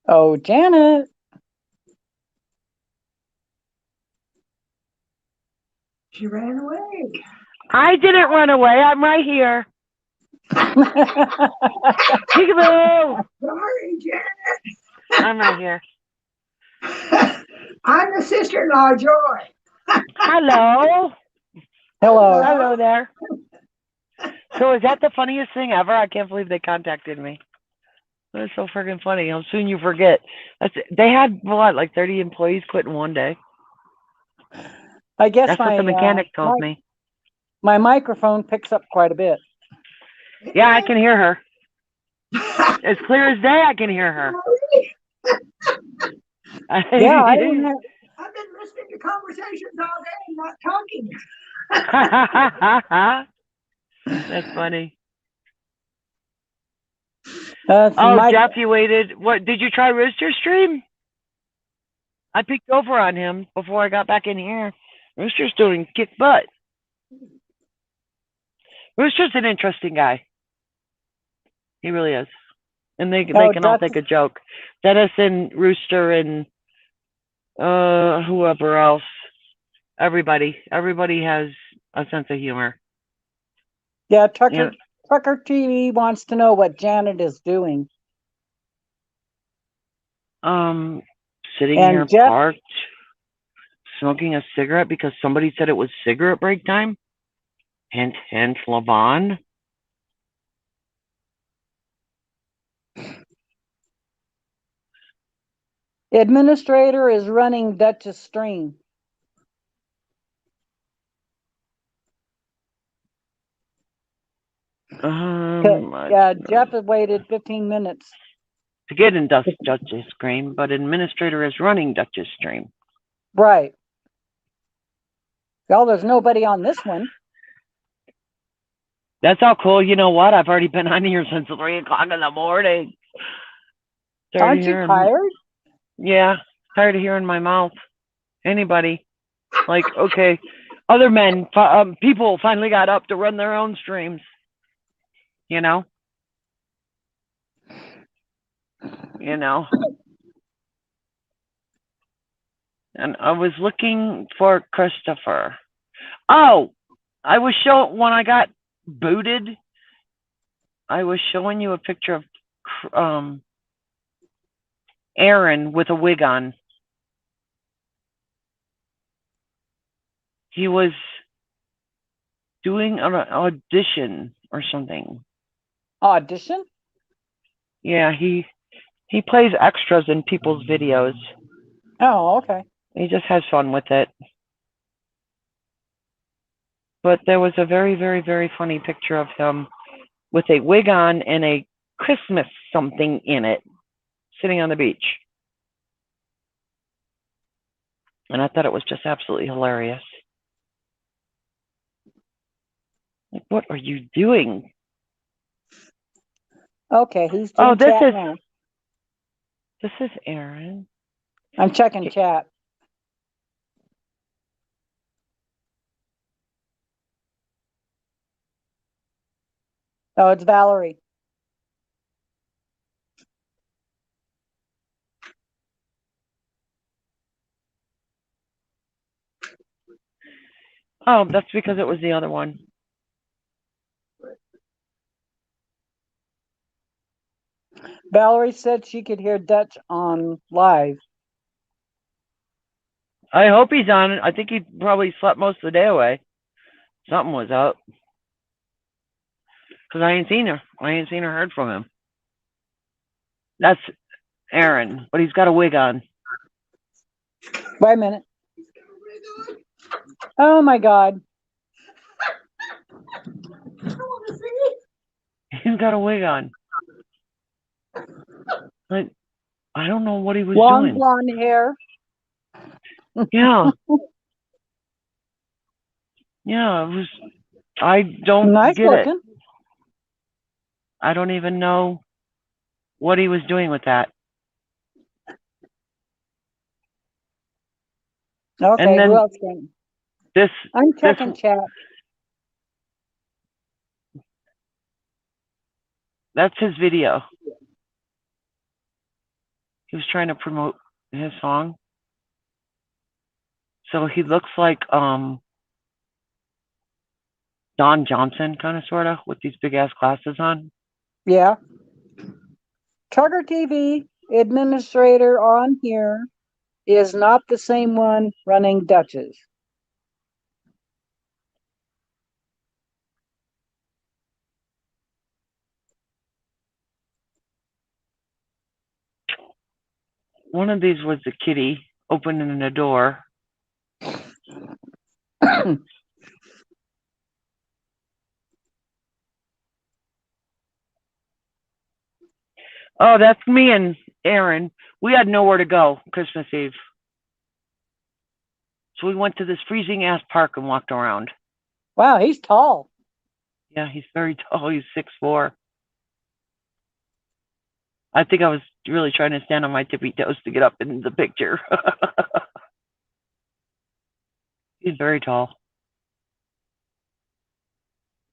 Oh, Janet. She ran away. I didn't run away. I'm right here. Peekaboo! Sorry, Janet. I'm right here. I'm the sister-in-law, Joy. Hello. Hello. Hello there. So is that the funniest thing ever? I can't believe they contacted me. That's so freaking funny. How soon you forget. They had, what, like 30 employees quit in one day? I guess that's what the mechanic told me. My microphone picks up quite a bit. Yeah, I can hear her. As clear as day, I can hear her. Yeah, I've been listening to conversations all day and not talking. That's funny. Oh, Jeff, you waited. What did you try Rooster Stream? I peeked over on him before I got back in here. Rooster's doing kick butt. Rooster's an interesting guy. He really is. And they can all take a joke. Dennis and Rooster and whoever else. Everybody has a sense of humor. Yeah, Trucker TV wants to know what Janet is doing. Sitting And here Jeff- parked, smoking a cigarette because somebody said it was cigarette break time. Hint, hint, Levon. Administrator is running Dutch's stream. Yeah, Jeff has waited 15 minutes. To get in Dutch's stream, but administrator is running Dutch's stream. Right. Well, there's nobody on this one. That's all cool. You know what? I've already been on here since 3 o'clock in the morning. Aren't you tired? Yeah, tired of hearing my mouth. Anybody. Like, okay, other men, people finally got up to run their own streams. You know? And I was looking for Christopher. Oh, I was when I got booted, I was showing you a picture of Aaron with a wig on. He was doing an audition or something. Audition? Yeah, he plays extras in people's videos. Oh, okay. He just has fun with it. But there was a very, very, very funny picture of him with a wig on and a Christmas something in it, sitting on the beach. And I thought it was just absolutely hilarious. Like, what are you doing? Okay, he's doing chat now. This is Aaron. I'm checking chat. Oh, it's Valerie. Oh, that's because it was the other one. Valerie said she could hear Dutch on live. I hope he's on. I think he probably slept most of the day away. Something was up. Because I ain't seen her. I ain't seen or heard from him. That's Aaron, but he's got a wig on. Wait a minute. Oh my God. He's got a wig on. Like, I don't know what he was Long doing. blonde hair. Yeah. Yeah, it was. I don't Nice get looking. it. I don't even know what he was doing with that. Okay, And then who else can? This. I'm checking chat. That's his video. He was trying to promote his song. So he looks like Don Johnson, kind of, sort of, with these big ass glasses on. Yeah. Trucker TV administrator on here is not the same one running Dutch's. One of these was the kitty opening the door. Oh, that's me and Aaron. We had nowhere to go Christmas Eve. So we went to this freezing ass park and walked around. Wow, he's tall. Yeah, he's very tall. He's 6'4". I think I was really trying to stand on my tippy toes to get up in the picture. He's very tall.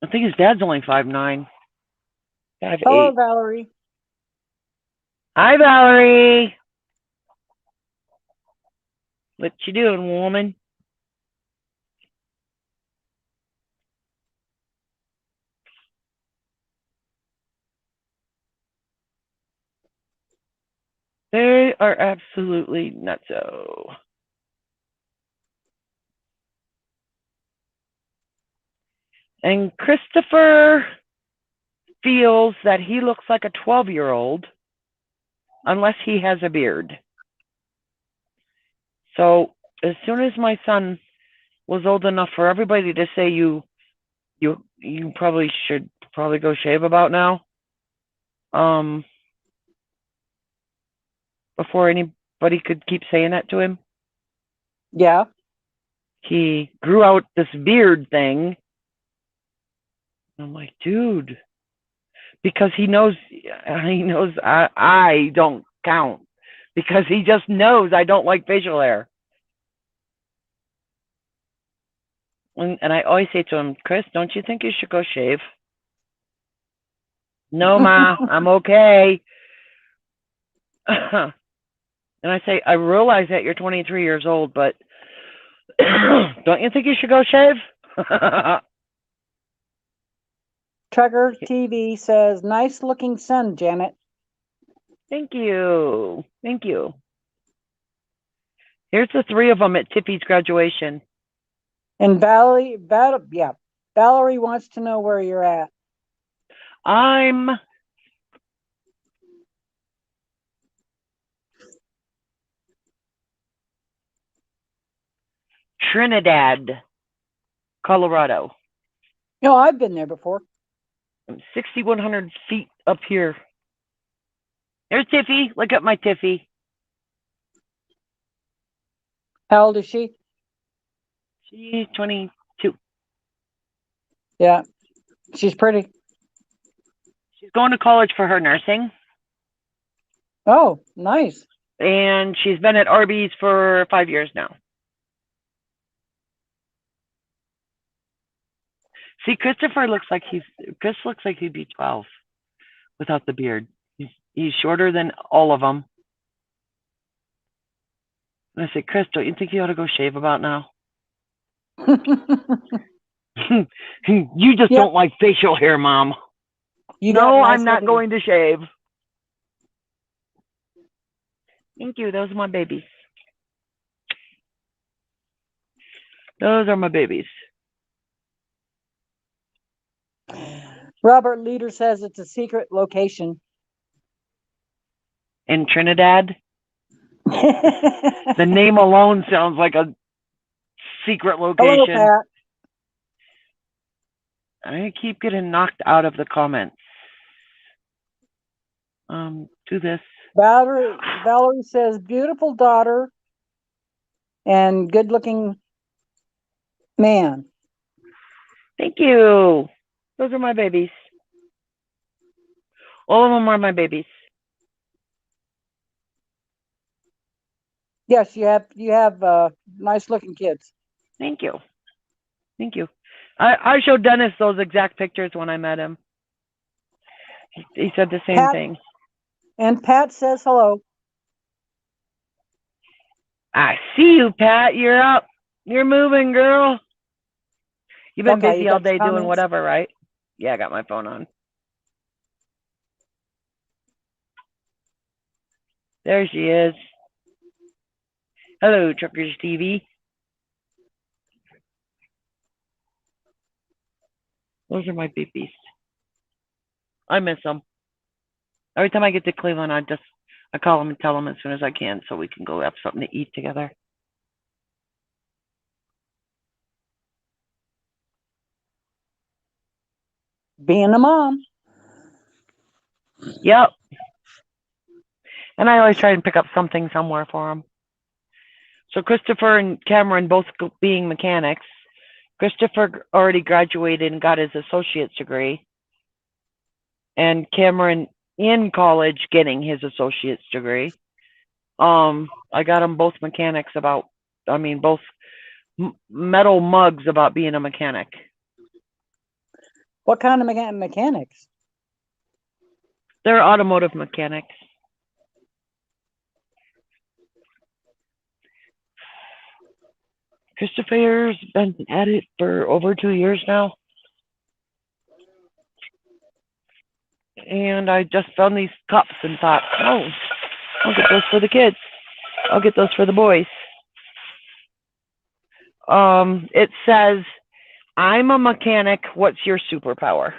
I think his dad's only 5'9", 5'8". Hello, Valerie. Hi, Valerie. What you doing, woman? They are absolutely nutso. And Christopher feels that he looks like a 12-year-old unless he has a beard. So as soon as my son was old enough for everybody to say you probably should go shave about now, before anybody could keep saying that to him. Yeah. He grew out this beard thing. I'm like, dude, because he knows I don't count, because he just knows I don't like facial hair. And I always say to him, Chris, don't you think you should go shave? No, Ma, I'm okay. And I say, I realize that you're 23 years old, but don't you think you should go shave? Trucker TV says, nice looking son, Janet. Thank you. Thank you. Here's the 3 of them at Tiffy's graduation. And Valerie wants to know where you're at. I'm Trinidad, Colorado. No, I've been there before. I'm 6,100 feet up here. There's Tiffy. Look at my Tiffy. How old is she? She's 22. Yeah, she's pretty. She's going to college for her nursing. Oh, nice. And she's been at Arby's for 5 years now. See, Chris looks like he'd be 12 without the beard. He's shorter than all of them. And I say, Chris, don't you think you ought to go shave about now? You just don't like facial hair, Mom. No, I'm not going to shave. Thank you. Those are my babies. Those are my babies. Robert Leader says it's a secret location. In Trinidad? The name alone sounds like a secret location. Hello, Pat. I keep getting knocked out of the comments. Do this. Valerie says, beautiful daughter and good looking man. Thank you. Those are my babies. All of them are my babies. Yes, you have nice looking kids. Thank you. Thank you. I showed Dennis those exact pictures when I met him. He said the same thing. And Pat says hello. I see you, Pat. You're up. You're moving, girl. You've been busy all day doing whatever, right? Yeah, I got my phone on. There she is. Hello, Truckers TV. Those are my babies. I miss them. Every time I get to Cleveland, I call them and tell them as soon as I can so we can go have something to eat together. Being a mom. Yep. And I always try and pick up something somewhere for them. So Christopher and Cameron both being mechanics. Christopher already graduated and got his associate's degree. And Cameron in college getting his associate's degree. I got them both mechanics about, both metal mugs about being a mechanic. What kind of mechanics? They're automotive mechanics. Christopher's been at it for over 2 years now. And I just found these cups and thought, oh, I'll get those for the kids. I'll get those for the boys. It says, I'm a mechanic. What's your superpower?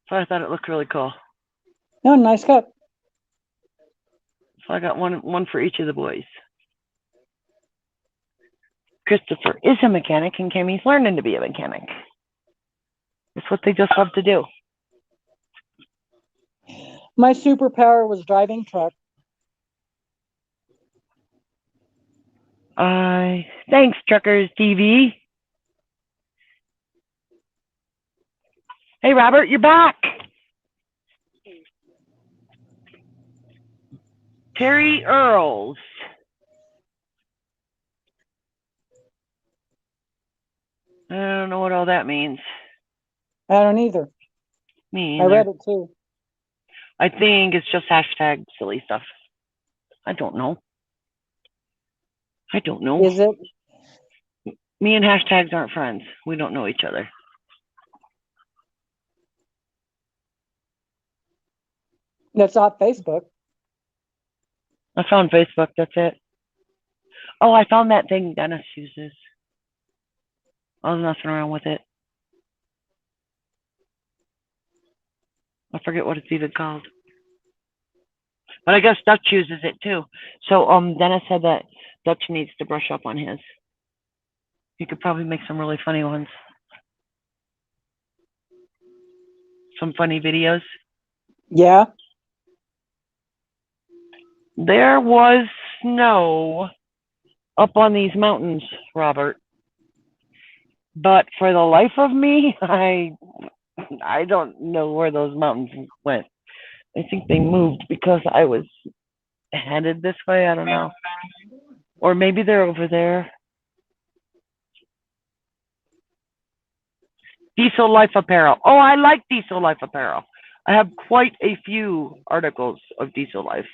So I thought it looked really cool. Oh, nice cup. So I got one for each of the boys. Christopher is a mechanic and Cammie's learning to be a mechanic. It's what they just love to do. My superpower was driving truck. Thanks, Truckers TV. Hey, Robert, you're back. Terry Earls. I don't know what all that means. I don't either. Me I either. read it too. I think it's just hashtag silly stuff. I don't know. Is it? Me and hashtags aren't friends. We don't know each other. That's not Facebook. I found Facebook, that's it. Oh, I found that thing Dennis uses. I was messing around with it. I forget what it's even called. But I guess Dutch uses it too. So Dennis said that Dutch needs to brush up on his. He could probably make some really funny ones. Some funny videos. Yeah. There was snow up on these mountains, Robert. But for the life of me, I don't know where those mountains went. I think they moved because I was headed this way. I don't know. Or maybe they're over there. Diesel Life Apparel. Oh, I like Diesel Life Apparel. I have quite a few articles of Diesel Life.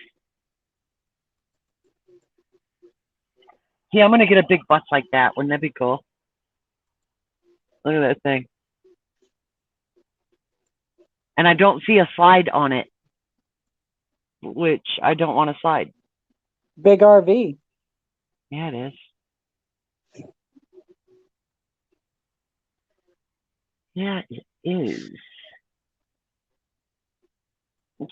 Yeah, I'm going to get a big bus like that. Wouldn't that be cool? Look at that thing. And I don't see a slide on it, which I don't want to slide. Big RV. Yeah, it is. Yeah, it is.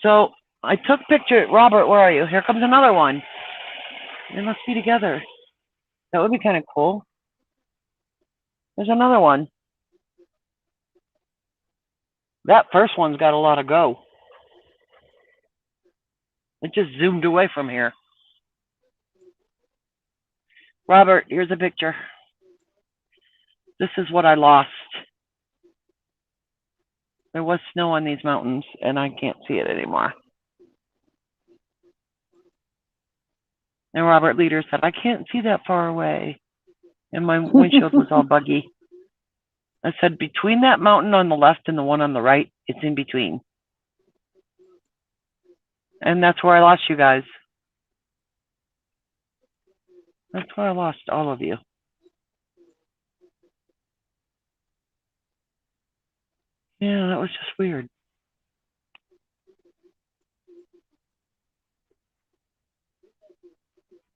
So I took picture. Robert, where are you? Here comes another one. They must be together. That would be kind of cool. There's another one. That first one's got a lot of go. It just zoomed away from here. Robert, here's a picture. This is what I lost. There was snow on these mountains, and I can't see it anymore. And Robert Leader said, I can't see that far away. And my windshield was all buggy. I said, between that mountain on the left and the one on the right, it's in between. And that's where I lost you guys. That's where I lost all of you. Yeah, that was just weird.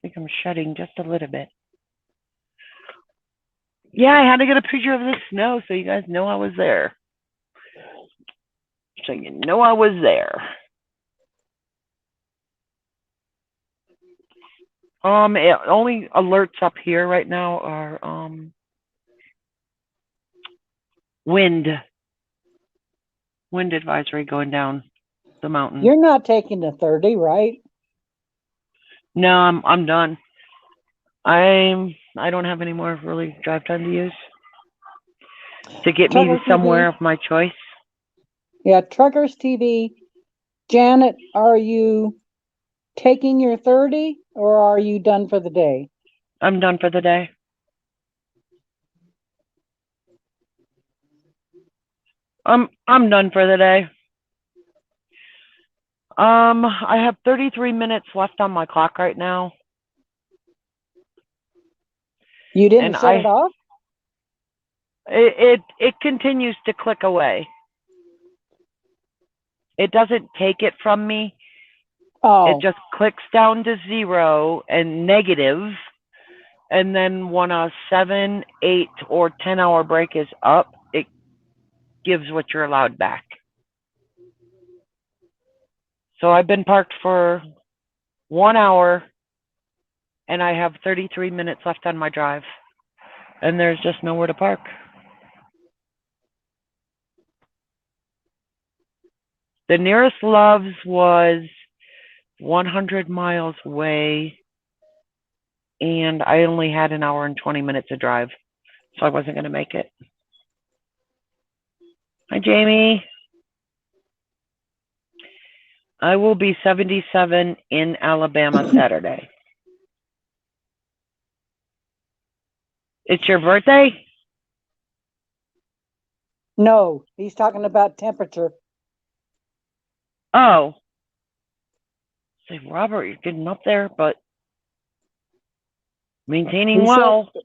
I think I'm shedding just a little bit. Yeah, I had to get a picture of the snow so you guys know I was there. So you know I was there. Only alerts up here right now are wind advisory going down the mountain. You're not taking the 30, right? No, I'm done. I don't have any more really drive time to use to get me Truckers somewhere TV. of my choice. Yeah, Truckers TV. Janet, are you taking your 30 or are you done for the day? I'm done for the day. I'm done for the day. I have 33 minutes left on my clock right now. You didn't And shut it off? It continues to click away. It doesn't take it from me. Oh. It just clicks down to 0 and negative, and then when a 7, 8, or 10-hour break is up, it gives what you're allowed back. So I've been parked for 1 hour, and I have 33 minutes left on my drive, and there's just nowhere to park. The nearest Love's was 100 miles away, and I only had an hour and 20 minutes to drive, so I wasn't going to make it. Hi, Jamie. I will be 77 in Alabama Saturday. It's your birthday? No, he's talking about temperature. Oh. Say, Robert, you're getting up there, but maintaining He well. said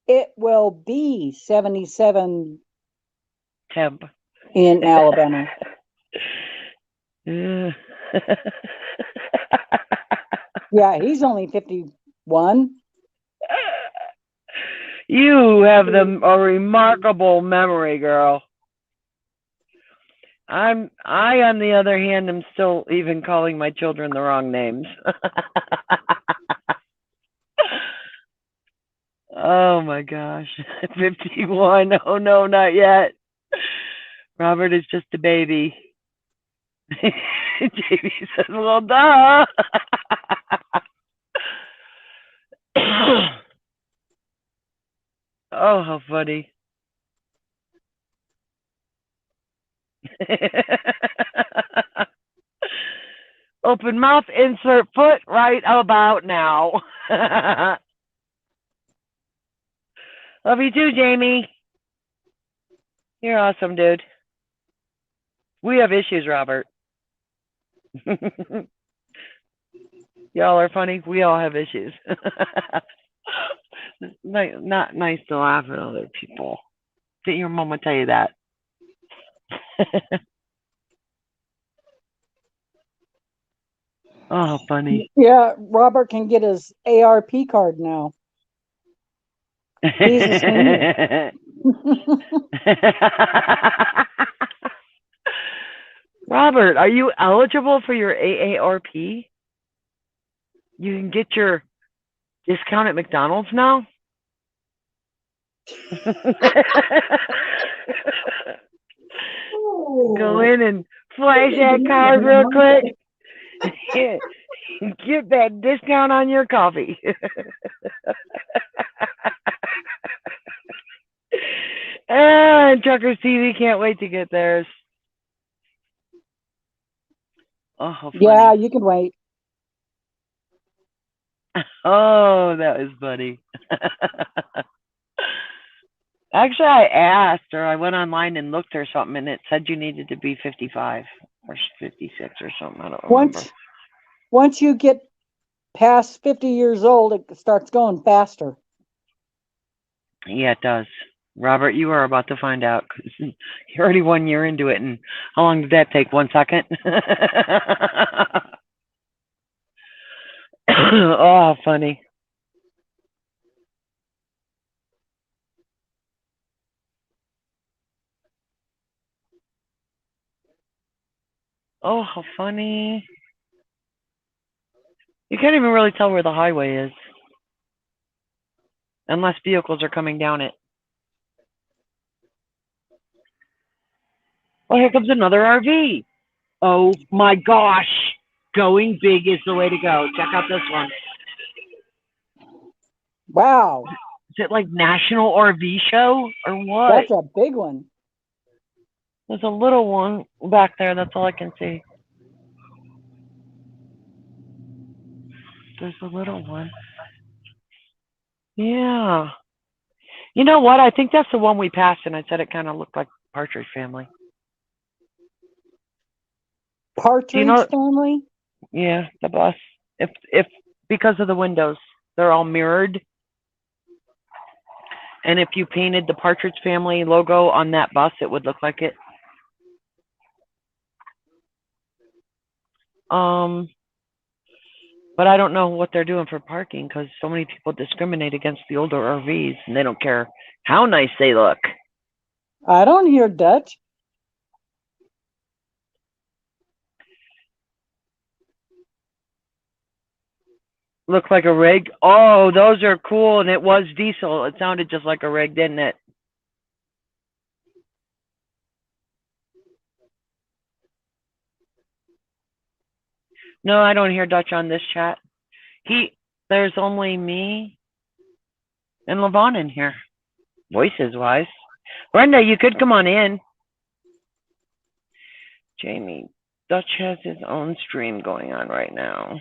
it will be 77 temp in Alabama. Yeah, he's only 51. You have a remarkable memory, girl. I, on the other hand, am still even calling my children the wrong names. Oh my gosh. 51. Oh no, not yet. Robert is just a baby. Jamie says, well, duh. Oh, how funny. Open mouth, insert foot right about now. Love you too, Jamie. You're awesome, dude. We have issues, Robert. Y'all are funny. We all have issues. Not nice to laugh at other people. Didn't your mama tell you that? Oh, funny. Yeah, Robert can get his ARP card now. He's a senior. Robert, are you eligible for your AARP? You can get your discount at McDonald's now? Go in and flash that card real quick. Get that discount on your coffee. And Truckers TV can't wait to get theirs. Oh, how funny. Yeah, you can wait. Oh, that was funny. Actually, I asked, or I went online and looked or something, and it said you needed to be 55 or 56 or something. I don't remember. Once you get past 50 years old, it starts going faster. Yeah, it does. Robert, you are about to find out. You're already 1 year into it, and how long did that take? 1 second? Oh, funny. Oh, how funny. You can't even really tell where the highway is. Unless vehicles are coming down it. Oh, here comes another RV. Oh my gosh. Going big is the way to go. Check out this one. Wow, Is it like National RV Show or what? that's a big one. There's a little one back there. That's all I can see. There's a little one. Yeah. You know what? I think that's the one we passed, and I said it kind of looked like Partridge Family. Partridge Family? Yeah, the bus. If because of the windows, they're all mirrored. And if you painted the Partridge Family logo on that bus, it would look like it. But I don't know what they're doing for parking because so many people discriminate against the older RVs, and they don't care how nice they look. I don't hear Dutch. Look like a rig. Oh, those are cool, and it was diesel. It sounded just like a rig, didn't it? No, I don't hear Dutch on this chat. There's only me and Levon in here, voices wise. Brenda, you could come on in. Jamie, Dutch has his own stream going on right now.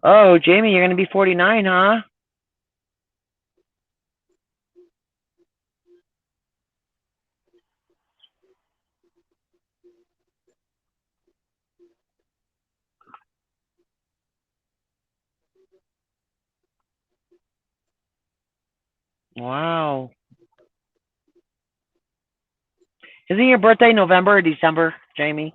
Oh, Jamie, you're going to be 49, huh? Wow. Isn't your birthday November or December, Jamie?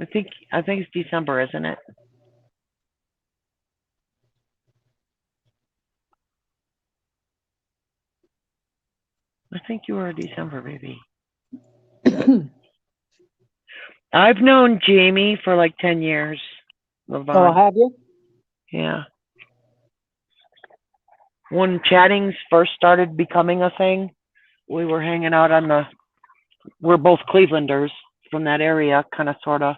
I think it's December, isn't it? I think you were a December baby. I've known Jamie for like 10 years. Levon. Oh, have you? Yeah. When chattings first started becoming a thing, we were hanging out we're both Clevelanders from that area, kind of, sort of.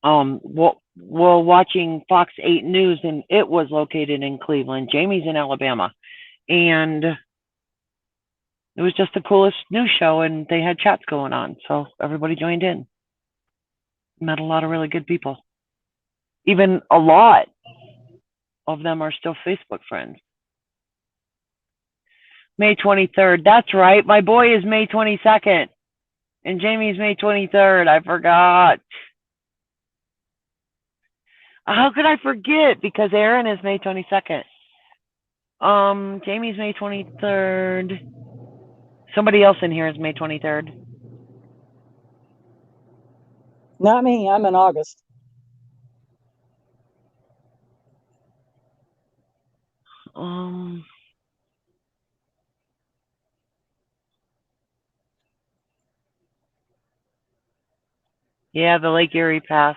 We're watching Fox 8 News, and it was located in Cleveland. Jamie's in Alabama. And it was just the coolest news show, and they had chats going on. So everybody joined in. Met a lot of really good people. Even a lot of them are still Facebook friends. May 23rd. That's right. My boy is May 22nd. And Jamie's May 23rd. I forgot. How could I forget? Because Aaron is May 22nd. Jamie's May 23rd. Somebody else in here is May 23rd. Not me. I'm in August. Yeah, the Lake Erie Pass.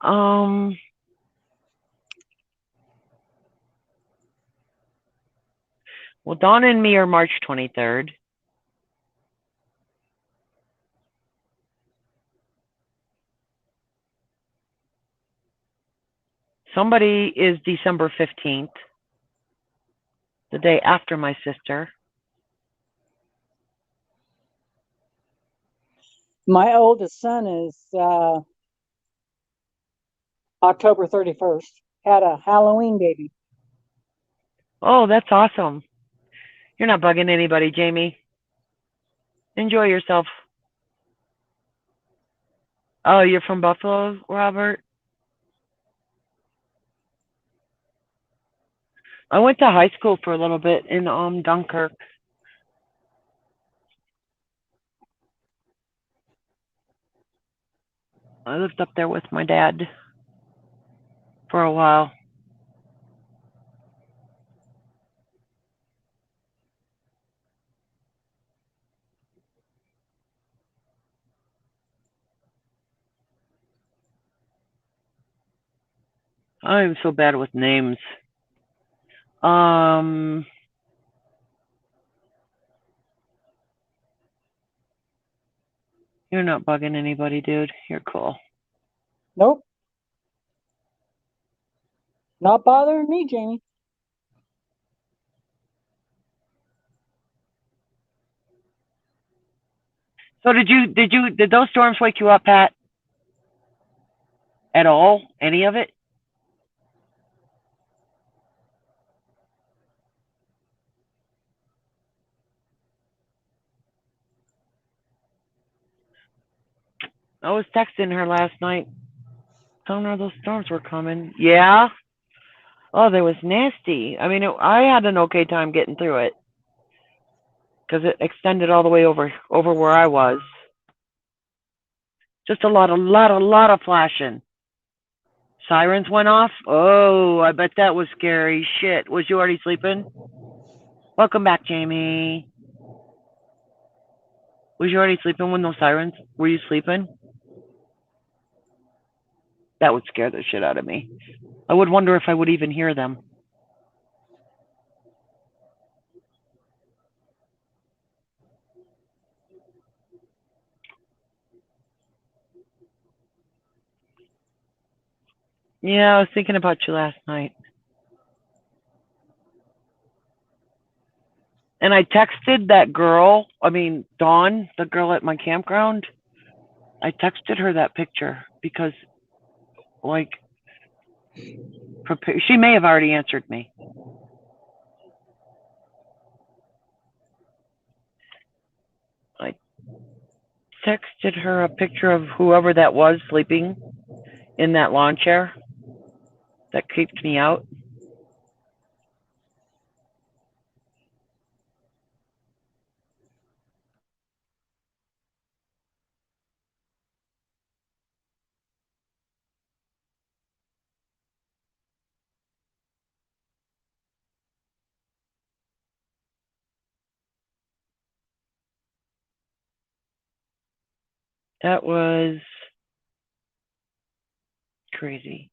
Well, Dawn and me are March 23rd. Somebody is December 15th, the day after my sister. My oldest son is October 31st. Had a Halloween baby. Oh, that's awesome. You're not bugging anybody, Jamie. Enjoy yourself. Oh, you're from Buffalo, Robert? I went to high school for a little bit in Dunkirk. I lived up there with my dad for a while. I'm so bad with names. You're not bugging anybody, dude. You're cool. Nope. Not bothering me, Jamie. So did those storms wake you up, Pat? At all? Any of it? I was texting her last night, telling her those storms were coming. Yeah. Oh, they was nasty. I mean, I had an okay time getting through it because it extended all the way over where I was. Just a lot of flashing. Sirens went off. Oh, I bet that was scary. Shit. Was you already sleeping? Welcome back, Jamie. Was you already sleeping when those sirens? Were you sleeping? That would scare the shit out of me. I would wonder if I would even hear them. Yeah, I was thinking about you last night. And I texted that girl, Dawn, the girl at my campground. I texted her that picture because, she may have already answered me. I texted her a picture of whoever that was sleeping in that lawn chair that creeped me out. That was crazy.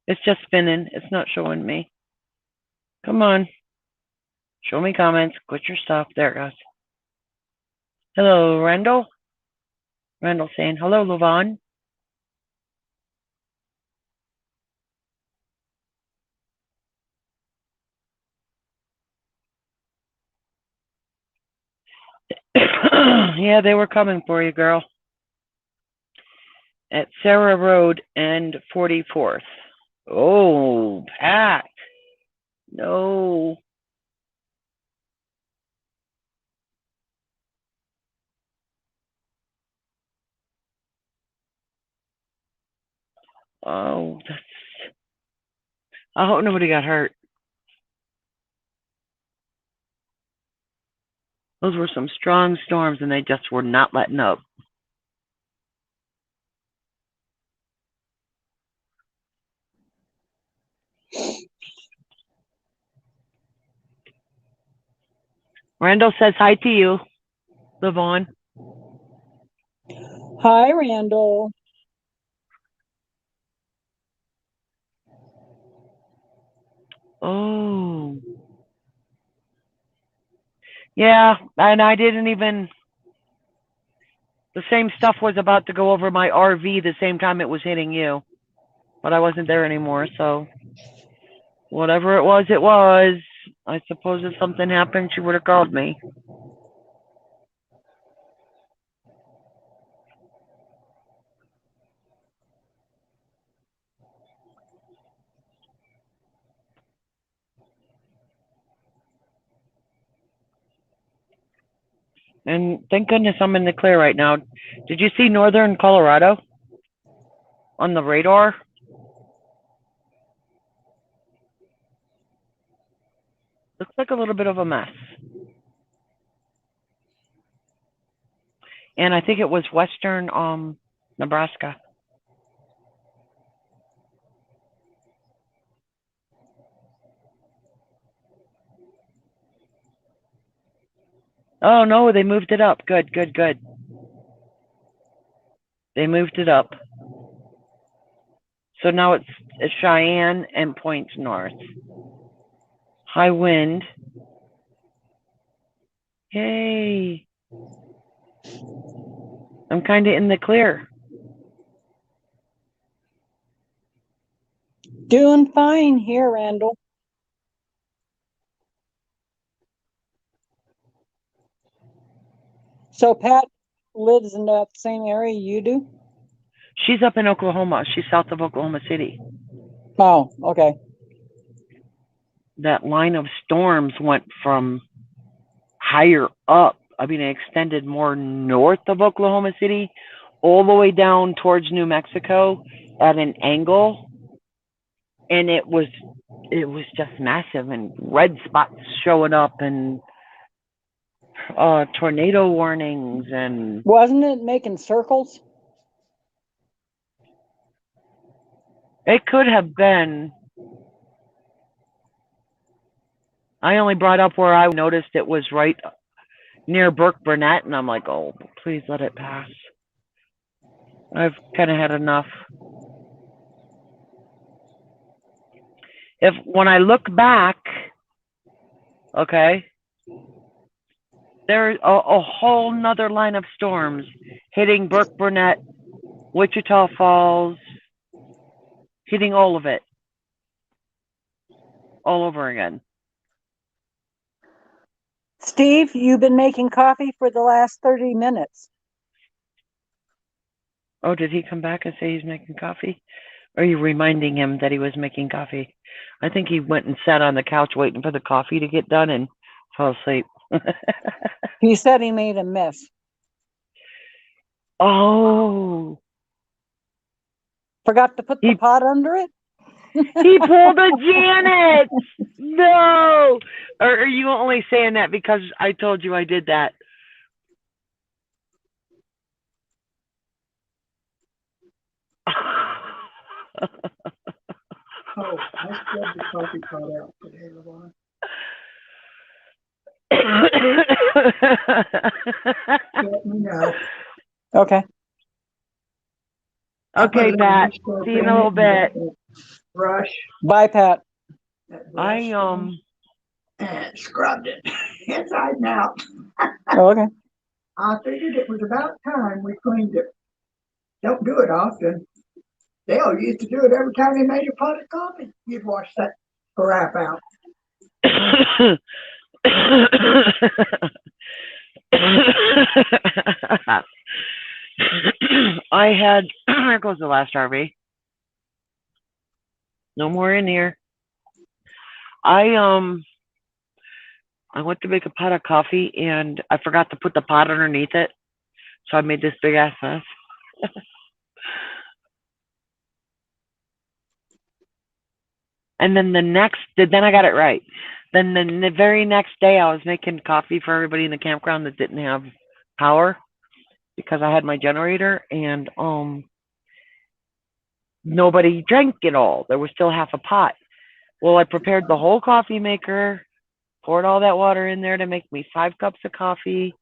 It's just spinning. It's not showing me. Come on. Show me comments. Quit your stuff. There it goes. Hello, Randall. Randall saying, hello, Levon. Yeah, they were coming for you, girl. At Sarah Road and 44th. Oh, Pat. No. Oh, I hope nobody got hurt. Those were some strong storms, and they just were not letting up. Randall says hi to you, Levon. Hi, Randall. Oh. Yeah, and I didn't even... The same stuff was about to go over my RV the same time it was hitting you. But I wasn't there anymore, so... Whatever it was, it was. I suppose if something happened, she would have called me. And thank goodness I'm in the clear right now. Did you see northern Colorado on the radar? Looks like a little bit of a mess. And I think it was western Nebraska. Oh no, they moved it up. Good, good, good. They moved it up. So now it's Cheyenne and points north. High wind. Yay. I'm kind of in the clear. Doing fine here, Randall. So Pat lives in that same area you do? She's up in Oklahoma. She's south of Oklahoma City. Oh, okay. That line of storms went from higher up. I mean, it extended more north of Oklahoma City, all the way down towards New Mexico at an angle. And it was just massive, and red spots showing up, and tornado warnings, and Wasn't it making circles? it could have been. I only brought up where I noticed it was right near Burke Burnett, and I'm like, oh, please let it pass. I've kind of had enough. When I look back, okay, there's a whole nother line of storms hitting Burke Burnett, Wichita Falls, hitting all of it all over again. Steve, you've been making coffee for the last 30 minutes. Oh, did he come back and say he's making coffee? Or are you reminding him that he was making coffee? I think he went and sat on the couch waiting for the coffee to get done and fell asleep. He said he made a mess. Oh. Forgot to put the pot under it? He pulled a Janet! No! Or are you only saying that because I told you I did that? Oh, I scrubbed the coffee pot out today, Lavon. Let me know. Okay. Okay, Pat. See you in a little bit. Brush. Bye, Pat. And scrubbed it inside and out. Okay. I figured it was about time we cleaned it. Don't do it often. Dale used to do it every time he made a pot of coffee. You'd wash that crap out. I had, there goes the last RV. No more in here. I went to make a pot of coffee and I forgot to put the pot underneath it. So I made this big ass mess. And then then I got it right. Then the very next day I was making coffee for everybody in the campground that didn't have power because I had my generator, and nobody drank it all. There was still half a pot. Well, I prepared the whole coffee maker, poured all that water in there to make me 5 cups of coffee,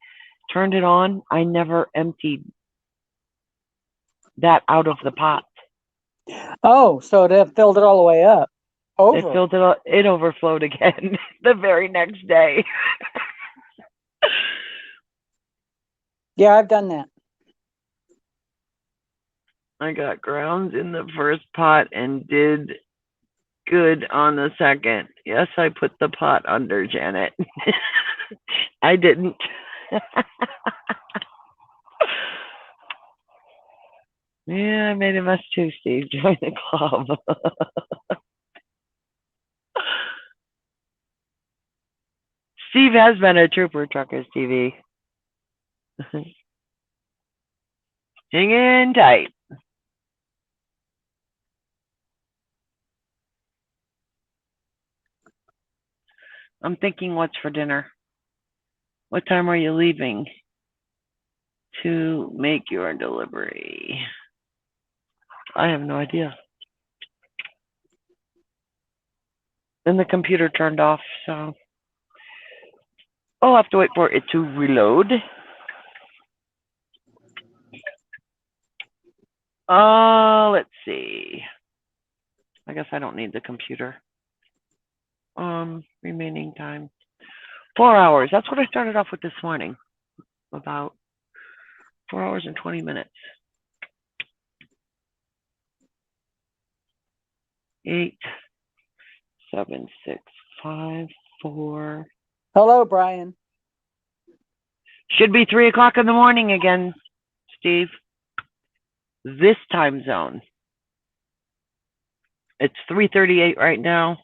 turned it on. I never emptied that out of the pot. Oh, so it filled it all the way up. Over. It overflowed again the very next day. Yeah, I've done that. I got grounds in the first pot and did good on the second. Yes, I put the pot under, Janet. I didn't. Yeah, I made a mess too, Steve. Join the club. Steve has been a trooper, Truckers TV. Hang in tight. I'm thinking, what's for dinner? What time are you leaving to make your delivery? I have no idea. Then the computer turned off, so I'll have to wait for it to reload. Let's see. I guess I don't need the computer. Remaining time. 4 hours. That's what I started off with this morning. About 4 hours and 20 minutes. 8, 7, 6, 5, 4. Hello, Brian. Should be 3 o'clock in the morning again, Steve. This time zone. It's 3:38 right now.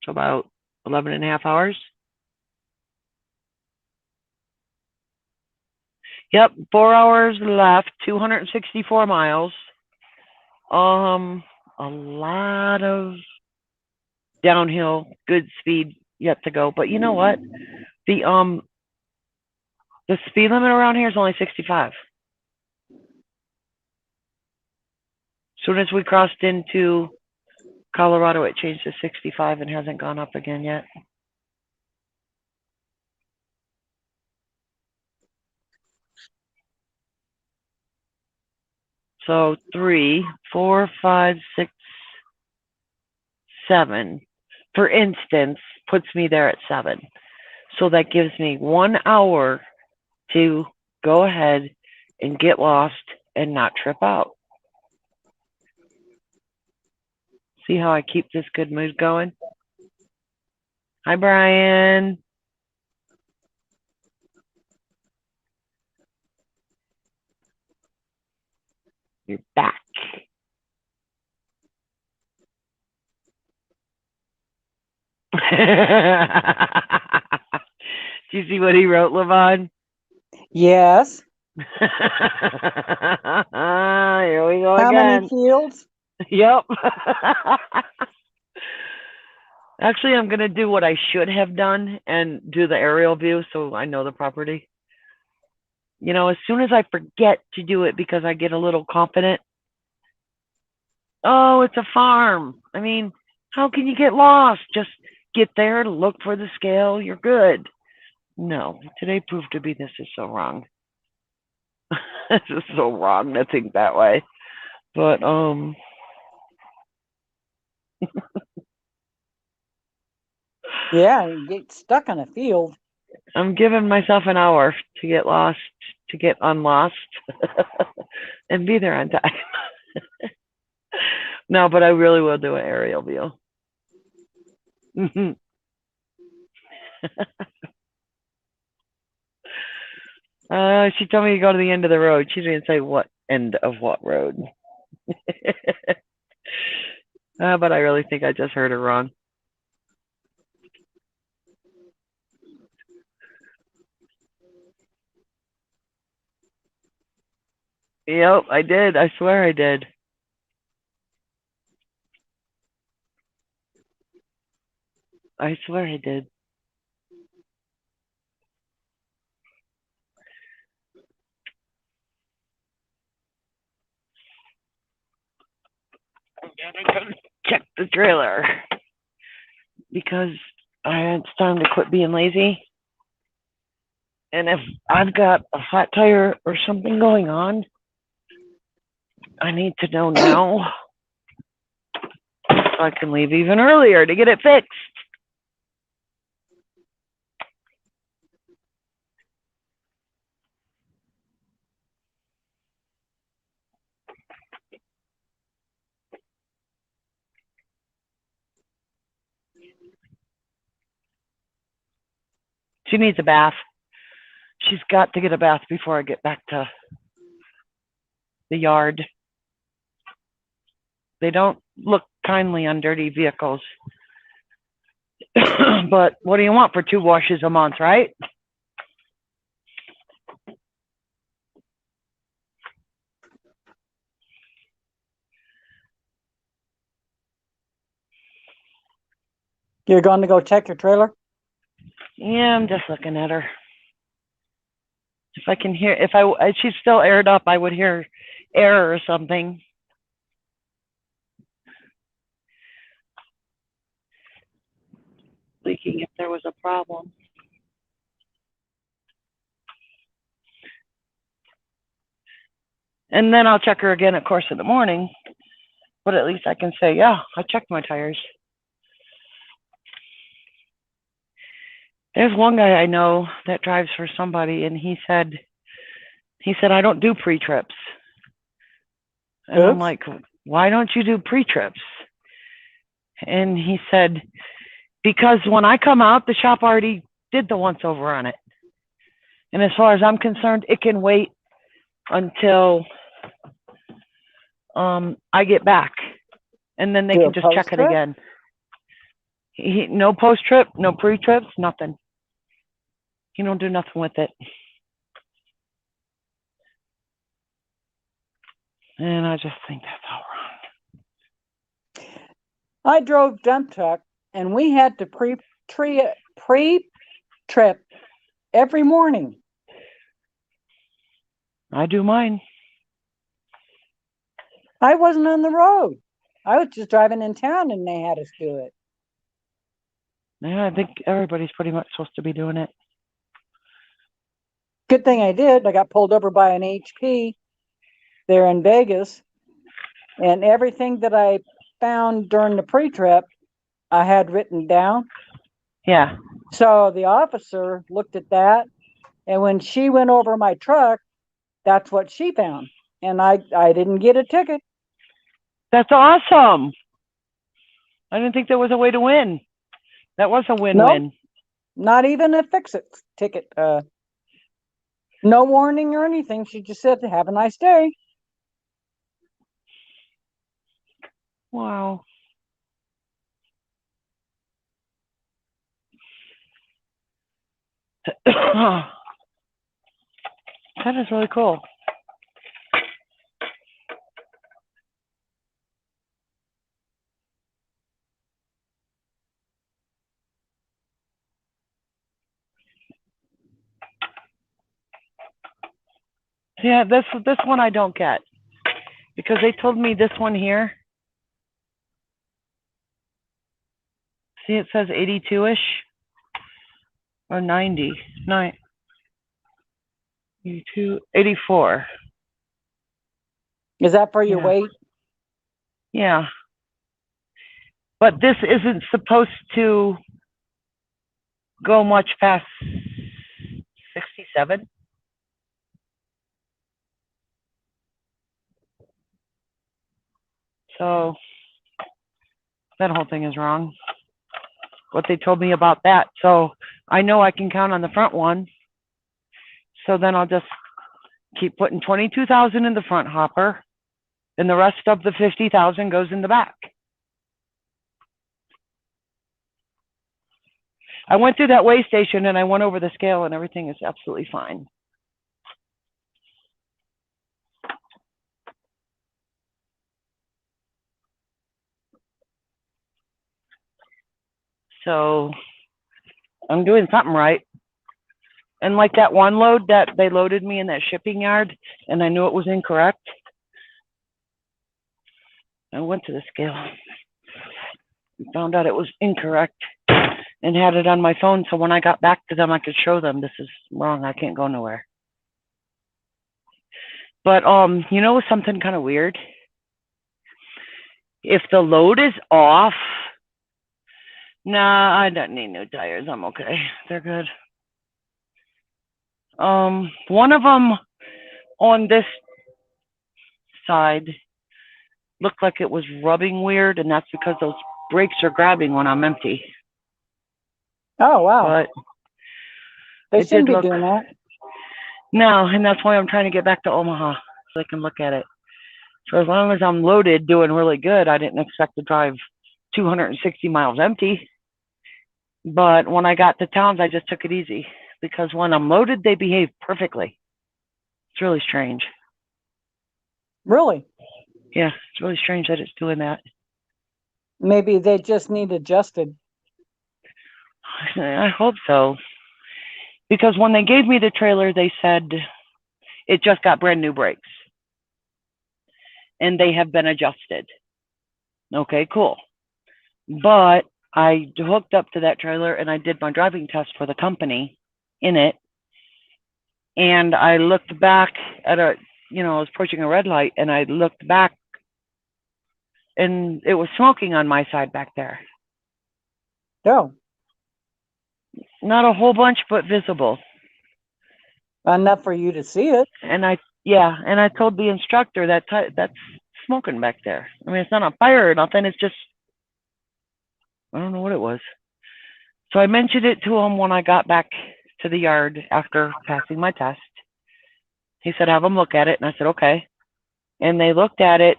So about 11 and a half hours. Yep, 4 hours left, 264 miles. A lot of downhill, good speed yet to go. But you know what? The speed limit around here is only 65. As soon as we crossed into Colorado, it changed to 65 and hasn't gone up again yet. So 3, 4, 5, 6, 7, for instance, puts me there at 7. So that gives me 1 hour to go ahead and get lost and not trip out. See how I keep this good mood going? Hi, Brian. You're back. Do you see what he wrote, Levon? Yes. Here we go How again. many fields? Yep. Actually, I'm going to do what I should have done and do the aerial view so I know the property. You know, as soon as I forget to do it because I get a little confident, oh, it's a farm. I mean, how can you get lost? Just get there, look for the scale, you're good. No, today proved to be this is so wrong. This is so wrong to think that way. But, Yeah, you get stuck in a field. I'm giving myself an hour to get lost, to get unlost, and be there on time. No, but I really will do an aerial view. She told me to go to the end of the road. She didn't say what end of what road. But I really think I just heard her wrong. Yep, I did. I swear I did. I swear I did. I'm gonna go check the trailer because it's time to quit being lazy. And if I've got a flat tire or something going on, I need to know now so I can leave even earlier to get it fixed. She needs a bath. She's got to get a bath before I get back to the yard. They don't look kindly on dirty vehicles. But what do you want for 2 washes a month, right? You're going to go check your trailer? Yeah, I'm just looking at her. If I can hear, if she's still aired up, I would hear air or something. Leaking if there was a problem. And then I'll check her again, of course, in the morning. But at least I can say, yeah, I checked my tires. There's one guy I know that drives for somebody, and he said, I don't do pre-trips. And I'm Oops. like, why don't you do pre-trips? And he said, because when I come out, the shop already did the once over on it. And as far as I'm concerned, it can wait until I get back. And then they Do can a just check it post-trip? again. No post-trip, no pre-trips, nothing. He don't do nothing with it. And I just think that's all wrong. I drove dump truck, and we had to pre-trip every morning. I do mine. I wasn't on the road. I was just driving in town, and they had us do it. Yeah, I think everybody's pretty much supposed to be doing it. Good thing I did. I got pulled over by an HP there in Vegas, and everything that I found during the pre-trip, I had written down. Yeah. So the officer looked at that, and when she went over my truck, that's what she found. And I didn't get a ticket. That's awesome. I didn't think there was a way to win. That was a win-win. Nope. Not even a fix-it ticket. No warning or anything. She just said, have a nice day. Wow. That is really cool. Yeah, this one I don't get, because they told me this one here. See, it says 82-ish or 90. 82, 84. Is that for your Yeah. weight? Yeah. But this isn't supposed to go much past 67. So that whole thing is wrong. What they told me about that. So I know I can count on the front one. So then I'll just keep putting 22,000 in the front hopper, and the rest of the 50,000 goes in the back. I went through that weigh station and I went over the scale, and everything is absolutely fine. So I'm doing something right. And like that one load that they loaded me in that shipping yard, and I knew it was incorrect, I went to the scale and found out it was incorrect and had it on my phone. So when I got back to them, I could show them this is wrong. I can't go nowhere. But you know, something kind of weird. If the load is off, nah, I don't need new tires. I'm okay. They're good. One of them on this side looked like it was rubbing weird, and that's because those brakes are grabbing when I'm empty. Oh, wow. But They it shouldn't did be look, doing that. no, and that's why I'm trying to get back to Omaha so I can look at it. So as long as I'm loaded, doing really good, I didn't expect to drive 260 miles empty. But when I got to towns, I just took it easy, because when I'm loaded, they behave perfectly. It's really strange. Really? Yeah, it's really strange that it's doing that. Maybe they just need adjusted. I hope so. Because when they gave me the trailer, they said it just got brand new brakes. And they have been adjusted. Okay, cool. But I hooked up to that trailer and I did my driving test for the company in it. And I looked back at I was approaching a red light, and I looked back, and it was smoking on my side back there. Oh, Not a whole bunch, but visible. enough for you to see it. And I told the instructor that's smoking back there. I mean, it's not on fire or nothing. It's just, I don't know what it was. So I mentioned it to him when I got back to the yard after passing my test. He said, have them look at it. And I said, okay. And they looked at it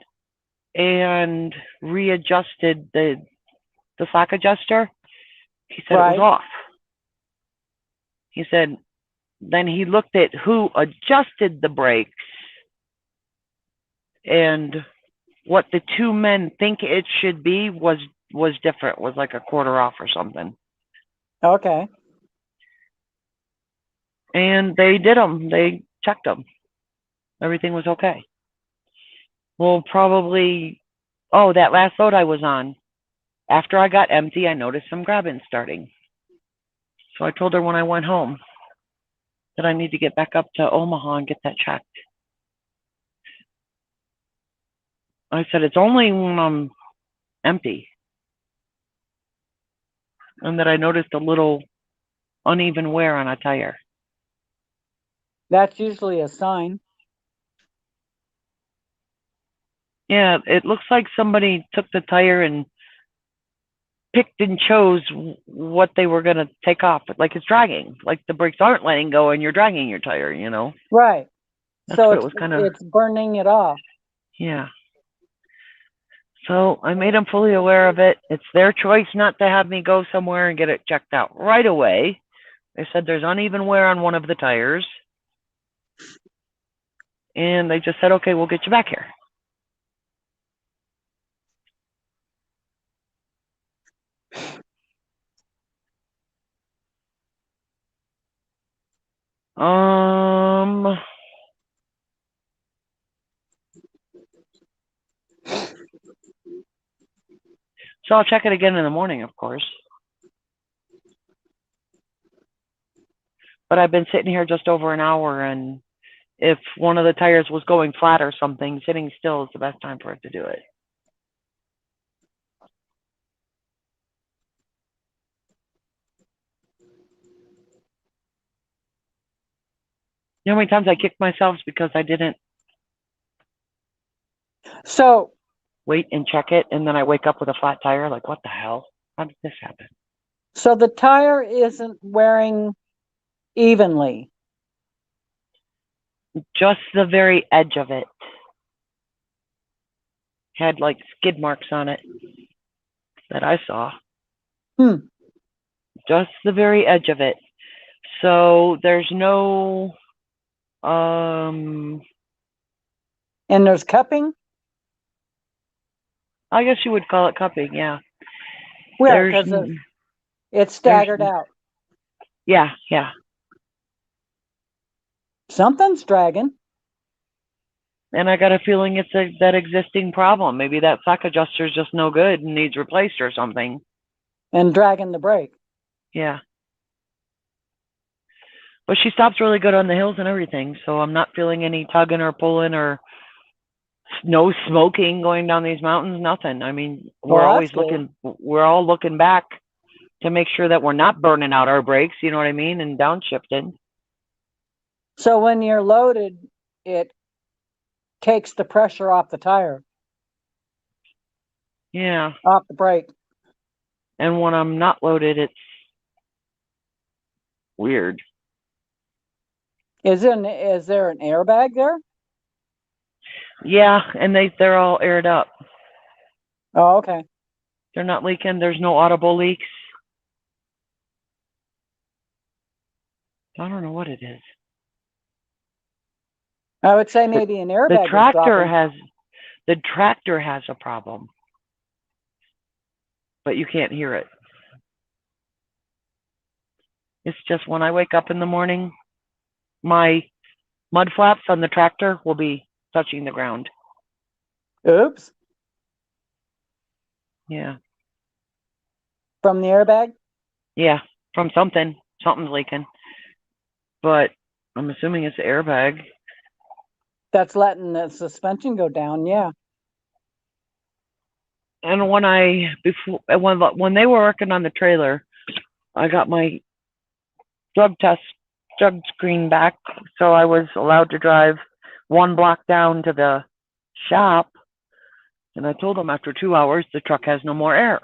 and readjusted the sock adjuster. He said it was off. He said, then he looked at who adjusted the brakes, and what the two men think it should be was different, was like a quarter off or something. Okay. And they did them. They checked them. Everything was okay. Well, probably, that last load I was on, after I got empty, I noticed some grabbing starting. So I told her when I went home that I need to get back up to Omaha and get that checked. I said, it's only when I'm empty. And that I noticed a little uneven wear on a tire. That's usually a sign. Yeah, it looks like somebody took the tire and picked and chose what they were going to take off. Like it's dragging. Like the brakes aren't letting go and you're dragging your tire, Right. That's So what it's, it was kind of. it's burning it off. Yeah. So I made them fully aware of it. It's their choice not to have me go somewhere and get it checked out right away. They said there's uneven wear on one of the tires. And they just said, okay, we'll get you back here. So I'll check it again in the morning, of course. But I've been sitting here just over an hour, and if one of the tires was going flat or something, sitting still is the best time for it to do it. You know how many times I kicked myself because I didn't So wait and check it, and then I wake up with a flat tire? Like, what the hell? How did this happen? So the tire isn't wearing evenly. Just the very edge of it had like skid marks on it that I saw. Just the very edge of it. So there's no And there's cupping? I guess you would call it cupping, yeah. Well, There's- because it's staggered out. Yeah. Something's dragging. And I got a feeling it's that existing problem. Maybe that sock adjuster is just no good and needs replaced or something. And dragging the brake. Yeah. But she stops really good on the hills and everything, so I'm not feeling any tugging or pulling or no smoking going down these mountains, nothing. I mean, we're Well, always that's good. we're all looking back to make sure that we're not burning out our brakes, you know what I mean, and downshifting. So when you're loaded, it takes the pressure off the tire, Yeah. off the brake. And when I'm not loaded, it's weird. Is there an airbag there? Yeah, and they're all aired up. Oh, okay. They're not leaking. There's no audible leaks. I don't know what it is. I would say maybe an airbag. The is tractor dropping. has a problem, but you can't hear it. It's just when I wake up in the morning, my mud flaps on the tractor will be touching the ground. Oops. Yeah. From the airbag? Yeah, from something's leaking. But I'm assuming it's the airbag. That's letting the suspension go down. Yeah. And when they were working on the trailer, I got my drug screen back, so I was allowed to drive 1 block down to the shop. And I told them after 2 hours, the truck has no more air.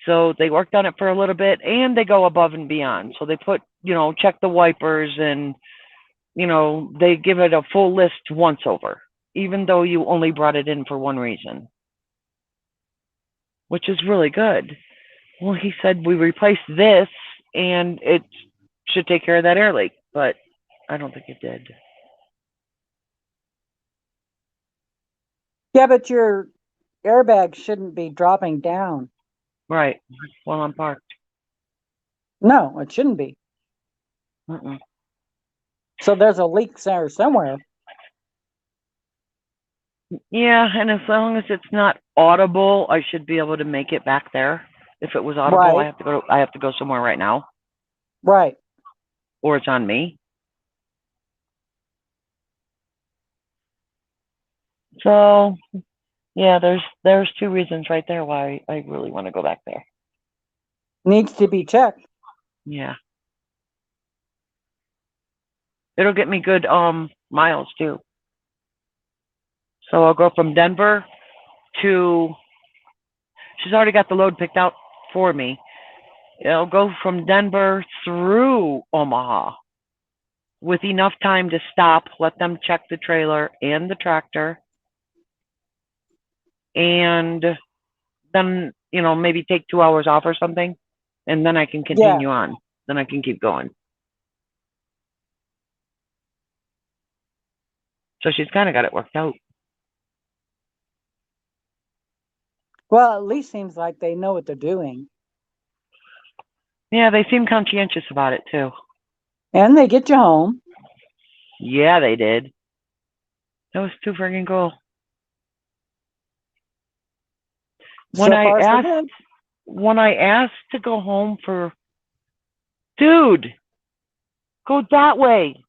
So they worked on it for a little bit, and they go above and beyond. So they put, check the wipers, and, they give it a full list once over, even though you only brought it in for one reason, which is really good. Well, he said we replaced this, and it should take care of that air leak, but I don't think it did. Yeah, but your airbag shouldn't be dropping down. Right, while I'm parked. No, it shouldn't be. Mm-mm. So there's a leak there somewhere. Yeah, and as long as it's not audible, I should be able to make it back there. If it was audible, Right. I have to go somewhere right now, Right. or it's on me. So, yeah, there's 2 reasons right there why I really want to go back there. Needs to be checked. Yeah. It'll get me good miles too. So I'll go from Denver to, she's already got the load picked out for me. It'll go from Denver through Omaha with enough time to stop, let them check the trailer and the tractor, and then, maybe take 2 hours off or something, and then I can continue on. Then I can keep going. So she's kind of got it worked out. Well, at least seems like they know what they're doing. Yeah, they seem conscientious about it too. And they get you home. Yeah, they did. That was too friggin' cool. When I asked to go home for, dude, go that way.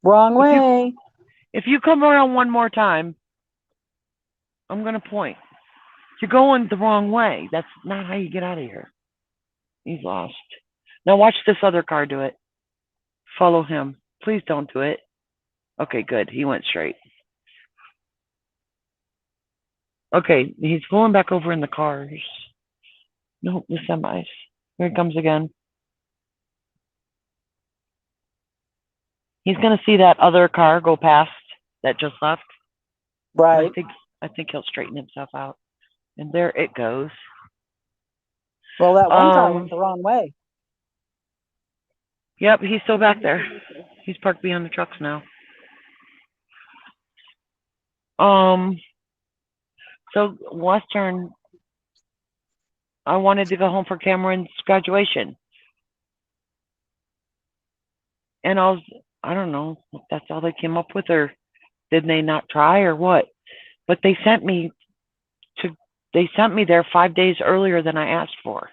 Wrong way. If you come around one more time, I'm gonna point. You're going the wrong way. That's not how you get out of here. He's lost. Now watch this other car do it. Follow him. Please don't do it. Okay, good. He went straight. Okay, he's going back over in the cars. Nope, the semis. Here he comes again. He's gonna see that other car go past that just left. Right. I think he'll straighten himself out. And there it goes. Well, that one car went the wrong way. Yep, he's still back there. He's parked behind the trucks now. So Western, I wanted to go home for Cameron's graduation. And I don't know if that's all they came up with, or did they not try, or what? But they sent me there 5 days earlier than I asked for.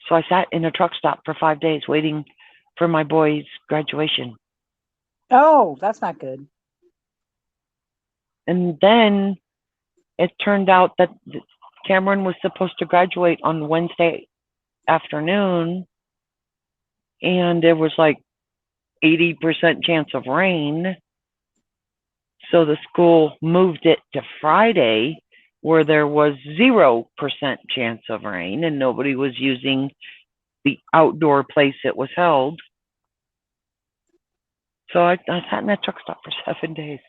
So I sat in a truck stop for 5 days waiting for my boy's graduation. Oh, that's not good. And then it turned out that Cameron was supposed to graduate on Wednesday afternoon, and there was like 80% chance of rain. So the school moved it to Friday, where there was 0% chance of rain, and nobody was using the outdoor place it was held. So I sat in that truck stop for 7 days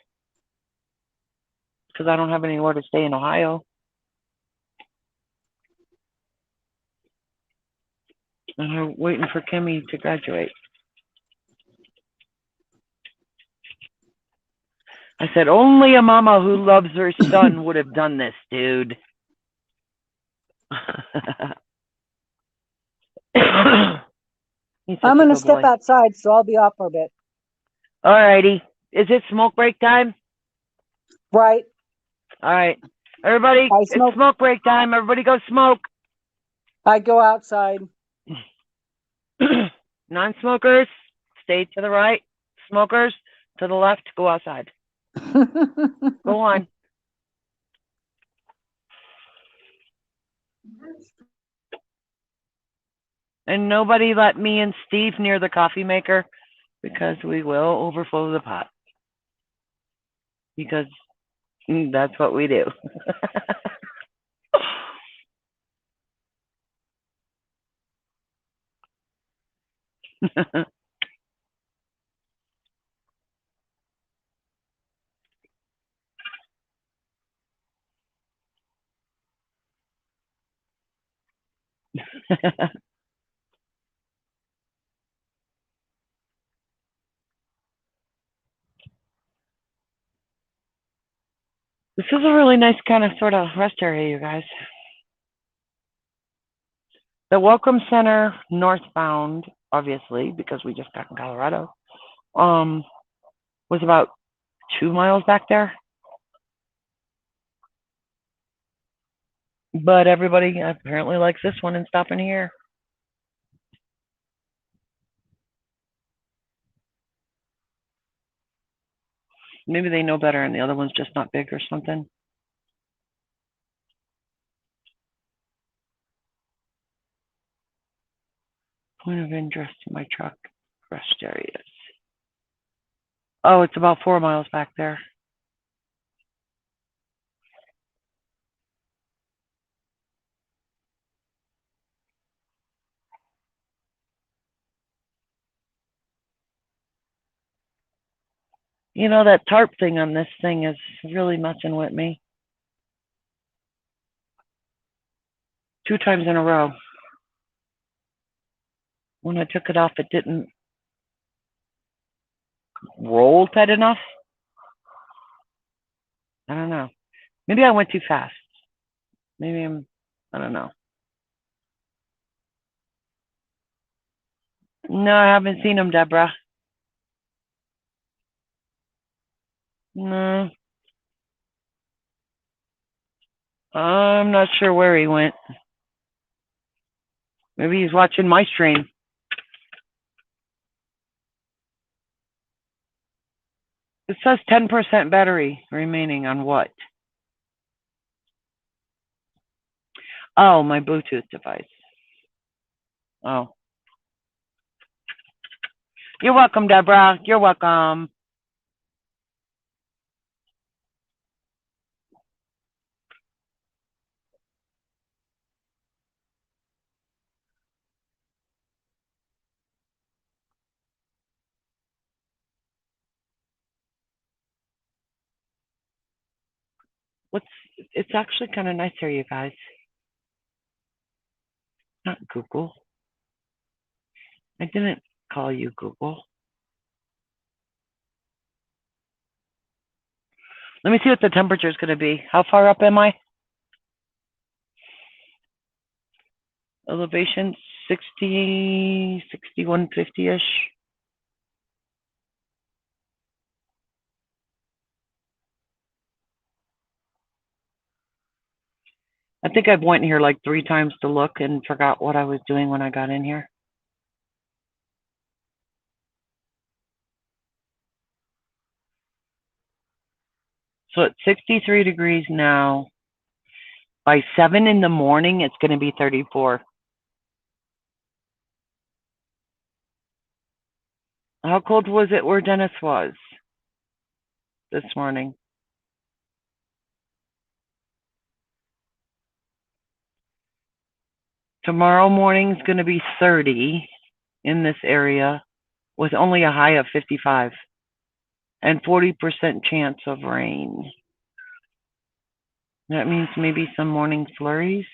because I don't have anywhere to stay in Ohio. And I'm waiting for Kimmy to graduate. I said, only a mama who loves her son would have done this, dude. I'm going to step outside, so I'll be off for a bit. All righty. Is it smoke break time? Right. All right. Everybody, it's smoke break time. Everybody go smoke. I go outside. Non-smokers, stay to the right. Smokers, to the left, go outside. Go on. And nobody let me and Steve near the coffee maker because we will overflow the pot. Because that's what we do. This is a really nice kind of sort of rest area, you guys. The Welcome Center northbound, obviously, because we just got in Colorado, was about 2 miles back there. But everybody apparently likes this one and stopping here. Maybe they know better and the other one's just not big or something. Point of interest in my truck rest areas. Oh, it's about 4 miles back there. You know, that tarp thing on this thing is really messing with me. 2 times in a row. When I took it off, it didn't roll tight enough. I don't know. Maybe I went too fast. Maybe I don't know. No, I haven't seen him, Deborah. No. I'm not sure where he went. Maybe he's watching my stream. It says 10% battery remaining on what? Oh, my Bluetooth device. Oh. You're welcome, Deborah. You're welcome. It's actually kind of nice here, you guys. Not Google. I didn't call you Google. Let me see what the temperature is going to be. How far up am I? Elevation 60, 6150-ish. I think I went here like 3 times to look and forgot what I was doing when I got in here. So it's 63 degrees now. By 7 in the morning, it's going to be 34. How cold was it where Dennis was this morning? Tomorrow morning is going to be 30 in this area with only a high of 55 and 40% chance of rain. That means maybe some morning flurries.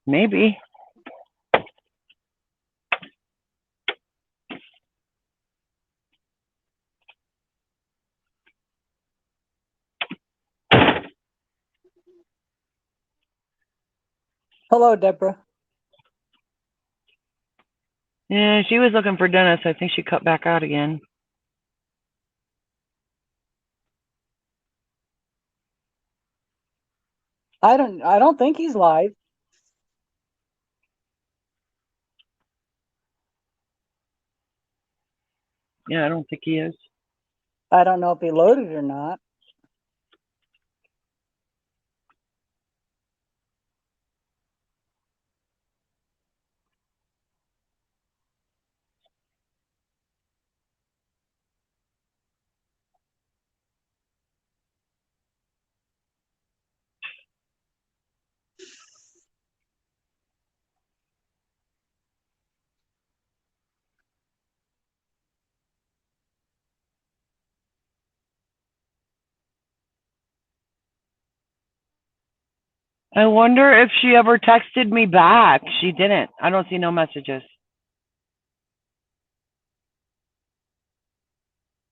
Maybe. Hello, Deborah. Yeah, she was looking for Dennis. I think she cut back out again. I don't think he's live. Yeah, I don't think he is. I don't know if he loaded or not. I wonder if she ever texted me back. She didn't. I don't see no messages.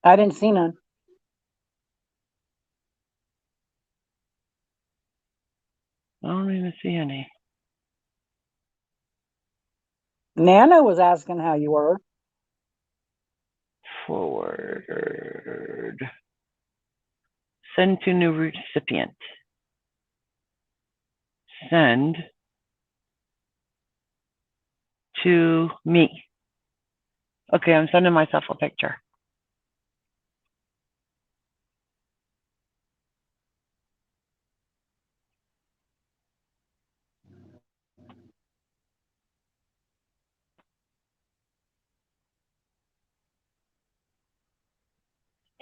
I didn't see none. I don't even see any. Nana was asking how you were. Forward. Send to new recipient. Send to me. Okay, I'm sending myself a picture.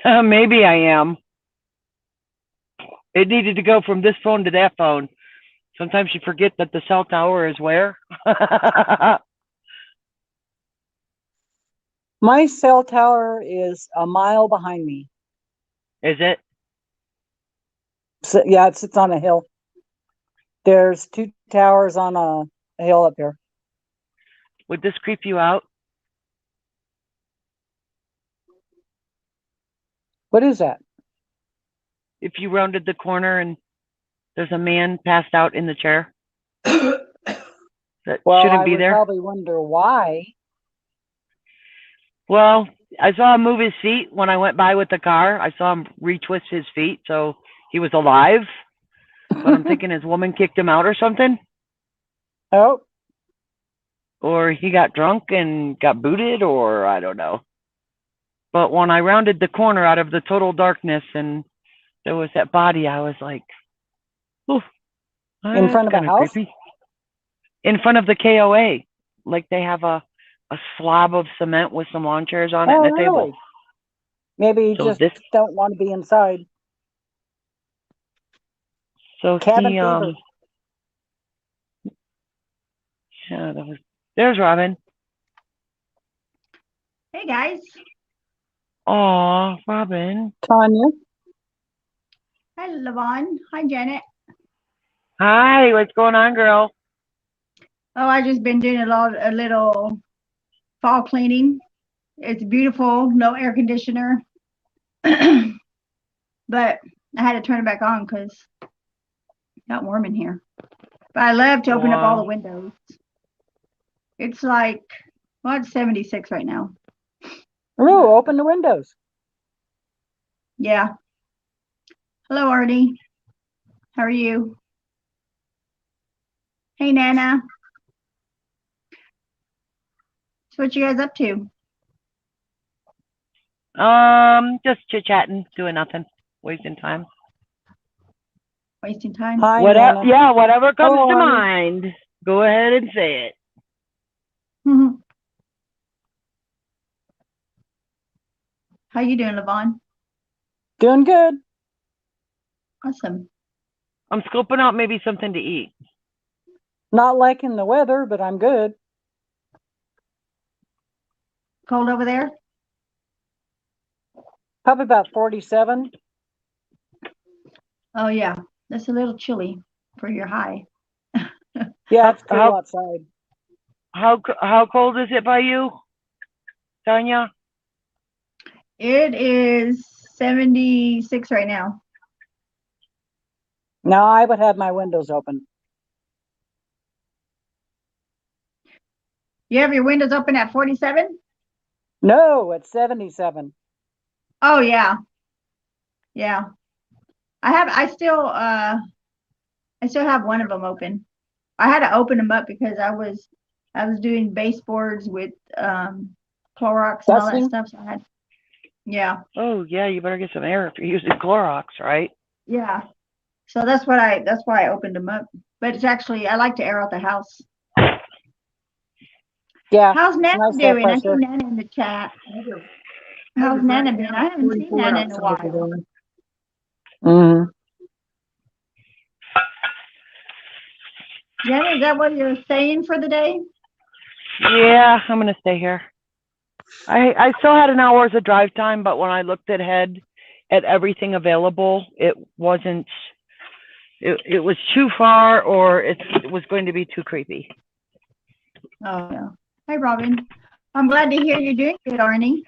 Maybe I am. It needed to go from this phone to that phone. Sometimes you forget that the cell tower is where. My cell tower is a mile behind me. Is it? So, yeah, it sits on a hill. There's 2 towers on a hill up here. Would this creep you out? What is that? If you rounded the corner and there's a man passed out in the chair that Well, shouldn't I be would there? probably wonder why. Well, I saw him move his feet when I went by with the car. I saw him retwist his feet, so he was alive. But I'm thinking his woman kicked him out or something. Oh. Or he got drunk and got booted, or I don't know. But when I rounded the corner out of the total darkness and there was that body, I was like, "Oh, In front of a kind of house? creepy." In front of the KOA, like they have a slab of cement with some lawn chairs on it Oh, and a table. really? Maybe you So just this, don't want to be inside. so Cabin he, fever. yeah, there's Robin. Hey guys. Aw, Robin. Tanya. Hi, Levon. Hi, Janet. Hi, what's going on, girl? Oh, I just been doing a little fall cleaning. It's beautiful, no air conditioner. But I had to turn it back on because it got warm in here. But I love to open up all the Wow. windows. It's like, well, it's 76 right now. Ooh, open the windows. Yeah. Hello, Artie. How are you? Hey, Nana. So what you guys up to? Just chit-chatting, doing nothing, wasting time. Wasting time? Hi, Whatever, Nana. yeah, whatever comes Hello, to Arnie. mind, go ahead and say it. How you doing, Levon? Doing good. Awesome. I'm scoping out maybe something to eat. Not liking the weather, but I'm good. Cold over there? Probably about 47. Oh, yeah. That's a little chilly for your high. Yeah, it's cool How outside. how cold is it by you, Tanya? It is 76 right now. Now I would have my windows open. You have your windows open at 47? No, it's 77. Oh, yeah. Yeah. I I still have one of them open. I had to open them up because I was doing baseboards with Clorox and all that Dusting? stuff. So I had, yeah, Oh yeah, you better get some air if you're using Clorox, right? yeah. So that's why I opened them up. But it's actually, I like to air out the house. Yeah. How's Nana Nice to have doing? I fresh see air. Nana in the chat. As How's of right Nana been? now, I haven't seen 44 Nana in a outside while. today. Mm. Jenna, is that what you're saying for the day? Yeah, I'm gonna stay here. I still had an hour's of drive time, but when I looked ahead at everything available, it wasn't. It was too far, or it was going to be too creepy. Oh, yeah. Hi, Robin. I'm glad to hear you're doing good, Arnie.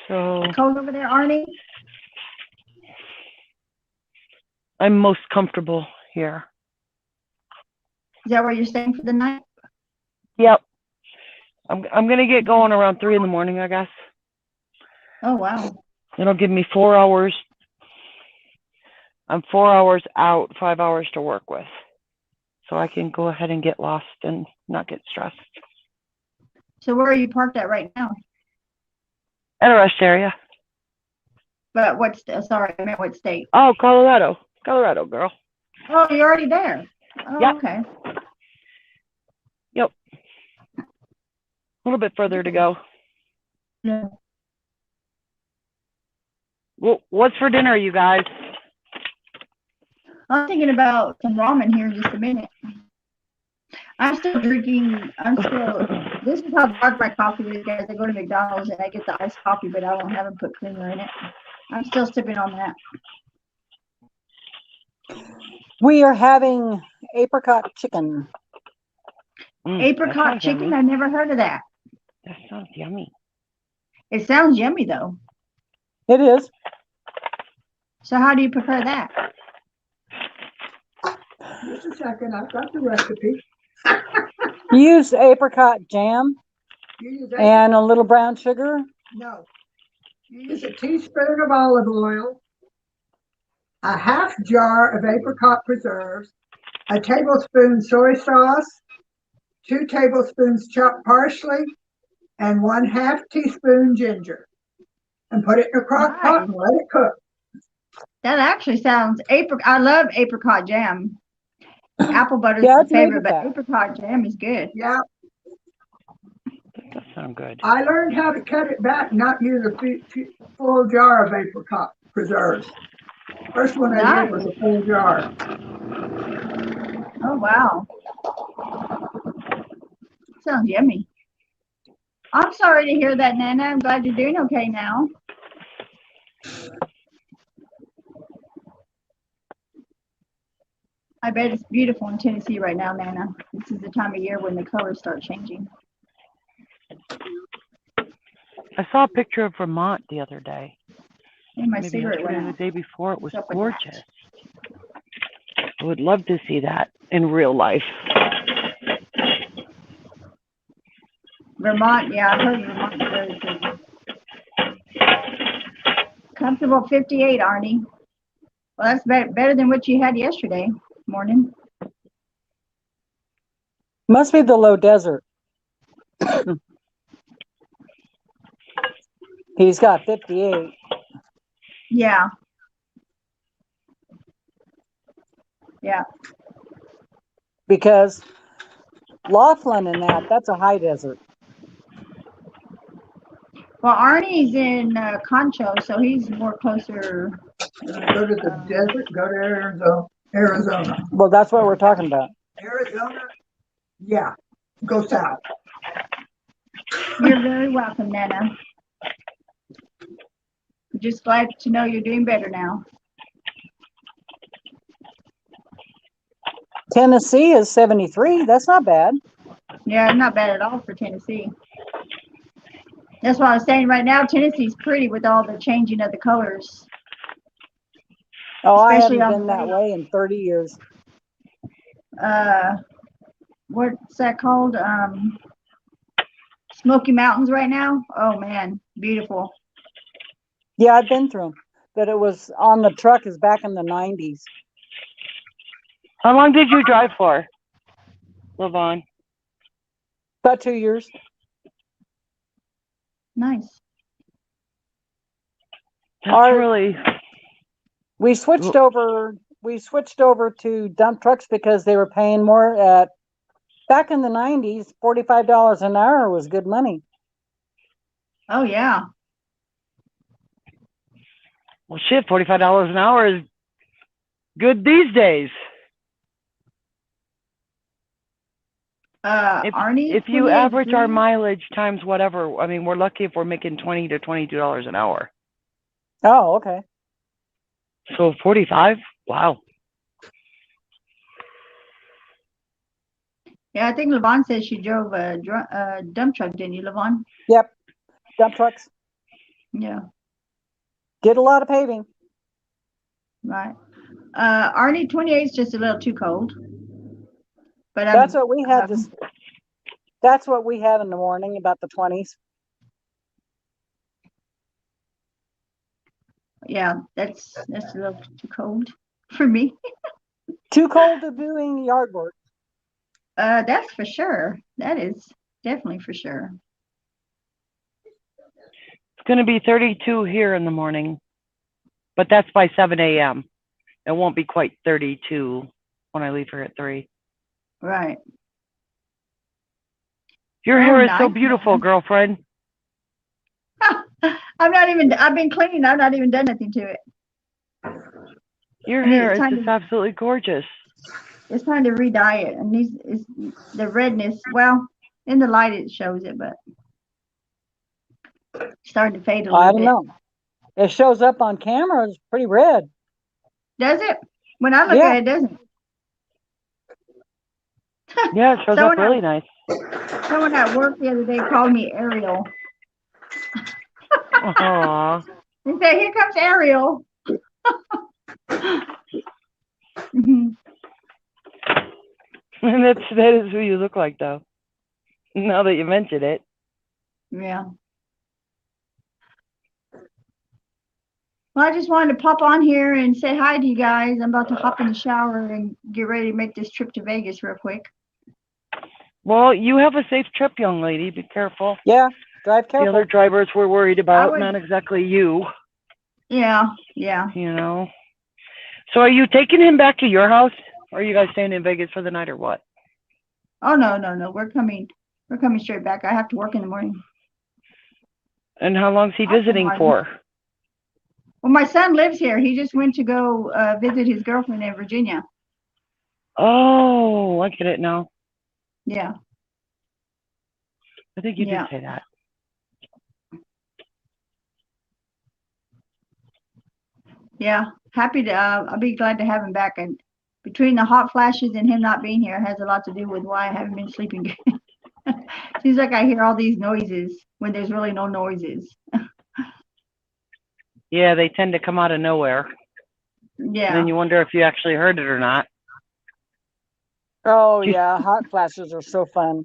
So Cold over there, Arnie? I'm most comfortable here. Is that where you're staying for the night? Yep. I'm gonna get going around 3 in the morning, I guess. Oh, wow. It'll give me 4 hours. I'm 4 hours out, 5 hours to work with. So I can go ahead and get lost and not get stressed. So where are you parked at right now? At a rest area. But sorry, I meant what state? Oh, Colorado. Colorado, girl. Oh, you're already there. Oh, Yep. okay. Yep. A little bit further to go. Yeah. Well, what's for dinner, you guys? I'm thinking about some ramen here in just a minute. This is how dark my coffee is, guys. I go to McDonald's and I get the iced coffee, but I don't have them put creamer in it. I'm still sipping on that. We are having apricot chicken. Apricot chicken? Yummy. I've never heard of that. That sounds yummy. It sounds yummy, though. It is. So how do you prepare that? Just a second, I've got the recipe. You use apricot jam You use and a little brown sugar. No. You use a teaspoon of olive oil, a half jar of apricot preserves, a tablespoon soy sauce, 2 tablespoons chopped parsley, and 1/2 teaspoon ginger. And put it in a crock pot and let it cook. That actually sounds I love apricot jam. Apple butter is Yeah, my it's made favorite, with but that. apricot jam is good. Yeah. That does sound good. I learned how to cut it back, not use a full jar of apricot preserves. First one I did was a full jar. Oh, wow. Sounds yummy. I'm sorry to hear that, Nana. I'm glad you're doing okay now. I bet it's beautiful in Tennessee right now, Nana. This is the time of year when the colors start changing. I saw a picture of Vermont the other day. And my Maybe cigarette yesterday went or out. the day before. It was What's up with that? gorgeous. I would love to see that in real life. Vermont, yeah, I've heard Vermont's very pretty. Comfortable 58, Arnie. Well, that's better than what you had yesterday morning. Must be the low desert. He's got 58. Yeah. Yeah. Because Laughlin and that's a high desert. Well, Arnie's in Concho, so he's more closer. Go to the desert, go to Arizona. Well, that's what we're talking about. Arizona, yeah, go south. You're very welcome, Nana. Just glad to know you're doing better now. Tennessee is 73. That's not bad. Yeah, not bad at all for Tennessee. That's what I was saying right now. Tennessee's pretty with all the changing of the colors. Oh, I Especially haven't on been that way in 30 years. What's that called? Smoky Mountains right now. Oh man, beautiful. Yeah, I've been through them. that it was on the truck is back in the 90s. How long did you drive for, Levon? About 2 years. Nice. That's really. We switched over to dump trucks because they were paying more at, back in the 90s, $45 an hour was good money. Oh yeah. Well, shit, $45 an hour is good these days. Arnie, If you 28 average our degrees. mileage times whatever, I mean, we're lucky if we're making $20 to $22 an hour. Oh, okay. So 45? Wow. Yeah, I think Levon said she drove a dump truck, didn't you, Levon? Yep. Dump trucks. Yeah. Did a lot of paving. Right. Arnie, 28 is just a little too cold. But That's what we had that's what we had in the morning, about the 20s. Yeah, that's a little too cold for me. Too cold to doing yard work. That's for sure. That is definitely for sure. It's going to be 32 here in the morning, but that's by 7 a.m. It won't be quite 32 when I leave here at 3. Right. Your Oh, hair is so nice, beautiful, man. girlfriend. I've been cleaning. I've not even done anything to it. Your I mean, hair it's is time just to, absolutely gorgeous. it's time to re-dye it. And the redness, well, in the light it shows it, but it's starting to fade a I little don't bit. know. It shows up on camera. It's pretty red. Does it? When I look Yeah. at it, it doesn't. Yeah, it shows up Someone really at, nice. someone at work the other day called me Ariel. Aww. They said, "Here comes Ariel." Mhm. And that is who you look like, though. Now that you mention it. Yeah. Well, I just wanted to pop on here and say hi to you guys. I'm about to hop in the shower and get ready to make this trip to Vegas real quick. Well, you have a safe trip, young lady. Be careful. Yeah, drive The other careful. drivers were worried about, would- not exactly you, Yeah, yeah. you know. So are you taking him back to your house? Or are you guys staying in Vegas for the night or what? Oh no. We're coming straight back. I have to work in the morning. And how long's he visiting Awesome. for? Well, my son lives here. He just went to go visit his girlfriend in Virginia. Oh, I get it now. Yeah. I think you Yeah. did say that. Yeah. Happy to. I'll be glad to have him back. And between the hot flashes and him not being here has a lot to do with why I haven't been sleeping good. Seems like I hear all these noises when there's really no noises. Yeah, they tend to come out of nowhere. And Yeah. then you wonder if you actually heard it or not. Oh, yeah. Hot flashes are so fun.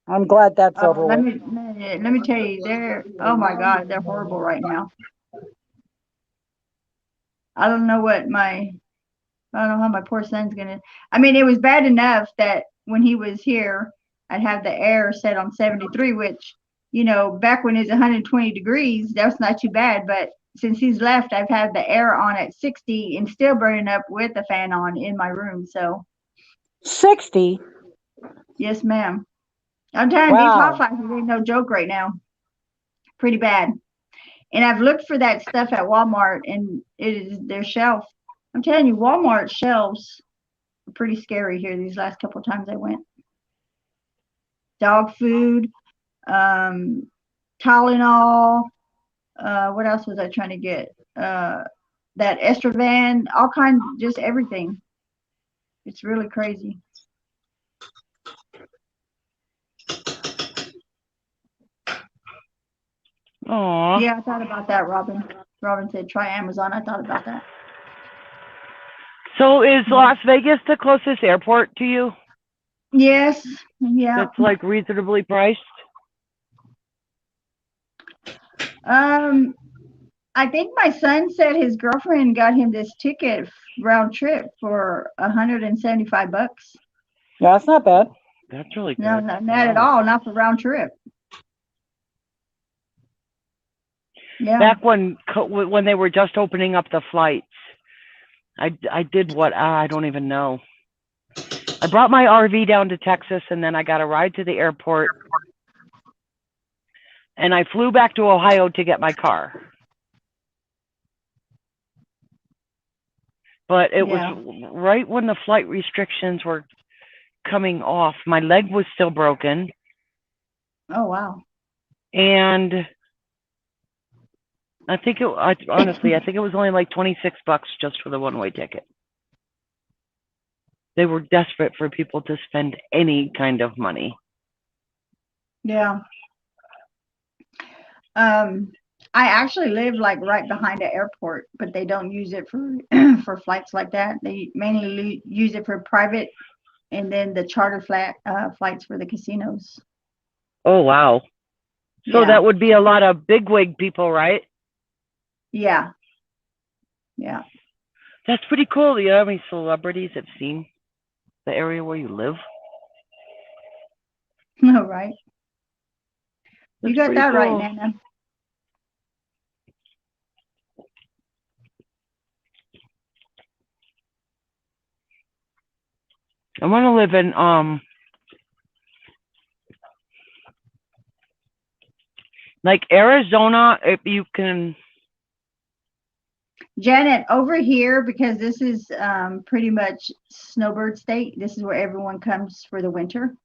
I'm glad that's over Let with. me tell you, oh my God, they're horrible right now. I don't know how my poor son's gonna. I mean, it was bad enough that when he was here, I'd have the air set on 73, which, back when it's 120 degrees, that's not too bad. But since he's left, I've had the air on at 60 and still burning up with the fan on in my room. So 60? yes, ma'am. I'm telling you, these Wow. hot flashes ain't no joke right now. Pretty bad. And I've looked for that stuff at Walmart, and it is their shelf. I'm telling you, Walmart shelves are pretty scary here these last couple of times I went. Dog food, Tylenol, what else was I trying to get? That Estrovan, all kinds, just everything. It's really crazy. Aw. Yeah, I thought about that, Robin. Robin said, try Amazon. I thought about that. So is Las Vegas the closest airport to you? Yes. Yeah. That's like reasonably priced? I think my son said his girlfriend got him this ticket round trip for $175. Yeah, that's not bad. That's really good. No, not at all. Not for round trip. Yeah. Back when they were just opening up the flights, I did what I don't even know. I brought my RV down to Texas, and then I got a ride to the airport, and I flew back to Ohio to get my car. But it was right when the flight restrictions were coming off. My leg was still broken. Oh, wow. And I think honestly, I think it was only like $26 just for the one-way ticket. They were desperate for people to spend any kind of money. Yeah. I actually live like right behind the airport, but they don't use it for for flights like that. They mainly use it for private, and then the charter flights for the casinos. Oh, wow. So Yeah. that would be a lot of bigwig people, right? Yeah. Yeah. That's pretty cool. Do you have any celebrities that have seen the area where you live? No, right. You That's got pretty that right, cool. Nana. I want to live in like Arizona, if you can. Janet, over here, because this is pretty much snowbird state. This is where everyone comes for the winter.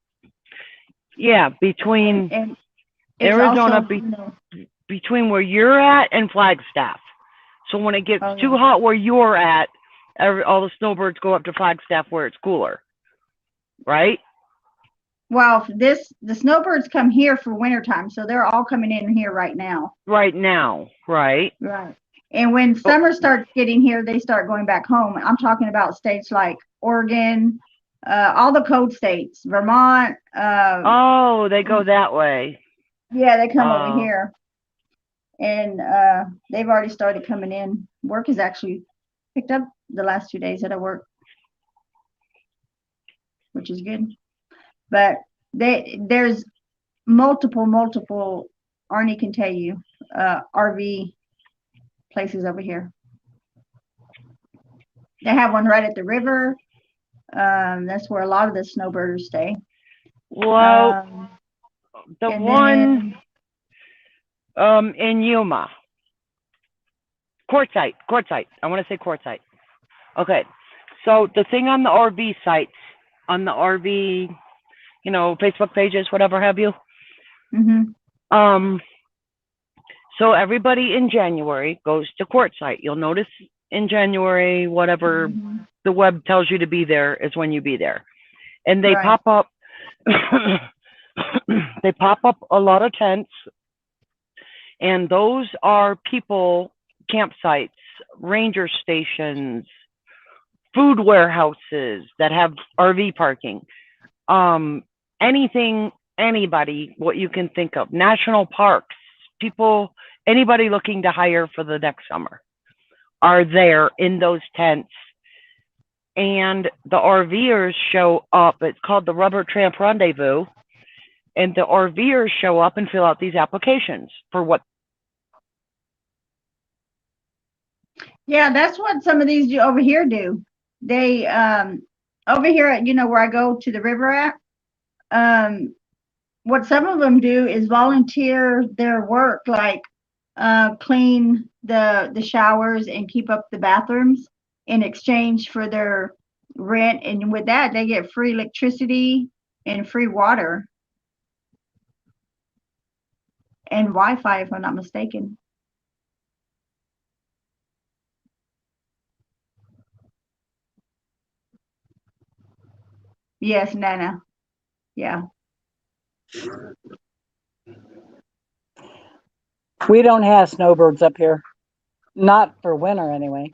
Yeah, between And it's Arizona, also, between where you're at and Flagstaff. So when it gets Oh, too yeah. hot where you're at, all the snowbirds go up to Flagstaff where it's cooler, right? well, the snowbirds come here for wintertime, so they're all coming in here right now. Right now, right? Right. And when summer starts getting here, they start going back home. I'm talking about states like Oregon, all the cold states, Vermont. Oh, they go that way. Yeah, they come over Oh. here. And they've already started coming in. Work has actually picked up the last 2 days that I work, which is good. But there's multiple, Arnie can tell you, RV places over here. They have one right at the river. That's where a lot of the snowbirders stay. Well, the and one in Yuma. Quartzsite. I want to say Quartzsite. Okay. So the thing on the RV sites, on the RV, Facebook pages, whatever have you. Mm-hmm. So everybody in January goes to Quartzsite. You'll notice in January, whatever the web tells you to be there is when you be there. And they Right. pop up, they pop up a lot of tents. And those are people, campsites, ranger stations, food warehouses that have RV parking. Anything, anybody, what you can think of. National parks, people, anybody looking to hire for the next summer are there in those tents. And the RVers show up. It's called the Rubber Tramp Rendezvous. And the RVers show up and fill out these applications for what. Yeah, that's what some of these over here do. They over here at where I go to the river at. What some of them do is volunteer their work, like clean the showers and keep up the bathrooms in exchange for their rent, and with that they get free electricity and free water and Wi-Fi, if I'm not mistaken. Yes, Nana. Yeah. We don't have snowbirds up here. Not for winter anyway.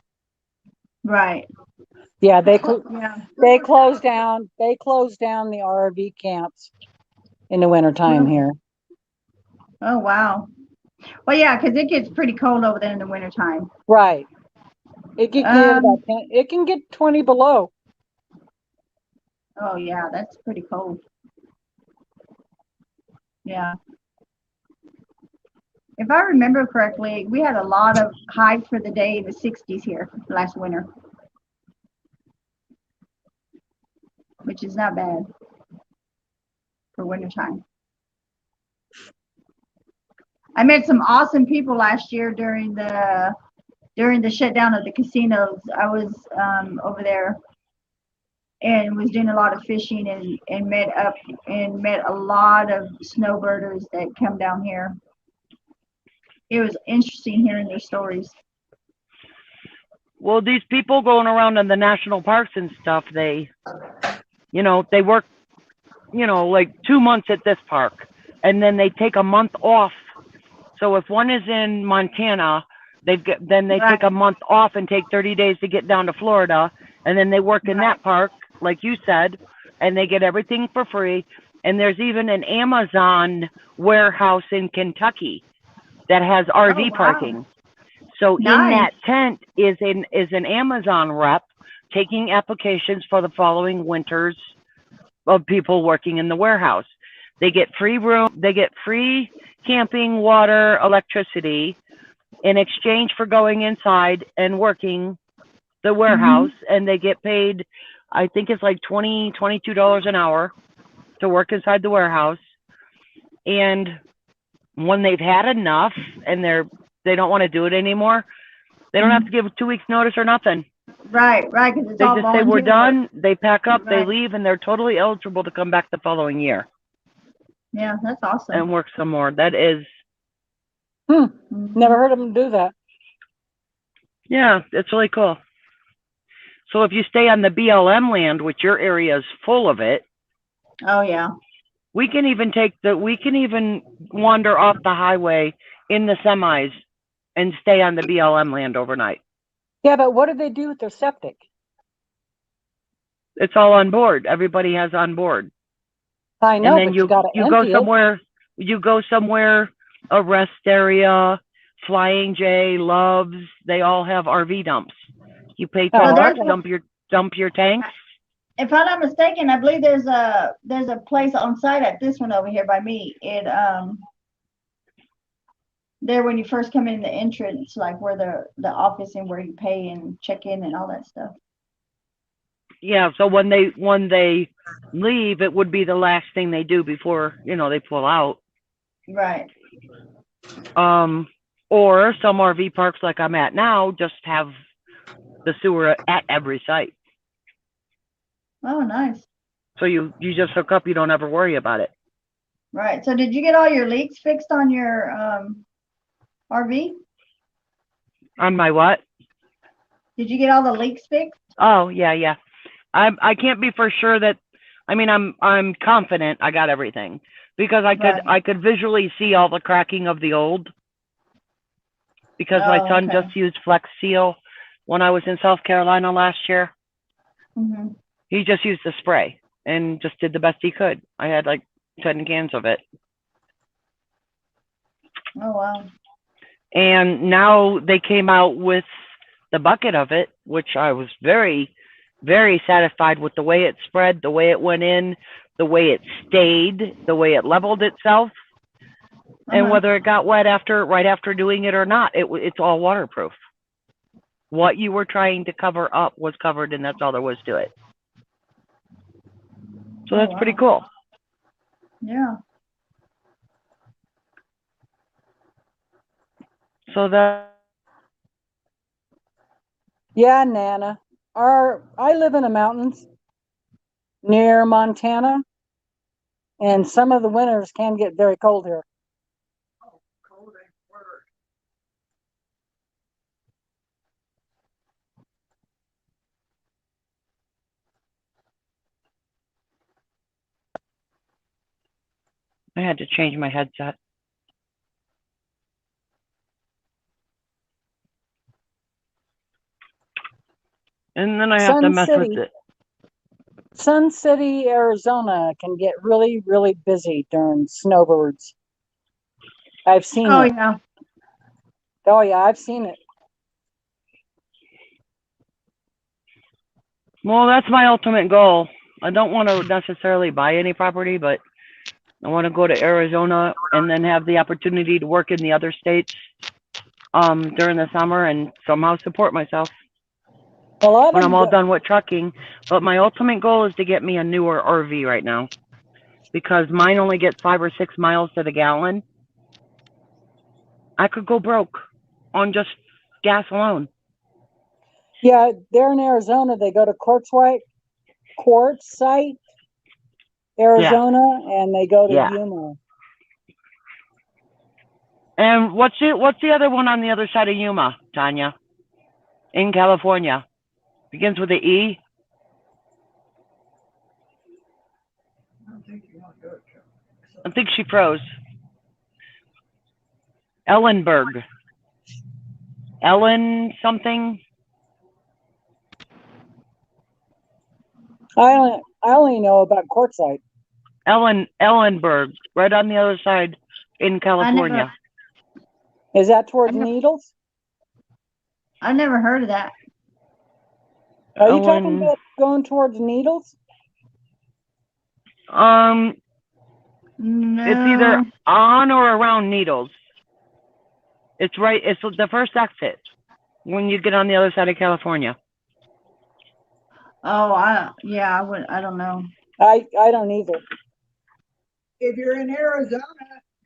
Right. Yeah, they Yeah. they close down the RV camps in the wintertime here. Oh, wow. Well, yeah, because it gets pretty cold over there in the wintertime. Right. It can get about 10, it can get 20 below. Oh yeah, that's pretty cold. Yeah. If I remember correctly, we had a lot of highs for the day in the 60s here last winter, which is not bad for wintertime. I met some awesome people last year during the shutdown of the casinos. I was over there and was doing a lot of fishing and met a lot of snowbirders that come down here. It was interesting hearing their stories. Well, these people going around in the national parks and stuff, they work, like 2 months at this park, and then they take a month off. So if one is in Montana, they take a month off and take 30 days to get down to Florida, and then they work in that park, like you said, and they get everything for free. And there's even an Amazon warehouse in Kentucky that has RV parking. So in that tent is an Amazon rep taking applications for the following winters of people working in the warehouse. They get free room, they get free camping, water, electricity in exchange for going inside and working the warehouse, and they get paid, I think it's like $22 an hour to work inside the warehouse. And when they've had enough and they don't want to do it anymore, they don't have to give 2 weeks notice or nothing. Right, because it's They all just say we're volunteer done, work. they pack up, they Right. leave, and they're totally eligible to come back the following year Yeah, that's awesome. and work some more. That is, Never heard of them do that. yeah, it's really cool. So if you stay on the BLM land, which your area is full of it, Oh yeah. we can even wander off the highway in the semis and stay on the BLM land overnight. Yeah, but what do they do with their septic? It's all on board. Everybody has on board. I know, And then but you gotta you go empty it. somewhere, a rest area, Flying J, Loves, they all have RV dumps. You pay Oh, $10, dump your tanks. If I'm not mistaken, I believe there's a place on site at this one over here by me. It there when you first come in the entrance, like where the office and where you pay and check in and all that stuff. Yeah, so when they leave, it would be the last thing they do before, they pull out. Right. Or some RV parks like I'm at now just have the sewer at every site. Oh, nice. So you just hook up, you don't ever worry about it. Right. So did you get all your leaks fixed on your RV? On my what? Did you get all the leaks fixed? Oh, yeah. I can't be for sure that, I'm confident I got everything because I could visually see all the cracking of the old, because my son just used Flex Seal when I was in South Carolina last year. Mm-hmm. He just used the spray and just did the best he could. I had like 10 cans of it. Oh, wow. And now they came out with the bucket of it, which I was very, very satisfied with the way it spread, the way it went in, the way it stayed, the way it leveled itself, and whether it got wet right after doing it or not, it's all waterproof. What you were trying to cover up was covered, and that's all there was to it. So that's pretty cool. Yeah. So that. Yeah, Nana. I live in the mountains near Montana, and some of the winters can get very cold here. I had to change my headset. And then I have to mess with it. Sun City, Arizona can get really, really busy during snowbirds. I've seen it. Yeah. Oh yeah, I've seen it. Well, that's my ultimate goal. I don't want to necessarily buy any property, but I want to go to Arizona and then have the opportunity to work in the other states during the summer and somehow support myself Well, when I'm all done with trucking. But my ultimate goal is to get me a newer RV right now because mine only gets 5 or 6 miles to the gallon. I could go broke on just gas alone. Yeah, they're in Arizona. They go to Quartzsite, Arizona, and they go to Yeah. Yuma. And what's the other one on the other side of Yuma, Tanya? In California. Begins with an E. I think she froze. Ellenberg. Ellen something. I only know about Quartzsite. Ellenberg, right on the other side in California. Is that towards Needles? I never heard of that. Are you talking about going towards Needles? No. It's either on or around Needles. It's right. It's the first exit when you get on the other side of California. Oh, I don't know. I don't either. If you're in Arizona,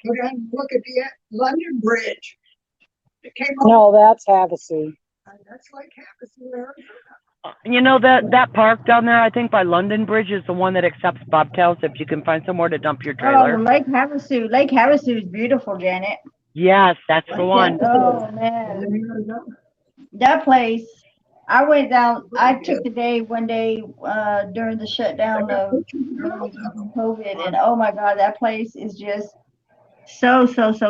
go down and look at the London Bridge. It came No, that's Havasu. That's like Havasu, Arizona. You know that park down there, I think by London Bridge, is the one that accepts bobtails if you can find somewhere to dump your trailer. Oh, Lake Havasu. Lake Havasu is beautiful, Janet. Yes, that's the one. Oh man, that place. I went down. I took the day one day during the shutdown of COVID, and oh my God, that place is just so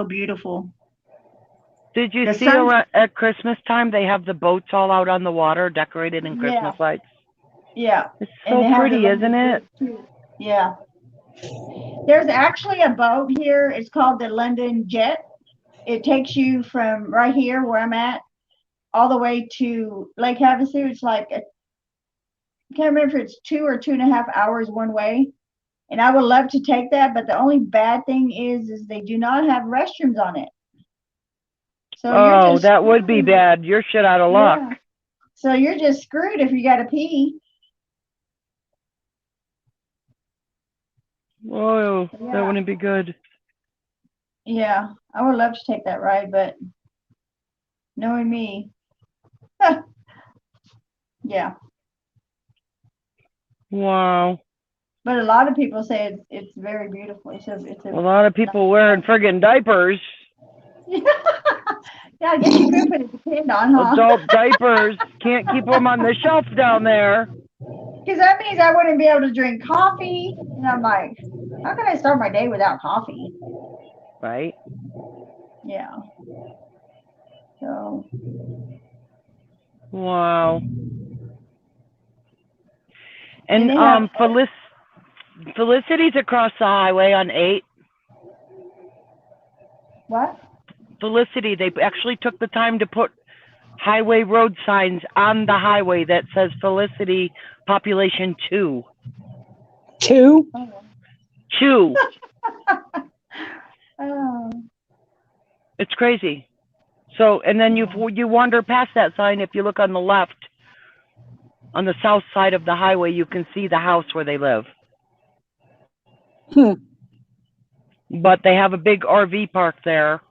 beautiful. Did you The see sun- at Christmas time they have the boats all out on the water, decorated in Christmas lights? Yeah, It's and so they have the pretty, isn't London it? Bridge, too. Yeah. There's actually a boat here. It's called the London Jet. It takes you from right here where I'm at all the way to Lake Havasu. It's like I can't remember if it's 2 or 2.5 hours one way. And I would love to take that, but the only bad thing is they do not have restrooms on it. So Oh, that would be bad. You're shit out of luck. Yeah. So you're just screwed if you got to pee. Whoa, that Yeah. wouldn't be good. Yeah, I would love to take that ride, but knowing me, yeah. Wow. But a lot of people say it's very beautiful. It's a A lot of people wearing friggin' diapers. Yeah, I guess you could put it depend on, huh? Adult diapers. Can't keep them on the shelf down there. Because that means I wouldn't be able to drink coffee. And I'm like, how can I start my day without coffee? Right. Yeah. So. Wow. And they have- Felicity's across the highway on 8. What? Felicity, they actually took the time to put highway road signs on the highway that says Felicity population 2. 2? 2. Oh. It's crazy. So, and then you wander past that sign. If you look on the left, on the south side of the highway, you can see the house where they live. But they have a big RV park there.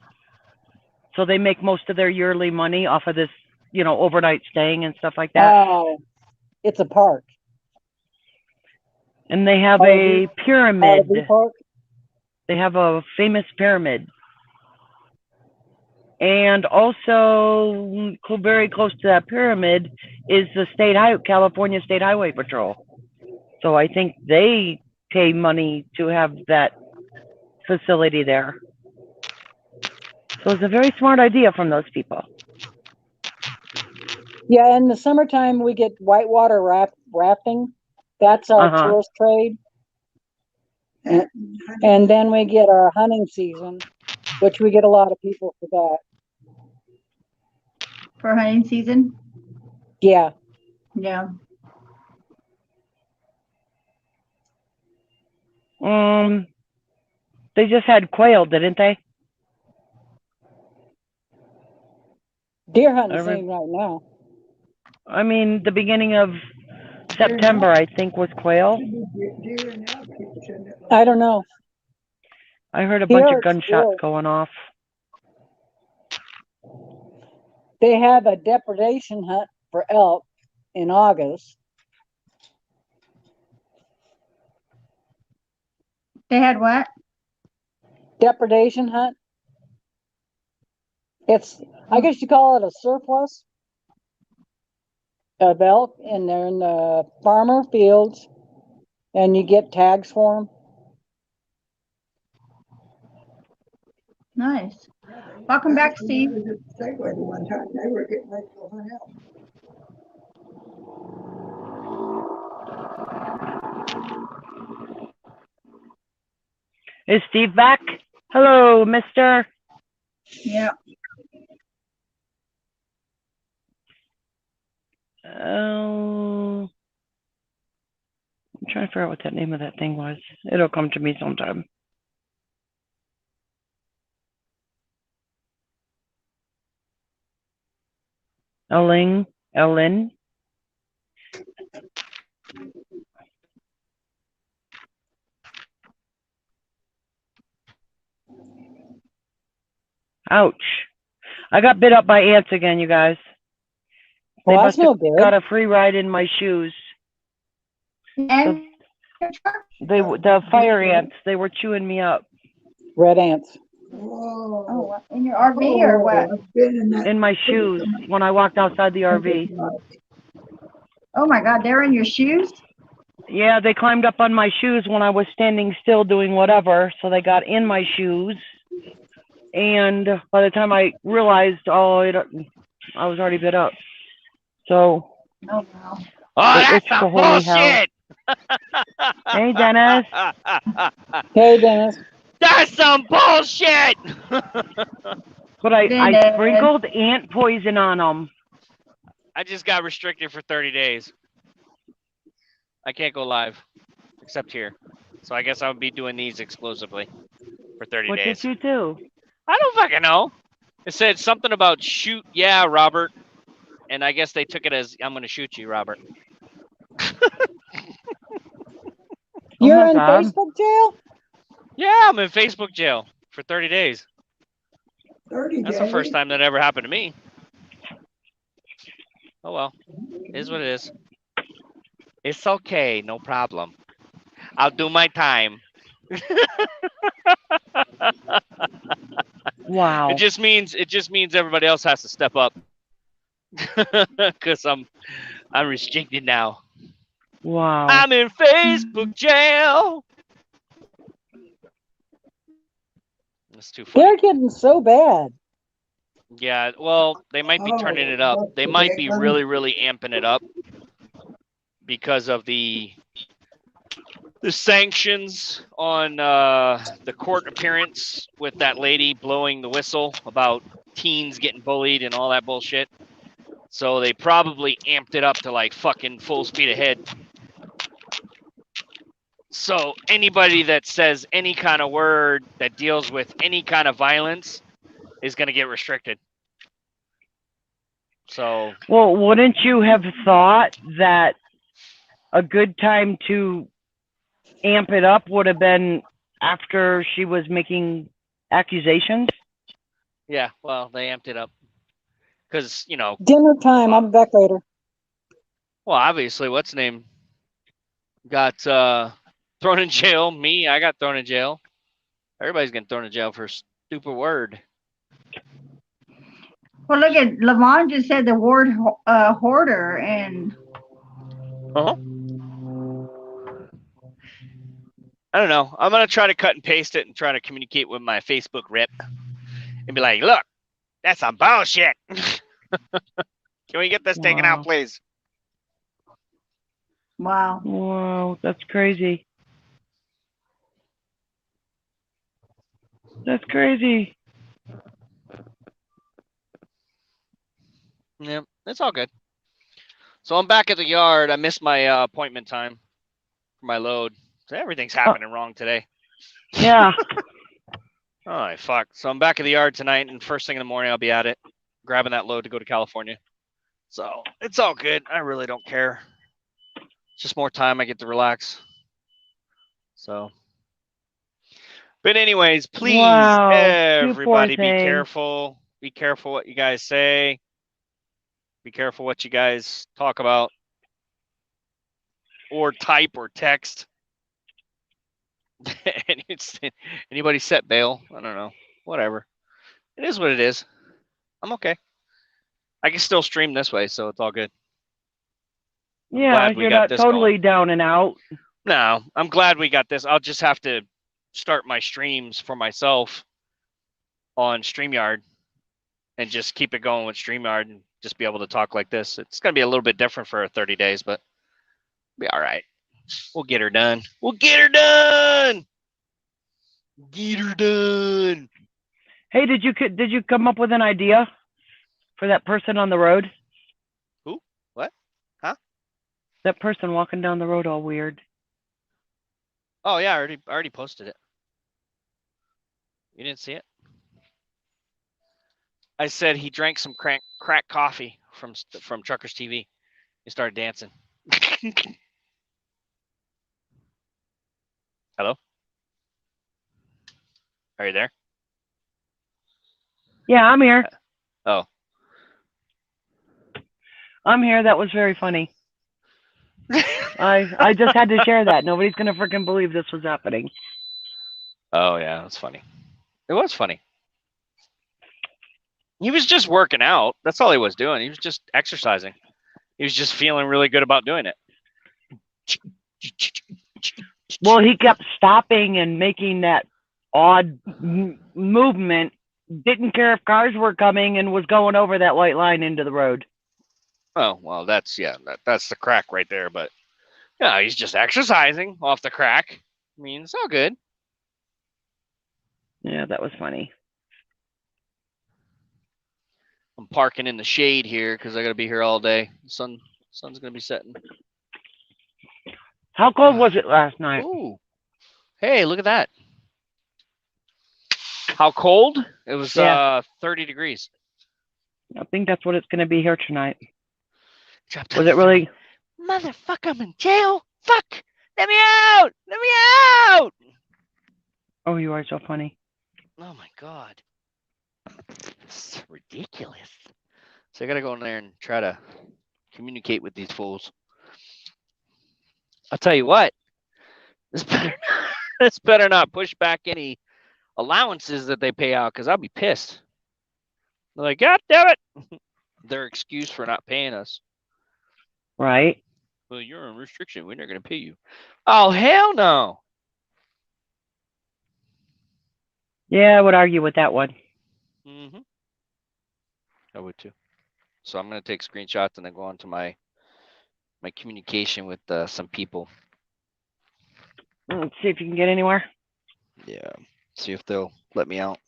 So they make most of their yearly money off of this, overnight staying and stuff like that. Oh, it's a park. And they have a pyramid. RV park? They have a famous pyramid. And also, very close to that pyramid is the California State Highway Patrol. So I think they pay money to have that facility there. So it's a very smart idea from those people. Yeah, in the summertime we get whitewater rafting. That's our tourist trade. And then we get our hunting season, which we get a lot of people for that. for hunting season? Yeah. Yeah. They just had quail, didn't they? Deer hunting Every- season right now. I mean, the beginning of September, I think, was quail. I don't know. I heard a bunch Here of it's gunshots deer. going off. They have a depredation hunt for elk in August. They had what? Depredation hunt. It's, I guess you call it a surplus of elk, and they're in the farmer fields, and you get tags for them. Nice. Welcome back, Steve. Segway the one time, they were getting ready to go hunt elk. Is Steve back? Hello, mister. Yeah. I'm trying to figure out what that name of that thing was. It'll come to me sometime. Ellen. Ouch. I got bit up by ants again, you guys. They Well, must that's no have good. got a free ride in my shoes. And The fire ants, they were chewing me up. Red ants. Oh, in your RV or what? I've been in that. In my shoes when I walked outside the RV. Oh my God, they're in your shoes? Yeah, they climbed up on my shoes when I was standing still doing whatever, so they got in my shoes. And by the time I realized, I was already bit up. So. Oh wow. Oh, that's it's the some holy hell. bullshit. Hey, Dennis. Hey, Dennis. That's some bullshit. But I Dennis. sprinkled ant poison on them. I just got restricted for 30 days. I can't go live, except here. So I guess I'll be doing these exclusively for 30 What days. did you do? I don't fucking know. It said something about shoot, yeah, Robert. And I guess they took it as, I'm going to shoot you, Robert. You're my in God. Facebook jail? Yeah, I'm in Facebook jail for 30 days. 30 That's days. the first time that ever happened to me. Oh well, it is what it is. It's okay, no problem. I'll do my time. Wow. It just means everybody else has to step up. Cause I'm restricted now. Wow. I'm in Facebook jail. That's too funny. They're getting so bad. Yeah, well, they might be turning it up. They might be really, really amping it up because of the sanctions on the court appearance with that lady blowing the whistle about teens getting bullied and all that bullshit. So they probably amped it up to like fucking full speed ahead. So anybody that says any kind of word that deals with any kind of violence is going to get restricted. So, Well, wouldn't you have thought that a good time to amp it up would have been after she was making accusations? yeah, well, they amped it up. Because, Dinner time. I'll be back later. well, obviously, what's name got thrown in jail. Me, I got thrown in jail. Everybody's getting thrown in jail for a stupid word. Well, look at Levon just said the word hoarder, and Uh-huh. I don't know. I'm going to try to cut and paste it and try to communicate with my Facebook rep and be like, look, that's some bullshit. Can we get this taken out, please? wow. Wow, that's crazy. That's crazy. Yeah, it's all good. So I'm back at the yard. I missed my appointment time for my load. So everything's happening wrong today. Yeah. Oh, fuck. So I'm back at the yard tonight, and first thing in the morning, I'll be at it, grabbing that load to go to California. So it's all good. I really don't care. It's just more time I get to relax. So, but anyways, please, Wow, everybody, be poor thing. careful. Be careful what you guys say. Be careful what you guys talk about, or type, or text. And anybody set bail? I don't know. Whatever. It is what it is. I'm okay. I can still stream this way, so it's all good. Yeah, glad we you're got not this totally down and out. No, I'm glad we got this. I'll just have to start my streams for myself on StreamYard and just keep it going with StreamYard and just be able to talk like this. It's going to be a little bit different for 30 days, but be all right. We'll get her done. We'll get her done. Get her done. Hey, did you come up with an idea for that person on the road? Who? What? Huh? That person walking down the road all weird. Oh yeah, I already posted it. You didn't see it? I said he drank some crack coffee from Truckers TV. He started dancing. Hello? Are you there? Yeah, I'm here. Oh. I'm here. That was very funny. I just had to share that. Nobody's gonna freaking believe this was happening. Oh yeah, that's funny. It was funny. He was just working out. That's all he was doing. He was just exercising. He was just feeling really good about doing it. Well, he kept stopping and making that odd movement. Didn't care if cars were coming and was going over that white line into the road. Oh well, that's the crack right there. But yeah, he's just exercising off the crack. I mean, it's all good. Yeah, that was funny. I'm parking in the shade here because I got to be here all day. The sun's gonna be setting. How cold was it last night? Ooh. Hey, look at that. How cold? It was 30 degrees. I think that's what it's going to be here tonight. Was it really? Motherfucker, I'm in jail. Fuck. Let me out. Let me out. Oh, you are so funny. Oh my God. It's ridiculous. So I got to go in there and try to communicate with these fools. I'll tell you what. This better not push back any allowances that they pay out, because I'll be pissed. They're like, God damn it. Their excuse for not paying us. Right. Well, you're on restriction. We're not going to pay you. Oh, hell no. Yeah, I would argue with that one. Mm-hmm. I would too. So I'm going to take screenshots and then go on to my communication with some people. Let's see if you can get anywhere. Yeah. See if they'll let me out.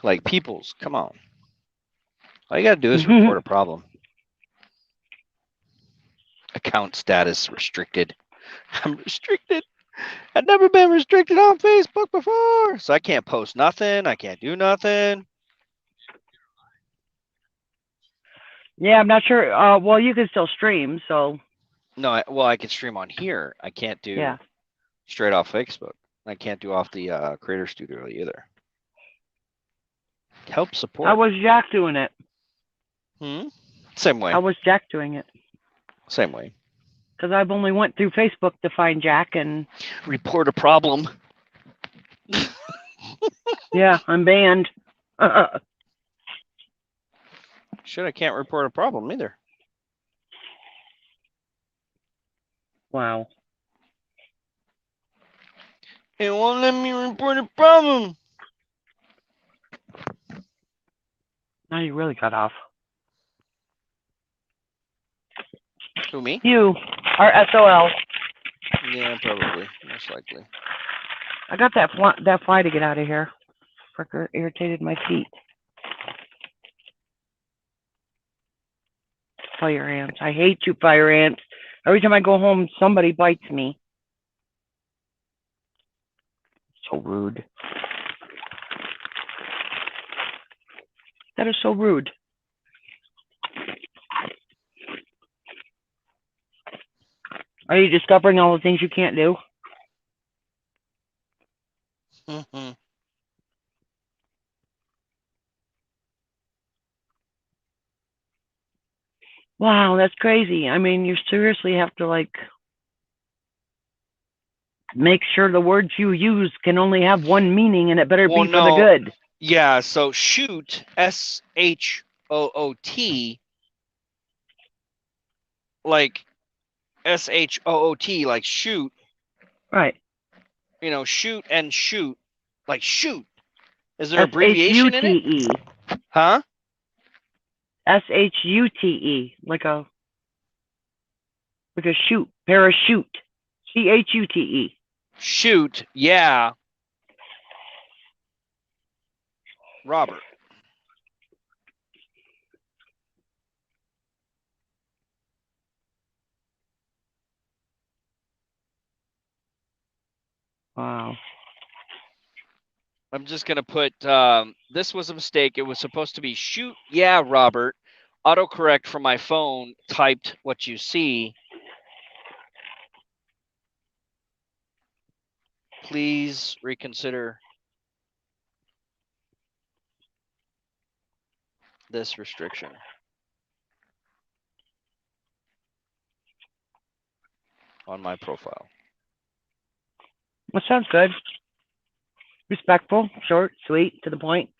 Like, peoples, come on. All you got to do is report a problem. Account status restricted. I'm restricted. I've never been restricted on Facebook before. So I can't post nothing. I can't do nothing. Yeah, I'm not sure. Well, you can still stream, so. No, I can stream on here. I can't do straight off Facebook. I can't do off the Creator Studio either. Help support. How was Jack doing it? Same way. How was Jack doing it? Same way. Because I've only went through Facebook to find Jack and report a problem. Yeah, I'm banned. Shit, I can't report a problem either. Wow. It won't let me report a problem. Now you really got off. Who, me? You are SOL. Yeah, probably. Most likely. I got that fly to get out of here. Fricker irritated my feet. Fire ants. I hate you, fire ants. Every time I go home, somebody bites me. So rude. That is so rude. Are you discovering all the things you can't do? Mm-hmm. Wow, that's crazy. I mean, you seriously have to like make sure the words you use can only have one meaning, and it better Well, be for the no. good. Yeah, so shoot, SHOOT, like SHOOT, like shoot, Right. you know, shoot and shoot, like shoot. Is there abbreviation in it? SHUTE. Huh? SHUTE, like a shoot, parachute. CHUTE. Shoot, yeah. Robert. Wow. I'm just gonna put this was a mistake. It was supposed to be shoot, yeah, Robert. Autocorrect from my phone typed what you see. Please reconsider this restriction. On my profile. That sounds good. Respectful, short, sweet, to the point.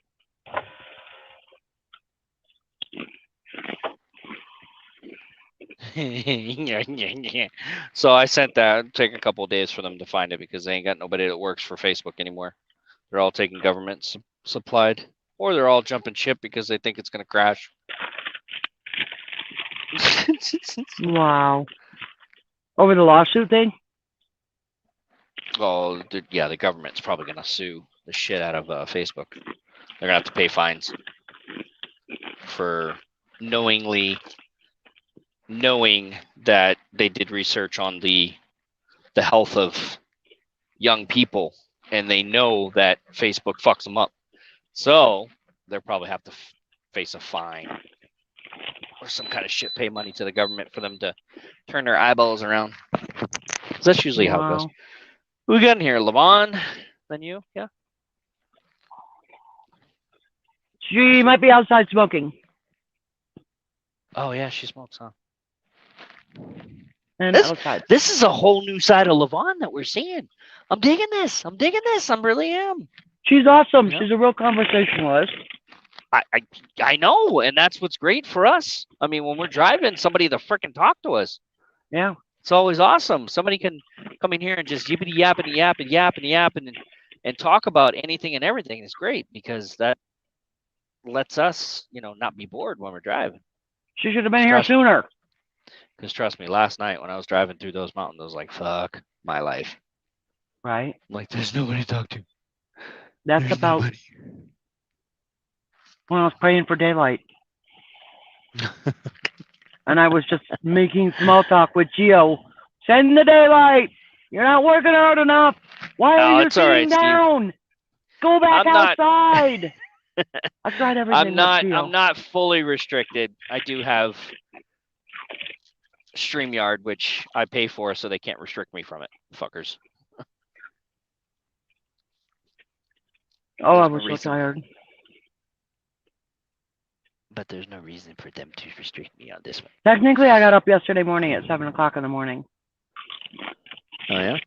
So I sent that. It'd take a couple of days for them to find it because they ain't got nobody that works for Facebook anymore. They're all taking government supplied, or they're all jumping ship because they think it's going to crash. Wow. Over the lawsuit thing? Oh, yeah, the government's probably going to sue the shit out of Facebook. They're going to have to pay fines for knowing that they did research on the health of young people, and they know that Facebook fucks them up. So they'll probably have to face a fine or some kind of shit, pay money to the government for them to turn their eyeballs around. That's usually how it goes. Who we got in here? Levon? Then you? Yeah. She might be outside smoking. Oh yeah, she smokes, huh? And outside. This is a whole new side of Levon that we're seeing. I'm digging this. I really am. She's awesome. Yeah. She's a real conversationalist. I know, and that's what's great for us. I mean, when we're driving, somebody to frickin' talk to us. Yeah. It's always awesome. Somebody can come in here and just yippity yap and talk about anything and everything. It's great because that lets us, not be bored when we're driving. She should have been here sooner. Because trust me, last night when I was driving through those mountains, I was like, fuck my life. Right. Like, there's nobody to talk to. That's there's about nobody. When I was praying for daylight. And I was just making small talk with Gio. Send the daylight. You're not working hard enough. Why are you sitting down? Steve. Go back outside. I tried everything. I'm not fully restricted. I do have StreamYard, which I pay for, so they can't restrict me from it, fuckers. Oh, I was so tired. But there's no reason for them to restrict me on this one. Technically, I got up yesterday morning at 7 o'clock in the morning. Oh, yeah?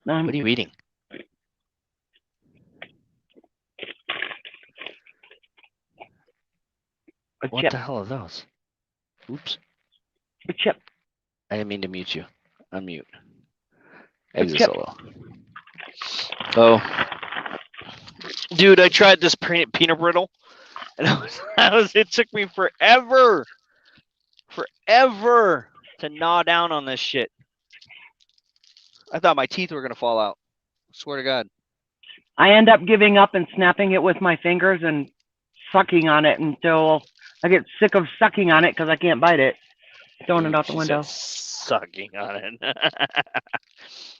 What are you eating? What the hell are those? Oops. A chip. I didn't mean to mute you. Unmute. Exit solo. Oh. Dude, I tried this peanut brittle. And it took me forever to gnaw down on this shit. I thought my teeth were going to fall out. I swear to God. I end up giving up and snapping it with my fingers and sucking on it until I get sick of sucking on it because I can't bite it. Throwing it out the She window. said sucking on it.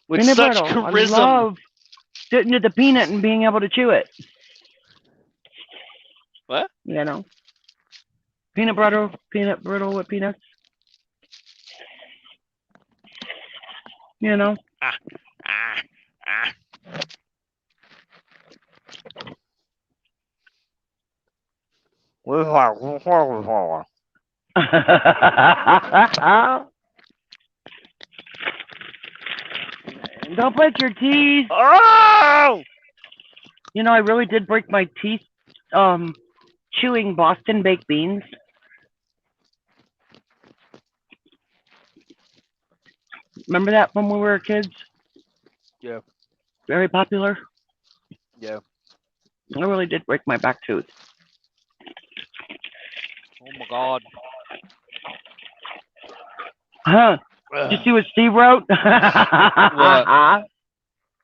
With Peanut such brittle. I charisma. love sitting to the peanut and being able to chew it. What? You know, peanut brittle with peanuts. You know. Don't bite your teeth. Oh! You know, I really did break my teeth chewing Boston baked beans. Remember that when we were kids? Yeah. Very popular. Yeah. I really did break my back tooth. Oh my God. Huh? Did you see what Steve wrote? What?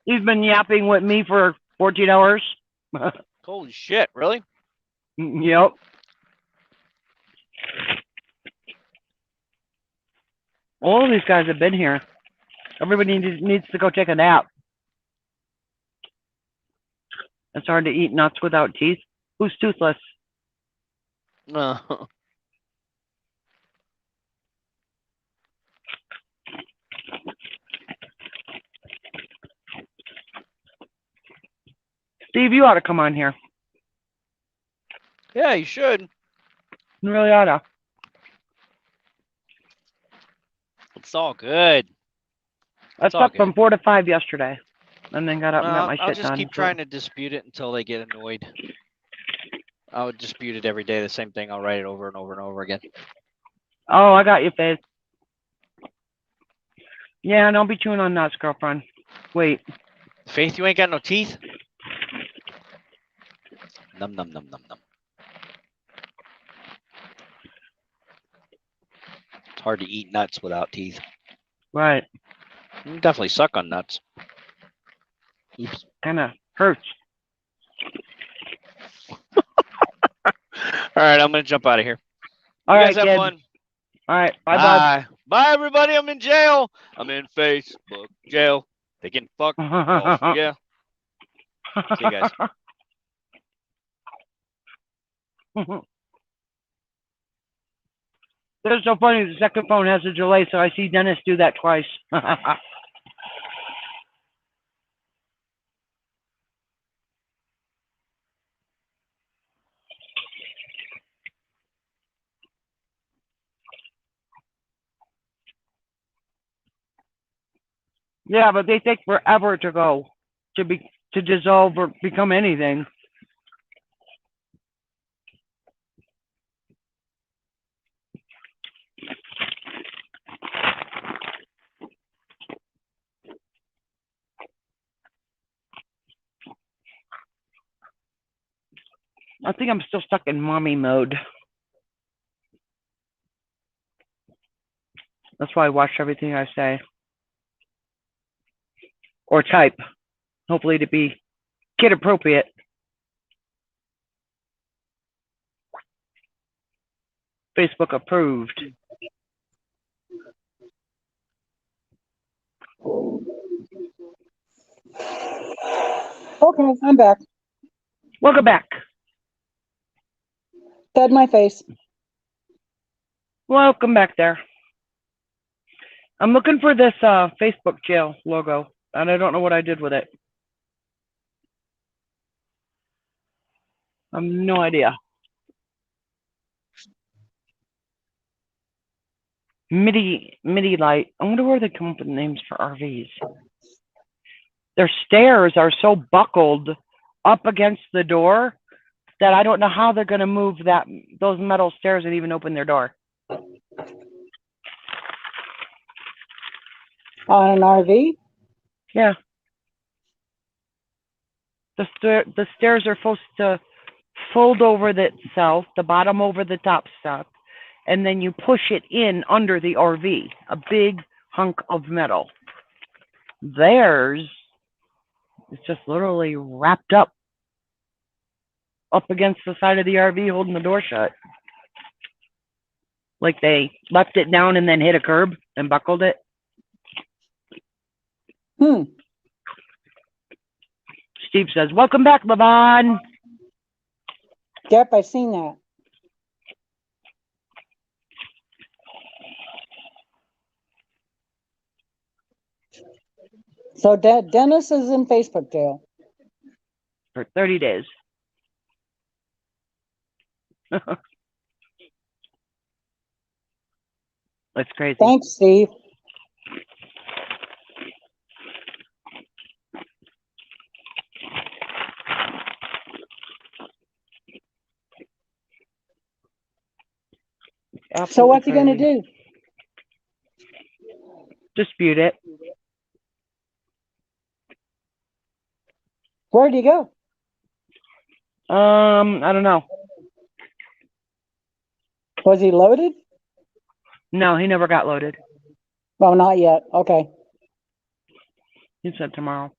He's been yapping with me for 14 hours. Holy shit! Really? Yep. All of these guys have been here. Everybody needs to go take a nap. It's hard to eat nuts without teeth. Who's toothless? No. Steve, you ought to come on here. Yeah, you should. You really ought to. It's all good. I It's all slept good. from 4 to 5 yesterday, and then got up and got my I'll shit just done. keep trying to dispute it until they get annoyed. I would dispute it every day, the same thing. I'll write it over and over and over again. Oh, I got you, Faith. Yeah, don't be chewing on nuts, girlfriend. Wait. Faith, you ain't got no teeth? Num num num num num. It's hard to eat nuts without teeth. Right. You can definitely suck on nuts. Oops. Kind of hurts. All right, I'm gonna jump out of here. All You right, guys have kid. fun. All right. Bye, bud. Bye. Bye, everybody. I'm in jail. I'm in Facebook jail. They can fuck off. Yeah. See you guys. It's so funny. The second phone has a delay, so I see Dennis do that twice. Yeah, but they take forever to go, to dissolve or become anything. I think I'm still stuck in mommy mode. That's why I watch everything I say. Or type. Hopefully to be kid appropriate. Facebook approved. Okay, I'm back. Welcome back. Dead my face. Welcome back there. I'm looking for this Facebook jail logo, and I don't know what I did with it. I have no idea. MIDI light. I wonder where they come up with names for RVs. Their stairs are so buckled up against the door that I don't know how they're going to move those metal stairs and even open their door. On an RV? Yeah. The stairs are supposed to fold over itself, the bottom over the top step, and then you push it in under the RV, a big hunk of metal. Theirs is just literally wrapped up against the side of the RV, holding the door shut. Like they left it down and then hit a curb and buckled it. Steve says, "Welcome back, Levon." Yep, I seen that. So Dennis is in Facebook jail For 30 days. That's crazy. Thanks, Steve. So what's he gonna do? Dispute it. Where'd he go? I don't know. Was he loaded? No, he never got loaded. Oh, not yet. Okay. He said tomorrow.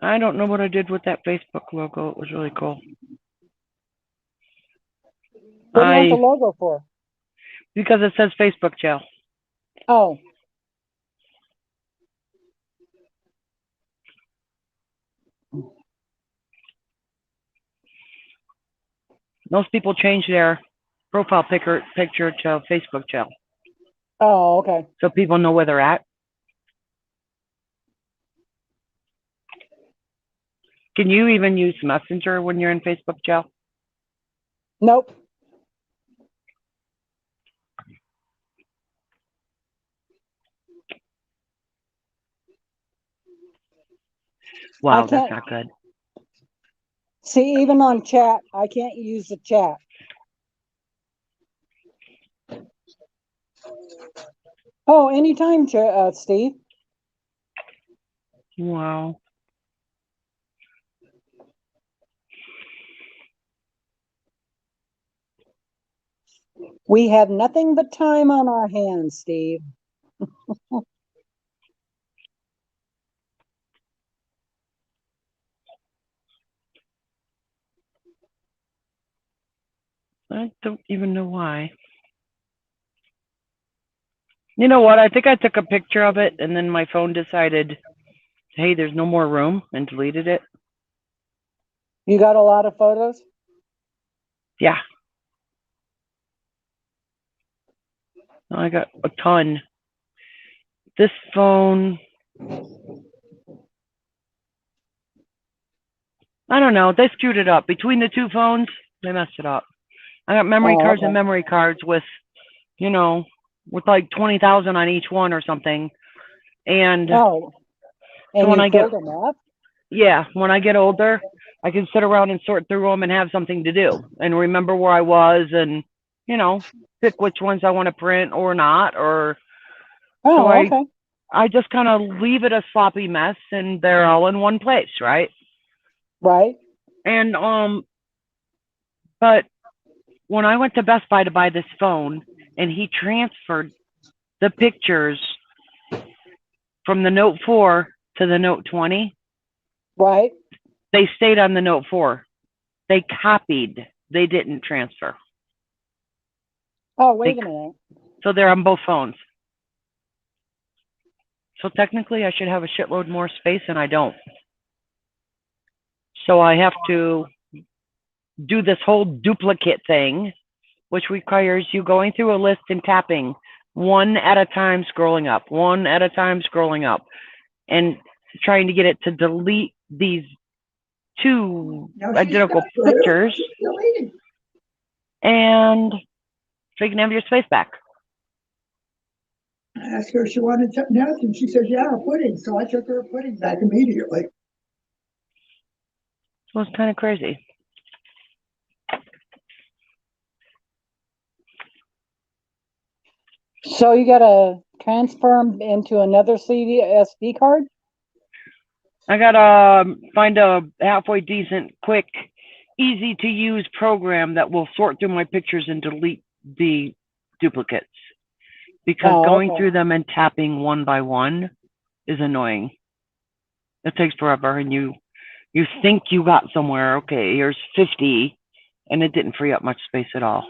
I don't know what I did with that Facebook logo. It was really cool. What do you want the logo for? Because it says Facebook jail. Oh. Most people change their profile picture to Facebook jail. Oh, okay. So people know where they're at. Can you even use Messenger when you're in Facebook jail? Nope. Wow, that's not good. See, even on chat, I can't use the chat. Oh, anytime, Steve. Wow. We have nothing but time on our hands, Steve. I don't even know why. You know what? I think I took a picture of it and then my phone decided, hey, there's no more room, and deleted it. You got a lot of photos? Yeah. I got a ton. This phone, I don't know. They screwed it up. Between the two phones, they messed it up. I got memory cards and memory cards with, you know, with like 20,000 on each one or something. And, so when I get them up? Yeah, when I get older, I can sit around and sort through them and have something to do and remember where I was and, you know, pick which ones I want to print or not. Or so I just kind of leave it a sloppy mess and they're all in one place, right? Right. And but when I went to Best Buy to buy this phone and he transferred the pictures from the Note 4 to the Note 20. Right. They stayed on the Note 4. They copied. They didn't transfer. Oh, wait a minute. So they're on both phones. So technically I should have a shitload more space and I don't. So I have to do this whole duplicate thing, which requires you going through a list and tapping one at a time, scrolling up, one at a time, scrolling up, and trying to get it to delete these two identical pictures. And so you can have your space back. I asked her if she wanted something else, and she said, yeah, a pudding. So I took her a pudding back immediately. So it's kind of crazy. So you got to transfer them into another SD card? I gotta find a halfway decent, quick, easy to use program that will sort through my pictures and delete the duplicates. Because going through them and tapping one by one is annoying. It takes forever and you You think you got somewhere. Okay, here's 50, and it didn't free up much space at all.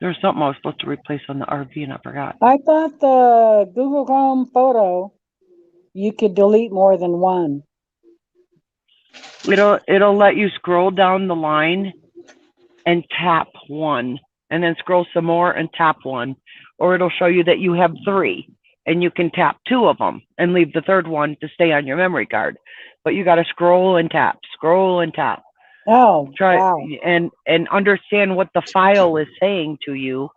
There's something I was supposed to replace on the RV, and I forgot. I thought the Google Chrome photo, you could delete more than one. It'll let you scroll down the line and tap one, and then scroll some more and tap one, or it'll show you that you have 3, and you can tap 2 of them and leave the third one to stay on your memory card. But you got to scroll and tap, scroll and tap. Oh, Try wow. and understand what the file is saying to you.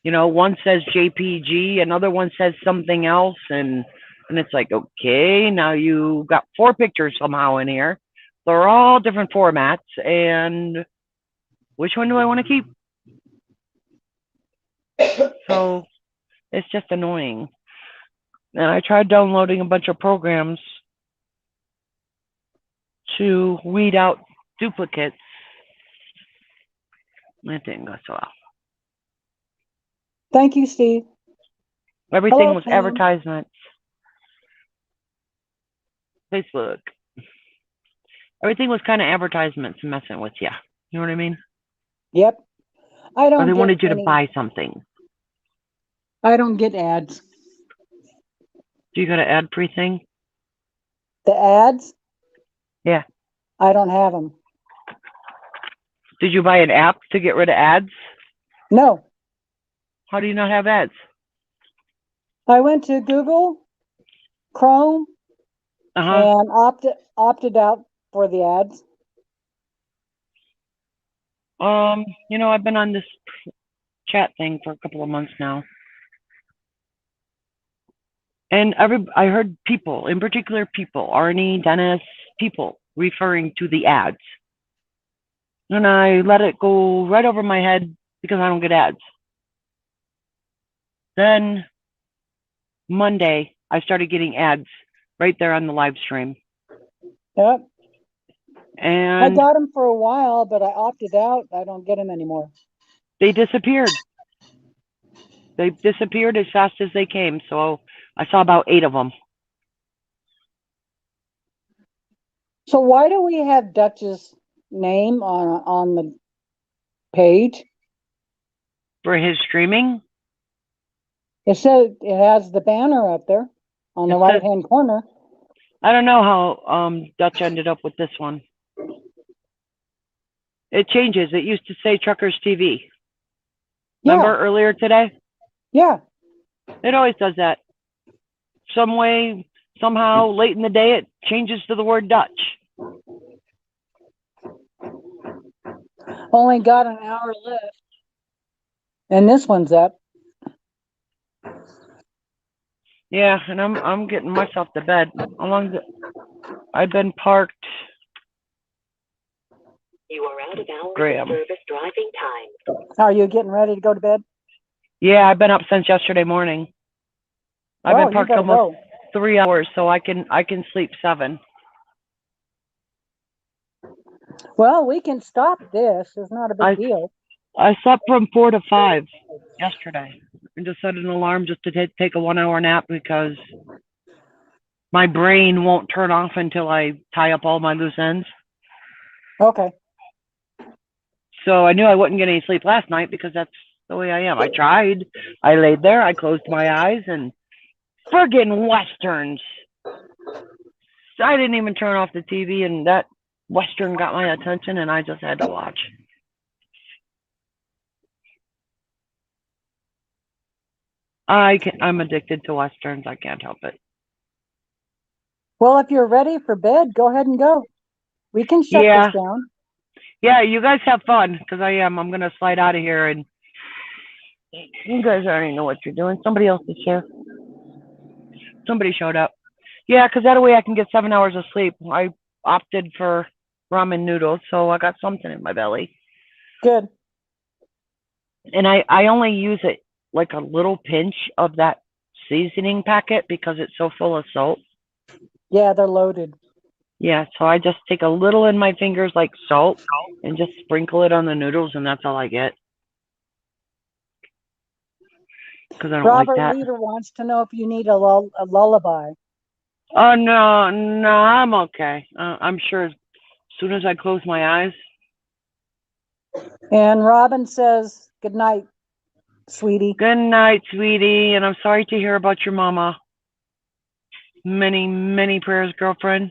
You know, one says JPG, another one says something else, and it's like, okay, now you got 4 pictures somehow in here. They're all different formats, and which one do I want to keep? So it's just annoying. And I tried downloading a bunch of programs to weed out duplicates. It didn't go so well. Thank you, Steve. Everything Hello, was Pam. advertisements. Facebook. Everything was kind of advertisements messing with you. You know what I mean? Yep. I Or don't they get wanted you to any- buy something. I don't get ads. Do you got an ad free thing? The ads, Yeah. I don't have them. Did you buy an app to get rid of ads? No. How do you not have ads? I went to Google, Chrome, and opted out for the ads. You know, I've been on this chat thing for a couple of months now. And I heard people, in particular people, Arnie, Dennis, people referring to the ads. And I let it go right over my head because I don't get ads. Then Monday, I started getting ads right there on the live stream. Yep. I And got them for a while, but I opted out. I don't get them anymore. they disappeared. They disappeared as fast as they came. So I saw about 8 of them. So why do we have Dutch's name on the page? For his streaming? It says it has the banner up there on the It says- right-hand corner. I don't know how Dutch ended up with this one. It changes. It used to say Truckers TV. Remember earlier today? Yeah. It always does that. Some way, somehow, late in the day, it changes to the word Dutch. Only got an hour left. And this one's up. Yeah, and I'm getting myself to bed. I've been parked. You are out of hours Graham. of service driving time. Are you getting ready to go to bed? Yeah, I've been up since yesterday morning. I've Oh, been you parked better almost 3 hours, so I can sleep 7. Well, we can stop this. It's not a big deal. I slept from 4 to 5 yesterday, and just set an alarm just to take a 1-hour nap because my brain won't turn off until I tie up all my loose ends. Okay. So I knew I wouldn't get any sleep last night because that's the way I am. I tried. I laid there. I closed my eyes and friggin' Westerns. I didn't even turn off the TV, and that Western got my attention, and I just had to watch. I'm addicted to Westerns. I can't help it. Well, if you're ready for bed, go ahead and go. We can shut Yeah. this down. Yeah, you guys have fun, because I am. I'm going to slide out of here, and you guys already know what you're doing. Somebody else is here. Somebody showed up. Yeah, because that way I can get 7 hours of sleep. I opted for ramen noodles, so I got something in my belly. Good. And I only use it like a little pinch of that seasoning packet because it's so full of salt. Yeah, they're loaded. Yeah, so I just take a little in my fingers like salt and just sprinkle it on the noodles, and that's all I get. because I don't Robert like that. Leader wants to know if you need a lullaby. Oh no, no, I'm okay. I'm sure as soon as I close my eyes. And Robin says, good night, sweetie. Good night, sweetie, and I'm sorry to hear about your mama. Many, many prayers, girlfriend.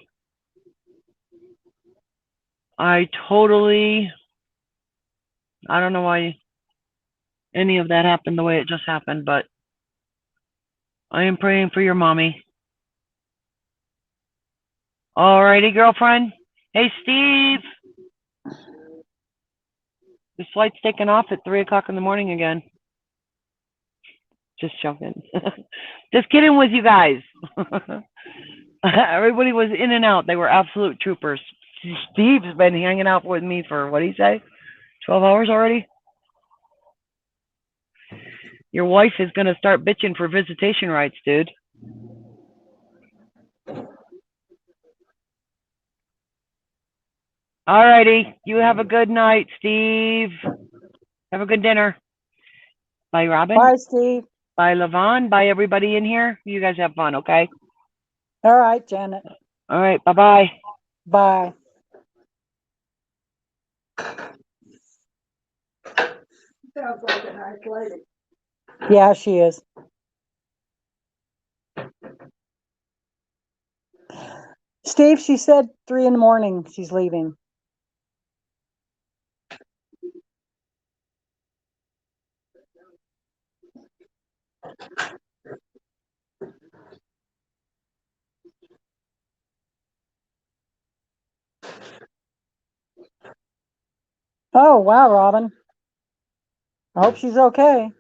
I don't know why any of that happened the way it just happened, but I am praying for your mommy. Alrighty, girlfriend. Hey, Steve. This flight's taking off at 3 o'clock in the morning again. Just joking. Just kidding with you guys. Everybody was in and out. They were absolute troopers. Steve's been hanging out with me for, what did he say? 12 hours already? Your wife is going to start bitching for visitation rights, dude. Alrighty. You have a good night, Steve. Have a good dinner. Bye, Robin. Bye, Steve. Bye, Levon. Bye, everybody in here. You guys have fun, okay? All right, Janet. All right. Bye-bye. Bye. Sounds like a nice lady. Yeah, she is. Steve, she said 3 in the morning she's leaving. Oh, wow, Robin. I hope she's okay.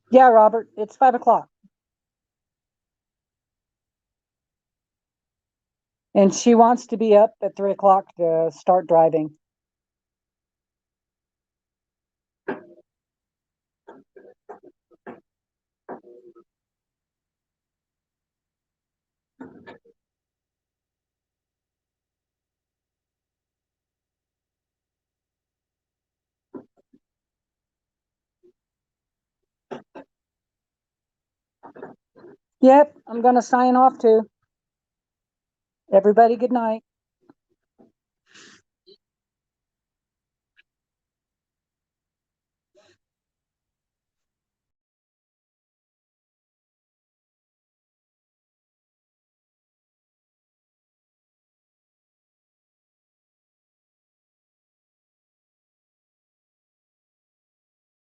Yeah, Robert, it's 5 o'clock. And she wants to be up at 3 o'clock to start driving. Yep, I'm going to sign off too. Everybody, good night.